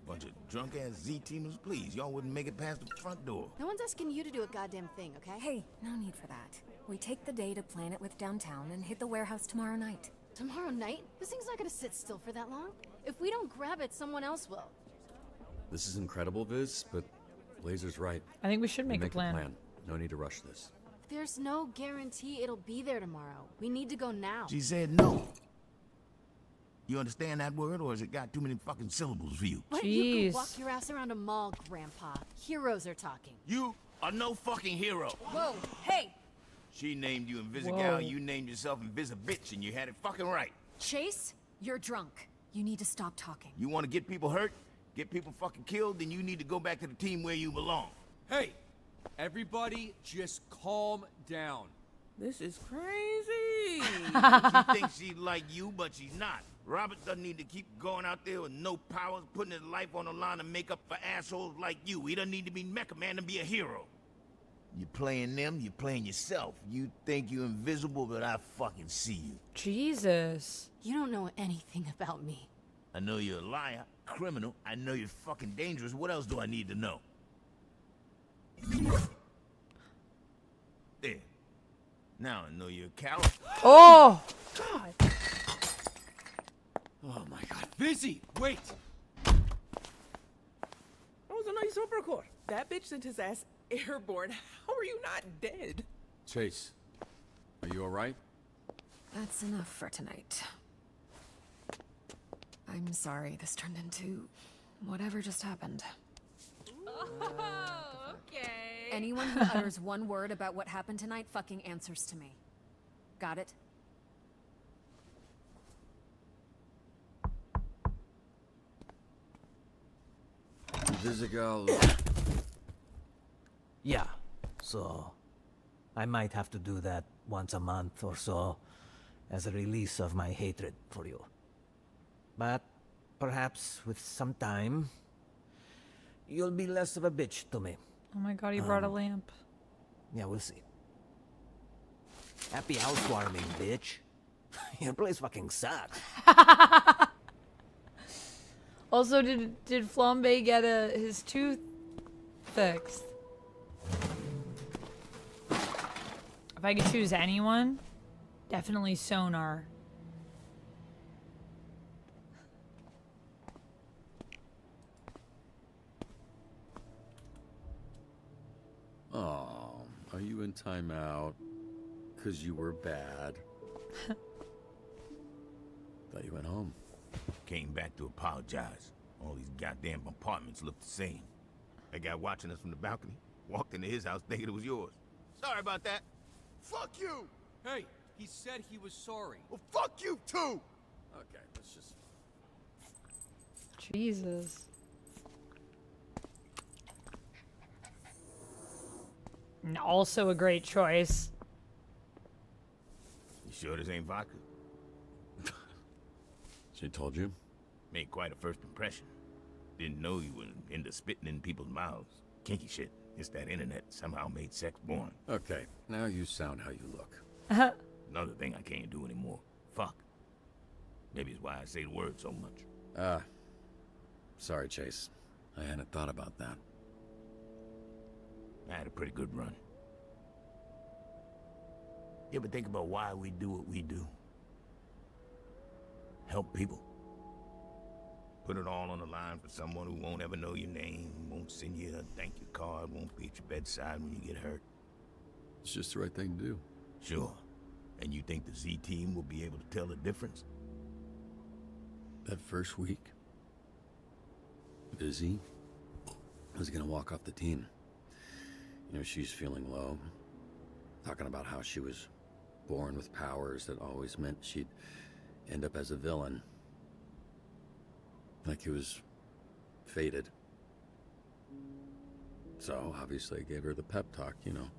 Bunch of drunk-ass Z-teamers, please. Y'all wouldn't make it past the front door. No one's asking you to do a goddamn thing, okay? Hey, no need for that. We take the day to plan it with downtown and hit the warehouse tomorrow night. Tomorrow night? This thing's not gonna sit still for that long. If we don't grab it, someone else will. This is incredible, Viz, but Blazer's right. I think we should make a plan. No need to rush this. There's no guarantee it'll be there tomorrow. We need to go now. She said no. You understand that word, or has it got too many fucking syllables for you? What? You can walk your ass around a mall, Grandpa. Heroes are talking. You are no fucking hero. Whoa, hey! She named you Whoa. Invisigal, you named yourself Invisibitch, and you had it fucking right. Chase, you're drunk. You need to stop talking. You want to get people hurt, get people fucking killed, then you need to go back to the team where you belong. Hey, everybody just calm down. This is crazy. She thinks she's like you, but she's not. Robert doesn't need to keep going out there with no powers, putting his life on the line to make up for assholes like you. He doesn't need to be Mecha Man to be a hero. You're playing them, you're playing yourself. You think you're invisible, but I fucking see you. Jesus. You don't know anything about me. I know you're a liar, criminal. I know you're fucking dangerous. What else do I need to know? There. Now I know you're a coward. Oh! God. Oh my god. Busy! Wait! That was a nice uppercut. That bitch sent his ass airborne. How are you not dead? Chase, are you alright? That's enough for tonight. I'm sorry this turned into whatever just happened. Oh, okay. Anyone who utters one word about what happened tonight fucking answers to me. Got it? Invisigal. Yeah, so I might have to do that once a month or so as a release of my hatred for you. But perhaps with some time, you'll be less of a bitch to me. Oh my god, he brought a lamp. Yeah, we'll see. Happy housewarming, bitch. Your place fucking sucks. Also, did Flambe get his tooth fixed? If I could choose anyone, definitely Sonar. Oh, are you in timeout? 'Cause you were bad. Thought you went home. Came back to apologize. All these goddamn apartments look the same. That guy watching us from the balcony walked into his house thinking it was yours. Sorry about that. Fuck you! Hey, he said he was sorry. Well, fuck you too! Okay, let's just... Jesus. And also a great choice. You sure this ain't vodka? She told you? Made quite a first impression. Didn't know you were into spitting in people's mouths. Kinky shit. It's that internet somehow made sex boring. Okay, now you sound how you look. Another thing I can't do anymore. Fuck. Maybe it's why I say the word so much. Sorry, Chase. I hadn't thought about that. I had a pretty good run. You ever think about why we do what we do? Help people. Put it all on the line for someone who won't ever know your name, won't send you a thank you card, won't be at your bedside when you get hurt. It's just the right thing to do. Sure. And you think the Z team will be able to tell the difference? That first week, Busy was gonna walk off the team. You know, she's feeling low, talking about how she was born with powers that always meant she'd end up as a villain. Like he was fated. So, obviously, I gave her the pep talk, you know.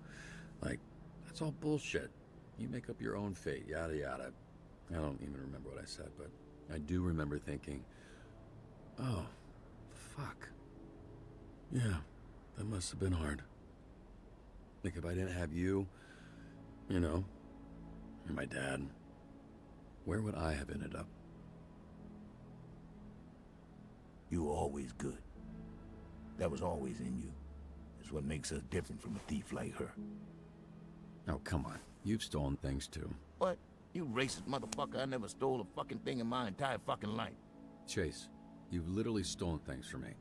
Like, that's all bullshit. You make up your own fate, yada yada. I don't even remember what I said, but I do remember thinking, oh, fuck. Yeah, that must have been hard. Like, if I didn't have you, you know, and my dad, where would I have ended up? You were always good. That was always in you. It's what makes us different from a thief like her. Oh, come on. You've stolen things, too. What? You racist motherfucker, I never stole a fucking thing in my entire fucking life. Chase, you've literally stolen things from me.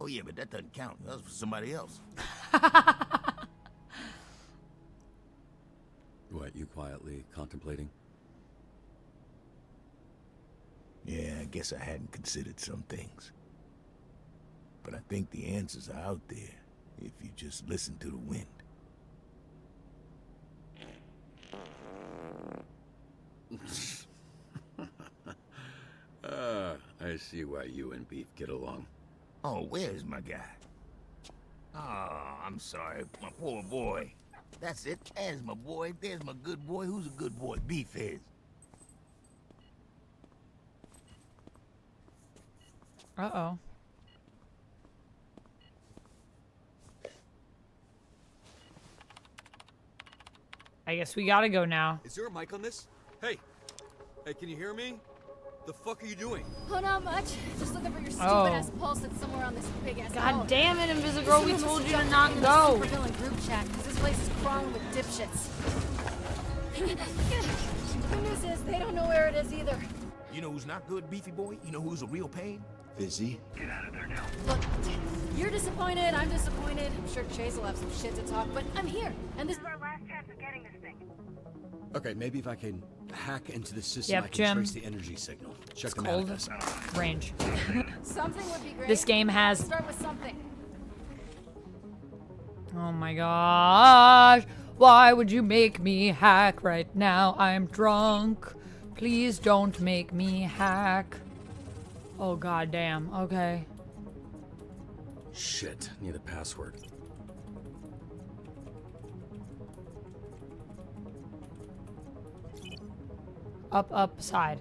Oh yeah, but that doesn't count. That was for somebody else. What, you quietly contemplating? Yeah, I guess I hadn't considered some things. But I think the answers are out there if you just listen to the wind. I see why you and Beef get along. Oh, where's my guy? Oh, I'm sorry, my poor boy. That's it. There's my boy. There's my good boy. Who's a good boy? Beef is. Uh-oh. I guess we gotta go now. Is there a mic on this? Hey, can you hear me? The fuck are you doing? Oh, not much. Just looking for your stupid ass pulse that's somewhere on this big ass. God damn it, Invisigirl, we told you to not go. Supervillain group chat, because this place is crawling with dipshits. The news is they don't know where it is either. You know who's not good, Beefy boy? You know who's a real pain? Busy. Get out of there now. Look, you're disappointed, I'm disappointed. I'm sure Chase will have some shit to talk, but I'm here, and this is our last chance of getting this thing. Okay, maybe if I can hack into the system, Yep, I can Jim. trace the energy signal. Check It's the called manifest. range. Something would be great. This game has... Start with something. Oh my gosh. Why would you make me hack right now? I'm drunk. Please don't make me hack. Oh god damn. Okay. Shit, need a password. Up, side.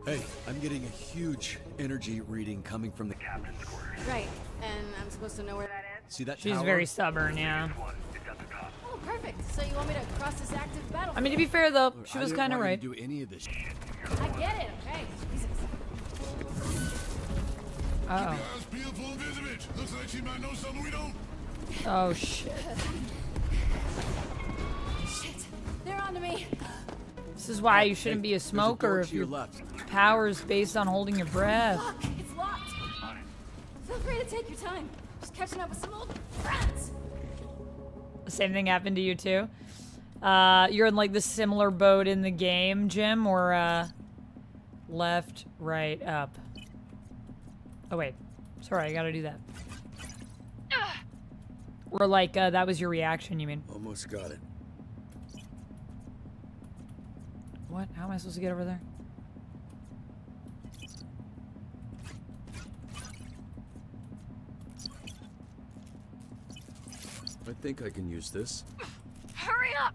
Hey, I'm getting a huge energy reading coming from the captain's quarters. Right, and I'm supposed to know where that is? See that She's tower? very stubborn, yeah. Oh, perfect. So you want me to cross this active battlefield? I mean, to be fair though, Look, she I was didn't kind of want you right. to do any of this shit. I get it, okay. Jesus. Uh-oh. Looks like she might know something we don't. Oh, shit. Shit. They're onto me. This is why you shouldn't be a smoker if your power's based on holding your breath. Fuck, it's locked. Feel free to take your time. Just catching up with some old friends. The same thing happened to you too. You're in like the similar boat in the game, Jim, or left, right, up. Oh wait, sorry, I gotta do that. Or like that was your reaction, you mean? Almost got it. What? How am I supposed to get over there? I think I can use this. Hurry up!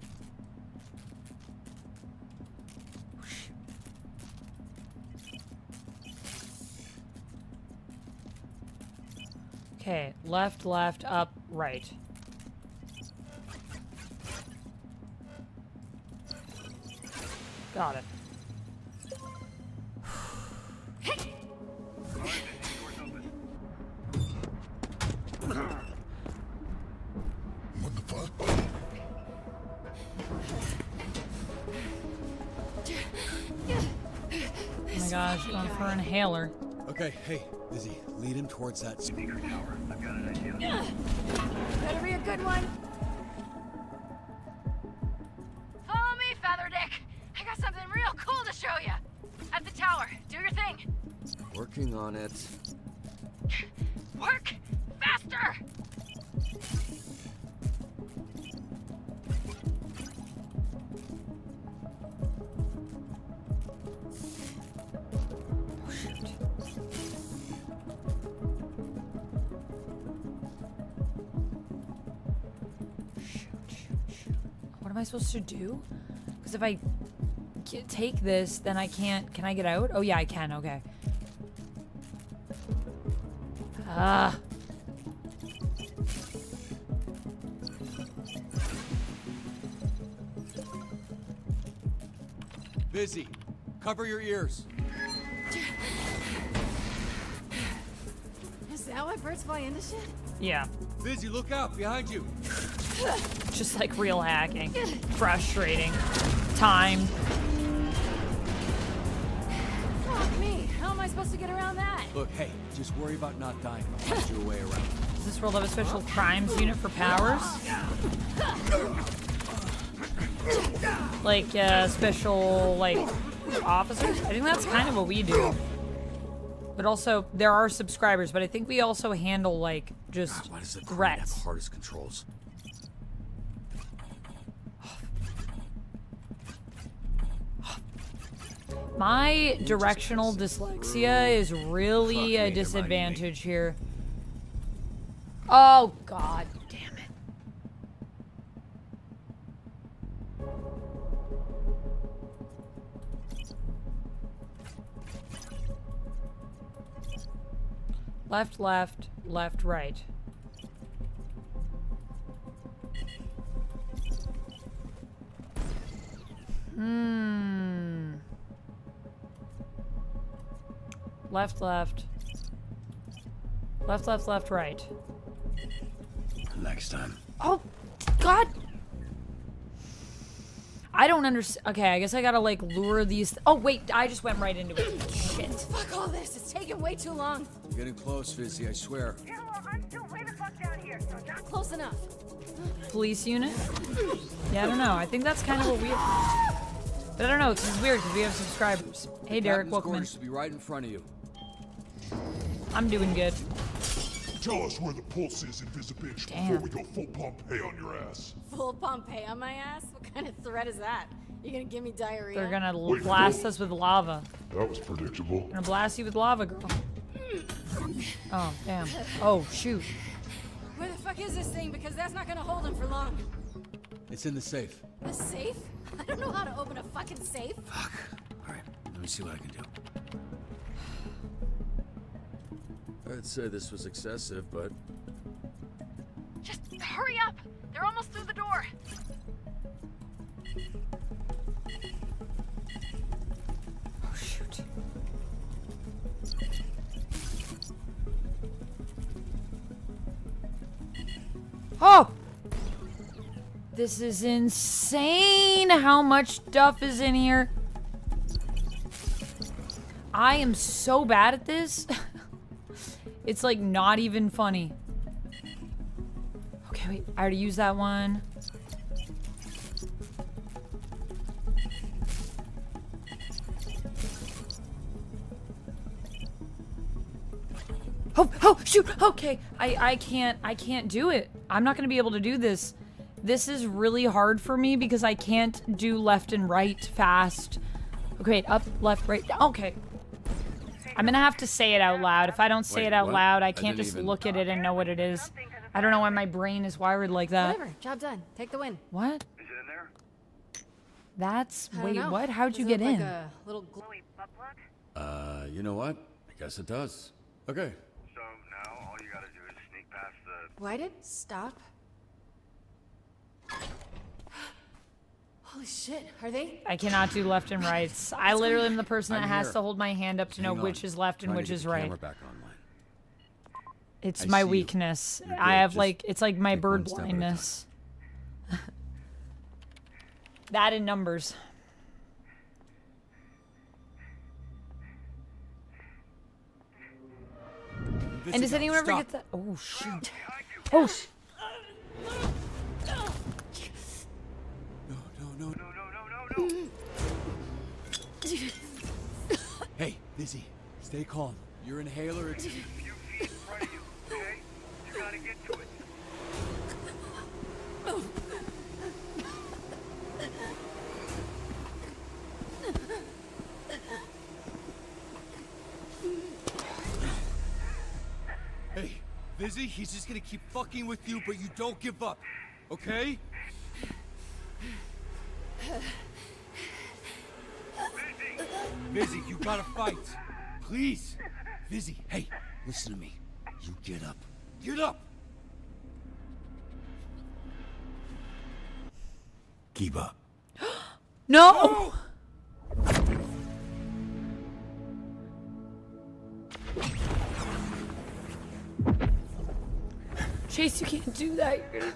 Okay, left, left, up, right. Got it. What the fuck? Oh my gosh, going for an inhaler. Okay, hey, Lizzie, lead him towards that speaker tower. I've got an idea. Better be a good one. Follow me, Featherdick. I got something real cool to show you. At the tower. Do your thing. Working on it. Work faster. What am I supposed to do? Because if I take this, then I can't. Can I get out? Oh, yeah, I can. Okay. Ah. Busy. Cover your ears. Is that why birds fly into shit? Yeah. Busy, look out behind you. Just like real hacking. Frustrating. Timed. Fuck me. How am I supposed to get around that? Look, hey, just worry about not dying. I'll find your way around. Does this world have a special crimes unit for powers? Like, special, like, officers? I think that's kind of what we do. But also, there are subscribers, but I think we also handle, like, just Why does the crane threats. have hardest controls? My directional dyslexia is really a disadvantage here. Oh, God damn it. Left, left, left, right. Left, left. Left, left, left, right. Next time. Oh, God. I don't understand. Okay, I guess I gotta, like, lure these. Oh, wait, I just went right into it. Shit. Fuck all this. It's taking way too long. We're getting close, Fizzy, I swear. I'm still way the fuck down here, so not close enough. Police unit? Yeah, I don't know. I think that's kind of what we. But I don't know, 'cause it's weird because we have subscribers. Hey, Derek, welcome in. Should be right in front of you. I'm doing good. Tell us where the pulse is, Invisibitch, Damn. before we go full Pompeii on your ass. Full Pompeii on my ass? What kind of threat is that? You gonna give me diarrhea? They're gonna blast us with lava. That was predictable. Gonna blast you with lava, girl. Oh, damn. Oh, shoot. Where the fuck is this thing? Because that's not gonna hold him for long. It's in the safe. A safe? I don't know how to open a fucking safe. Alright, let me see what I can do. I'd say this was excessive, but Just hurry up! They're almost through the door. Oh, shoot. Oh! This is insane how much stuff is in here. I am so bad at this. It's like not even funny. Okay, wait. I already used that one. Oh, shoot. Okay. I can't do it. I'm not going to be able to do this. This is really hard for me because I can't do left and right fast. Okay, wait, up, left, right. Okay. I'm going to have to say it out loud. If I don't say it out loud, I can't just look at it and know what it is. I don't know why my brain is wired like that. Whatever. Job done. Take the win. What? Is it in there? That's... I don't Wait, know. what? How'd you Does it get look in? like a little glowy butt plug? you know what? I guess it does. Okay. So now all you gotta do is sneak past the... Why did stop? Holy shit, are they? I cannot do left and rights. I literally am the person that I'm has here. to hold my hand up to know Hang which on. is left and Trying to which get is the right. camera back online. It's I my see you. weakness. You're I good. have Just like, it's like my take bird one step at a blindness. That in numbers. And does anyone ever get that? Oh, shoot. Oh, Hey, Lizzie, stay calm. Your inhaler, it's... few feet in front of you, okay? You gotta get to it. Hey, Lizzie, he's just gonna keep fucking with you, but you don't give up, okay? Lizzie, you gotta fight. Please. Lizzie, hey, listen to me. You get up. Get up! Keep up. no! Chase, you can't do that. You're gonna...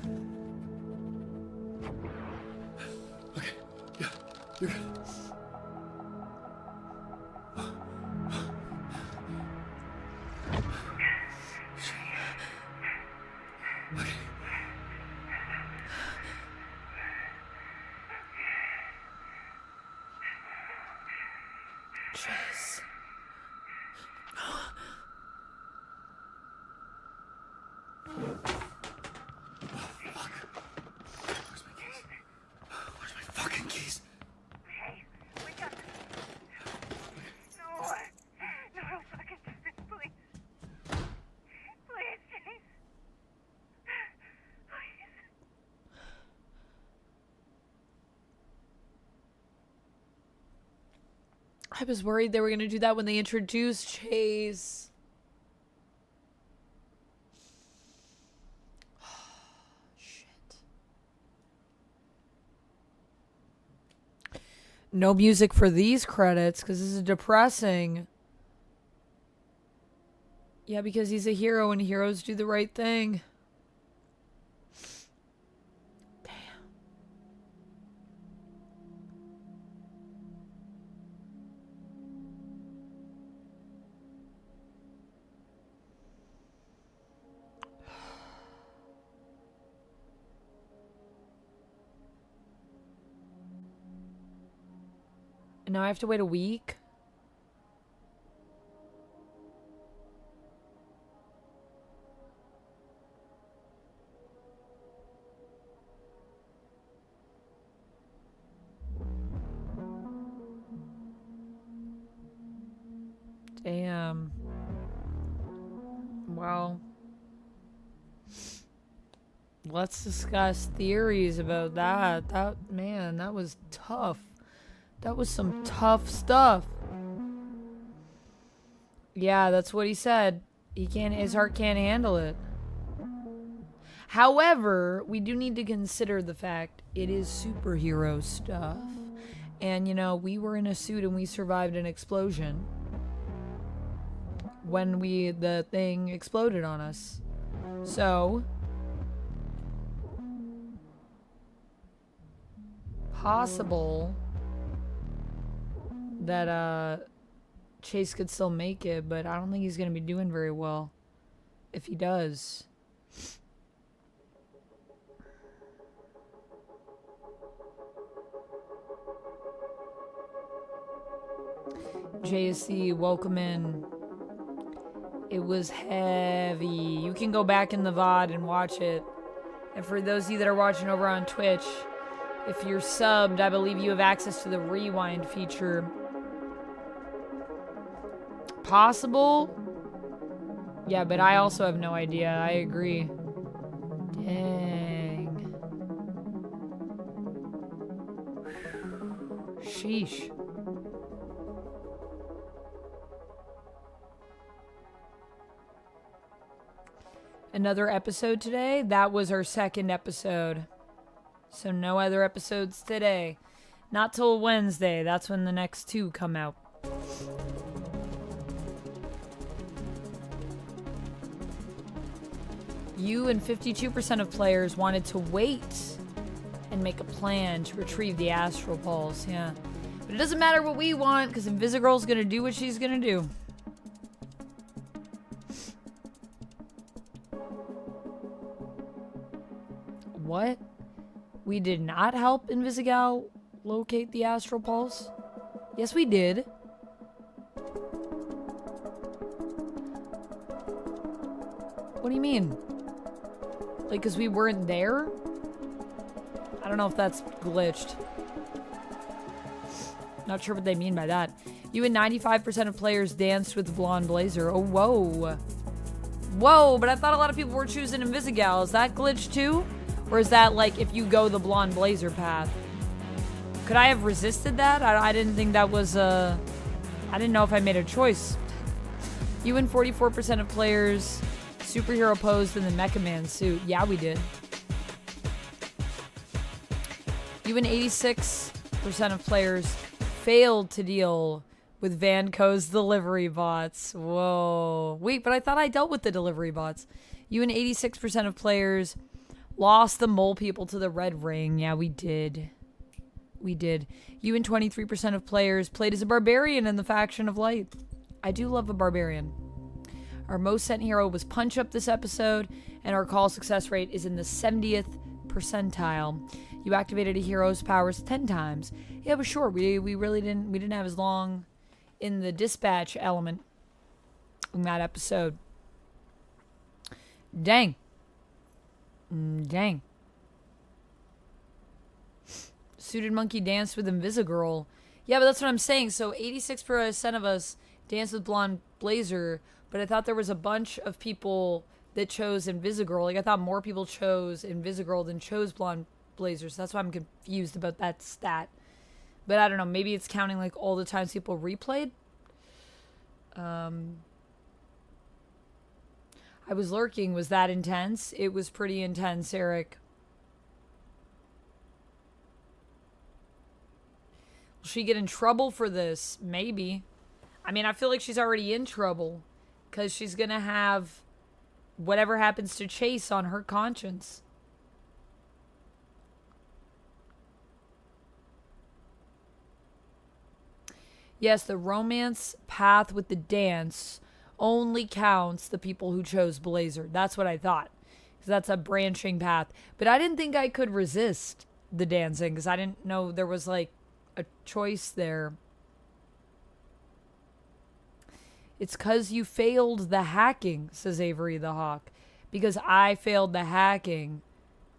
You're good. Chase. Fucking keys. No, fucking please. Please, Chase. I was worried they were going to do that when they introduced Chase. Shit. No music for these credits because this is depressing. Yeah, because he's a hero and heroes do the right thing. And now I have to wait a week? Damn. Well, let's discuss theories about that. Man, that was tough. That was some tough stuff. Yeah, that's what he said. His heart can't handle it. However, we do need to consider the fact it is superhero stuff. And, you know, we were in a suit and we survived an explosion when the thing exploded on us. So, possible that Chase could still make it, but I don't think he's going to be doing very well if he does. JSC, welcome in. It was heavy. You can go back in the VOD and watch it. And for those of you that are watching over on Twitch, if you're subbed, I believe you have access to the rewind feature. Possible? Yeah, but I also have no idea. I agree. Dang. Sheesh. Another episode today? That was our second episode. So no other episodes today. Not till Wednesday. That's when the next two come out. You and 52% of players wanted to wait and make a plan to retrieve the astral pulse. Yeah. But it doesn't matter what we want, because Invisigirl's gonna do what she's gonna do. What? We did not help Invisigal locate the astral pulse? Yes, we did. What do you mean? Like, because we weren't there? I don't know if that's glitched. Not sure what they mean by that. You and 95% of players danced with Blonde Blazer. Oh, whoa. Whoa, but I thought a lot of people were choosing Invisigal. Is that glitched too? Or is that like if you go the Blonde Blazer path? Could I have resisted that? I didn't think that was I didn't know if I made a choice. You and 44% of players superhero posed in the Mecha Man suit. Yeah, we did. You and 86% of players failed to deal with Vanco's delivery bots. Whoa. Wait, but I thought I dealt with the delivery bots. You and 86% of players lost the mole people to the red ring. Yeah, we did. We did. You and 23% of players played as a barbarian in the Faction of Light. I do love a barbarian. Our most sent hero was Punch Up this episode, and our call success rate is in the 70th percentile. You activated a hero's powers 10 times. Yeah, but sure, we really didn't have as long in the dispatch element in that episode. Dang. Dang. Suited Monkey danced with Invisigirl. Yeah, but that's what I'm saying. So 86% of us danced with Blonde Blazer, but I thought there was a bunch of people that chose Invisigirl. Like, I thought more people chose Invisigirl than chose Blonde Blazer. So that's why I'm confused about that stat. But I don't know. Maybe it's counting, like, all the times people replayed. I was lurking. Was that intense? It was pretty intense, Eric. Will she get in trouble for this? Maybe. I mean, I feel like she's already in trouble. Because she's going to have whatever happens to Chase on her conscience. Yes, the romance path with the dance only counts the people who chose Blazer. That's what I thought. Because that's a branching path. But I didn't think I could resist the dancing. Because I didn't know there was, like, a choice there. It's because you failed the hacking, says Avery the Hawk. Because I failed the hacking.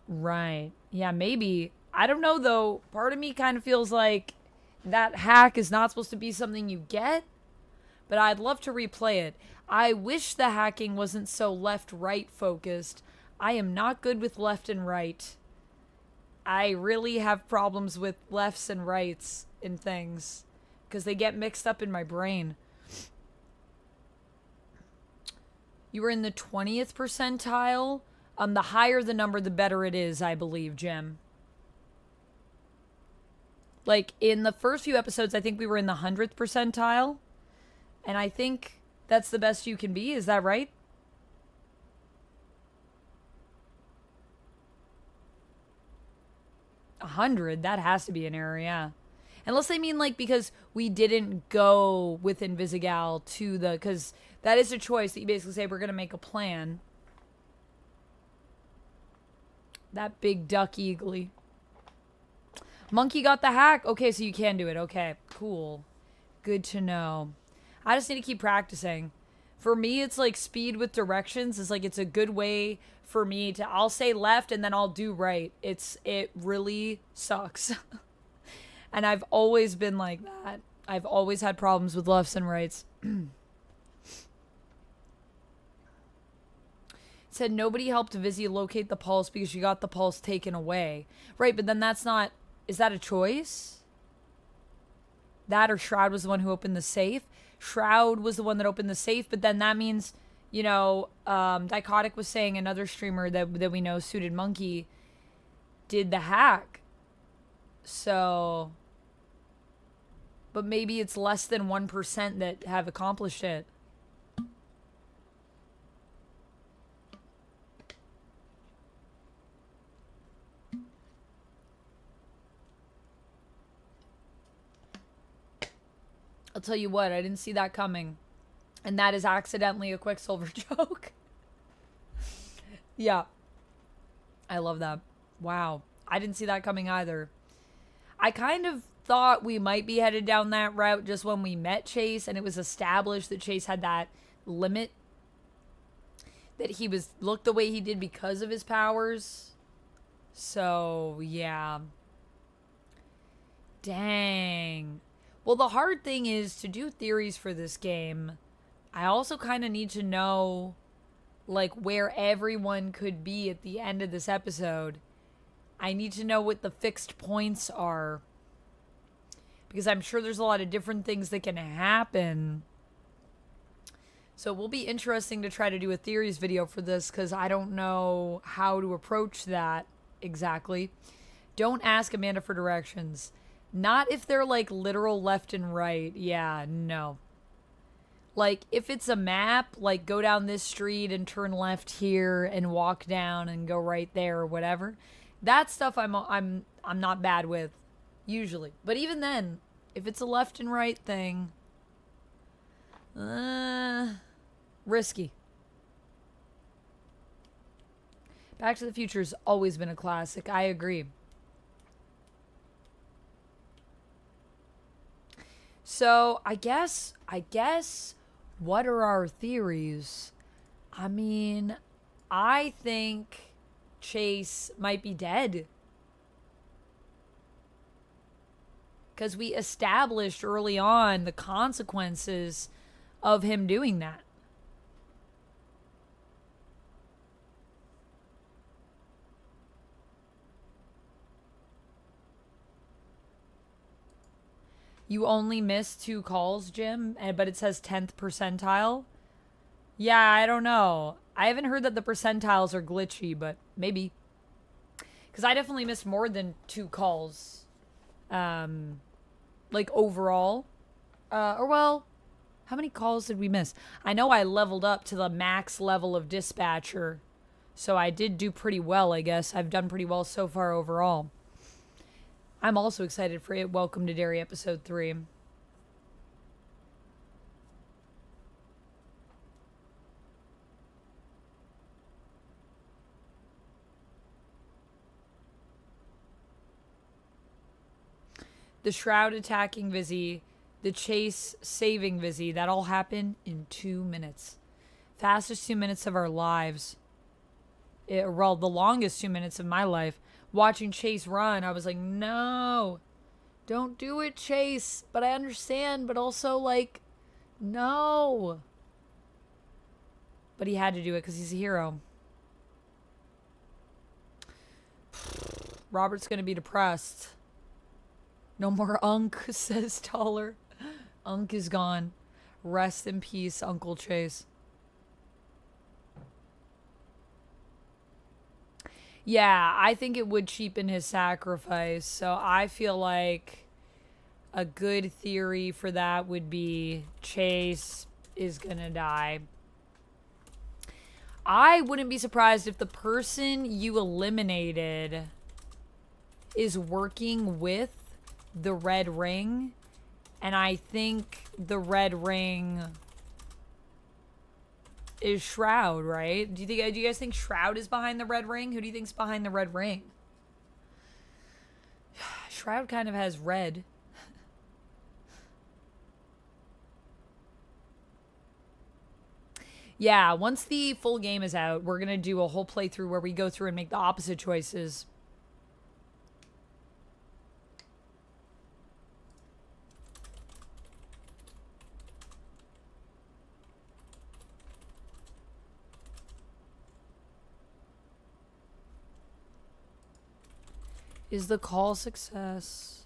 Right. Yeah, maybe. I don't know, though. Part of me kind of feels like that hack is not supposed to be something you get. But I'd love to replay it. I wish the hacking wasn't so left-right focused. I am not good with left and right. I really have problems with lefts and rights in things. Because they get mixed up in my brain. You were in the 20th percentile. The higher the number, the better it is, I believe, Jim. Like, in the first few episodes, I think we were in the 100th percentile. And I think that's the best you can be. Is that right? A 100? That has to be an error, yeah. Unless they mean, like, because we didn't go with Invisigal to the... Because that is a choice that you basically say, we're going to make a plan. That big duck eagly. Monkey got the hack. Okay, so you can do it. Okay, cool. Good to know. I just need to keep practicing. For me, it's like speed with directions. It's like it's a good way for me to... I'll say left and then I'll do right. It really sucks. And I've always been like that. I've always had problems with lefts and rights. Said nobody helped Vizzy locate the pulse because she got the pulse taken away. Right, but then that's not... Is that a choice? That or Shroud was the one who opened the safe? Shroud was the one that opened the safe, but then that means, you know, Dichotic was saying another streamer that we know, Suited Monkey, did the hack. So... But maybe it's less than 1% that have accomplished it. I'll tell you what, I didn't see that coming. And that is accidentally a Quicksilver joke. Yeah. I love that. Wow. I didn't see that coming either. I kind of thought we might be headed down that route just when we met Chase, and it was established that Chase had that limit. That he looked the way he did because of his powers. So, yeah. Dang. Well, the hard thing is to do theories for this game. I also kind of need to know, like, where everyone could be at the end of this episode. I need to know what the fixed points are. Because I'm sure there's a lot of different things that can happen. So it will be interesting to try to do a theories video for this, because I don't know how to approach that exactly. Don't ask Amanda for directions. Not if they're, like, literal left and right. Yeah, no. Like, if it's a map, like, go down this street and turn left here and walk down and go right there or whatever. That stuff I'm not bad with, usually. But even then, if it's a left and right thing, risky. Back to the Future's always been a classic. I agree. So, I guess, what are our theories? I mean, I think Chase might be dead. Because we established early on the consequences of him doing that. You only missed 2 calls, Jim, but it says 10th percentile. Yeah, I don't know. I haven't heard that the percentiles are glitchy, but maybe. Because I definitely missed more than 2 calls. Like, overall. Or, well, how many calls did we miss? I know I leveled up to the max level of dispatcher. So I did do pretty well, I guess. I've done pretty well so far overall. I'm also excited for it. Welcome to Derry episode 3. The Shroud attacking Vizzy, the Chase saving Vizzy, that all happened in 2 minutes. Fastest 2 minutes of our lives. Well, the longest 2 minutes of my life. Watching Chase run, I was like, no, don't do it, Chase. But I understand, but also, like, no. But he had to do it because he's a hero. Robert's going to be depressed. No more Unk, says Taller. Unk is gone. Rest in peace, Uncle Chase. Yeah, I think it would cheapen his sacrifice. So I feel like a good theory for that would be Chase is gonna die. I wouldn't be surprised if the person you eliminated is working with the red ring, and I think the red ring is Shroud, right? Do you guys think Shroud is behind the red ring? Who do you think's behind the red ring? Shroud kind of has red. Yeah, once the full game is out, we're gonna do a whole playthrough where we go through and make the opposite choices. Is the call a success?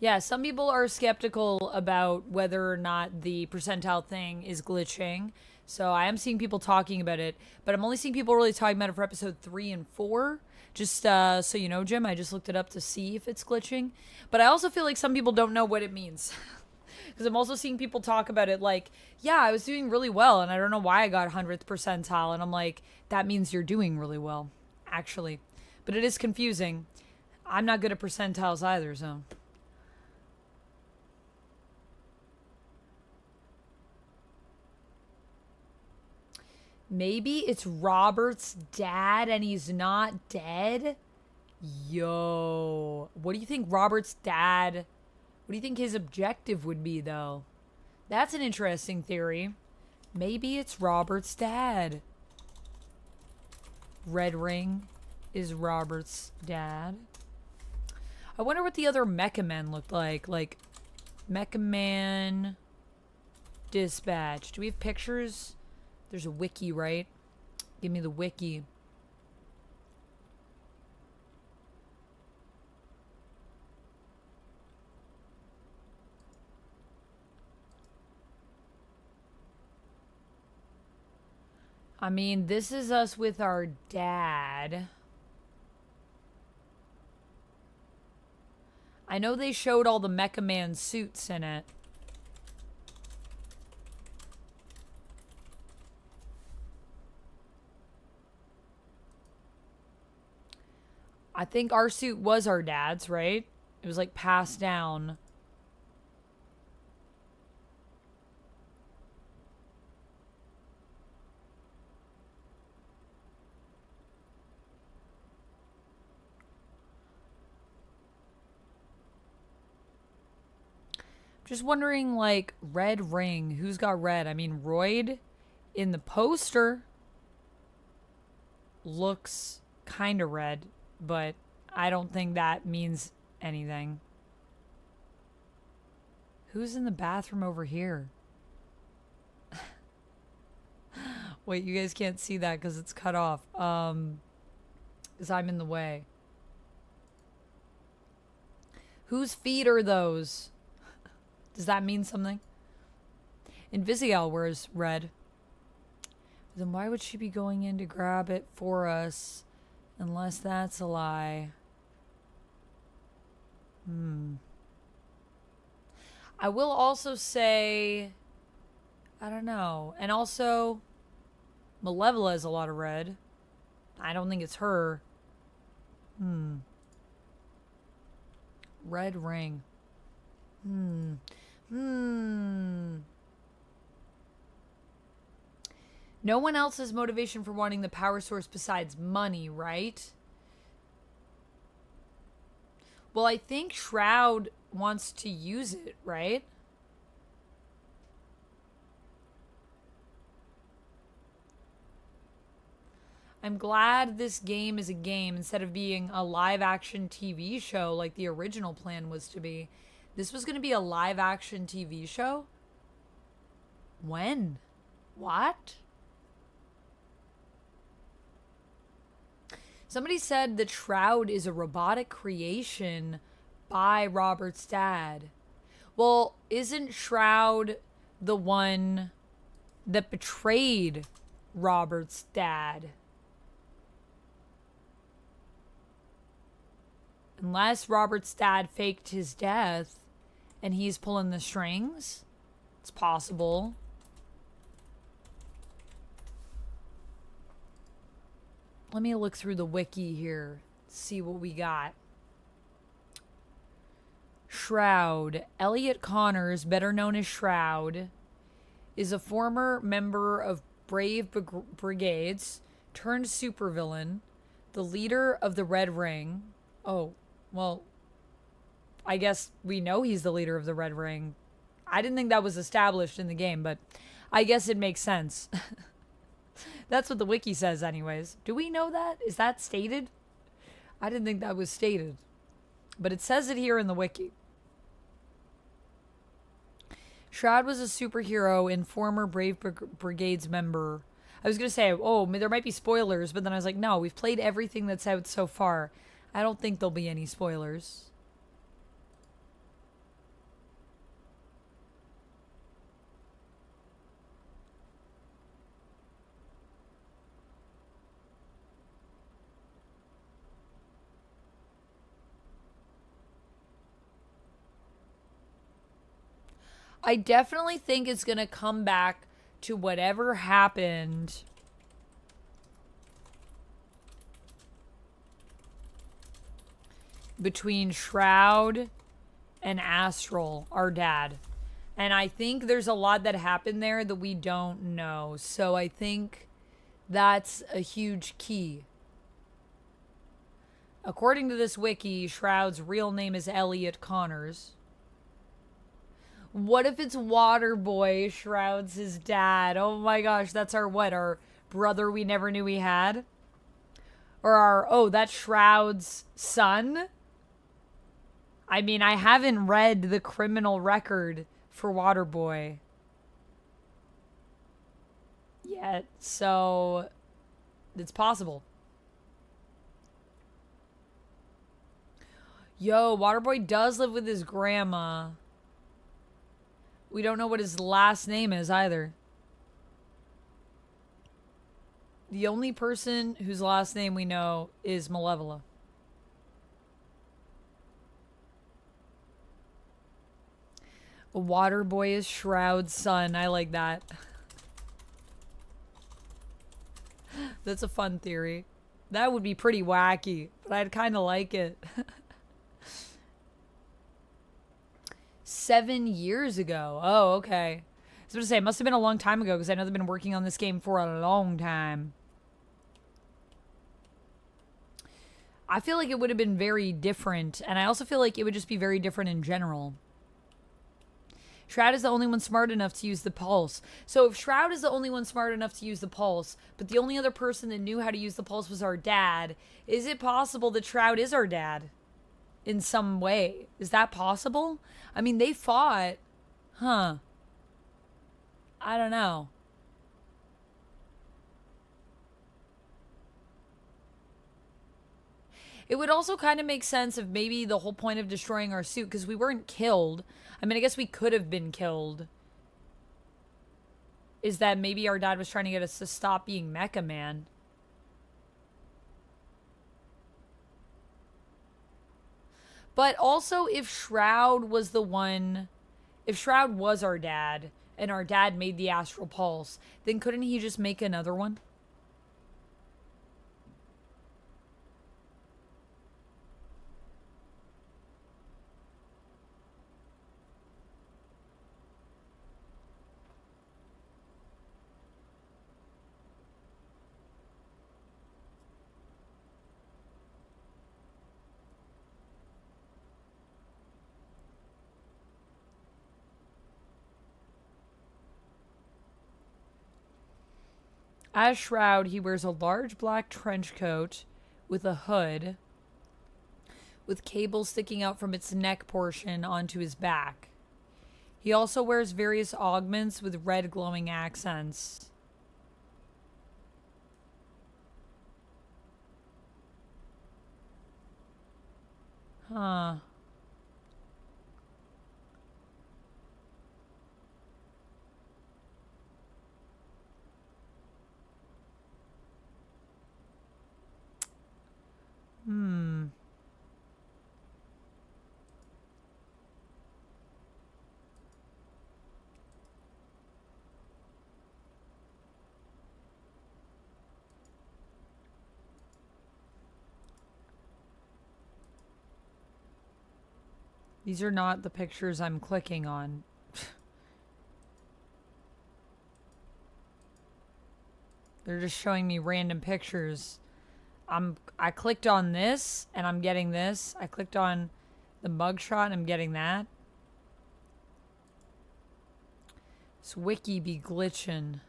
Yeah, some people are skeptical about whether or not the percentile thing is glitching. So I am seeing people talking about it, but I'm only seeing people really talking about it for episode 3 and 4. Just so you know, Jim, I just looked it up to see if it's glitching. But I also feel like some people don't know what it means. Because I'm also seeing people talk about it like, yeah, I was doing really well, and I don't know why I got 100th percentile. And I'm like, that means you're doing really well, actually. But it is confusing. I'm not good at percentiles either, so... Maybe it's Robert's dad and he's not dead? Yo. What do you think Robert's dad... What do you think his objective would be, though? That's an interesting theory. Maybe it's Robert's dad. Red Ring is Robert's dad. I wonder what the other Mecha Men looked like. Like, Mecha Man... Dispatch. Do we have pictures? There's a wiki, right? Give me the wiki. I mean, this is us with our dad. I know they showed all the Mecha Man suits in it. I think our suit was our dad's, right? It was like passed down. Just wondering, like, red ring. Who's got red? I mean, Royd in the poster looks kind of red. But I don't think that means anything. Who's in the bathroom over here? Wait, you guys can't see that because it's cut off. Because I'm in the way. Whose feet are those? Does that mean something? Invisial wears red. Then why would she be going in to grab it for us? Unless that's a lie. I will also say... I don't know. And also... Malevola has a lot of red. I don't think it's her. Red ring. No one else has motivation for wanting the power source besides money, right? Well, I think Shroud wants to use it, right? I'm glad this game is a game instead of being a live-action TV show like the original plan was to be. This was going to be a live-action TV show? When? What? Somebody said that Shroud is a robotic creation by Robert's dad. Well, isn't Shroud the one that betrayed Robert's dad? Unless Robert's dad faked his death and he's pulling the strings, it's possible. Let me look through the wiki here, see what we got. Shroud. Elliot Connors, better known as Shroud, is a former member of Brave Brigades, turned supervillain, the leader of the Red Ring. Oh, well, I guess we know he's the leader of the Red Ring. I didn't think that was established in the game, but I guess it makes sense. That's what the wiki says anyways. Do we know that? Is that stated? I didn't think that was stated. But it says it here in the wiki. Shroud was a superhero and former Brave Brigades member. I was going to say, oh, there might be spoilers, but then I was like, no, we've played everything that's out so far. I don't think there'll be any spoilers. I definitely think it's going to come back to whatever happened between Shroud and Astral, our dad. And I think there's a lot that happened there that we don't know. So I think that's a huge key. According to this wiki, Shroud's real name is Elliot Connors. What if it's Waterboy Shroud's his dad? Oh my gosh, that's our what? Our brother we never knew we had? Or our, oh, that's Shroud's son? I mean, I haven't read the criminal record for Waterboy yet, so it's possible. Yo, Waterboy does live with his grandma. We don't know what his last name is either. The only person whose last name we know is Malevola. Waterboy is Shroud's son. I like that. That's a fun theory. That would be pretty wacky, but I'd kind of like it. 7 years ago. Oh, okay. I was going to say, it must have been a long time ago because I know they've been working on this game for a long time. I feel like it would have been very different, and I also feel like it would just be very different in general. Shroud is the only one smart enough to use the pulse. So if Shroud is the only one smart enough to use the pulse, but the only other person that knew how to use the pulse was our dad, is it possible that Shroud is our dad? In some way. Is that possible? I mean, they fought. Huh. I don't know. It would also kind of make sense if maybe the whole point of destroying our suit, because we weren't killed. I mean, I guess we could have been killed. Is that maybe our dad was trying to get us to stop being Mecha Man. But also, if Shroud was the one... If Shroud was our dad, and our dad made the Astral Pulse, then couldn't he just make another one? As Shroud, he wears a large black trench coat with a hood, with cables sticking out from its neck portion onto his back. He also wears various augments with red glowing accents. Huh. Hmm. These are not the pictures I'm clicking on. They're just showing me random pictures. I clicked on this and I'm getting this. I clicked on the mugshot and I'm getting that. This wiki be glitching.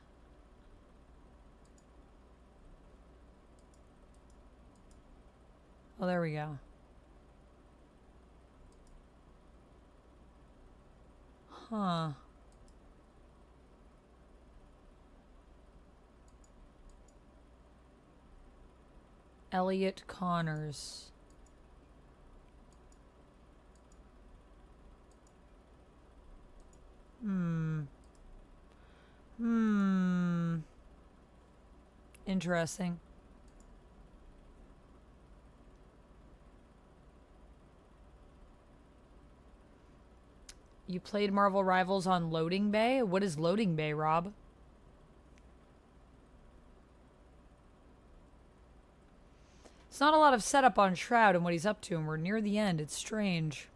Oh, there we go. Huh. Elliot Connors. Interesting. You played Marvel Rivals on Loading Bay? What is Loading Bay, Rob? It's not a lot of setup on Shroud and what he's up to, and we're near the end. It's strange.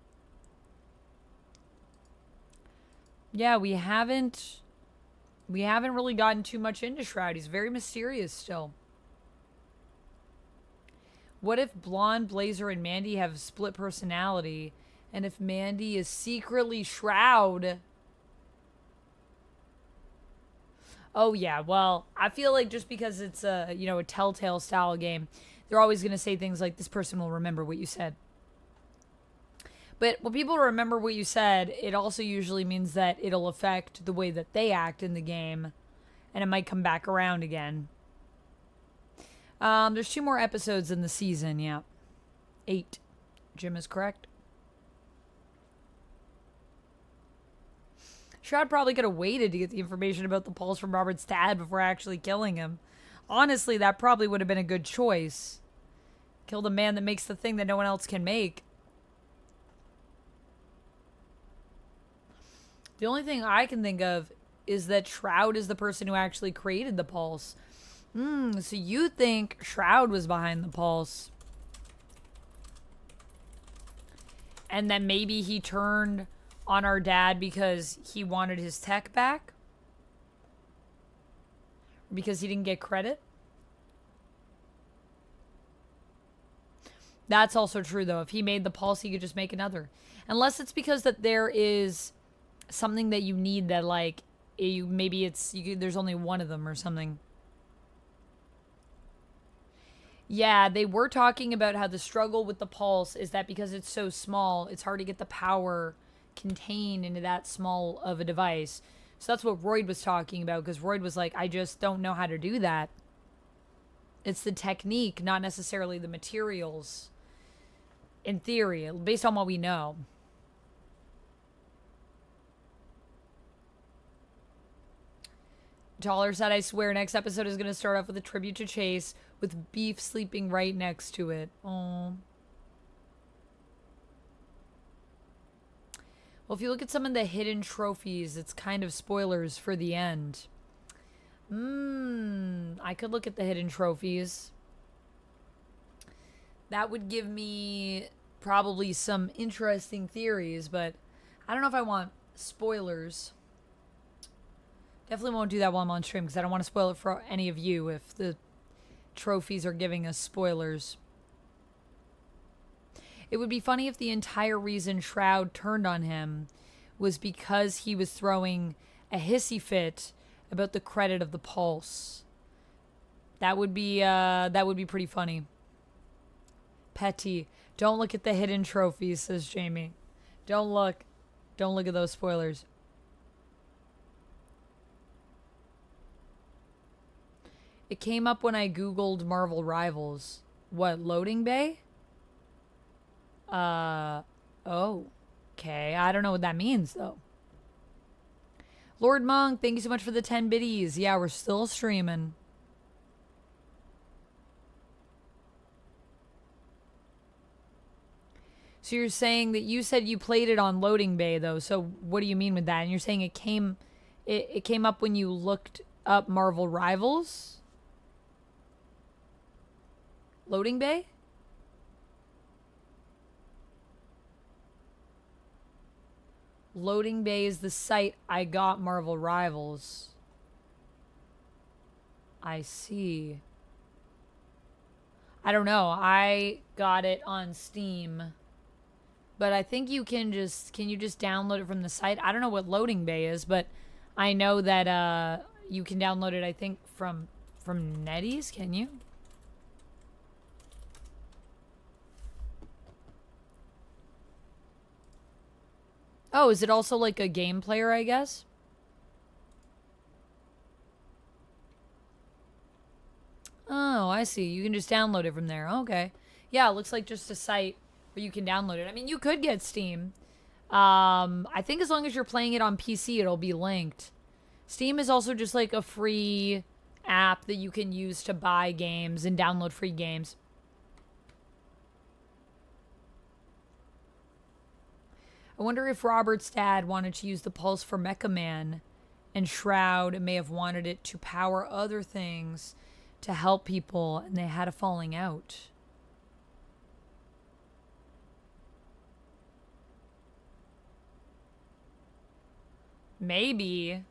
Yeah, we haven't really gotten too much into Shroud. He's very mysterious still. What if Blonde, Blazer, and Mandy have split personality, and if Mandy is secretly Shroud? Oh yeah, well, I feel like just because it's a, you know, a Telltale style game, they're always going to say things like, this person will remember what you said. But when people remember what you said, it also usually means that it'll affect the way that they act in the game, and it might come back around again. There's 2 more episodes in the season, yeah. 8. Jim is correct. Shroud probably could have waited to get the information about the pulse from Robert's dad before actually killing him. Honestly, that probably would have been a good choice. Kill the man that makes the thing that no one else can make. The only thing I can think of is that Shroud is the person who actually created the pulse. So you think Shroud was behind the pulse. And then maybe he turned on our dad because he wanted his tech back? Because he didn't get credit? That's also true, though. If he made the pulse, he could just make another. Unless it's because that there is something that you need that, like, maybe it's, there's only one of them or something. Yeah, they were talking about how the struggle with the pulse is that because it's so small, it's hard to get the power contained into that small of a device. So that's what Royd was talking about, because Royd was like, I just don't know how to do that. It's the technique, not necessarily the materials. In theory, based on what we know. Taller said, I swear next episode is going to start off with a tribute to Chase with Beef sleeping right next to it. Oh. Well, if you look at some of the hidden trophies, it's kind of spoilers for the end. I could look at the hidden trophies. That would give me probably some interesting theories, but I don't know if I want spoilers. Definitely won't do that while I'm on stream because I don't want to spoil it for any of you if the trophies are giving us spoilers. It would be funny if the entire reason Shroud turned on him was because he was throwing a hissy fit about the credit of the pulse. That would be pretty funny. Petty. Don't look at the hidden trophies, says Jamie. Don't look. Don't look at those spoilers. It came up when I Googled Marvel Rivals. What, loading bay? Oh. Okay. I don't know what that means, though. Lord Monk, thank you so much for the 10 biddies. Yeah, we're still streaming. So you're saying that you said you played it on loading bay, though. So what do you mean with that? And you're saying it came up when you looked up Marvel Rivals? Loading bay? Loading bay is the site I got Marvel Rivals. I see. I don't know. I got it on Steam. But I think you can you just download it from the site? I don't know what loading bay is, but I know that you can download it, I think, from NetEase. Can you? Oh, is it also like a game player, I guess? Oh, I see. You can just download it from there. Okay. Yeah, it looks like just a site where you can download it. I mean, you could get Steam. I think as long as you're playing it on PC, it'll be linked. Steam is also just like a free app that you can use to buy games and download free games. I wonder if Robert's dad wanted to use the pulse for Mecha Man, and Shroud may have wanted it to power other things to help people, and they had a falling out. Maybe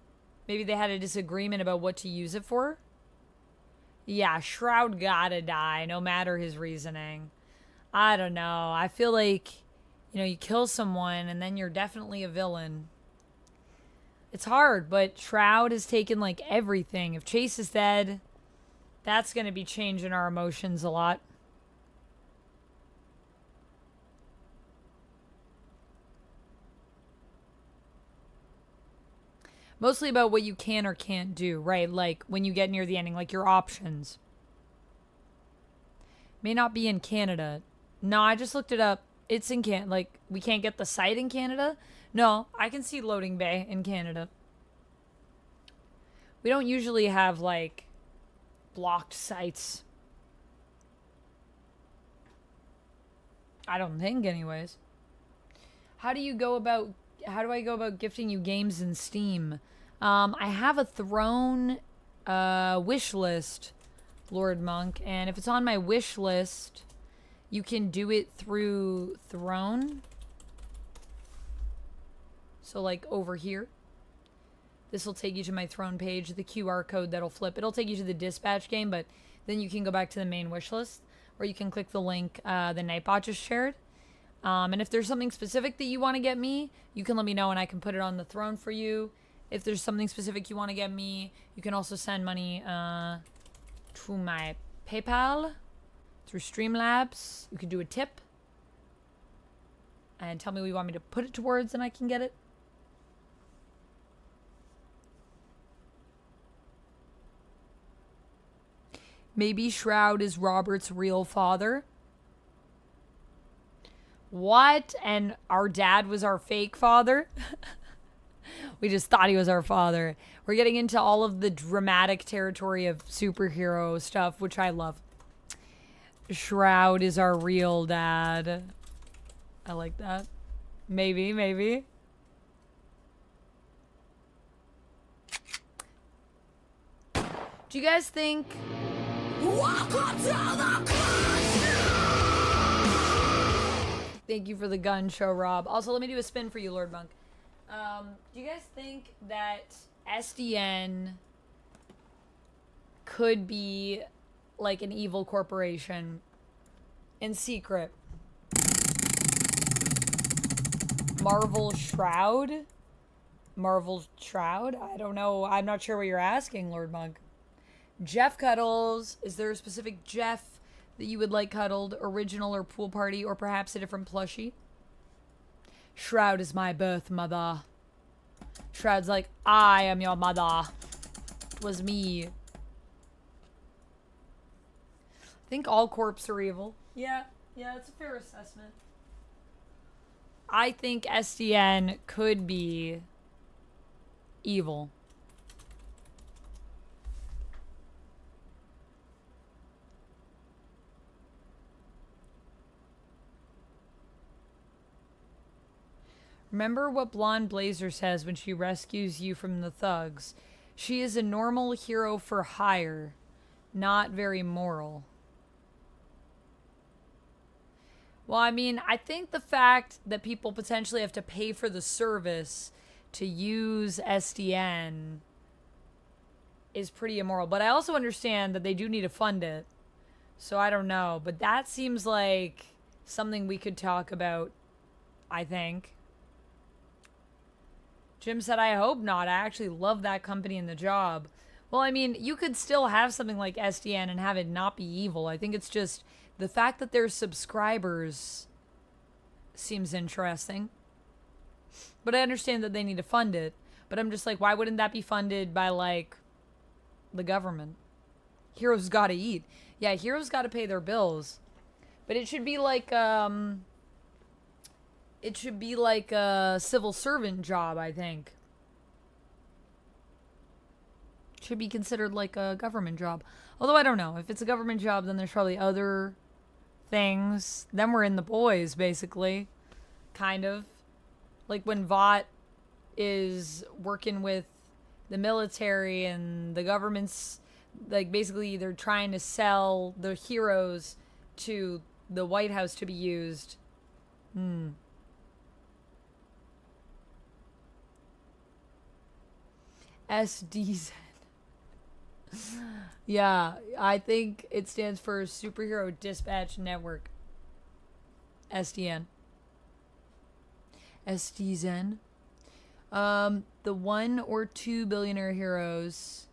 they had a disagreement about what to use it for. Yeah, Shroud gotta die, no matter his reasoning. I don't know. I feel like, you know, you kill someone and then you're definitely a villain. It's hard, but Shroud has taken, like, everything. If Chase is dead, that's gonna be changing our emotions a lot. Mostly about what you can or can't do, right? Like, when you get near the ending, like, your options. May not be in Canada. No, I just looked it up. It's in Canada. Like, we can't get the site in Canada? No, I can see loading bay in Canada. We don't usually have, like, blocked sites. I don't think, anyways. How do I go about gifting you games in Steam? I have a Throne wish list, Lord Monk, and if it's on my wish list, you can do it through Throne. So, like, over here. This will take you to my Throne page, the QR code that'll flip. It'll take you to the dispatch game, but then you can go back to the main wish list, or you can click the link the Nightbot just shared. And if there's something specific that you want to get me, you can let me know and I can put it on the Throne for you. If there's something specific you want to get me, you can also send money to my PayPal through Streamlabs. You can do a tip and tell me what you want me to put it towards and I can get it. Maybe Shroud is Robert's real father. What? And our dad was our fake father? We just thought he was our father. We're getting into all of the dramatic territory of superhero stuff, which I love. Shroud is our real dad. I like that. Maybe. Do you guys think... Welcome to the Thank you for the gun show, Rob. Also, let me do a spin for you, Lord Monk. Do you guys think that SDN could be like an evil corporation in secret? Marvel Shroud? I don't know. I'm not sure what you're asking, Lord Monk. Jeff Cuddles. Is there a specific Jeff that you would like cuddled? Original or pool party, or perhaps a different plushie? Shroud is my birth mother. Shroud's like, I am your mother. It was me. I think all corpses are evil. Yeah, it's a fair assessment. I think SDN could be evil. Remember what Blonde Blazer says when she rescues you from the thugs. She is a normal hero for hire, not very moral. Well, I mean, I think the fact that people potentially have to pay for the service to use SDN is pretty immoral. But I also understand that they do need to fund it. So I don't know. But that seems like something we could talk about, I think. Jim said, I hope not. I actually love that company and the job. Well, I mean, you could still have something like SDN and have it not be evil. I think it's just the fact that there's subscribers seems interesting. But I understand that they need to fund it. But I'm just like, why wouldn't that be funded by, like, the government? Heroes gotta eat. Yeah, heroes gotta pay their bills. But it should be like, a civil servant job, I think. Should be considered like a government job. Although I don't know. If it's a government job, then there's probably other things. Then we're in the boys, basically. Kind of. Like when Vought is working with the military and the government's, like, basically they're trying to sell the heroes to the White House to be used. SDZ. Yeah, I think it stands for Superhero Dispatch Network. SDN. SDZN. The 1 or 2 billionaire heroes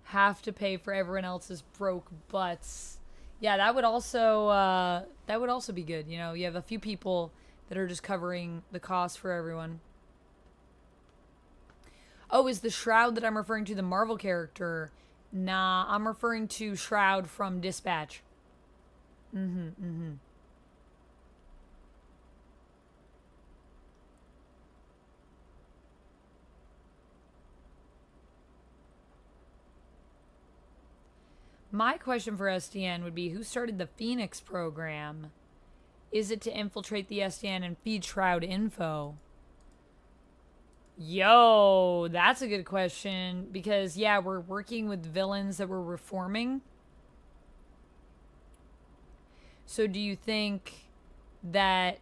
have to pay for everyone else's broke butts. Yeah, that would also be good. You know, you have a few people that are just covering the cost for everyone. Oh, is the Shroud that I'm referring to the Marvel character? Nah, I'm referring to Shroud from Dispatch. My question for SDN would be, who started the Phoenix program? Is it to infiltrate the SDN and feed Shroud info? Yo, that's a good question. Because, yeah, we're working with villains that we're reforming. So do you think that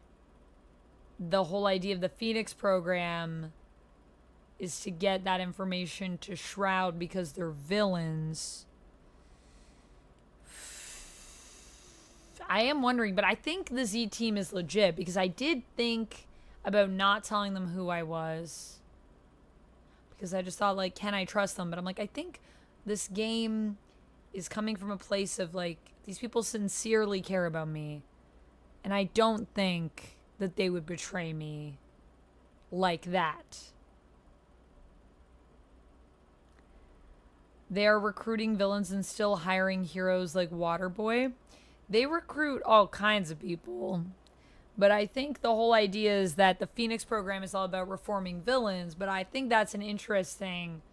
the whole idea of the Phoenix program is to get that information to Shroud because they're villains? I am wondering, but I think the Z team is legit because I did think about not telling them who I was. Because I just thought, like, can I trust them? But I'm like, I think this game is coming from a place of, like, these people sincerely care about me. And I don't think that they would betray me like that. They are recruiting villains and still hiring heroes like Waterboy. They recruit all kinds of people. But I think the whole idea is that the Phoenix program is all about reforming villains. But I think that's an interesting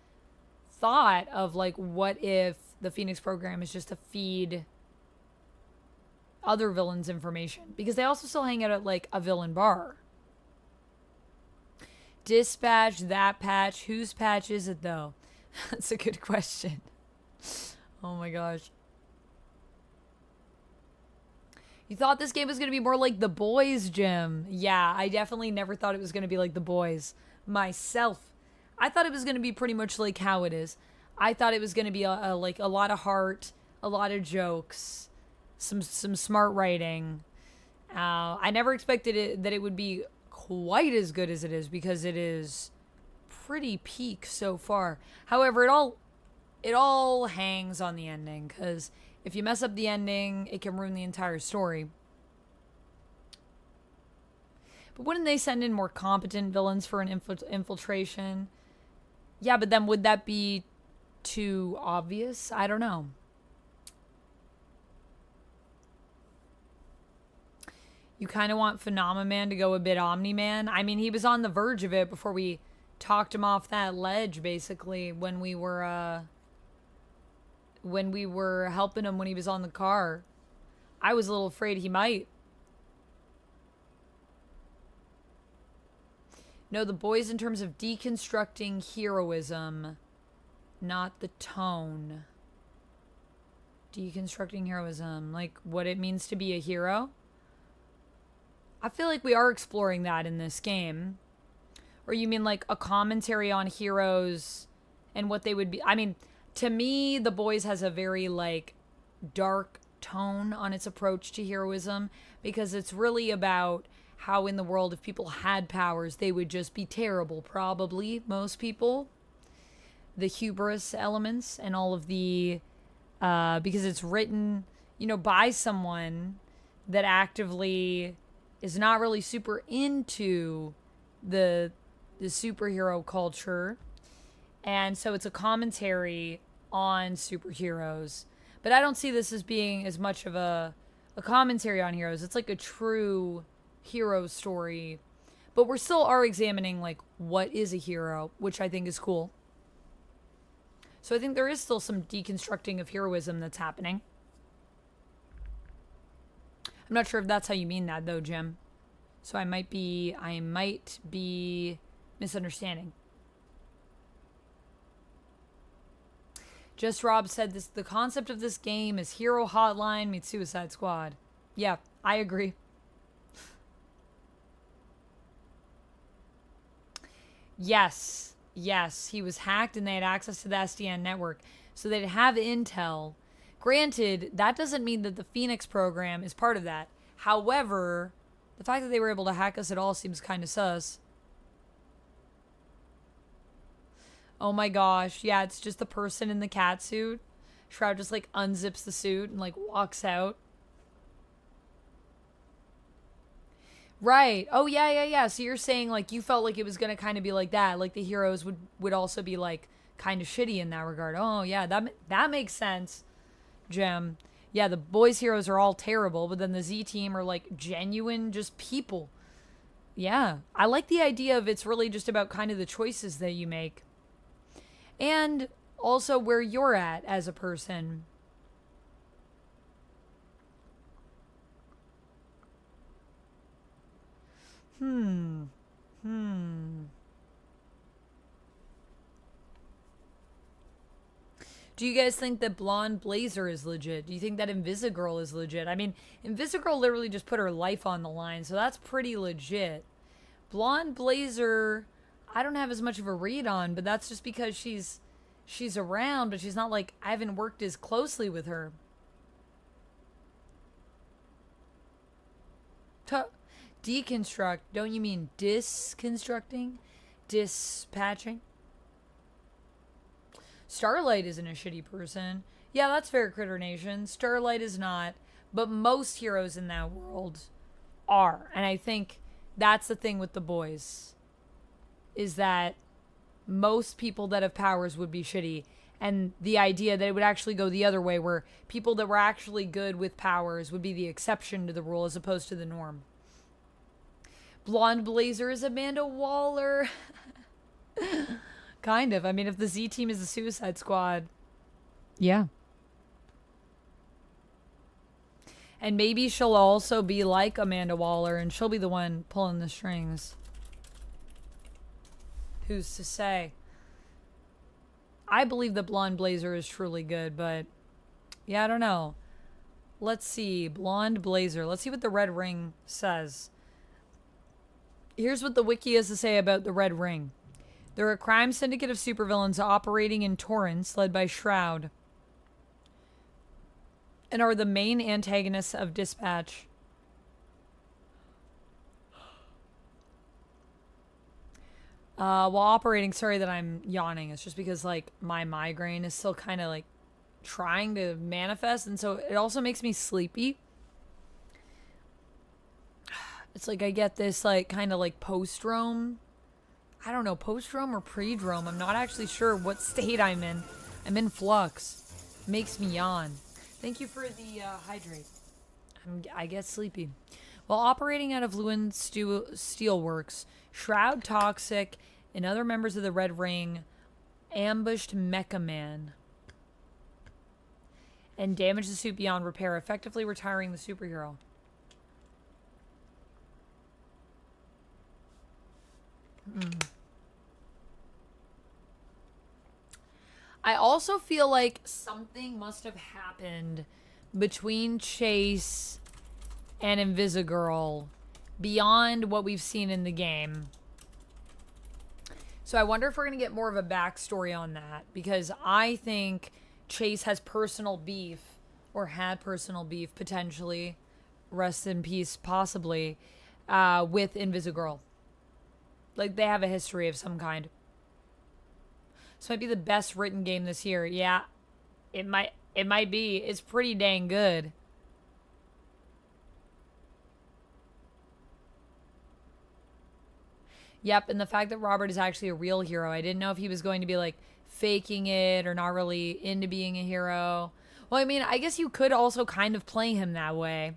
thought of, like, what if the Phoenix program is just to feed other villains information? Because they also still hang out at, like, a villain bar. Dispatch, that patch. Whose patch is it, though? That's a good question. Oh, my gosh. You thought this game was going to be more like The Boys, Jim. Yeah, I definitely never thought it was going to be like The Boys. Myself. I thought it was going to be pretty much like how it is. I thought it was going to be like a lot of heart, a lot of jokes, some smart writing. I never expected that it would be quite as good as it is because it is pretty peak so far. However, it all it all hangs on the ending, because if you mess up the ending, it can ruin the entire story. But wouldn't they send in more competent villains for an infiltration? Yeah, but then would that be too obvious? I don't know. You kind of want Phenomenon to go a bit Omni-Man. I mean, he was on the verge of it before we talked him off that ledge, basically, when we were helping him when he was on the car. I was a little afraid he might. No, the boys in terms of deconstructing heroism, not the tone. Deconstructing heroism, like what it means to be a hero. I feel like we are exploring that in this game. Or you mean like a commentary on heroes and what they would be? I mean, to me, The Boys has a very like dark tone on its approach to heroism, because it's really about how in the world, if people had powers, they would just be terrible, probably, most people. The hubris elements and all of the, because it's written, you know, by someone that actively is not really super into the superhero culture. And so it's a commentary on superheroes. But I don't see this as being as much of a commentary on heroes. It's like a true hero story. But we're still examining like what is a hero, which I think is cool. So I think there is still some deconstructing of heroism that's happening. I'm not sure if that's how you mean that though, Jim. So I might be misunderstanding. Just Rob said this, the concept of this game is Hero Hotline meets Suicide Squad. Yeah, I agree. Yes, he was hacked and they had access to the SDN network. So they'd have intel. Granted, that doesn't mean that the Phoenix program is part of that. However, the fact that they were able to hack us at all seems kind of sus. Oh my gosh, yeah, it's just the person in the cat suit. Shroud just like unzips the suit and like walks out. Right. Oh yeah. So you're saying like you felt like it was gonna kind of be like that, like the heroes would also be like kind of shitty in that regard. Oh yeah, that makes sense, Jim. Yeah, the boys' heroes are all terrible, but then the Z team are like genuine, just people. Yeah, I like the idea of it's really just about kind of the choices that you make. And also where you're at as a person. Do you guys think that Blonde Blazer is legit? Do you think that Invisigirl is legit? I mean, Invisigirl literally just put her life on the line, so that's pretty legit. Blonde Blazer, I don't have as much of a read on, but that's just because she's around, but she's not like, I haven't worked as closely with her. Deconstruct, don't you mean disconstructing? Dispatching? Starlight isn't a shitty person. Yeah, that's fair, Critter Nation. Starlight is not, but most heroes in that world are. And I think that's the thing with the boys, is that most people that have powers would be shitty. And the idea that it would actually go the other way, where people that were actually good with powers would be the exception to the rule as opposed to the norm. Blonde Blazer is Amanda Waller. Kind of. I mean, if the Z team is the Suicide Squad. Yeah. And maybe she'll also be like Amanda Waller and she'll be the one pulling the strings. Who's to say? I believe that Blonde Blazer is truly good, but yeah, I don't know. Let's see. Blonde Blazer. Let's see what the Red Ring says. Here's what the wiki has to say about the Red Ring. They're a crime syndicate of supervillains operating in Torrance, led by Shroud, and are the main antagonists of Dispatch. While operating, sorry that I'm yawning. It's just because, like, my migraine is still kind of, like, trying to manifest. And so it also makes me sleepy. It's like I get this, like, kind of, like, post-drome. I don't know, post-drome or pre-drome. I'm not actually sure what state I'm in. I'm in flux. Makes me yawn. Thank you for the hydrate. I get sleepy. While operating out of Lewin Steelworks, Shroud Toxic and other members of the Red Ring ambushed Mecha Man and damaged the suit beyond repair, effectively retiring the superhero. I also feel like something must have happened between Chase and Invisigirl beyond what we've seen in the game. So I wonder if we're going to get more of a backstory on that, because I think Chase has personal beef, or had personal beef potentially, rest in peace possibly, with Invisigirl. Like, they have a history of some kind. This might be the best written game this year. Yeah, it might be. It's pretty dang good. Yep, and the fact that Robert is actually a real hero. I didn't know if he was going to be, like, faking it or not really into being a hero. Well, I mean, I guess you could also kind of play him that way.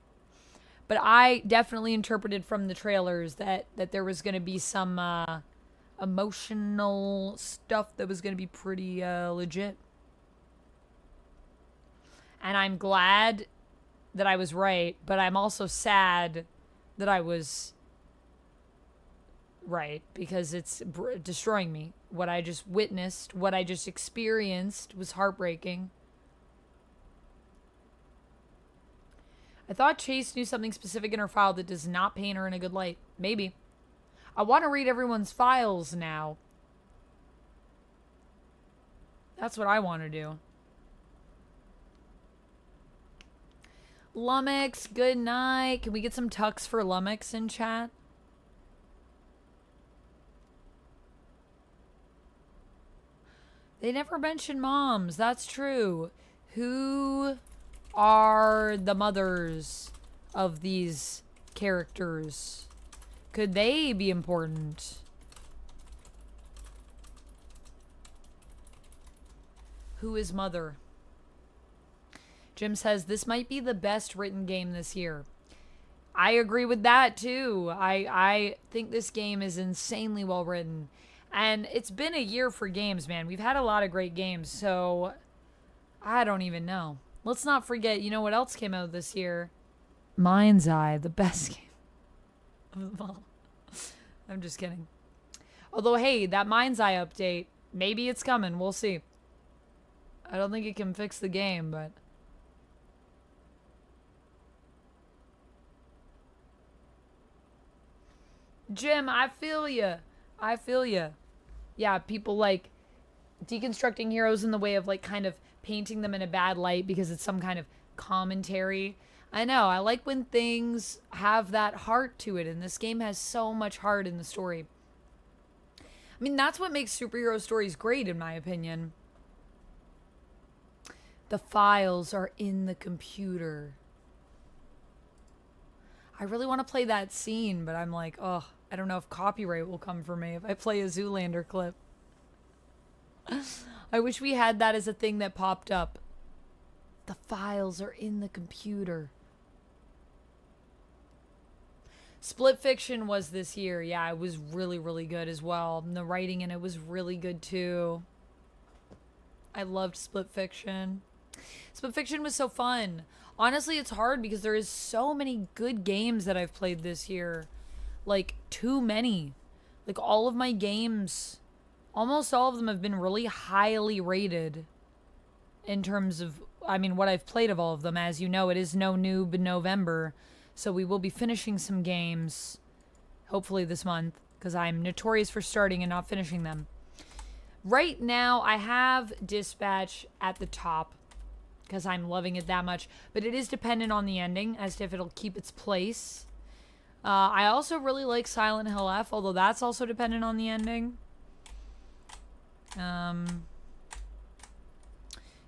But I definitely interpreted from the trailers that there was going to be some emotional stuff that was going to be pretty legit. And I'm glad that I was right, but I'm also sad that I was right, because it's destroying me. What I just witnessed, what I just experienced was heartbreaking. I thought Chase knew something specific in her file that does not paint her in a good light. Maybe. I want to read everyone's files now. That's what I want to do. Lummox, good night. Can we get some tucks for Lummox in chat? They never mention moms. That's true. Who are the mothers of these characters? Could they be important? Who is mother? Jim says this might be the best written game this year. I agree with that too. I think this game is insanely well written. And it's been a year for games, man. We've had a lot of great games, so I don't even know. Let's not forget, you know what else came out this year? Mind's Eye, the best game of them all. I'm just kidding. Although, hey, that Mind's Eye update, maybe it's coming. We'll see. I don't think it can fix the game, but... Jim, I feel ya. I feel ya. Yeah, people like deconstructing heroes in the way of like kind of painting them in a bad light because it's some kind of commentary. I know, I like when things have that heart to it, and this game has so much heart in the story. I mean, that's what makes superhero stories great, in my opinion. The files are in the computer. I really want to play that scene, but I'm like, oh, I don't know if copyright will come for me if I play a Zoolander clip. I wish we had that as a thing that popped up. The files are in the computer. Split Fiction was this year. Yeah, it was really, really good as well. And the writing in it was really good too. I loved Split Fiction. Split Fiction was so fun. Honestly, it's hard because there is so many good games that I've played this year. Like, too many. Like, all of my games, almost all of them have been really highly rated in terms of, I mean, what I've played of all of them. As you know, it is No Noob November, so we will be finishing some games, hopefully this month, because I'm notorious for starting and not finishing them. Right now, I have Dispatch at the top, because I'm loving it that much, but it is dependent on the ending as to if it'll keep its place. I also really like Silent Hill F, although that's also dependent on the ending.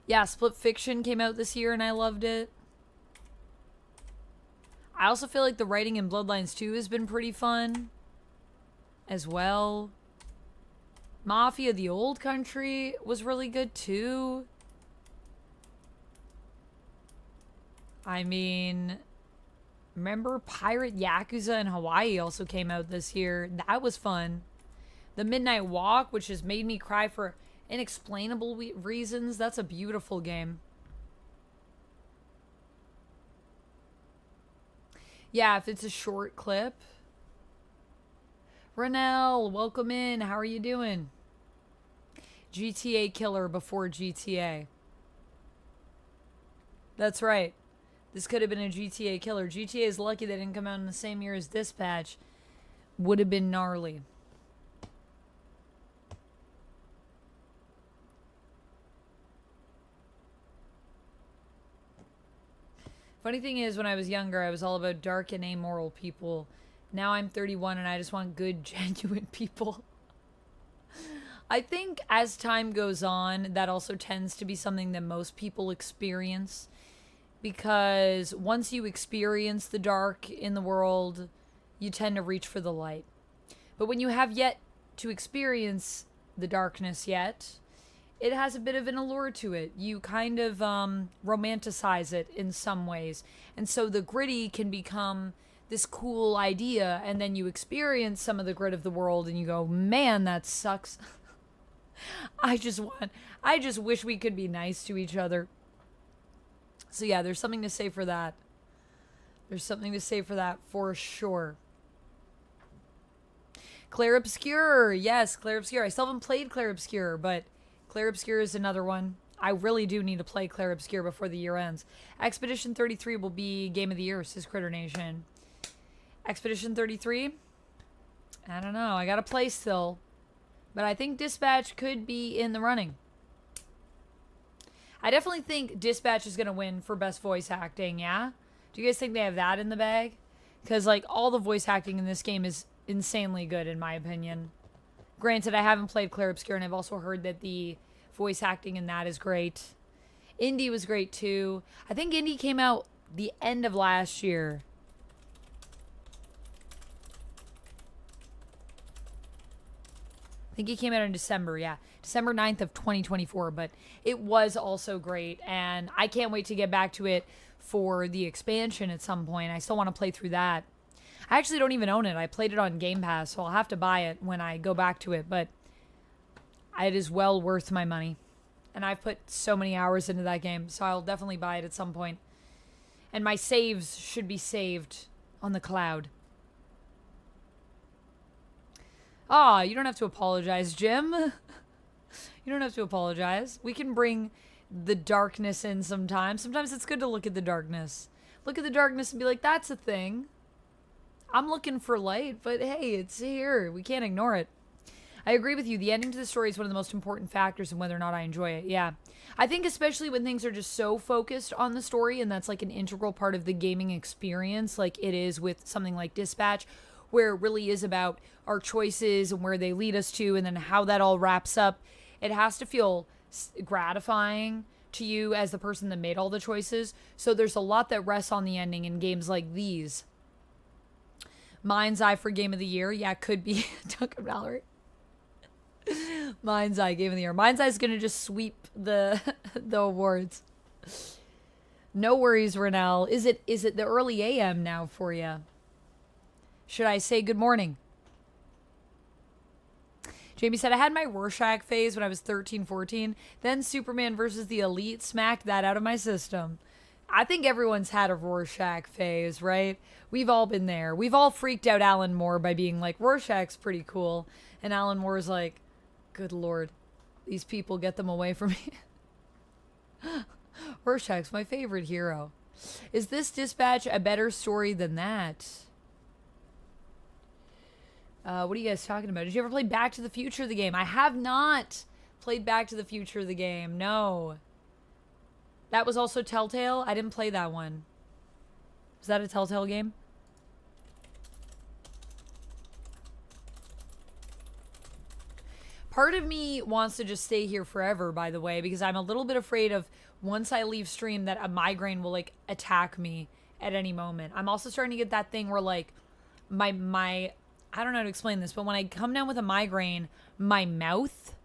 Yeah, Split Fiction came out this year and I loved it. I also feel like the writing in Bloodlines 2 has been pretty fun as well. Mafia: The Old Country was really good too. I mean, remember Pirate Yakuza in Hawaii also came out this year. That was fun. The Midnight Walk, which has made me cry for inexplainable reasons. That's a beautiful game. Yeah, if it's a short clip. Renell, welcome in. How are you doing? GTA killer before GTA. That's right. This could have been a GTA killer. GTA is lucky they didn't come out in the same year as Dispatch. Would have been gnarly. Funny thing is, when I was younger, I was all about dark and amoral people. Now I'm 31 and I just want good, genuine people. I think as time goes on, that also tends to be something that most people experience. Because once you experience the dark in the world, you tend to reach for the light. But when you have yet to experience the darkness yet, it has a bit of an allure to it. You kind of romanticize it in some ways. And so the gritty can become this cool idea, and then you experience some of the grit of the world and you go, man, that sucks. I just wish we could be nice to each other. So yeah, there's something to say for that. There's something to say for that for sure. Clair Obscur. Yes, Clair Obscur. I still haven't played Clair Obscur, but Clair Obscur is another one. I really do need to play Clair Obscur before the year ends. Expedition 33 will be Game of the Year, says Critter Nation. Expedition 33? I don't know. I gotta play still. But I think Dispatch could be in the running. I definitely think Dispatch is gonna win for best voice acting, yeah? Do you guys think they have that in the bag? Because, like, all the voice acting in this game is insanely good, in my opinion. Granted, I haven't played Clair Obscur, and I've also heard that the voice acting in that is great. Indy was great, too. I think Indy came out the end of last year. I think he came out in December, yeah. December 9th of 2024, but it was also great, and I can't wait to get back to it for the expansion at some point. I still want to play through that. I actually don't even own it. I played it on Game Pass, so I'll have to buy it when I go back to it, but it is well worth my money. And I've put so many hours into that game, so I'll definitely buy it at some point. And my saves should be saved on the cloud. Ah, you don't have to apologize, Jim. You don't have to apologize. We can bring the darkness in sometimes. Sometimes it's good to look at the darkness. Look at the darkness and be like, that's a thing. I'm looking for light, but hey, it's here. We can't ignore it. I agree with you. The ending to the story is one of the most important factors in whether or not I enjoy it. Yeah. I think especially when things are just so focused on the story and that's like an integral part of the gaming experience, like it is with something like Dispatch, where it really is about our choices and where they lead us to and then how that all wraps up. It has to feel gratifying to you as the person that made all the choices. So there's a lot that rests on the ending in games like these. Mind's Eye for Game of the Year. Yeah, could be Duncan Mallory. Mind's Eye Game of the Year. Mind's Eye is going to just sweep the awards. No worries, Renell. Is it the early AM now for you? Should I say good morning? Jamie said, I had my Rorschach phase when I was 13, 14. Then Superman versus the Elite smacked that out of my system. I think everyone's had a Rorschach phase, right? We've all been there. We've all freaked out Alan Moore by being like, Rorschach's pretty cool. And Alan Moore's like, good Lord, these people, get them away from me. Rorschach's my favorite hero. Is this Dispatch a better story than that? What are you guys talking about? Did you ever play Back to the Future, the game? I have not played Back to the Future, the game. No. That was also Telltale? I didn't play that one. Was that a Telltale game? Part of me wants to just stay here forever, by the way, because I'm a little bit afraid of once I leave stream that a migraine will like attack me at any moment. I'm also starting to get that thing where like my I don't know how to explain this, but when I come down with a migraine, my mouth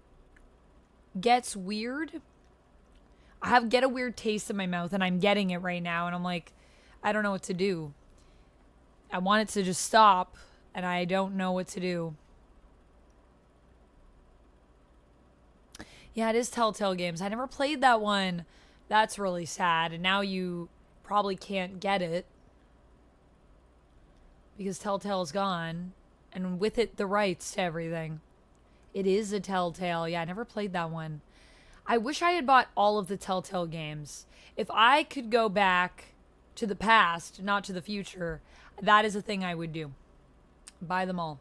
gets weird. Get a weird taste in my mouth, and I'm getting it right now, and I'm like, I don't know what to do. I want it to just stop, and I don't know what to do. Yeah, it is Telltale Games. I never played that one. That's really sad. And now you probably can't get it because Telltale's gone. And with it, the rights to everything. It is a Telltale. Yeah, I never played that one. I wish I had bought all of the Telltale games. If I could go back to the past, not to the future, that is a thing I would do. Buy them all.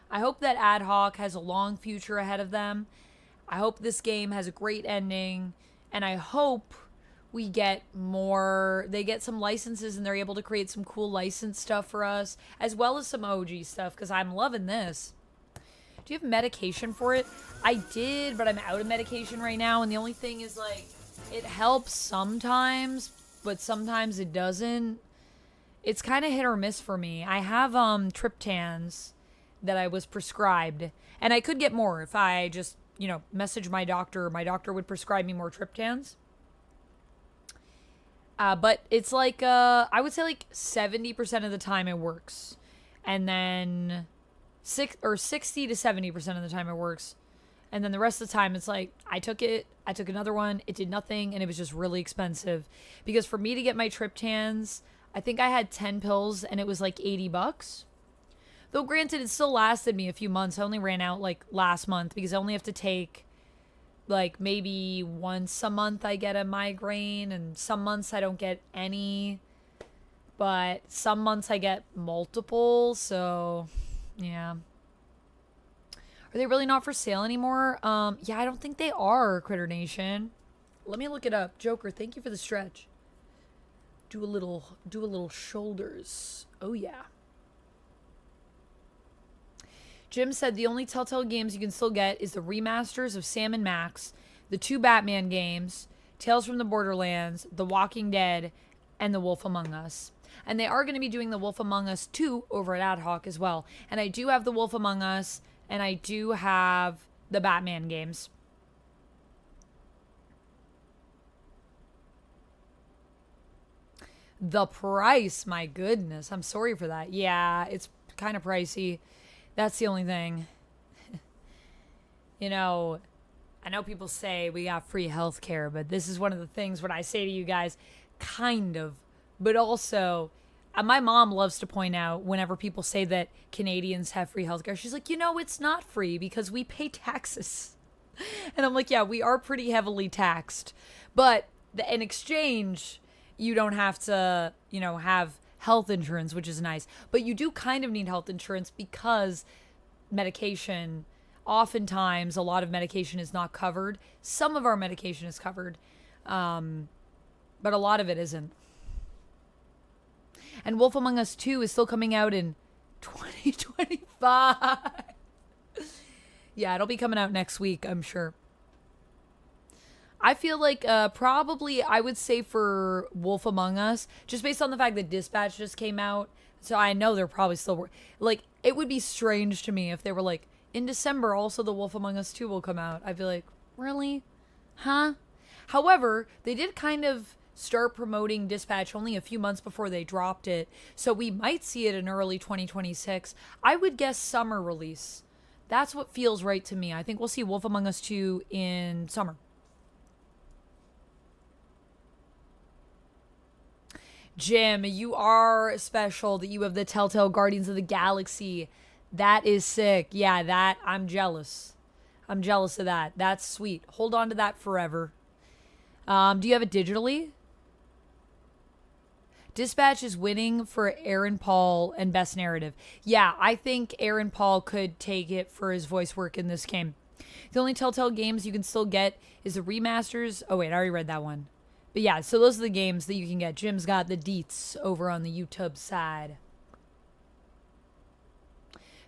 I hope that AdHoc has a long future ahead of them. I hope this game has a great ending, and I hope we get more, they get some licenses and they're able to create some cool license stuff for us, as well as some OG stuff, because I'm loving this. Do you have medication for it? I did, but I'm out of medication right now, and the only thing is, like, it helps sometimes, but sometimes it doesn't. It's kind of hit or miss for me. I have triptans that I was prescribed, and I could get more if I just, you know, message my doctor. My doctor would prescribe me more triptans. But it's like, I would say like 70% of the time it works. And then 60 to 70% of the time it works. And then the rest of the time it's like, I took another one, it did nothing, and it was just really expensive. Because for me to get my triptans, I think I had 10 pills and it was like $80. Though granted, it still lasted me a few months. I only ran out like last month because I only have to take like maybe once a month I get a migraine, and some months I don't get any, but some months I get multiple. So yeah. Are they really not for sale anymore? Yeah, I don't think they are, Critter Nation. Let me look it up. Joker, thank you for the stretch. Do a little shoulders. Oh yeah. Jim said the only Telltale games you can still get is the remasters of Sam and Max, the 2 Batman games, Tales from the Borderlands, The Walking Dead, and The Wolf Among Us. And they are going to be doing The Wolf Among Us 2 over at AdHoc as well. And I do have The Wolf Among Us, and I do have the Batman games. The price, my goodness. I'm sorry for that. Yeah, it's kind of pricey. That's the only thing. You know, I know people say we got free healthcare, but this is one of the things when I say to you guys, kind of. But also, my mom loves to point out whenever people say that Canadians have free healthcare, she's like, you know, it's not free because we pay taxes. And I'm like, yeah, we are pretty heavily taxed. But in exchange, you don't have to, you know, have health insurance, which is nice. But you do kind of need health insurance because medication, oftentimes a lot of medication is not covered. Some of our medication is covered, but a lot of it isn't. And Wolf Among Us 2 is still coming out in 2025. Yeah, it'll be coming out next week, I'm sure. I feel like probably I would say for Wolf Among Us, just based on the fact that Dispatch just came out, so I know they're probably still like, it would be strange to me if they were like, in December also the Wolf Among Us 2 will come out. I'd be like, really? Huh? However, they did kind of start promoting Dispatch only a few months before they dropped it, so we might see it in early 2026. I would guess summer release. That's what feels right to me. I think we'll see Wolf Among Us 2 in summer. Jim, you are special that you have the Telltale Guardians of the Galaxy. That is sick. Yeah, that, I'm jealous. I'm jealous of that. That's sweet. Hold on to that forever. Do you have it digitally? Dispatch is winning for Aaron Paul and Best Narrative. Yeah, I think Aaron Paul could take it for his voice work in this game. The only Telltale games you can still get is the remasters. Oh, wait, I already read that one. But yeah, so those are the games that you can get. Jim's got the deets over on the YouTube side.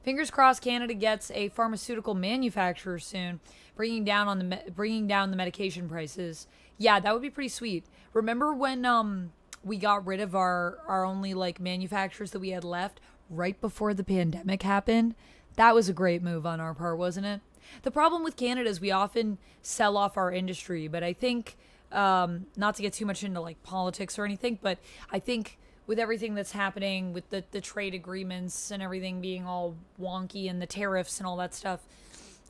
Fingers crossed Canada gets a pharmaceutical manufacturer soon, bringing down the medication prices. Yeah, that would be pretty sweet. Remember when we got rid of our only like manufacturers that we had left right before the pandemic happened? That was a great move on our part, wasn't it? The problem with Canada is we often sell off our industry, but I think not to get too much into like politics or anything, but I think with everything that's happening with the trade agreements and everything being all wonky and the tariffs and all that stuff,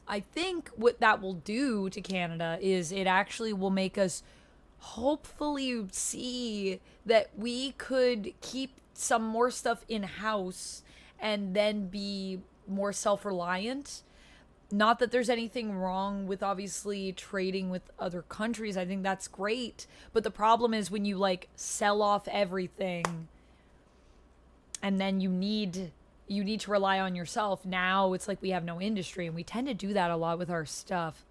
I think what that will do to Canada is it actually will make us hopefully see that we could keep some more stuff in-house and then be more self-reliant. Not that there's anything wrong with obviously trading with other countries. I think that's great. But the problem is when you like sell off everything and then you need to rely on yourself. Now it's like we have no industry, and we tend to do that a lot with our stuff.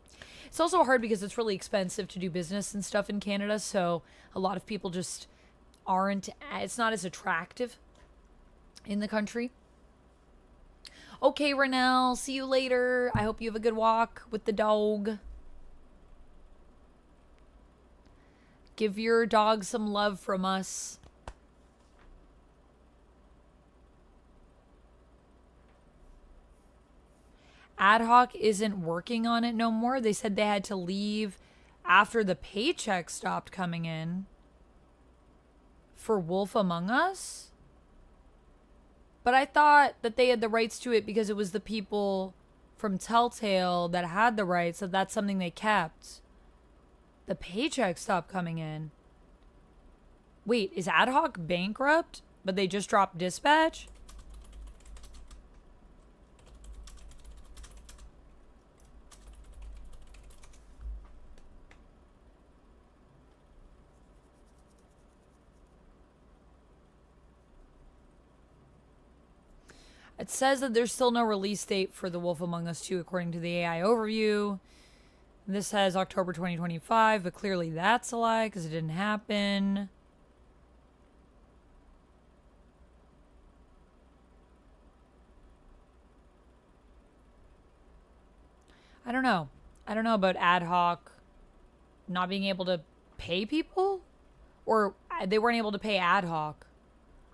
It's also hard because it's really expensive to do business and stuff in Canada, so a lot of people just it's not as attractive in the country. Okay, Renelle, see you later. I hope you have a good walk with the dog. Give your dog some love from us. AdHoc isn't working on it no more. They said they had to leave after the paycheck stopped coming in for Wolf Among Us. But I thought that they had the rights to it because it was the people from Telltale that had the rights, so that's something they kept. The paycheck stopped coming in. Wait, is AdHoc bankrupt, but they just dropped Dispatch? It says that there's still no release date for The Wolf Among Us 2 according to the AI overview. This says October 2025, but clearly that's a lie because it didn't happen. I don't know. I don't know about AdHoc not being able to pay people, or they weren't able to pay AdHoc.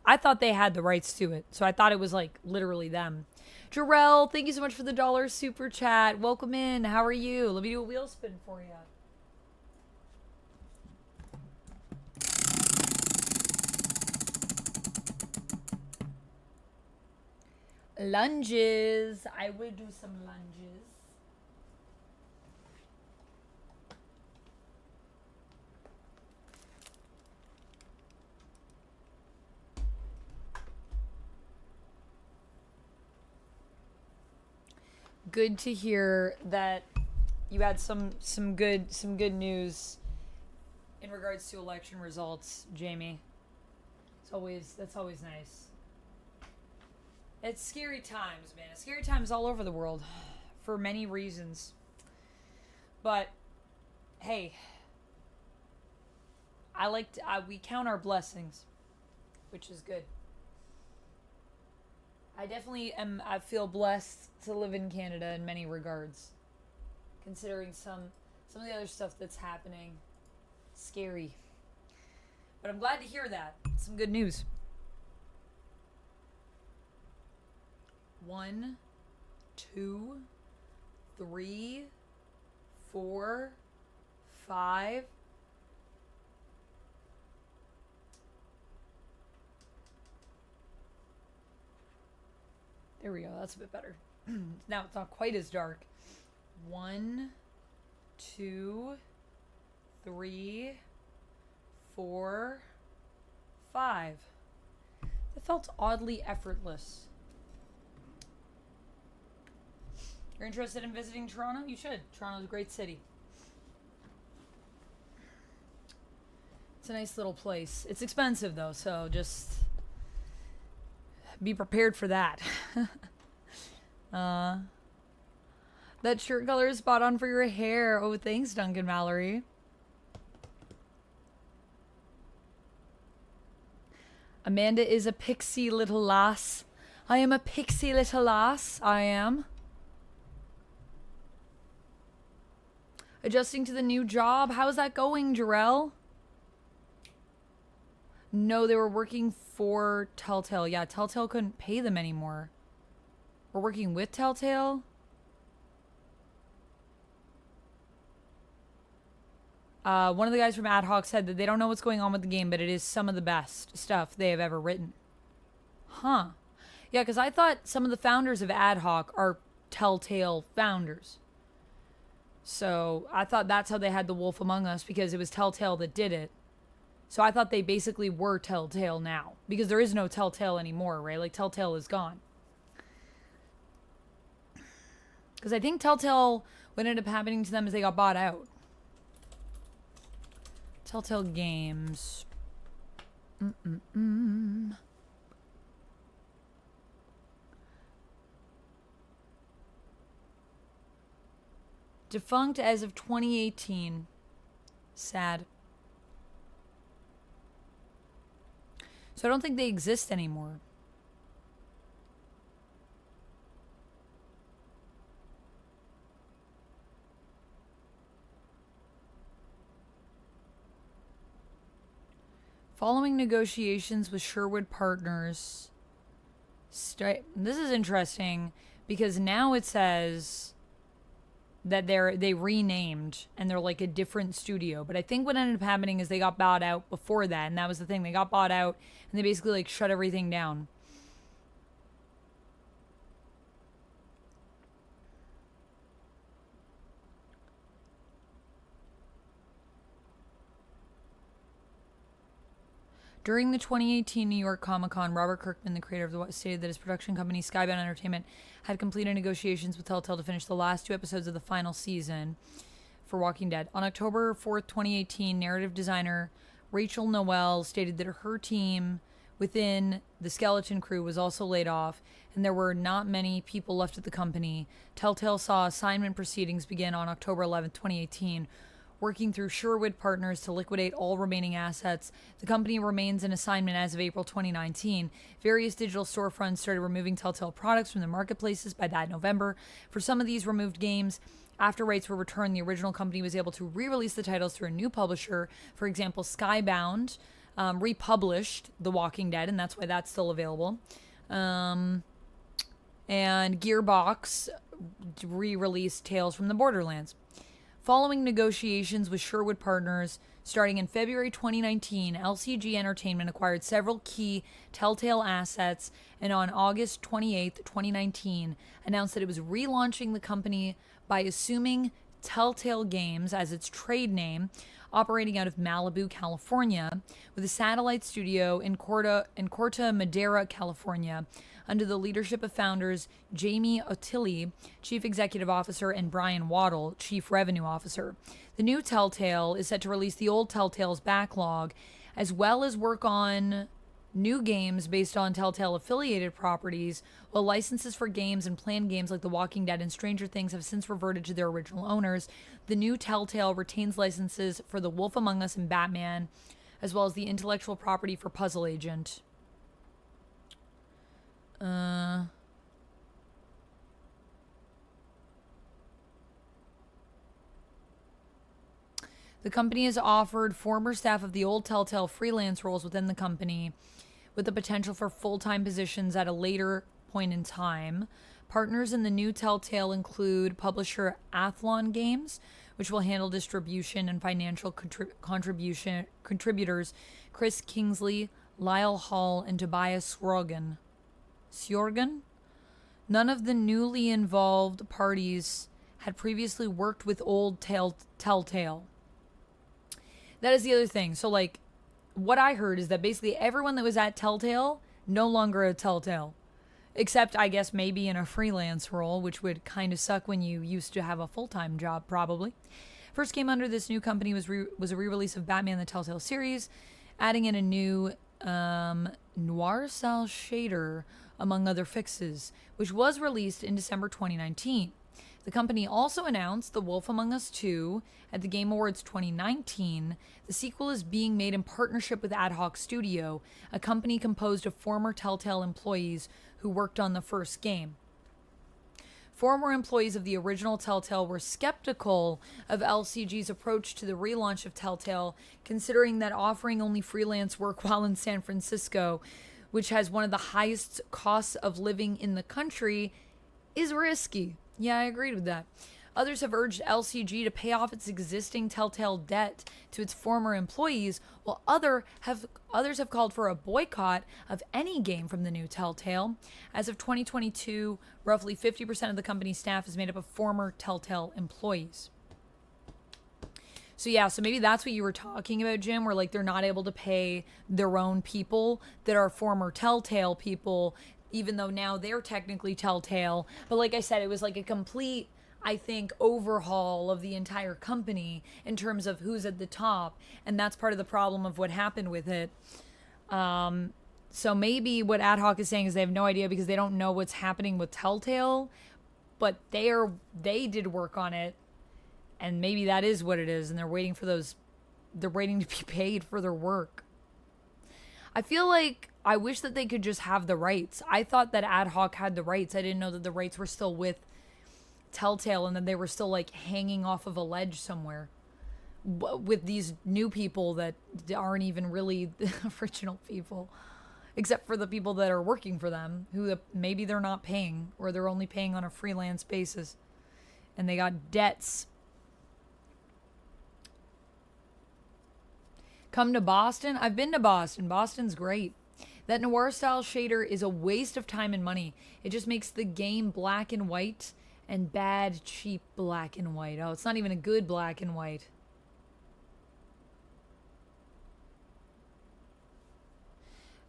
I thought they had the rights to it, so I thought it was like literally them. Jarrell, thank you so much for the $1 super chat. Welcome in. How are you? Let me do a wheel spin for you. Lunges. I will do some lunges. Good to hear that you had some good news in regards to election results, Jamie. That's always nice. It's scary times, man. It's scary times all over the world for many reasons. But hey, we count our blessings, which is good. I feel blessed to live in Canada in many regards. Considering some of the other stuff that's happening. Scary. But I'm glad to hear that. Some good news. 1, 2, 3, 4, 5. There we go. That's a bit better. Now it's not quite as dark. 1, 2, 3, 4, 5. That felt oddly effortless. You're interested in visiting Toronto? You should. Toronto's a great city. It's a nice little place. It's expensive though, so just be prepared for that. That shirt color is spot on for your hair. Oh, thanks, Duncan Mallory. Amanda is a pixie little lass. I am a pixie little lass. I am. Adjusting to the new job. How's that going, Jarrell? No, they were working for Telltale. Yeah, Telltale couldn't pay them anymore. We're working with Telltale? One of the guys from AdHoc said that they don't know what's going on with the game, but it is some of the best stuff they have ever written. Huh. Yeah, because I thought some of the founders of AdHoc are Telltale founders. So I thought that's how they had The Wolf Among Us, because it was Telltale that did it. So I thought they basically were Telltale now, because there is no Telltale anymore, right? Like, Telltale is gone. Because I think Telltale, what ended up happening to them is they got bought out. Telltale Games. Defunct as of 2018. Sad. So I don't think they exist anymore. Following negotiations with Sherwood Partners. This is interesting because now it says that they renamed and they're like a different studio. But I think what ended up happening is they got bought out before that, and that was the thing. They got bought out and they basically like shut everything down. During the 2018 New York Comic-Con, Robert Kirkman, the creator of the stated that his production company, Skybound Entertainment, had completed negotiations with Telltale to finish the last 2 episodes of the final season for Walking Dead. On October 4th, 2018, narrative designer Rachel Noel stated that her team within the Skeleton Crew was also laid off, and there were not many people left at the company. Telltale saw assignment proceedings begin on October 11th, 2018, working through Sherwood Partners to liquidate all remaining assets. The company remains in assignment as of April 2019. Various digital storefronts started removing Telltale products from their marketplaces by that November. For some of these removed games, after rights were returned, the original company was able to re-release the titles through a new publisher. For example, Skybound republished The Walking Dead, and that's why that's still available. And Gearbox re-released Tales from the Borderlands. Following negotiations with Sherwood Partners, starting in February 2019, LCG Entertainment acquired several key Telltale assets, and on August 28, 2019, announced that it was relaunching the company by assuming Telltale Games as its trade name, operating out of Malibu, California, with a satellite studio in Corte Madera, California, under the leadership of founders Jamie Ottillie, Chief Executive Officer, and Brian Waddle, Chief Revenue Officer. The new Telltale is set to release the old Telltale's backlog, as well as work on new games based on Telltale-affiliated properties, while licenses for games and planned games like The Walking Dead and Stranger Things have since reverted to their original owners. The new Telltale retains licenses for The Wolf Among Us and Batman, as well as the intellectual property for Puzzle Agent. The company has offered former staff of the old Telltale freelance roles within the company, with the potential for full-time positions at a later point in time. Partners in the new Telltale include publisher Athlon Games, which will handle distribution and financial contributors Chris Kingsley, Lyle Hall, and Tobias Sworgan. None of the newly involved parties had previously worked with old Telltale. That is the other thing. So, like, what I heard is that basically everyone that was at Telltale, no longer at Telltale. Except, I guess, maybe in a freelance role, which would kind of suck when you used to have a full-time job, probably. First game under this new company was a re-release of Batman the Telltale series, adding in a new noir-style shader, among other fixes, which was released in December 2019. The company also announced The Wolf Among Us 2 at the Game Awards 2019. The sequel is being made in partnership with AdHoc Studio, a company composed of former Telltale employees who worked on the first game. Former employees of the original Telltale were skeptical of LCG's approach to the relaunch of Telltale, considering that offering only freelance work while in San Francisco, which has one of the highest costs of living in the country, is risky. Yeah, I agreed with that. Others have urged LCG to pay off its existing Telltale debt to its former employees, while others have called for a boycott of any game from the new Telltale. As of 2022, roughly 50% of the company's staff is made up of former Telltale employees. So yeah, so maybe that's what you were talking about, Jim, where like they're not able to pay their own people that are former Telltale people, even though now they're technically Telltale. But like I said, it was like a complete, I think, overhaul of the entire company in terms of who's at the top. And that's part of the problem of what happened with it. So maybe what AdHoc is saying is they have no idea because they don't know what's happening with Telltale, but they did work on it. And maybe that is what it is. And they're waiting to be paid for their work. I feel like I wish that they could just have the rights. I thought that AdHoc had the rights. I didn't know that the rights were still with Telltale and that they were still like hanging off of a ledge somewhere with these new people that aren't even really the original people, except for the people that are working for them, who maybe they're not paying, or they're only paying on a freelance basis and they got debts. Come to Boston? I've been to Boston. Boston's great. That noir-style shader is a waste of time and money. It just makes the game black and white and bad, cheap black and white. Oh, it's not even a good black and white.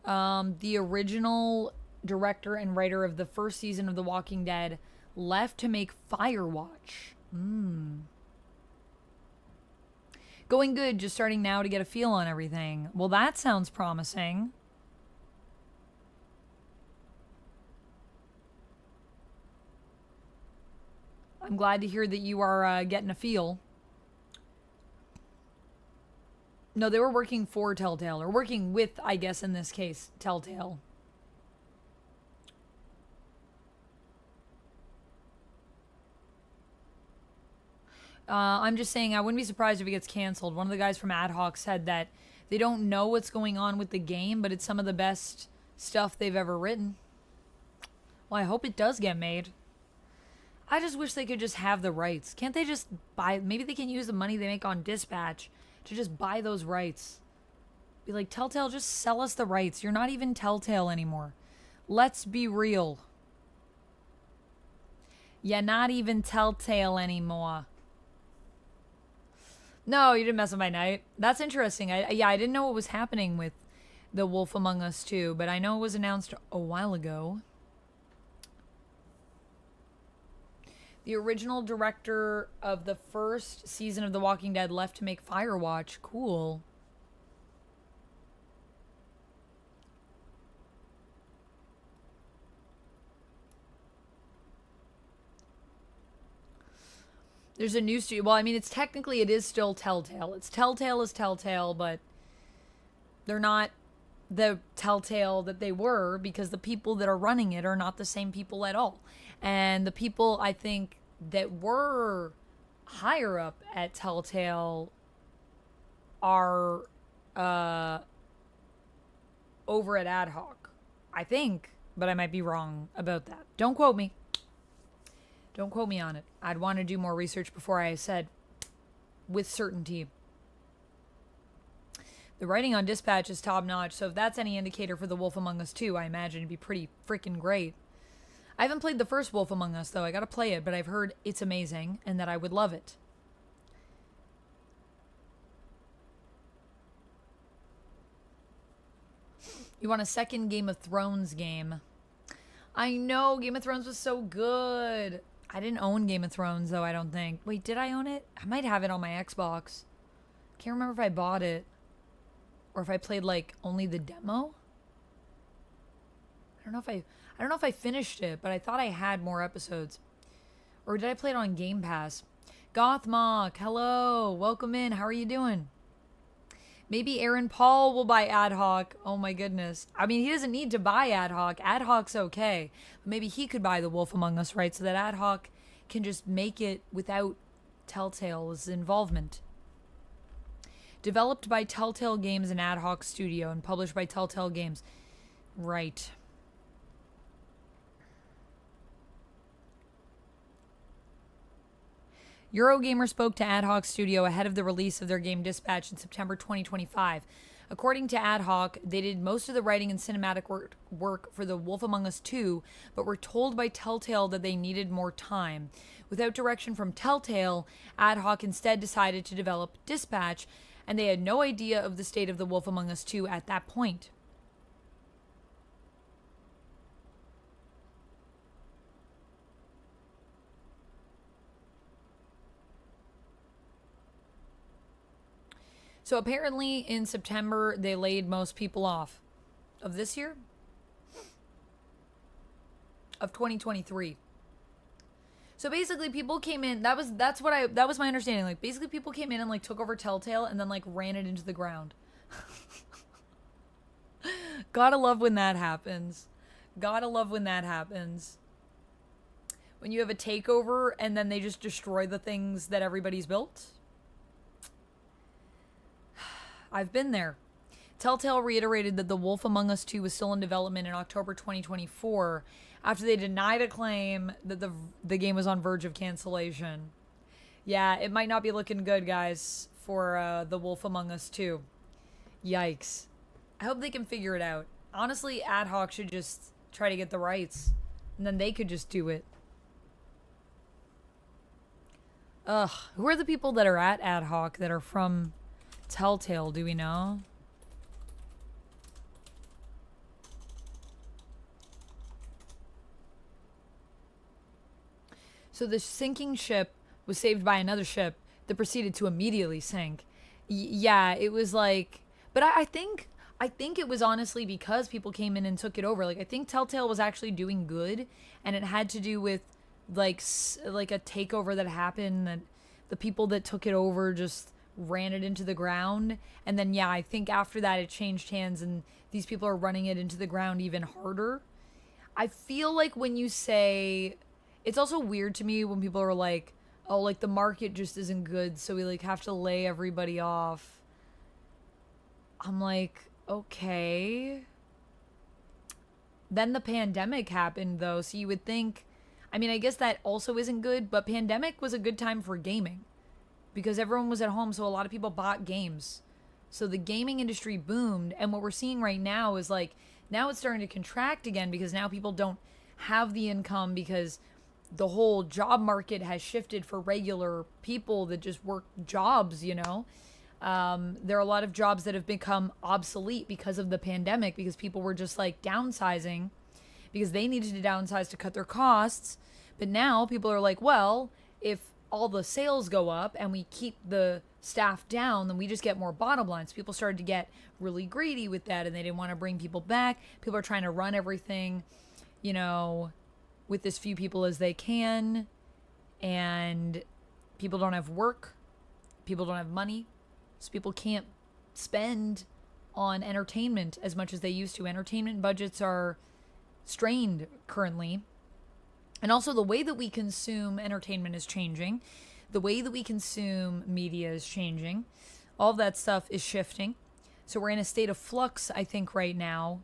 The original director and writer of the first season of The Walking Dead left to make Firewatch. Going good, just starting now to get a feel on everything. Well, that sounds promising. I'm glad to hear that you are getting a feel. No, they were working for Telltale, or working with, I guess in this case, Telltale. I'm just saying I wouldn't be surprised if it gets canceled. One of the guys from AdHoc said that they don't know what's going on with the game, but it's some of the best stuff they've ever written. Well, I hope it does get made. I just wish they could just have the rights. Can't they just buy... Maybe they can use the money they make on Dispatch to just buy those rights. Be like, Telltale, just sell us the rights. You're not even Telltale anymore. Let's be real. You're not even Telltale anymore. No, you didn't mess with my night. That's interesting. I didn't know what was happening with The Wolf Among Us 2, but I know it was announced a while ago. The original director of the first season of The Walking Dead left to make Firewatch. Cool. There's a new studio. Well, I mean, it is still Telltale. It's Telltale is Telltale, but they're not the Telltale that they were because the people that are running it are not the same people at all. And the people, I think, that were higher up at Telltale are over at AdHoc. I think, but I might be wrong about that. Don't quote me. Don't quote me on it. I'd want to do more research before I said with certainty. The writing on Dispatch is top-notch, so if that's any indicator for The Wolf Among Us 2, I imagine it'd be pretty freaking great. I haven't played the first Wolf Among Us, though. I gotta play it, but I've heard it's amazing and that I would love it. You want a second Game of Thrones game? I know, Game of Thrones was so good. I didn't own Game of Thrones, though, I don't think. Wait, did I own it? I might have it on my Xbox. Can't remember if I bought it. Or if I played, like, only the demo? I don't know if I finished it, but I thought I had more episodes. Or did I play it on Game Pass? Gothmock, hello. Welcome in. How are you doing? Maybe Aaron Paul will buy AdHoc. Oh my goodness. I mean, he doesn't need to buy AdHoc. AdHoc's okay. But maybe he could buy The Wolf Among Us, right? So that AdHoc can just make it without Telltale's involvement. Developed by Telltale Games and AdHoc Studio and published by Telltale Games. Right. Eurogamer spoke to AdHoc Studio ahead of the release of their game Dispatch in September 2025. According to AdHoc, they did most of the writing and cinematic work for The Wolf Among Us 2, but were told by Telltale that they needed more time. Without direction from Telltale, AdHoc instead decided to develop Dispatch, and they had no idea of the state of The Wolf Among Us 2 at that point. So apparently in September, they laid most people off. Of this year? Of 2023. So basically people came in, that was my understanding. Like basically people came in and like took over Telltale and then like ran it into the ground. Gotta love when that happens. Gotta love when that happens. When you have a takeover and then they just destroy the things that everybody's built. I've been there. Telltale reiterated that The Wolf Among Us 2 was still in development in October 2024 after they denied a claim that the game was on verge of cancellation. Yeah, it might not be looking good, guys, for The Wolf Among Us 2. Yikes. I hope they can figure it out. Honestly, AdHoc should just try to get the rights, and then they could just do it. Ugh, who are the people that are at AdHoc that are from Telltale, do we know? So the sinking ship was saved by another ship that proceeded to immediately sink. Yeah, it was like, but I think it was honestly because people came in and took it over. Like I think Telltale was actually doing good, and it had to do with like a takeover that happened, that the people that took it over just ran it into the ground. And then yeah, I think after that it changed hands and these people are running it into the ground even harder. I feel like when you say, it's also weird to me when people are like, oh, like the market just isn't good, so we like have to lay everybody off. I'm like, okay. Then the pandemic happened though, so you would think, I mean, I guess that also isn't good, but pandemic was a good time for gaming because everyone was at home, so a lot of people bought games. So the gaming industry boomed, and what we're seeing right now is like, now it's starting to contract again because now people don't have the income because the whole job market has shifted for regular people that just work jobs, you know? There are a lot of jobs that have become obsolete because of the pandemic, because people were just like downsizing because they needed to downsize to cut their costs. But now people are like, well, if all the sales go up and we keep the staff down, then we just get more bottom lines. People started to get really greedy with that, and they didn't want to bring people back. People are trying to run everything, you know, with as few people as they can, and people don't have work, people don't have money, so people can't spend on entertainment as much as they used to. Entertainment budgets are strained currently. And also the way that we consume entertainment is changing. The way that we consume media is changing. All of that stuff is shifting. So we're in a state of flux, I think, right now.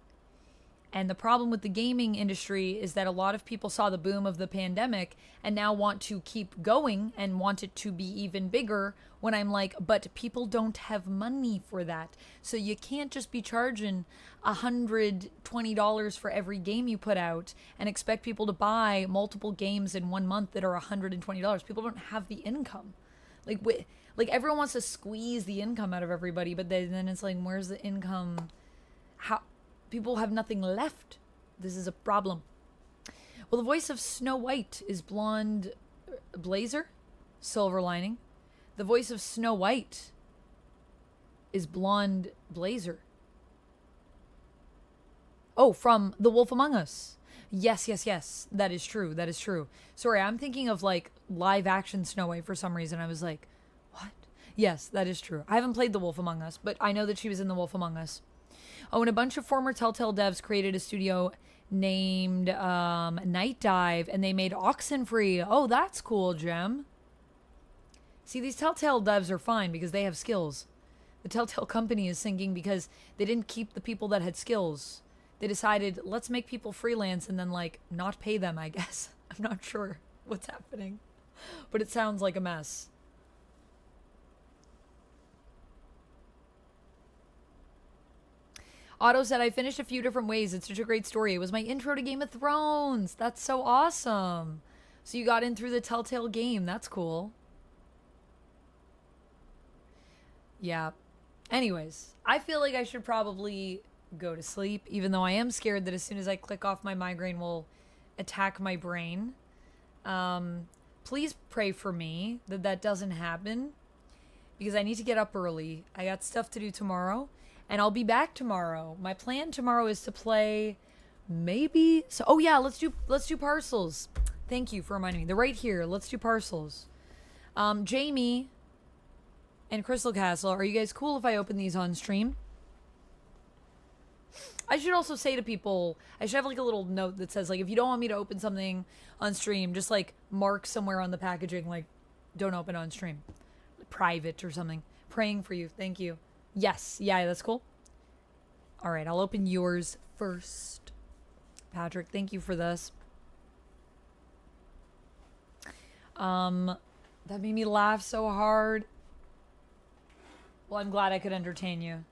And the problem with the gaming industry is that a lot of people saw the boom of the pandemic and now want to keep going and want it to be even bigger, when I'm like, but people don't have money for that. So you can't just be charging $120 for every game you put out and expect people to buy multiple games in 1 month that are $120. People don't have the income. Like everyone wants to squeeze the income out of everybody, but then it's like, where's the income? How? People have nothing left. This is a problem. Well, the voice of Snow White is blonde Blazer, Silver Lining. The voice of Snow White is blonde Blazer. Oh, from The Wolf Among Us. Yes, yes, yes. That is true. That is true. Sorry, I'm thinking of like live action Snow White for some reason. I was like, what? Yes, that is true. I haven't played The Wolf Among Us, but I know that she was in The Wolf Among Us. Oh, and a bunch of former Telltale devs created a studio named Night Dive, and they made Oxenfree. Oh, that's cool, Gem. See, these Telltale devs are fine because they have skills. The Telltale company is sinking because they didn't keep the people that had skills. They decided, let's make people freelance and then, like, not pay them, I guess. I'm not sure what's happening. But it sounds like a mess. Otto said, I finished a few different ways. It's such a great story. It was my intro to Game of Thrones. That's so awesome. So you got in through the Telltale game. That's cool. Yeah. Anyways, I feel like I should probably go to sleep, even though I am scared that as soon as I click off, my migraine will attack my brain. Please pray for me that that doesn't happen, because I need to get up early. I got stuff to do tomorrow, and I'll be back tomorrow. My plan tomorrow is to play maybe... So, oh yeah, let's do parcels. Thank you for reminding me. They're right here. Let's do parcels. Jamie and Crystal Castle, are you guys cool if I open these on stream? I should also say to people, I should have like a little note that says, like, if you don't want me to open something on stream, just like mark somewhere on the packaging, like, don't open on stream. Private or something. Praying for you. Thank you. Yes. Yeah, that's cool. All right, I'll open yours first. Patrick, thank you for this. That made me laugh so hard. Well, I'm glad I could entertain you.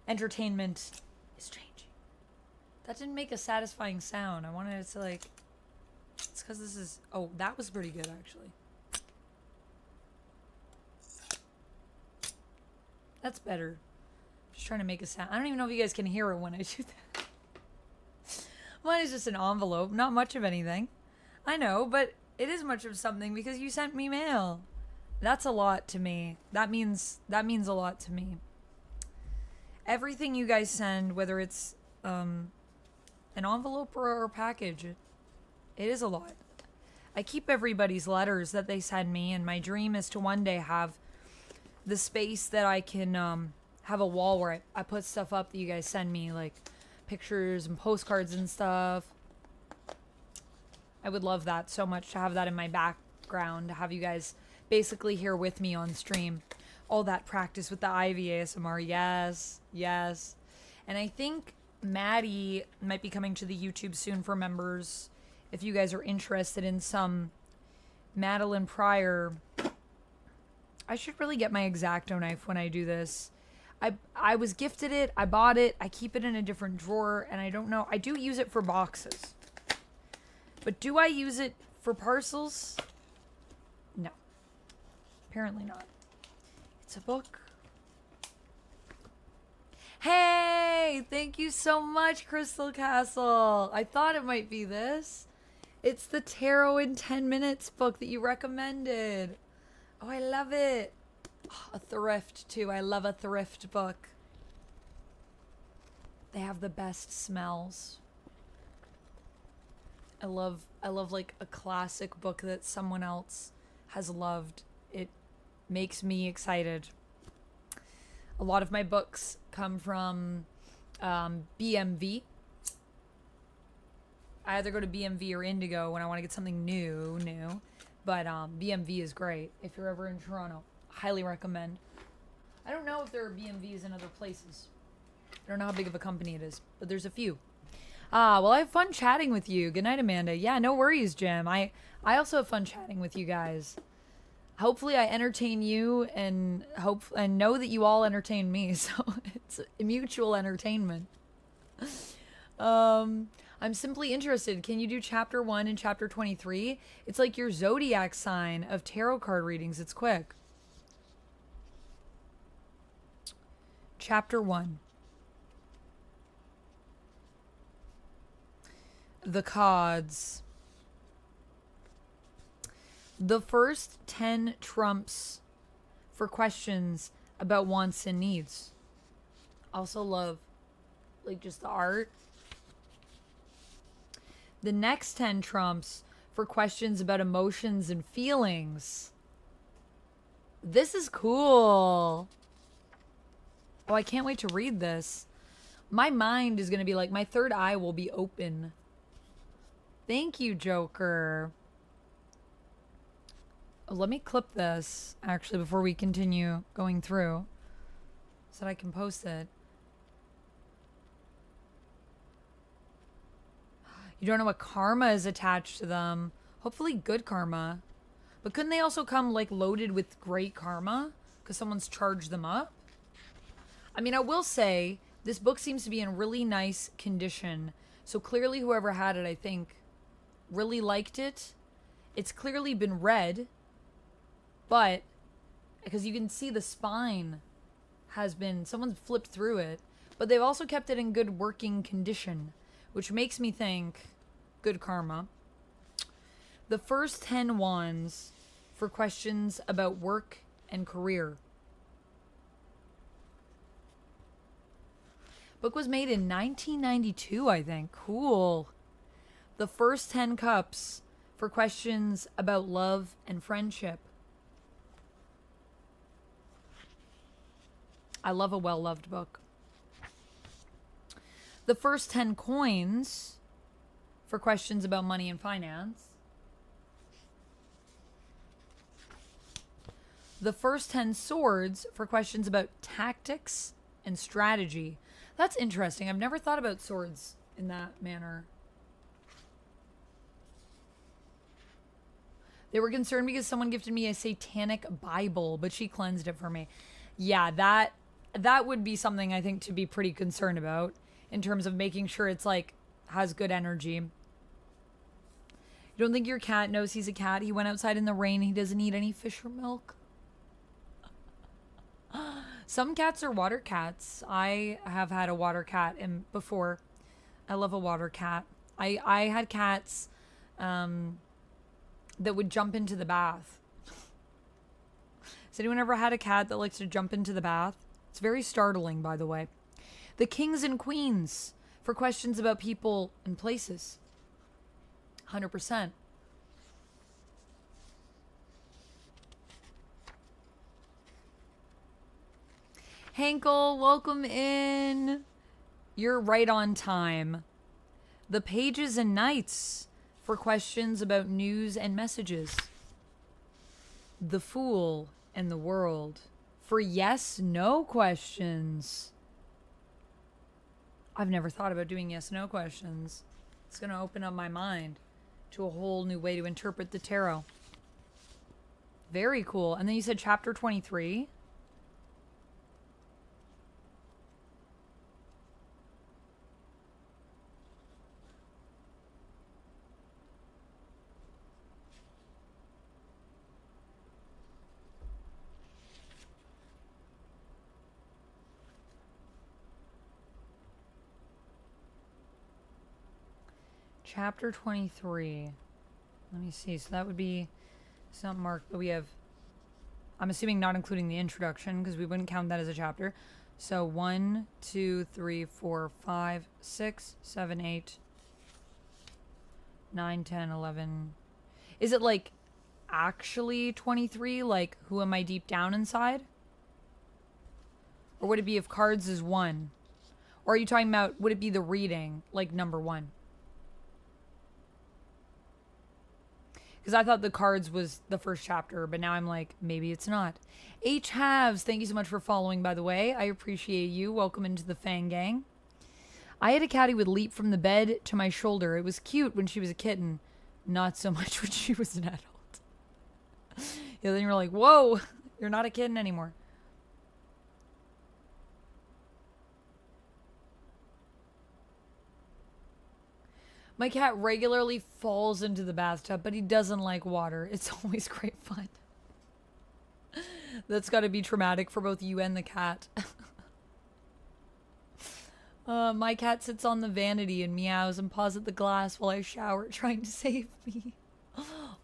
Entertainment is changing. That didn't make a satisfying sound. I wanted it to, like... It's because this is... Oh, that was pretty good, actually. That's better. Just trying to make a sound. I don't even know if you guys can hear it when I do that. Mine is just an envelope. Not much of anything. I know, but it is much of something because you sent me mail. That's a lot to me. That means a lot to me. Everything you guys send, whether it's an envelope or a package, it is a lot. I keep everybody's letters that they send me, and my dream is to one day have the space that I can have a wall where I put stuff up that you guys send me, like pictures and postcards and stuff. I would love that so much, to have that in my background, to have you guys basically here with me on stream. All that practice with the Ivy ASMR. Yes, yes. And I think Maddie might be coming to the YouTube soon for members. If you guys are interested in some Madeline Pryor, I should really get my X-Acto knife when I do this. I was gifted it, I bought it, I keep it in a different drawer, and I don't know. I do use it for boxes. But do I use it for parcels? No. Apparently not. It's a book. Hey! Thank you so much, Crystal Castle. I thought it might be this. It's the Tarot in 10 Minutes book that you recommended. Oh, I love it. Oh, a thrift, too. I love a thrift book. They have the best smells. I love like a classic book that someone else has loved. It makes me excited. A lot of my books come from BMV. I either go to BMV or Indigo when I want to get something new. But BMV is great. If you're ever in Toronto, highly recommend. I don't know if there are BMVs in other places. I don't know how big of a company it is, but there's a few. Well, I have fun chatting with you. Good night, Amanda. Yeah, no worries, Jim. I also have fun chatting with you guys. Hopefully I entertain you and know that you all entertain me. So it's a mutual entertainment. I'm simply interested. Can you do chapter 1 and chapter 23? It's like your zodiac sign of tarot card readings. It's quick. Chapter 1. The cards. The first 10 trumps for questions about wants and needs. Also love, like, just the art. The next 10 trumps for questions about emotions and feelings. This is cool. Oh, I can't wait to read this. My mind is going to be like, my third eye will be open. Thank you, Joker. Oh, let me clip this, actually, before we continue going through, so that I can post it. You don't know what karma is attached to them. Hopefully good karma. But couldn't they also come, like, loaded with great karma? Because someone's charged them up? I mean, I will say, this book seems to be in really nice condition. So clearly whoever had it, I think, really liked it. It's clearly been read. But, because you can see the spine has been, someone's flipped through it. But they've also kept it in good working condition. Which makes me think, good karma. The first 10 wands for questions about work and career. Book was made in 1992, I think. Cool. The first 10 cups for questions about love and friendship. I love a well-loved book. The first 10 coins for questions about money and finance. The first 10 swords for questions about tactics and strategy. That's interesting. I've never thought about swords in that manner. They were concerned because someone gifted me a satanic Bible, but she cleansed it for me. Yeah, that would be something I think to be pretty concerned about in terms of making sure it's like has good energy. You don't think your cat knows he's a cat? He went outside in the rain. He doesn't eat any fish or milk. Some cats are water cats. I have had a water cat before. I love a water cat. I had cats that would jump into the bath. Has anyone ever had a cat that likes to jump into the bath? It's very startling, by the way. The kings and queens for questions about people and places. 100%. Hankel, welcome in. You're right on time. The pages and knights for questions about news and messages. The fool and the world for yes, no questions. I've never thought about doing yes, no questions. It's going to open up my mind to a whole new way to interpret the tarot. Very cool. And then you said chapter 23. Chapter 23. Let me see. So that would be, it's not marked, but we have, I'm assuming not including the introduction because we wouldn't count that as a chapter. So 1, 2, 3, 4, 5, 6, 7, 8, 9, 10, 11. Is it like actually 23? Like who am I deep down inside? Or would it be if cards is 1? Or are you talking about, would it be the reading, like number 1? Because I thought the cards was the first chapter, but now I'm like, maybe it's not. H Halves, thank you so much for following, by the way. I appreciate you. Welcome into the Fang Gang. I had a cat who would leap from the bed to my shoulder. It was cute when she was a kitten. Not so much when she was an adult. Yeah, then you're like, whoa, you're not a kitten anymore. My cat regularly falls into the bathtub, but he doesn't like water. It's always great fun. That's got to be traumatic for both you and the cat. My cat sits on the vanity and meows and paws at the glass while I shower, trying to save me.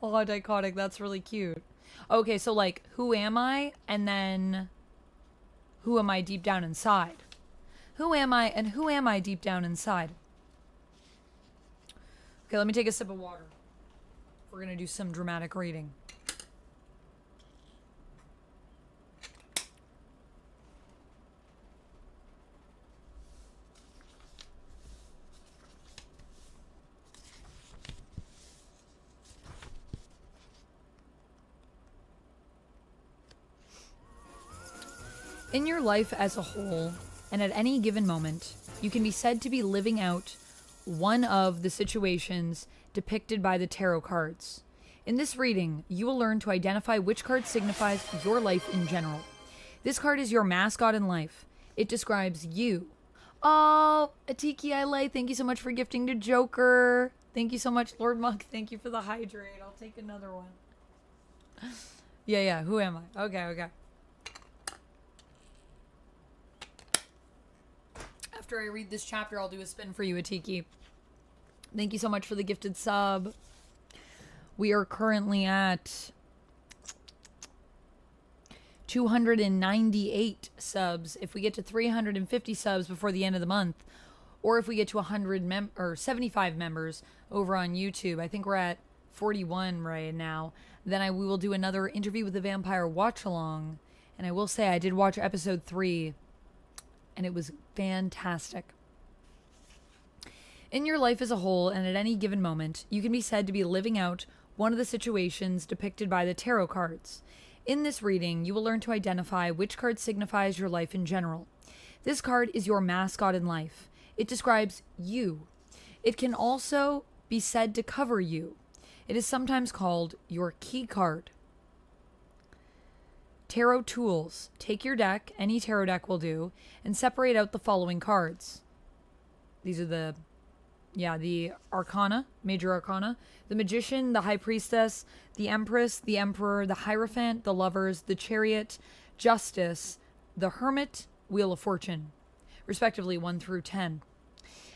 Oh, dichotic. That's really cute. Okay, so like, who am I? And then, who am I deep down inside? Who am I and who am I deep down inside? Okay, let me take a sip of water. We're gonna do some dramatic reading. In your life as a whole, and at any given moment, you can be said to be living out one of the situations depicted by the tarot cards. In this reading, you will learn to identify which card signifies your life in general. This card is your mascot in life. It describes you. Oh, Atiki I thank you so much for gifting to Joker. Thank you so much, Lord Monk. Thank you for the hydrate. I'll take another one. Yeah, who am I? Okay. After I read this chapter, I'll do a spin for you, Atiki. Thank you so much for the gifted sub. We are currently at 298 subs. If we get to 350 subs before the end of the month, or if we get to 75 members over on YouTube, I think we're at 41 right now, then we will do another interview with the vampire watch along. And I will say I did watch episode 3, and it was fantastic. In your life as a whole, and at any given moment, you can be said to be living out one of the situations depicted by the tarot cards. In this reading, you will learn to identify which card signifies your life in general. This card is your mascot in life. It describes you. It can also be said to cover you. It is sometimes called your key card. Tarot tools. Take your deck, any tarot deck will do, and separate out the following cards. These are the Arcana, Major Arcana, the Magician, the High Priestess, the Empress, the Emperor, the Hierophant, the Lovers, the Chariot, Justice, the Hermit, Wheel of Fortune, respectively 1 through 10.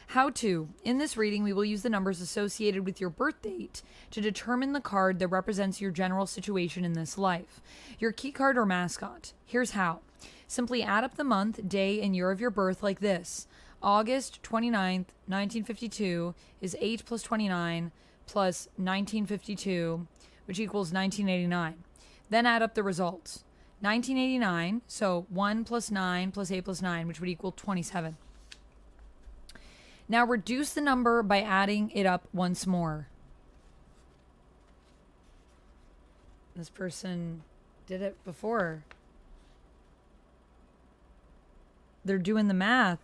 How to. In this reading, we will use the numbers associated with your birth date to determine the card that represents your general situation in this life. Your key card or mascot. Here's how. Simply add up the month, day, and year of your birth like this. August 29th, 1952 is 8 plus 29 plus 1952, which equals 1989. Then add up the results. 1989, so 1 plus 9 plus 8 plus 9, which would equal 27. Now reduce the number by adding it up once more. This person did it before. They're doing the math.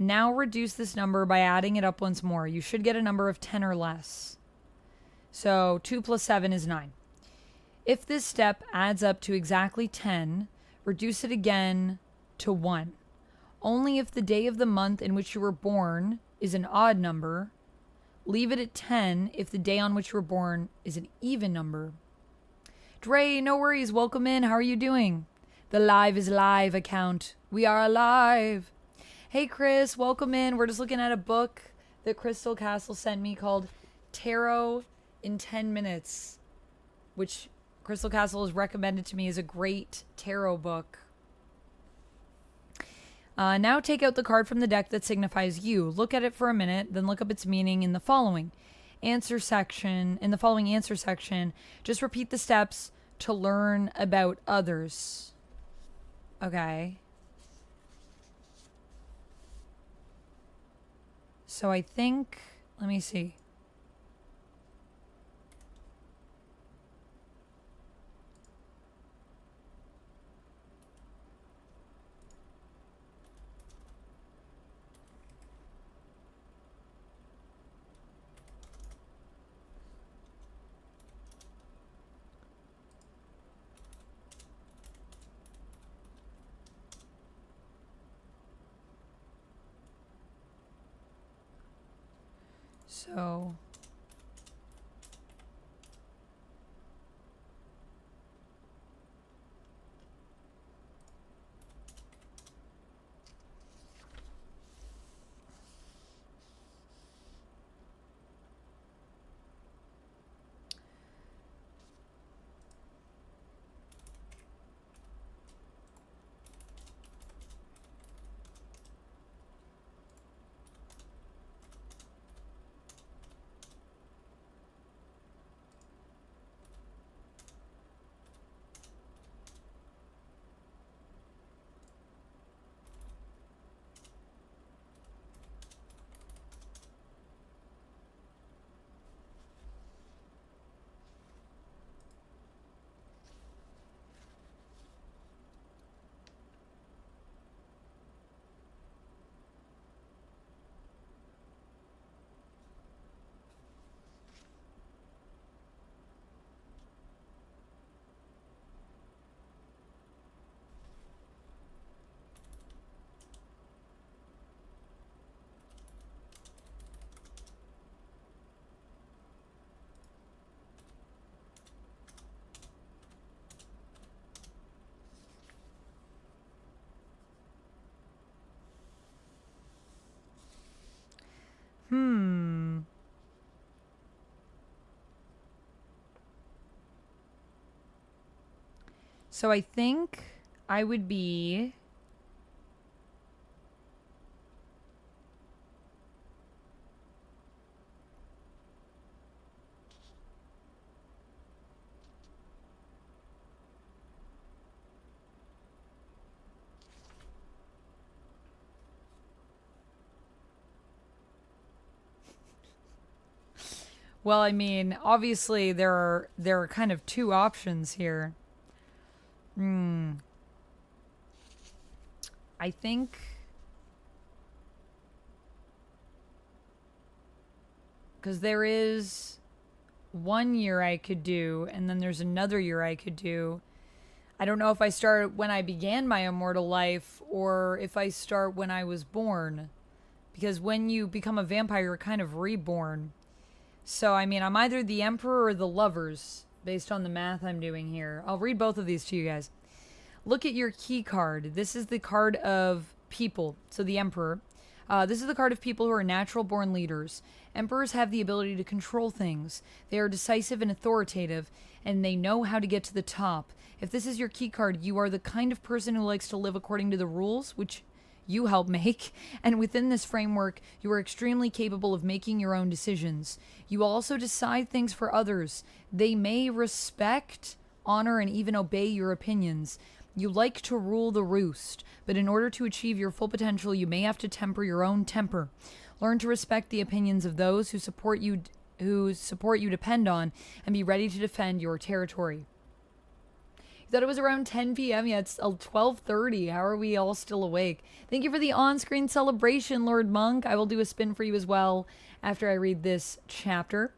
Now reduce this number by adding it up once more. You should get a number of 10 or less. So 2 plus 7 is 9. If this step adds up to exactly 10, reduce it again to 1. Only if the day of the month in which you were born is an odd number. Leave it at 10 if the day on which you were born is an even number. Dre, no worries. Welcome in. How are you doing? The Live is Live account. We are alive. Hey, Chris. Welcome in. We're just looking at a book that Crystal Castle sent me called Tarot in 10 Minutes, which Crystal Castle has recommended to me as a great tarot book. Now take out the card from the deck that signifies you. Look at it for a minute, then look up its meaning in the following answer section. In the following answer section, just repeat the steps to learn about others. Okay. So I think, let me see. So So I think I would be... Well, I mean, obviously there are kind of two options here. I think because there is 1 year I could do, and then there's another year I could do. I don't know if I start when I began my immortal life or if I start when I was born. Because when you become a vampire, you're kind of reborn. So, I mean, I'm either the Emperor or the Lovers, based on the math I'm doing here. I'll read both of these to you guys. Look at your key card. This is the card of people, so the Emperor. This is the card of people who are natural-born leaders. Emperors have the ability to control things. They are decisive and authoritative, and they know how to get to the top. If this is your key card, you are the kind of person who likes to live according to the rules, which you help make, and within this framework, you are extremely capable of making your own decisions. You also decide things for others. They may respect, honor, and even obey your opinions. You like to rule the roost, but in order to achieve your full potential, you may have to temper your own temper. Learn to respect the opinions of those who support you depend on, and be ready to defend your territory. You thought it was around 10 p.m. Yeah, it's 12:30. How are we all still awake? Thank you for the on-screen celebration, Lord Monk. I will do a spin for you as well after I read this chapter.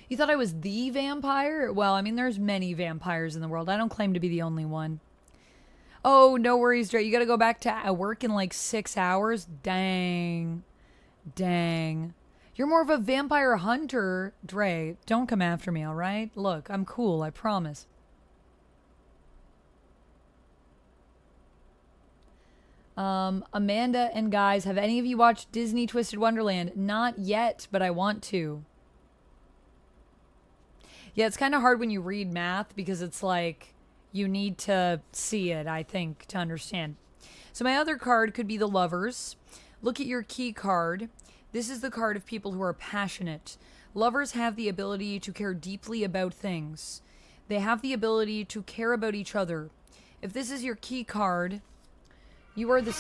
You thought I was the vampire? Well, I mean, there's many vampires in the world. I don't claim to be the only one. Oh, no worries, Dre. You gotta go back to work in like 6 hours? Dang. Dang. You're more of a vampire hunter, Dre. Don't come after me, all right? Look, I'm cool, I promise. Amanda and guys, have any of you watched Disney Twisted Wonderland? Not yet, but I want to. Yeah, it's kind of hard when you read math because it's like you need to see it, I think, to understand. So my other card could be the Lovers. Look at your key card. This is the card of people who are passionate. Lovers have the ability to care deeply about things. They have the ability to care about each other. If this is your key card, you are the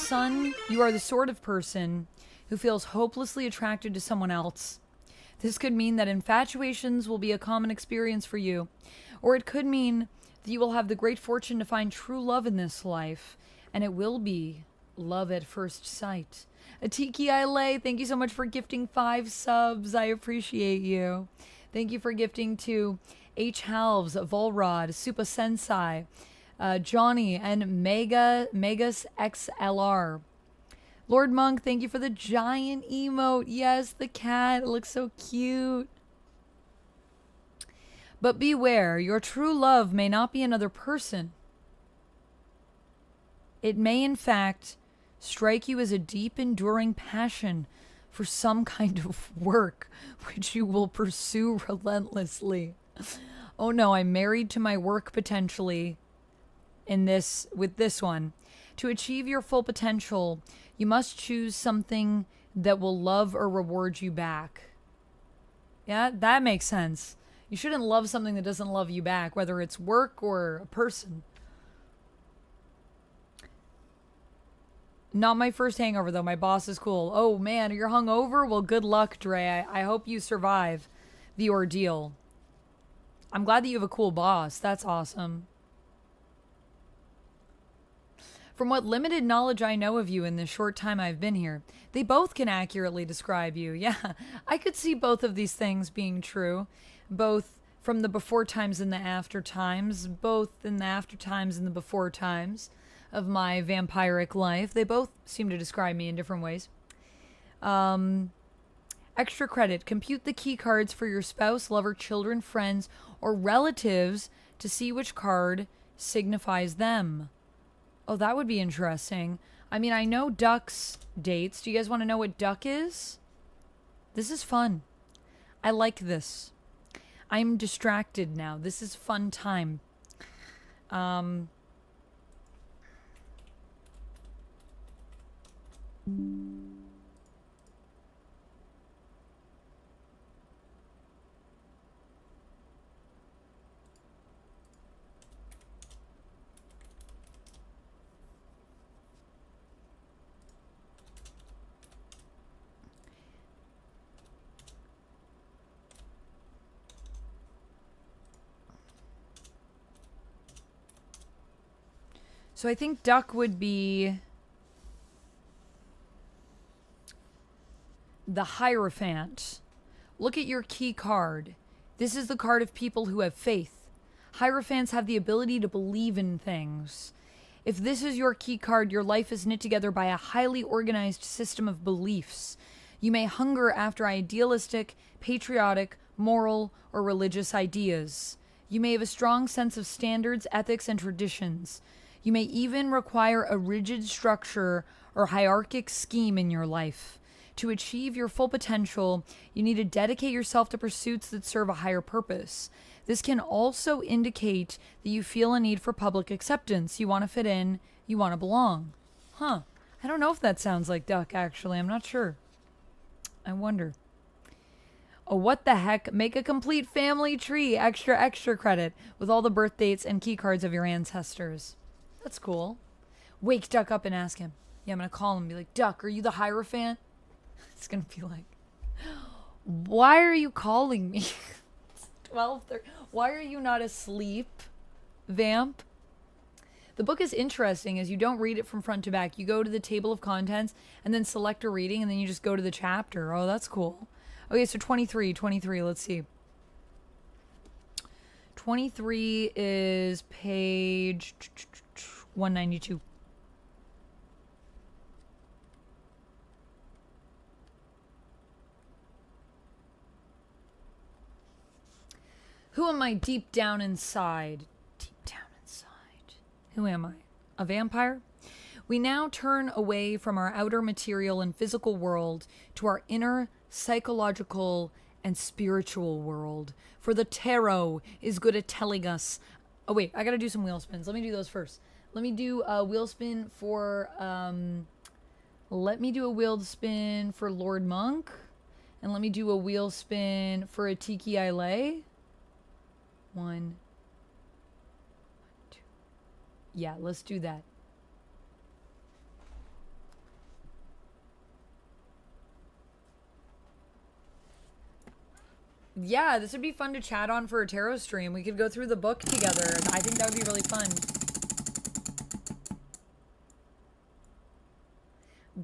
sort of person who feels hopelessly attracted to someone else. This could mean that infatuations will be a common experience for you, or it could mean that you will have the great fortune to find true love in this life, and it will be love at first sight. Atiki Ile, thank you so much for gifting 5 subs. I appreciate you. Thank you for gifting to H. Halves, Volrod, Supa Sensei, Johnny, and Megas XLR. Lord Monk, thank you for the giant emote. Yes, the cat. It looks so cute. But beware, your true love may not be another person. It may, in fact, strike you as a deep, enduring passion for some kind of work, which you will pursue relentlessly. Oh no, I'm married to my work potentially with this one. To achieve your full potential, you must choose something that will love or reward you back. Yeah, that makes sense. You shouldn't love something that doesn't love you back, whether it's work or a person. Not my first hangover, though. My boss is cool. Oh, man, you're hungover? Well, good luck, Dre. I hope you survive the ordeal. I'm glad that you have a cool boss. That's awesome. From what limited knowledge I know of you in the short time I've been here, they both can accurately describe you. Yeah, I could see both of these things being true. Both from the before times and the after times. Both in the after times and the before times of my vampiric life. They both seem to describe me in different ways. Extra credit. Compute the key cards for your spouse, lover, children, friends, or relatives to see which card signifies them. Oh, that would be interesting. I mean, I know Duck's dates. Do you guys want to know what Duck is? This is fun. I like this. I'm distracted now. This is fun time. So I think Duck would be the Hierophant. Look at your key card. This is the card of people who have faith. Hierophants have the ability to believe in things. If this is your key card, your life is knit together by a highly organized system of beliefs. You may hunger after idealistic, patriotic, moral, or religious ideas. You may have a strong sense of standards, ethics, and traditions. You may even require a rigid structure or hierarchic scheme in your life. To achieve your full potential, you need to dedicate yourself to pursuits that serve a higher purpose. This can also indicate that you feel a need for public acceptance. You want to fit in, you want to belong. Huh. I don't know if that sounds like Duck, actually. I'm not sure. I wonder. Oh, what the heck? Make a complete family tree. Extra credit with all the birth dates and key cards of your ancestors. That's cool. Wake Duck up and ask him. Yeah, I'm going to call him and be like, Duck, are you the Hierophant? It's going to be like, why are you calling me? 12:30. Why are you not asleep, Vamp? The book is interesting as you don't read it from front to back. You go to the table of contents and then select a reading and then you just go to the chapter. Oh, that's cool. Okay, so 23, let's see. 23 is page 192. Who am I deep down inside? Deep down inside. Who am I? A vampire? We now turn away from our outer material and physical world to our inner psychological and spiritual world. For the tarot is good at telling us... Oh, wait, I gotta do some wheel spins. Let me do those first. Let me do a wheel spin for... Let me do a wheel spin for Lord Monk. And let me do a wheel spin for a Tiki Ile. 1, 2. Yeah, let's do that. Yeah, this would be fun to chat on for a tarot stream. We could go through the book together. I think that would be really fun.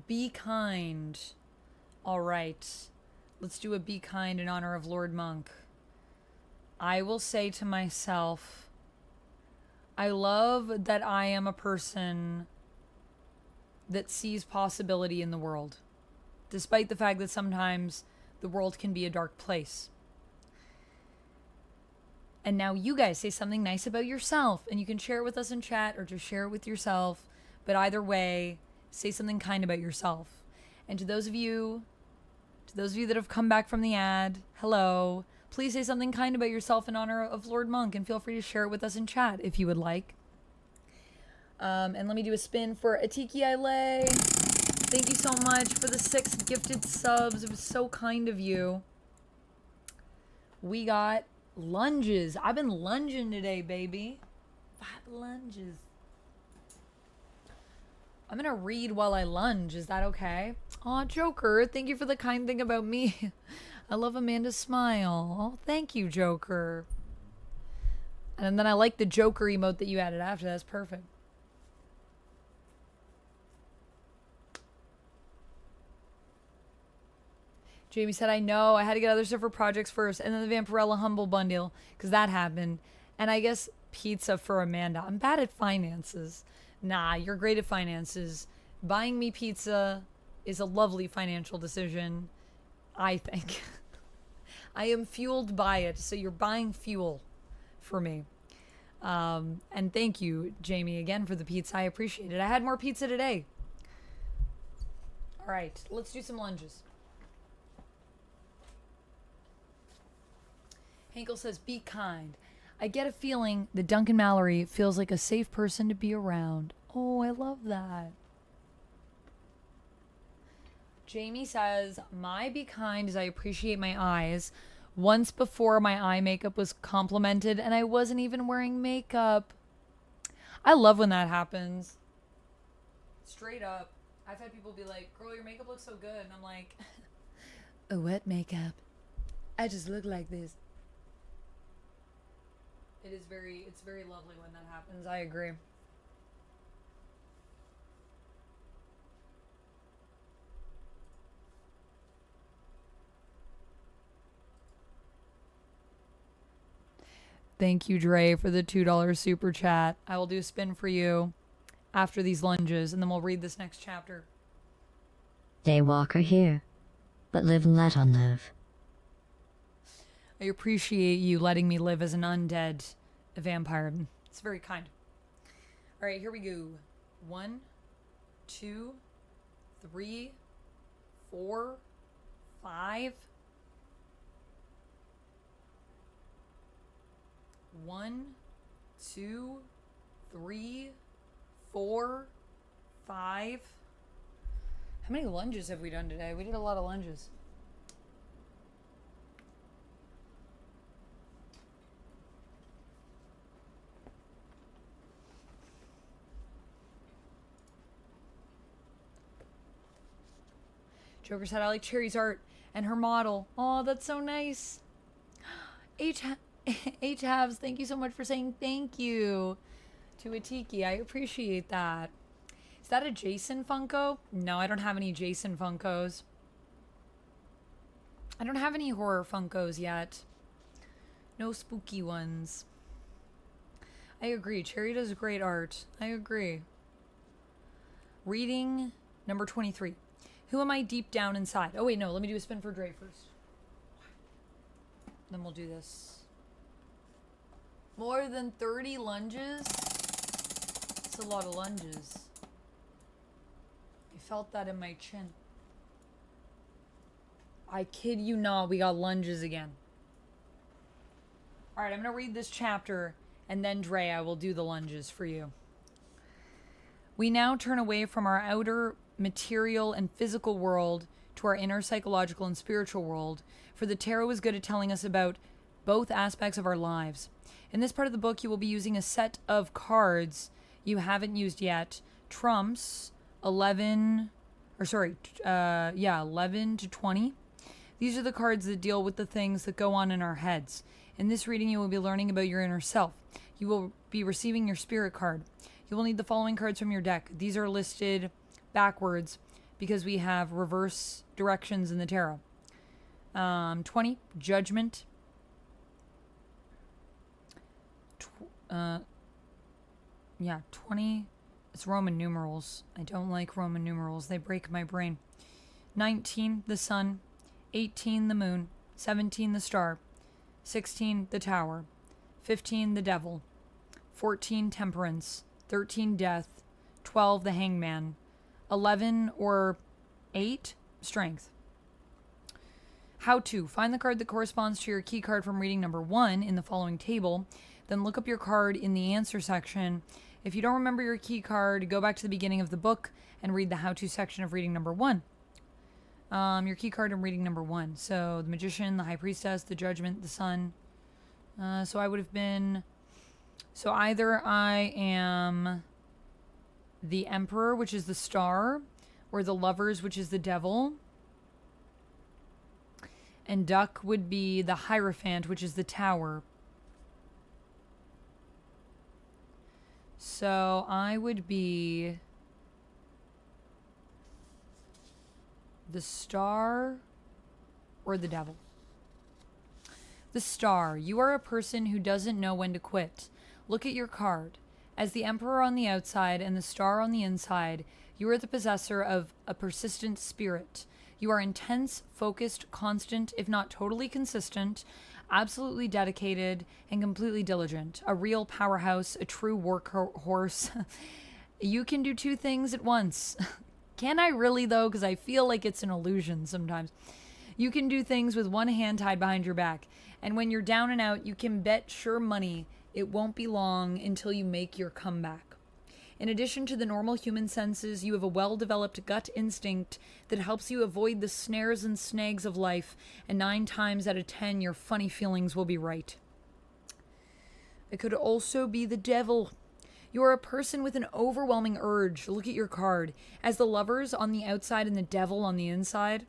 Be kind. All right. Let's do a be kind in honor of Lord Monk. I will say to myself, I love that I am a person that sees possibility in the world, despite the fact that sometimes the world can be a dark place. And now you guys say something nice about yourself, and you can share it with us in chat or just share it with yourself. But either way, say something kind about yourself. And to those of you that have come back from the ad, hello. Please say something kind about yourself in honor of Lord Monk, and feel free to share it with us in chat if you would like. And let me do a spin for Atiki Ile. Thank you so much for the 6 gifted subs. It was so kind of you. We got lunges. I've been lunging today, baby. 5 lunges. I'm gonna read while I lunge. Is that okay? Aw, Joker, thank you for the kind thing about me. I love Amanda's smile. Oh, thank you, Joker. And then I like the Joker emote that you added after. That's perfect. Jamie said, I know. I had to get other stuff for projects first. And then the Vampirella Humble Bundle, because that happened. And I guess pizza for Amanda. I'm bad at finances. Nah, you're great at finances. Buying me pizza is a lovely financial decision, I think. I am fueled by it, so you're buying fuel for me. And thank you, Jamie, again for the pizza. I appreciate it. I had more pizza today. All right, let's do some lunges. Henkel says, be kind. I get a feeling that Duncan Mallory feels like a safe person to be around. Oh, I love that. Jamie says, my be kind as I appreciate my eyes. Once before, my eye makeup was complimented and I wasn't even wearing makeup. I love when that happens. Straight up. I've had people be like, girl, your makeup looks so good. And I'm like, oh, what makeup? I just look like this. It's very lovely when that happens. I agree. Thank you, Dre, for the $2 super chat. I will do a spin for you after these lunges, and then we'll read this next chapter. Daywalker here, but live and let on live. I appreciate you letting me live as an undead vampire. It's very kind. All right, here we go. 1, 2, 3, 4, 5. 1, 2, 3, 4, 5. How many lunges have we done today? We did a lot of lunges. Joker said, I like Cherry's art and her model. Oh, that's so nice. H-Halves, thank you so much for saying thank you to Atiki. I appreciate that. Is that a Jason Funko? No, I don't have any Jason Funkos. I don't have any horror Funkos yet. No spooky ones. I agree. Cherry does great art. I agree. Reading number 23. Who am I deep down inside? Oh, wait, no. Let me do a spin for Dre first. Then we'll do this. More than 30 lunges? That's a lot of lunges. I felt that in my chin. I kid you not, we got lunges again. Alright, I'm going to read this chapter, and then Dre, I will do the lunges for you. We now turn away from our outer material and physical world to our inner psychological and spiritual world, for the tarot is good at telling us about both aspects of our lives. In this part of the book, you will be using a set of cards you haven't used yet. Trumps 11 to 20. These are the cards that deal with the things that go on in our heads. In this reading, you will be learning about your inner self. You will be receiving your spirit card. You will need the following cards from your deck. These are listed backwards because we have reverse directions in the tarot. 20, Judgment. 20. It's Roman numerals. I don't like Roman numerals. They break my brain. 19, the sun. 18, the moon. 17, the star. 16, the tower. 15, the devil. 14, temperance. 13, death. 12, the hangman. 11 or 8, strength. How to. Find the card that corresponds to your key card from reading number 1 in the following table. Then look up your card in the answer section. If you don't remember your key card, go back to the beginning of the book and read the how-to section of reading number 1. Your key card in reading number 1. So the magician, the high priestess, the judgment, the sun. So I would have been... So either I am the emperor, which is the star, or the lovers, which is the devil. And duck would be the hierophant, which is the tower. So I would be the star or the devil. The star. You are a person who doesn't know when to quit. Look at your card. As the emperor on the outside and the star on the inside, you are the possessor of a persistent spirit. You are intense, focused, constant, if not totally consistent, absolutely dedicated, and completely diligent. A real powerhouse, a true workhorse. You can do 2 things at once. Can I really, though? Because I feel like it's an illusion sometimes. You can do things with one hand tied behind your back. And when you're down and out, you can bet sure money it won't be long until you make your comeback. In addition to the normal human senses, you have a well-developed gut instinct that helps you avoid the snares and snags of life, and 9 times out of 10, your funny feelings will be right. It could also be the devil. You are a person with an overwhelming urge. Look at your card. As the lovers on the outside and the devil on the inside.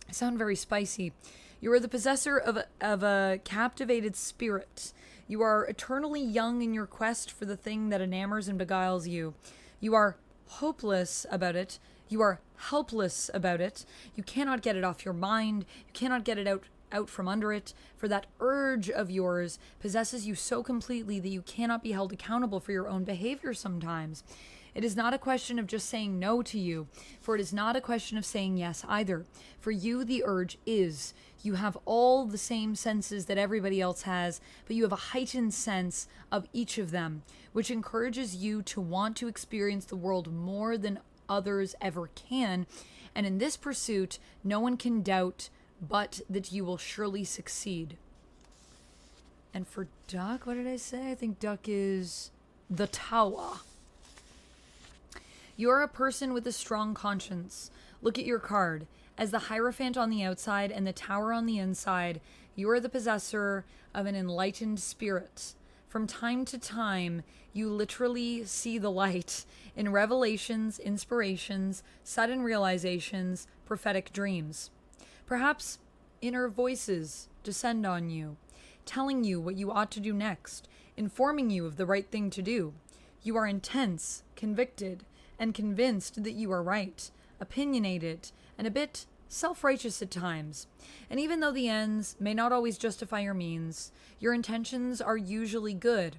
I sound very spicy. You are the possessor of a captivated spirit. You are eternally young in your quest for the thing that enamors and beguiles you. You are hopeless about it. You are helpless about it. You cannot get it off your mind. You cannot get it out from under it. For that urge of yours possesses you so completely that you cannot be held accountable for your own behavior sometimes. It is not a question of just saying no to you, for it is not a question of saying yes either. For you, the urge is. You have all the same senses that everybody else has, but you have a heightened sense of each of them, which encourages you to want to experience the world more than others ever can. And in this pursuit, no one can doubt but that you will surely succeed. And for Duck, what did I say? I think Duck is the Tower. You're a person with a strong conscience. Look at your card. As the Hierophant on the outside and the Tower on the inside, you are the possessor of an enlightened spirit. From time to time, you literally see the light in revelations, inspirations, sudden realizations, prophetic dreams. Perhaps inner voices descend on you, telling you what you ought to do next, informing you of the right thing to do. You are intense, convicted, and convinced that you are right, opinionated, and a bit self-righteous at times. And even though the ends may not always justify your means, your intentions are usually good.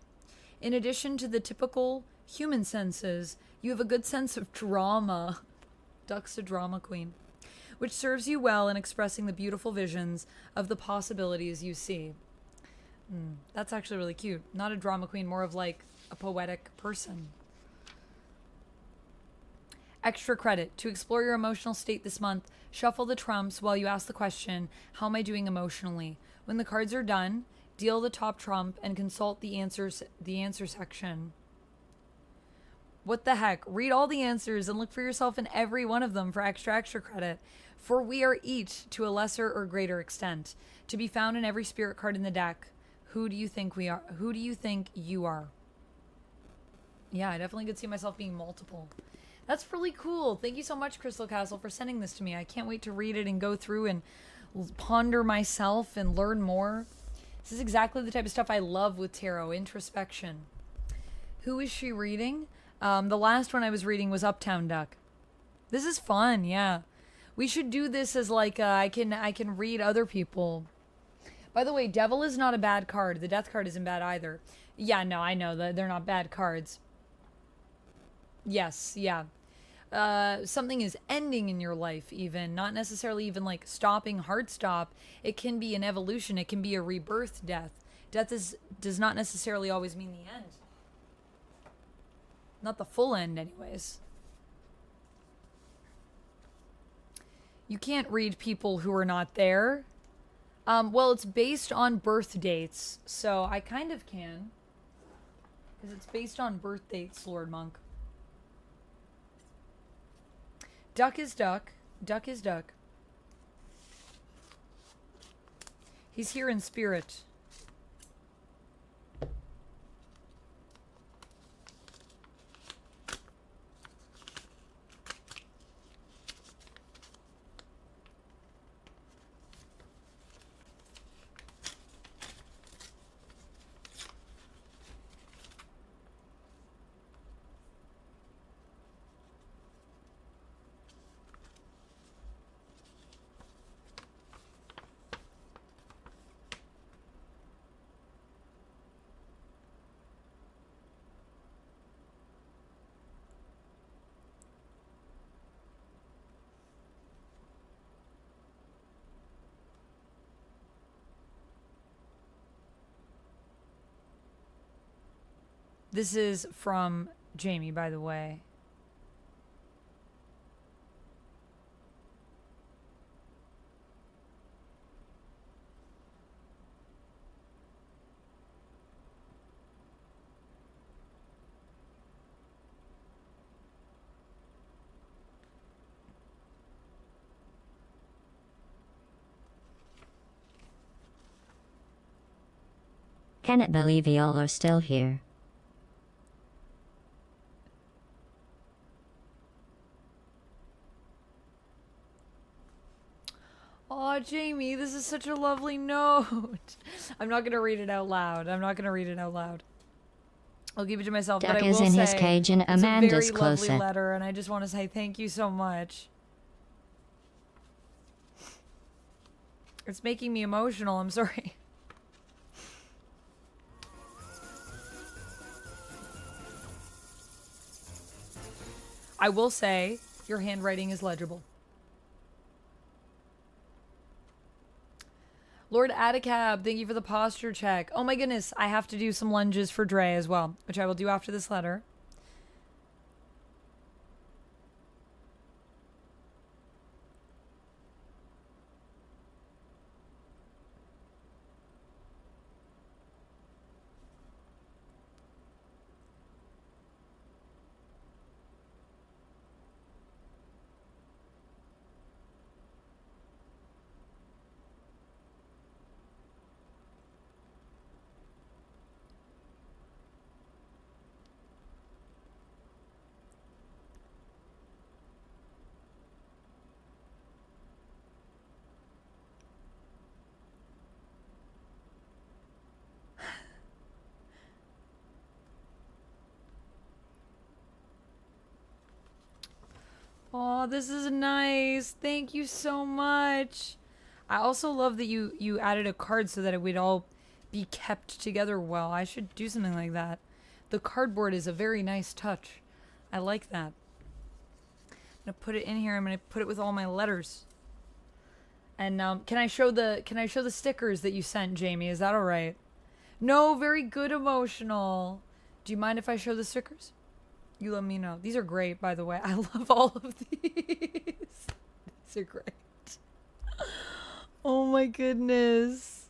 In addition to the typical human senses, you have a good sense of drama. Duck's a drama queen, which serves you well in expressing the beautiful visions of the possibilities you see. That's actually really cute. Not a drama queen, more of like a poetic person. Extra credit. To explore your emotional state this month, shuffle the trumps while you ask the question, how am I doing emotionally? When the cards are done, deal the top trump and consult the answer section. What the heck? Read all the answers and look for yourself in every one of them for extra credit. For we are each, to a lesser or greater extent, to be found in every spirit card in the deck. Who do you think we are? Who do you think you are? Yeah, I definitely could see myself being multiple. That's really cool. Thank you so much, Crystal Castle, for sending this to me. I can't wait to read it and go through and ponder myself and learn more. This is exactly the type of stuff I love with tarot, introspection. Who is she reading? The last one I was reading was Uptown Duck. This is fun, yeah. We should do this as like I can read other people. By the way, Devil is not a bad card. The Death card isn't bad either. Yeah, no, I know that they're not bad cards. Yes, yeah. Something is ending in your life even, not necessarily even like stopping, hard stop. It can be an evolution. It can be a rebirth death. Death does not necessarily always mean the end. Not the full end anyways. You can't read people who are not there. Well, it's based on birth dates, so I kind of can. Because it's based on birth dates, Lord Monk. Duck is duck. Duck is duck. He's here in spirit. This is from Jamie, by the way. Cannot believe y'all are still here. Aw, Jamie, this is such a lovely note. I'm not gonna read it out loud. I'm not gonna read it out loud. I'll keep it to myself, Duck but I is will in say his cage and it's a Amanda's very lovely closer. letter, and I just want to say thank you so much. It's making me emotional. I'm sorry. I will say your handwriting is legible. Lord Adicab, thank you for the posture check. Oh my goodness, I have to do some lunges for Dre as well, which I will do after this letter. Oh, this is nice. Thank you so much. I also love that you added a card so that it would all be kept together well. I should do something like that. The cardboard is a very nice touch. I like that. I'm gonna put it in here. I'm gonna put it with all my letters. And can I show the stickers that you sent, Jamie? Is that all right? No, very good, emotional. Do you mind if I show the stickers? You let me know. These are great, by the way. I love all of these. These are great. Oh my goodness.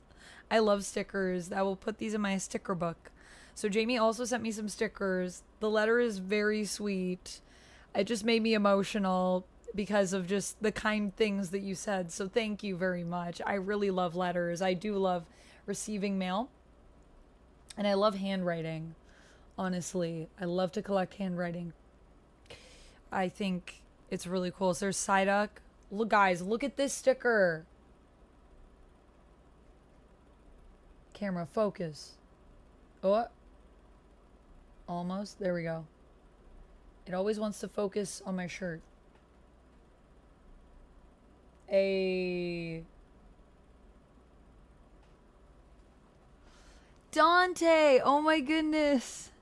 I love stickers. I will put these in my sticker book. So Jamie also sent me some stickers. The letter is very sweet. It just made me emotional because of just the kind things that you said. So thank you very much. I really love letters. I do love receiving mail. And I love handwriting. Honestly, I love to collect handwriting. I think it's really cool. So there's Psyduck. Look, guys, look at this sticker. Camera, focus. Oh, almost. There we go. It always wants to focus on my shirt. Dante, oh my goodness.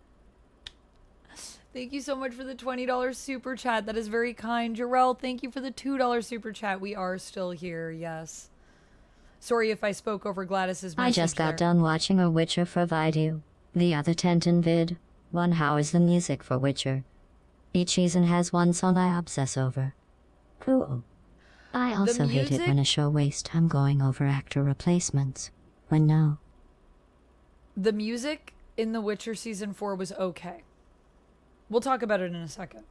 Thank you so much for the $20 super chat. That is very kind. Jarrell, thank you for the $2 super chat. We are still here, yes. Sorry if I spoke over Gladys's message I just got there. done watching a Witcher for Vidu. The other Tenton vid. One, how is the music for Witcher? Each season has one song I obsess over. Cool. I also hate it when a show wastes time going over actor replacements. When no. The music in The Witcher Season 4 was okay. We'll talk about it in a second.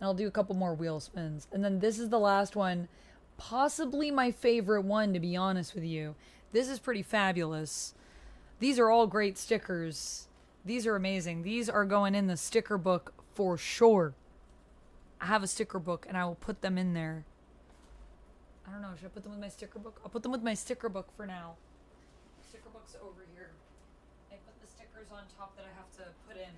And I'll do a couple more wheel spins. And then this is the last one. Possibly my favorite one, to be honest with you. This is pretty fabulous. These are all great stickers. These are amazing. These are going in the sticker book for sure. I have a sticker book and I will put them in there. I don't know. Should I put them with my sticker book? I'll put them with my sticker book for now. Sticker book's over here. I put the stickers on top that I have to put in.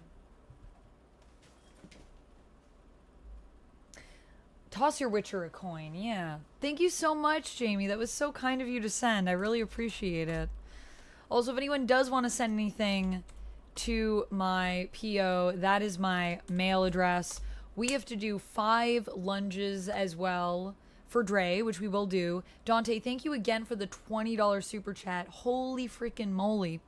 Toss your Witcher a coin, yeah. Thank you so much, Jamie. That was so kind of you to send. I really appreciate it. Also, if anyone does want to send anything to my PO, that is my mail address. We have to do 5 lunges as well for Dre, which we will do. Dante, thank you again for the $20 super chat. Holy freaking moly.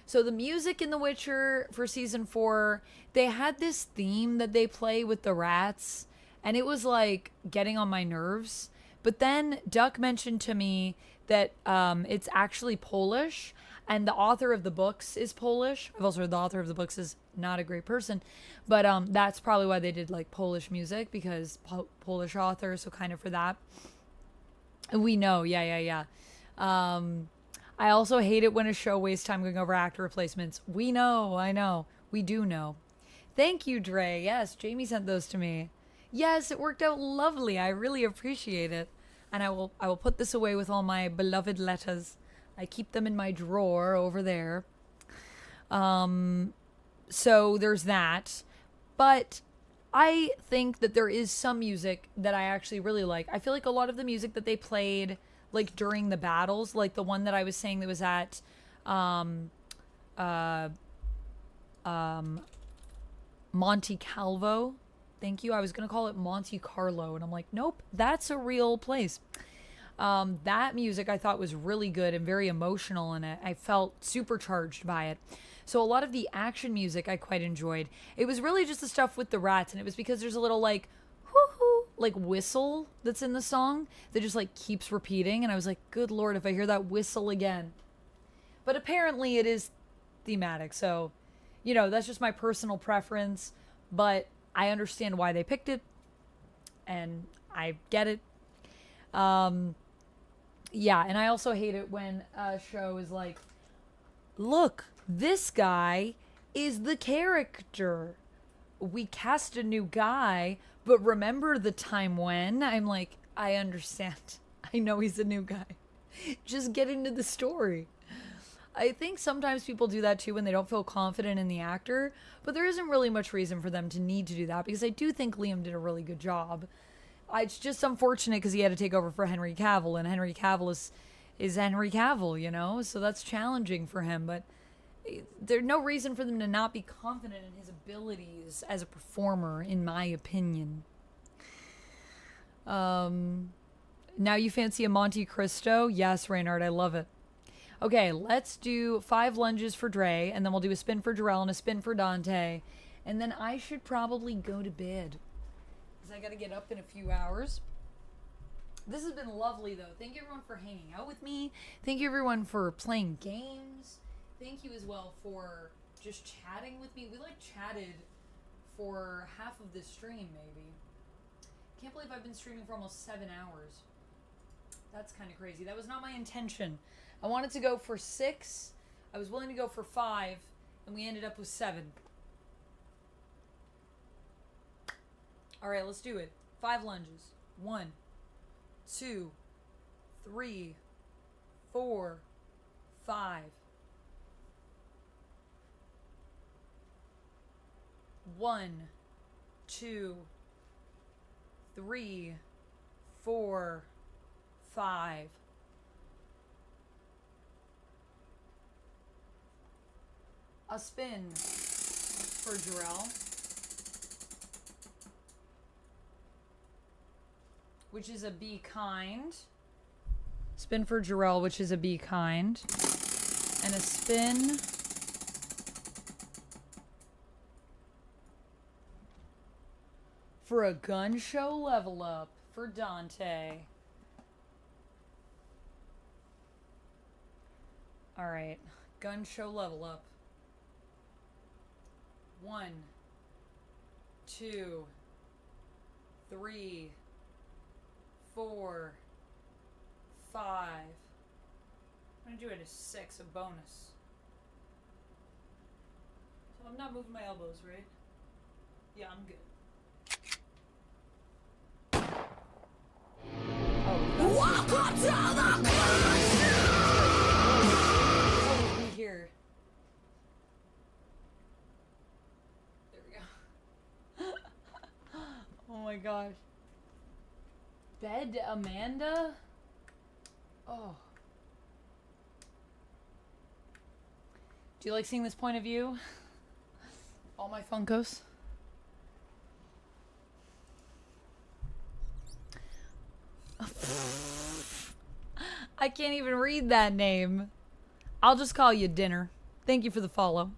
So the music in The Witcher for season 4, they had this theme that they play with the rats. And it was like getting on my nerves. But then Duck mentioned to me that it's actually Polish. And the author of the books is Polish. I've also heard the author of the books is not a great person. But that's probably why they did like Polish music. Because Polish author. So kind of for that. And we know. Yeah. I I also hate it when a show wastes time going over actor replacements. We know, I know. We do know. Thank you, Dre. Yes, Jamie sent those to me. Yes, it worked out lovely. I really appreciate it. And I will put this away with all my beloved letters. I keep them in my drawer over there. So there's that. But I think that there is some music that I actually really like. I feel like a lot of the music that they played like during the battles, like the one that I was saying that was at Monte Calvo. Thank you. I was going to call it Monte Carlo and I'm like, nope, that's a real place. That music I thought was really good and very emotional, and I felt supercharged by it. So a lot of the action music I quite enjoyed. It was really just the stuff with the rats, and it was because there's a little like whoo-hoo, like whistle that's in the song that just like keeps repeating, and I was like, good lord, if I hear that whistle again. But apparently it is thematic, so you know, that's just my personal preference, but I understand why they picked it and I get it. Yeah, and I also hate it when a show is like, look, this guy is the character. We cast a new guy, but remember the time when? I'm like, I understand. I know he's a new guy. Just get into the story. I think sometimes people do that too when they don't feel confident in the actor, but there isn't really much reason for them to need to do that because I do think Liam did a really good job. It's just unfortunate because he had to take over for Henry Cavill, and Henry Cavill is Henry Cavill, you know? So that's challenging for him, but there's no reason for them to not be confident in his abilities as a performer, in my opinion. Now you fancy a Monte Cristo? Yes, Reynard, I love it. Okay, let's do 5 lunges for Dre, and then we'll do a spin for Jarrell and a spin for Dante, and then I should probably go to bed because I got to get up in a few hours. This has been lovely, though. Thank you, everyone, for hanging out with me. Thank you, everyone, for playing games. Thank you as well for just chatting with me. We, like, chatted for half of this stream, maybe. Can't believe I've been streaming for almost 7 hours. That's kind of crazy. That was not my intention. I wanted to go for 6. I was willing to go for 5, and we ended up with 7. All right, let's do it. 5 lunges. 1, 2, 3, 4, 5. 1, 2, 3, 4, 5. A spin for Jarrell, which is a be kind. Spin for Jarrell, which is a be kind. And a spin for a gun show level up for Dante. Alright, gun show level up. 1, 2, 3, 4, 5. I'm gonna do it as 6, a bonus. So I'm not moving my elbows, right? Yeah, I'm good. Oh, welcome to the here. Oh my gosh. Bed Amanda? Oh. Do you like seeing this point of view? All my Funkos? I can't even read that name. I'll just call you Dinner. Thank you for the follow.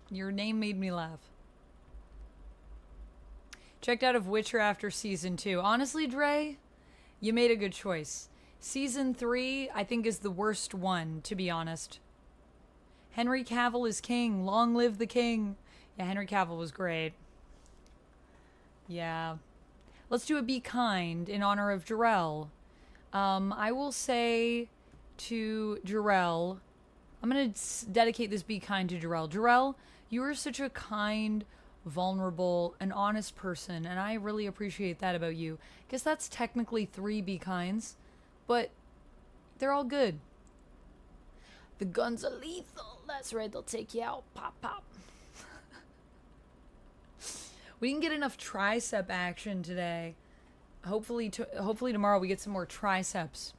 Your name made me laugh. Checked out of Witcher after season 2. Honestly, Dre, you made a good choice. Season 3, I think, is the worst one, to be honest. Henry Cavill is king. Long live the king. Yeah, Henry Cavill was great. Yeah. Let's do a be kind in honor of Jarrell. I will say to Jarrell, I'm going to dedicate this Be Kind to Jarrell. Jarrell, you are such a kind, vulnerable, and honest person, and I really appreciate that about you. Guess that's technically 3 Be Kinds, but they're all good. The guns are lethal. That's right, they'll take you out. Pop, pop. We didn't get enough tricep action today. Hopefully tomorrow we get some more triceps.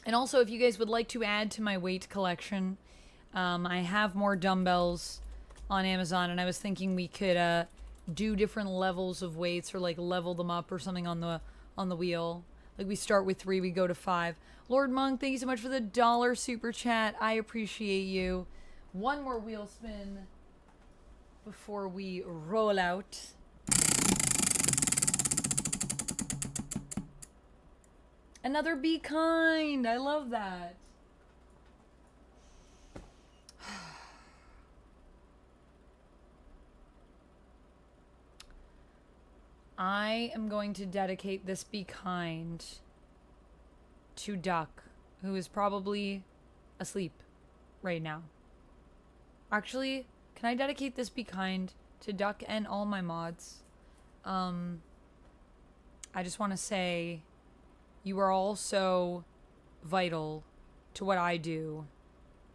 And also, if you guys would like to add to my weight collection, I have more dumbbells on Amazon, and I was thinking we could do different levels of weights, or like level them up or something on the wheel. Like we start with 3, we go to 5. Lord Monk, thank you so much for the $1 super chat. I appreciate you. One more wheel spin before we roll out. Another Be Kind. I love that. I am going to dedicate this Be Kind to Duck, who is probably asleep right now. Actually, can I dedicate this Be Kind to Duck and all my mods? I just want to say you are all so vital to what I do,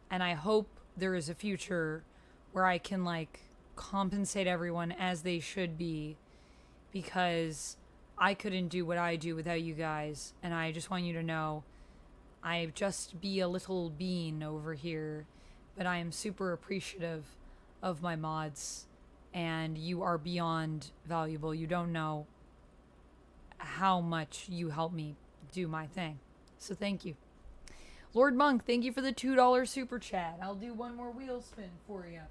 and I hope there is a future where I can like compensate everyone as they should be, because I couldn't do what I do without you guys, and I just want you to know I just be a little bean over here, but I am super appreciative of my mods, and you are beyond valuable. You don't know how much you help me do my thing, so thank you. Lord Monk, thank you for the $2 super chat. I'll do one more wheel spin for you.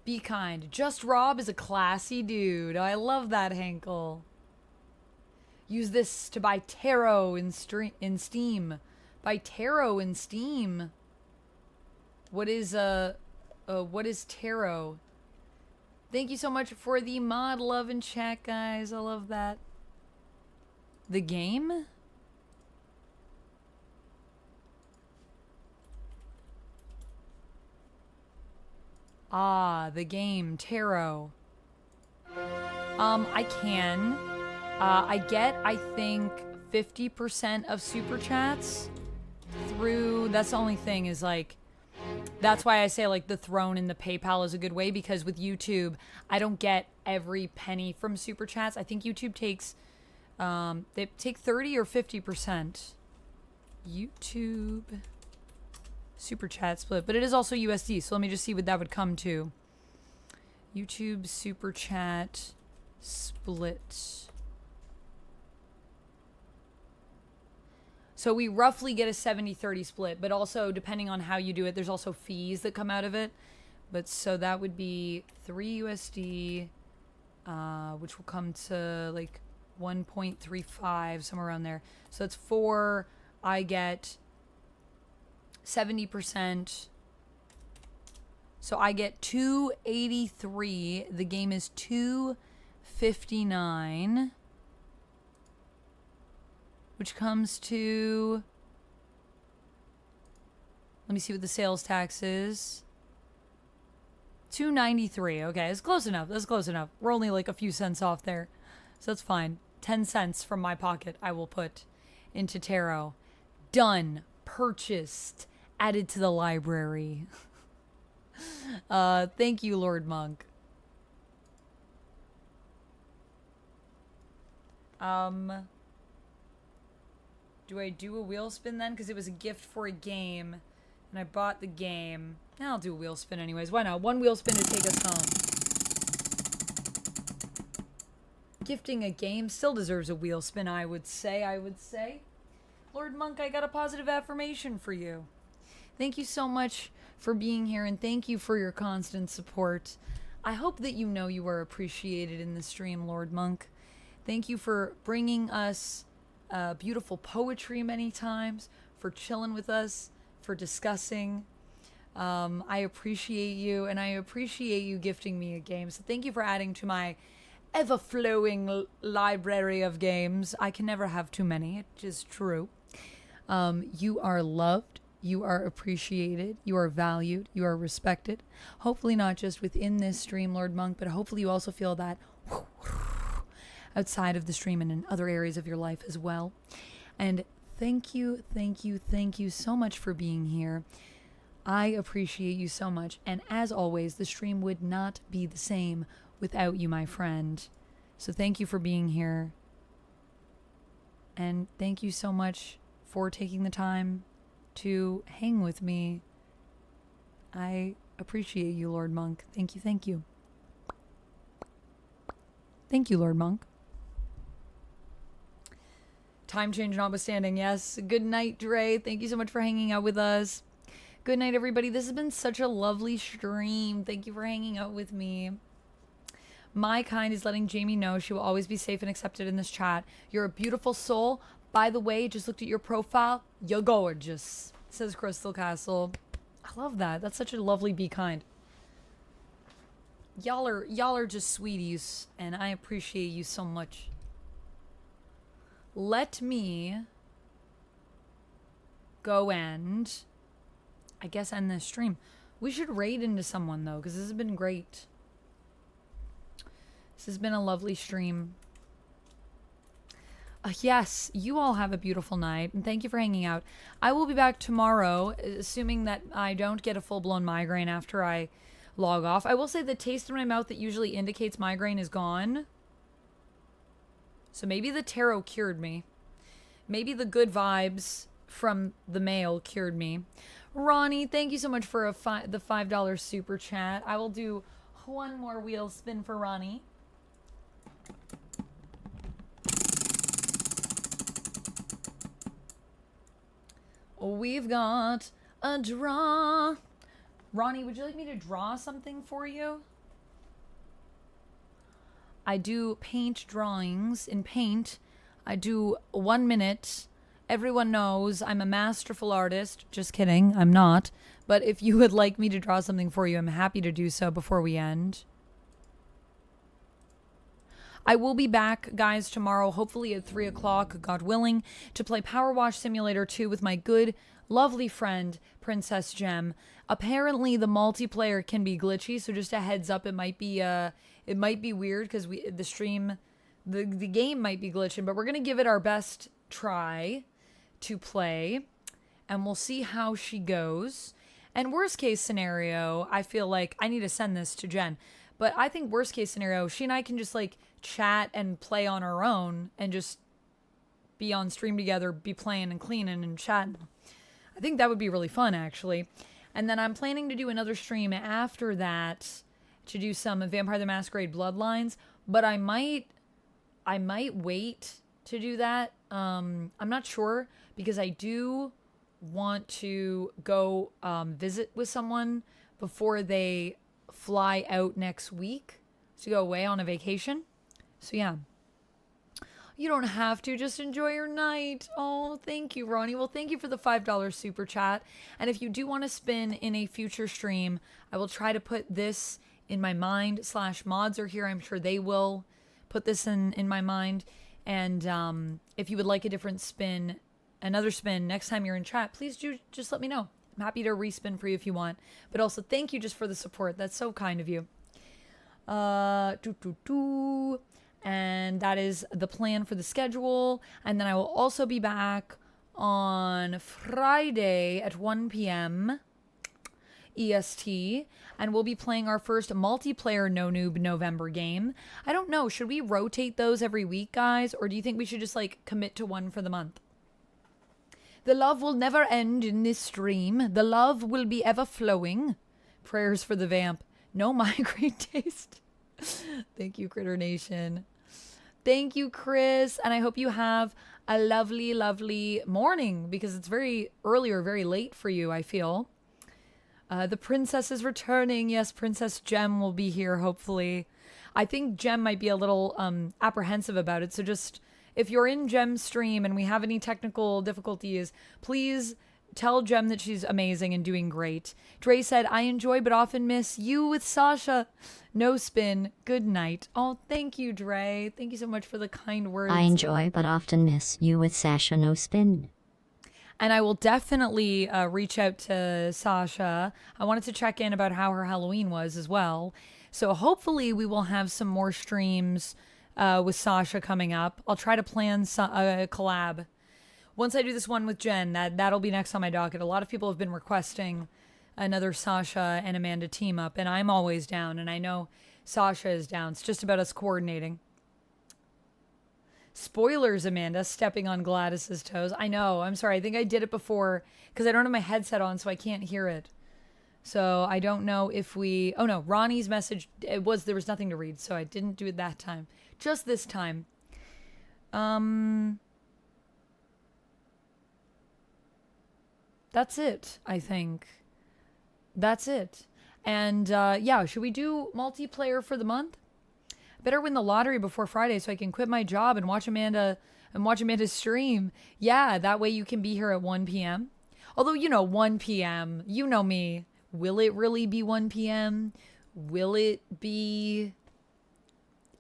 Be Kind. Just Rob is a classy dude. I love that, Hankel. Use this to buy tarot in Steam. Buy tarot in Steam. What is tarot? Thank you so much for the mod love and chat, guys. I love that. The game? Ah, the game, tarot. I can. I get, I think, 50% of super chats through, that's the only thing is like, that's why I say like the Throne and the PayPal is a good way, because with YouTube, I don't get every penny from super chats. I think YouTube takes, they take 30 or 50%. YouTube super chat split, but it is also USD, so let me just see what that would come to. YouTube super chat split. So we roughly get a 70-30 split, but also depending on how you do it, there's also fees that come out of it. But so that would be 3 USD, which will come to like 1.35, somewhere around there. So that's 4. I get 70%. So I get 283. The game is 259, which comes to, let me see what the sales tax is. 293. Okay, it's close enough. That's close enough. We're only like a few cents off there, so that's fine. 10 cents from my pocket I will put into tarot. Done. Purchased. Added to the library. Thank you, Lord Monk. Do I do a wheel spin then? Because it was a gift for a game, and I bought the game. I'll do a wheel spin anyways. Why not? One wheel spin to take us home. Gifting a game still deserves a wheel spin, I would say. Lord Monk, I got a positive affirmation for you. Thank you so much for being here, and thank you for your constant support. I hope that you know you are appreciated in the stream, Lord Monk. Thank you for bringing us beautiful poetry many times, for chilling with us, for discussing. I appreciate you, and I appreciate you gifting me a game. So thank you for adding to my ever-flowing library of games. I can never have too many. It is true. You are loved. You are appreciated. You are valued. You are respected. Hopefully not just within this stream, Lord Monk, but hopefully you also feel that outside of the stream and in other areas of your life as well. And thank you so much for being here. I appreciate you so much. And as always, the stream would not be the same without you, my friend. So thank you for being here. And thank you so much for taking the time to hang with me. I appreciate you, Lord Monk. Thank you, thank you. Thank you, Lord Monk. Time change notwithstanding, yes. Good night, Dre. Thank you so much for hanging out with us. Good night, everybody. This has been such a lovely stream. Thank you for hanging out with me. My kind is letting Jamie know she will always be safe and accepted in this chat. You're a beautiful soul. By the way, just looked at your profile. You're gorgeous, says Crystal Castle. I love that. That's such a lovely be kind. Y'all are just sweeties, and I appreciate you so much. Let me go and I guess end this stream. We should raid into someone though, because this has been great. This has been a lovely stream. Yes, you all have a beautiful night, and thank you for hanging out. I will be back tomorrow, assuming that I don't get a full-blown migraine after I log off. I will say the taste in my mouth that usually indicates migraine is gone. So maybe the tarot cured me. Maybe the good vibes from the mail cured me. Ronnie, thank you so much for the $5 super chat. I will do one more wheel spin for Ronnie. We've got a draw. Ronnie, would you like me to draw something for you? I do paint drawings in Paint. I do 1 minute. Everyone knows I'm a masterful artist. Just kidding, I'm not. But if you would like me to draw something for you, I'm happy to do so before we end. I will be back, guys, tomorrow, hopefully at 3 o'clock, God willing, to play Power Wash Simulator 2 with my good, lovely friend, Princess Gem. Apparently, the multiplayer can be glitchy, so just a heads up, it might be weird because the game might be glitching, but we're gonna give it our best try to play, and we'll see how she goes. And worst case scenario, I feel like I need to send this to Jen, but I think worst case scenario, she and I can just like chat and play on our own and just be on stream together, be playing and cleaning and chatting. I think that would be really fun, actually. And then I'm planning to do another stream after that to do some Vampire the Masquerade Bloodlines, but I might wait to do that. I'm not sure because I do want to go visit with someone before they fly out next week to go away on a vacation. So yeah, you don't have to, just enjoy your night. Oh, thank you, Ronnie. Well, thank you for the $5 super chat. And if you do want to spin in a future stream, I will try to put this in my mind. / mods are here. I'm sure they will put this in my mind. And if you would like a different spin, another spin next time you're in chat, please do just let me know. I'm happy to respin for you if you want. But also thank you just for the support. That's so kind of you. And that is the plan for the schedule. And then I will also be back on Friday at 1 p.m. EST, and we'll be playing our first multiplayer No Noob November game. I don't know, should we rotate those every week, guys, or do you think we should just like commit to one for the month? The love will never end in this stream. The love will be ever flowing. Prayers for the vamp. No migraine taste. Thank you, Critter Nation. Thank you, Chris, and I hope you have a lovely, lovely morning because it's very early or very late for you, I feel. The princess is returning. Yes, Princess Gem will be here, hopefully. I think Gem might be a little apprehensive about it, so just if you're in Gem's stream and we have any technical difficulties, please tell Jem that she's amazing and doing great. Dre said, I enjoy but often miss you with Sasha. No spin. Good night. Oh, thank you, Dre. Thank you so much for the kind words. I enjoy but often miss you with Sasha no spin. And I will definitely reach out to Sasha. I wanted to check in about how her Halloween was as well. So hopefully we will have some more streams with Sasha coming up. I'll try to plan a collab. Once I do this one with Jen, that'll be next on my docket. A lot of people have been requesting another Sasha and Amanda team up, and I'm always down, and I know Sasha is down. It's just about us coordinating. Spoilers, Amanda, stepping on Gladys's toes. I know. I'm sorry. I think I did it before because I don't have my headset on, so I can't hear it. So I don't know if we... Oh, no. Ronnie's message, there was nothing to read, so I didn't do it that time. Just this time. That's it, I think. That's it. And, yeah, should we do multiplayer for the month? Better win the lottery before Friday so I can quit my job and watch Amanda's stream. Yeah, that way you can be here at 1 p.m. Although, 1 p.m., you know me. Will it really be 1 p.m.? Will it be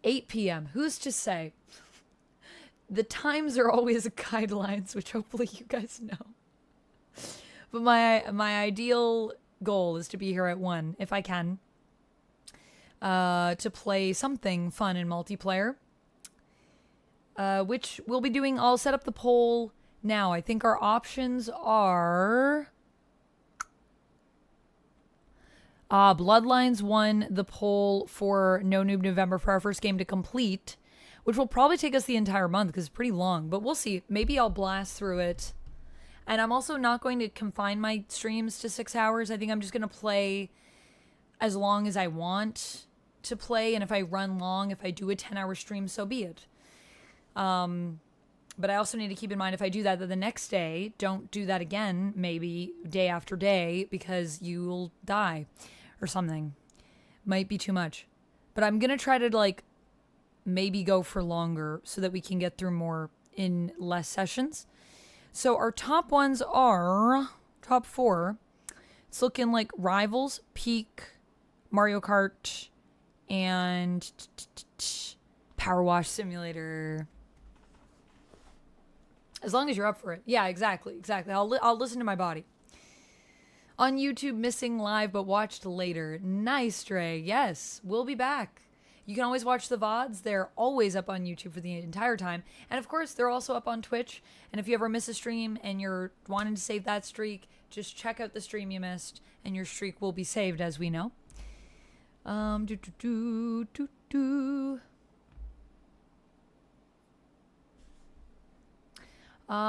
8 p.m.? Who's to say? The times are always guidelines, which hopefully you guys know. But my ideal goal is to be here at 1, if I can. To play something fun in multiplayer, which we'll be doing. I'll set up the poll now. I think our options are Bloodlines won the poll for No Noob November for our first game to complete, which will probably take us the entire month because it's pretty long, but we'll see. Maybe I'll blast through it. And I'm also not going to confine my streams to 6 hours. I think I'm just going to play as long as I want to play, and if I run long, if I do a 10-hour stream, so be it. But I also need to keep in mind if I do that the next day, don't do that again, maybe day after day, because you'll die or something. Might be too much. But I'm going to try to, maybe go for longer so that we can get through more in less sessions. So our top ones are, top 4, it's looking like Rivals, Peak, Mario Kart, and Power Wash Simulator. As long as you're up for it. Yeah, exactly. I'll listen to my body. On YouTube, missing live but watched later. Nice, Dre. Yes, we'll be back. You can always watch the VODs. They're always up on YouTube for the entire time. And of course, they're also up on Twitch. And if you ever miss a stream and you're wanting to save that streak, just check out the stream you missed and your streak will be saved, as we know.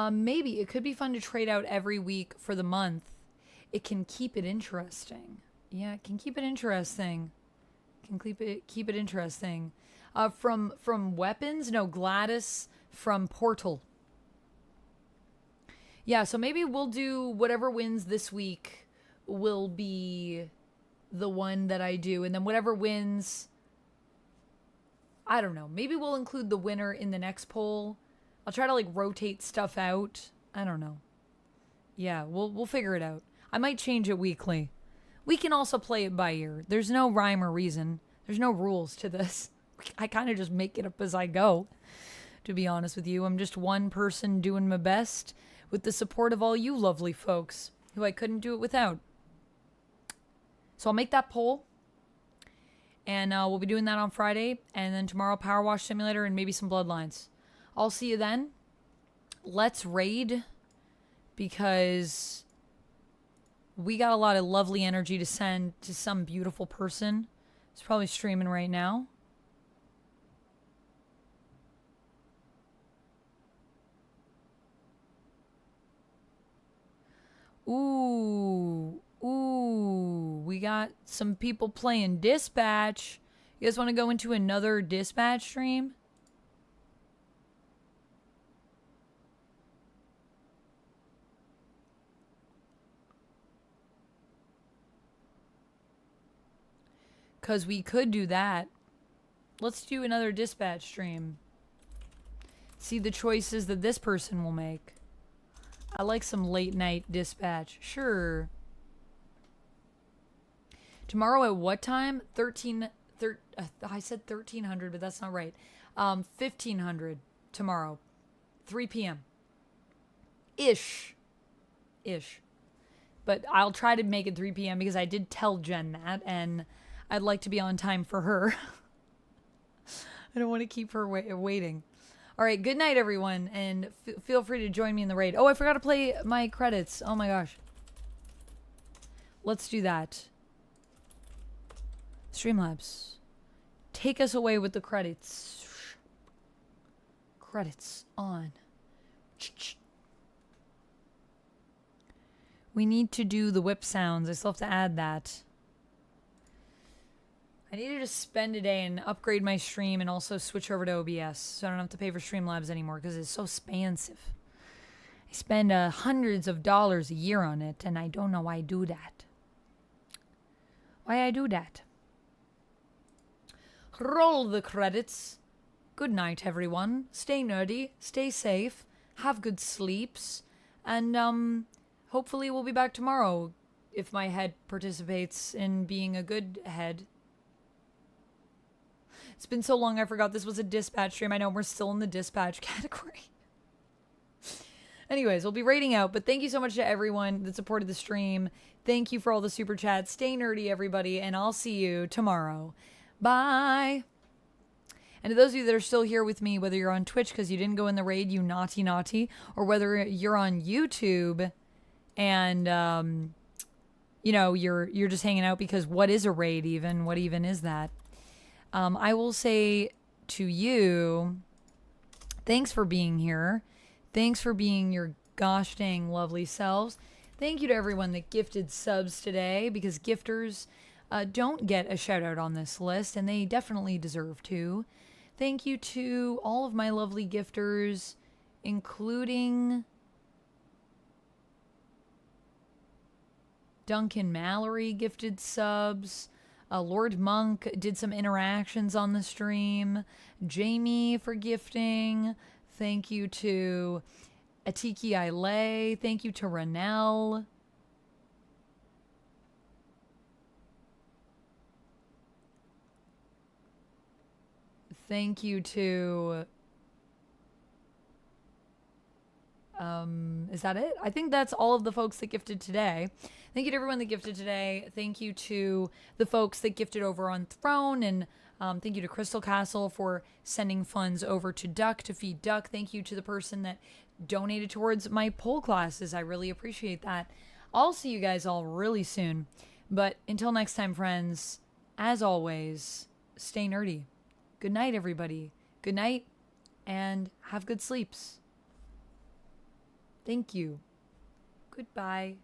Maybe it could be fun to trade out every week for the month. It can keep it interesting. Yeah, it can keep it interesting. Keep it interesting. From weapons, no, Gladys from Portal. Yeah, so maybe we'll do whatever wins this week will be the one that I do, and then whatever wins, I don't know. Maybe we'll include the winner in the next poll. I'll try to rotate stuff out. I don't know. Yeah, we'll figure it out. I might change it weekly. We can also play it by ear. There's no rhyme or reason. There's no rules to this. I kind of just make it up as I go, to be honest with you. I'm just one person doing my best with the support of all you lovely folks who I couldn't do it without. So I'll make that poll, and we'll be doing that on Friday, and then tomorrow Power Wash Simulator and maybe some Bloodlines. I'll see you then. Let's raid, because we got a lot of lovely energy to send to some beautiful person. It's probably streaming right now. Ooh, we got some people playing Dispatch. You guys want to go into another Dispatch stream? Because we could do that. Let's do another Dispatch stream. See the choices that this person will make. I like some late night dispatch. Sure. Tomorrow at what time? I said 1300, but that's not right. 1500 tomorrow. 3 p.m. Ish. But I'll try to make it 3 p.m. because I did tell Jen that, and I'd like to be on time for her. I don't want to keep her waiting. All right, good night, everyone, and feel free to join me in the raid. Oh, I forgot to play my credits. Oh my gosh. Let's do that. Streamlabs, take us away with the credits. Credits on. We need to do the whip sounds. I still have to add that. I need to just spend a day and upgrade my stream and also switch over to OBS so I don't have to pay for Streamlabs anymore because it's so expensive. I spend hundreds of dollars a year on it, and I don't know why I do that. Why I do that? Roll the credits. Good night, everyone. Stay nerdy, stay safe, have good sleeps, and hopefully we'll be back tomorrow if my head participates in being a good head. It's been so long I forgot this was a dispatch stream. I know we're still in the dispatch category. Anyways, we'll be rating out, but thank you so much to everyone that supported the stream. Thank you for all the super chats. Stay nerdy, everybody, and I'll see you tomorrow. Bye. And to those of you that are still here with me, whether you're on Twitch because you didn't go in the raid, you naughty, or whether you're on YouTube and you know, you're just hanging out because what is a raid even? What even is that? I will say to you, thanks for being here. Thanks for being your gosh dang lovely selves. Thank you to everyone that gifted subs today, because gifters don't get a shout out on this list, and they definitely deserve to. Thank you to all of my lovely gifters, including Duncan Mallory gifted subs. Lord Monk did some interactions on the stream. Jamie for gifting. Thank you to Atiki Ile. Thank you to Ranel. Thank you to... is that it? I think that's all of the folks that gifted today. Thank you to everyone that gifted today. Thank you to the folks that gifted over on Throne, and thank you to Crystal Castle for sending funds over to Duck to feed Duck. Thank you to the person that donated towards my pole classes. I really appreciate that. I'll see you guys all really soon. But until next time, friends, as always, stay nerdy. Good night, everybody. Good night, and have good sleeps. Thank you. Goodbye.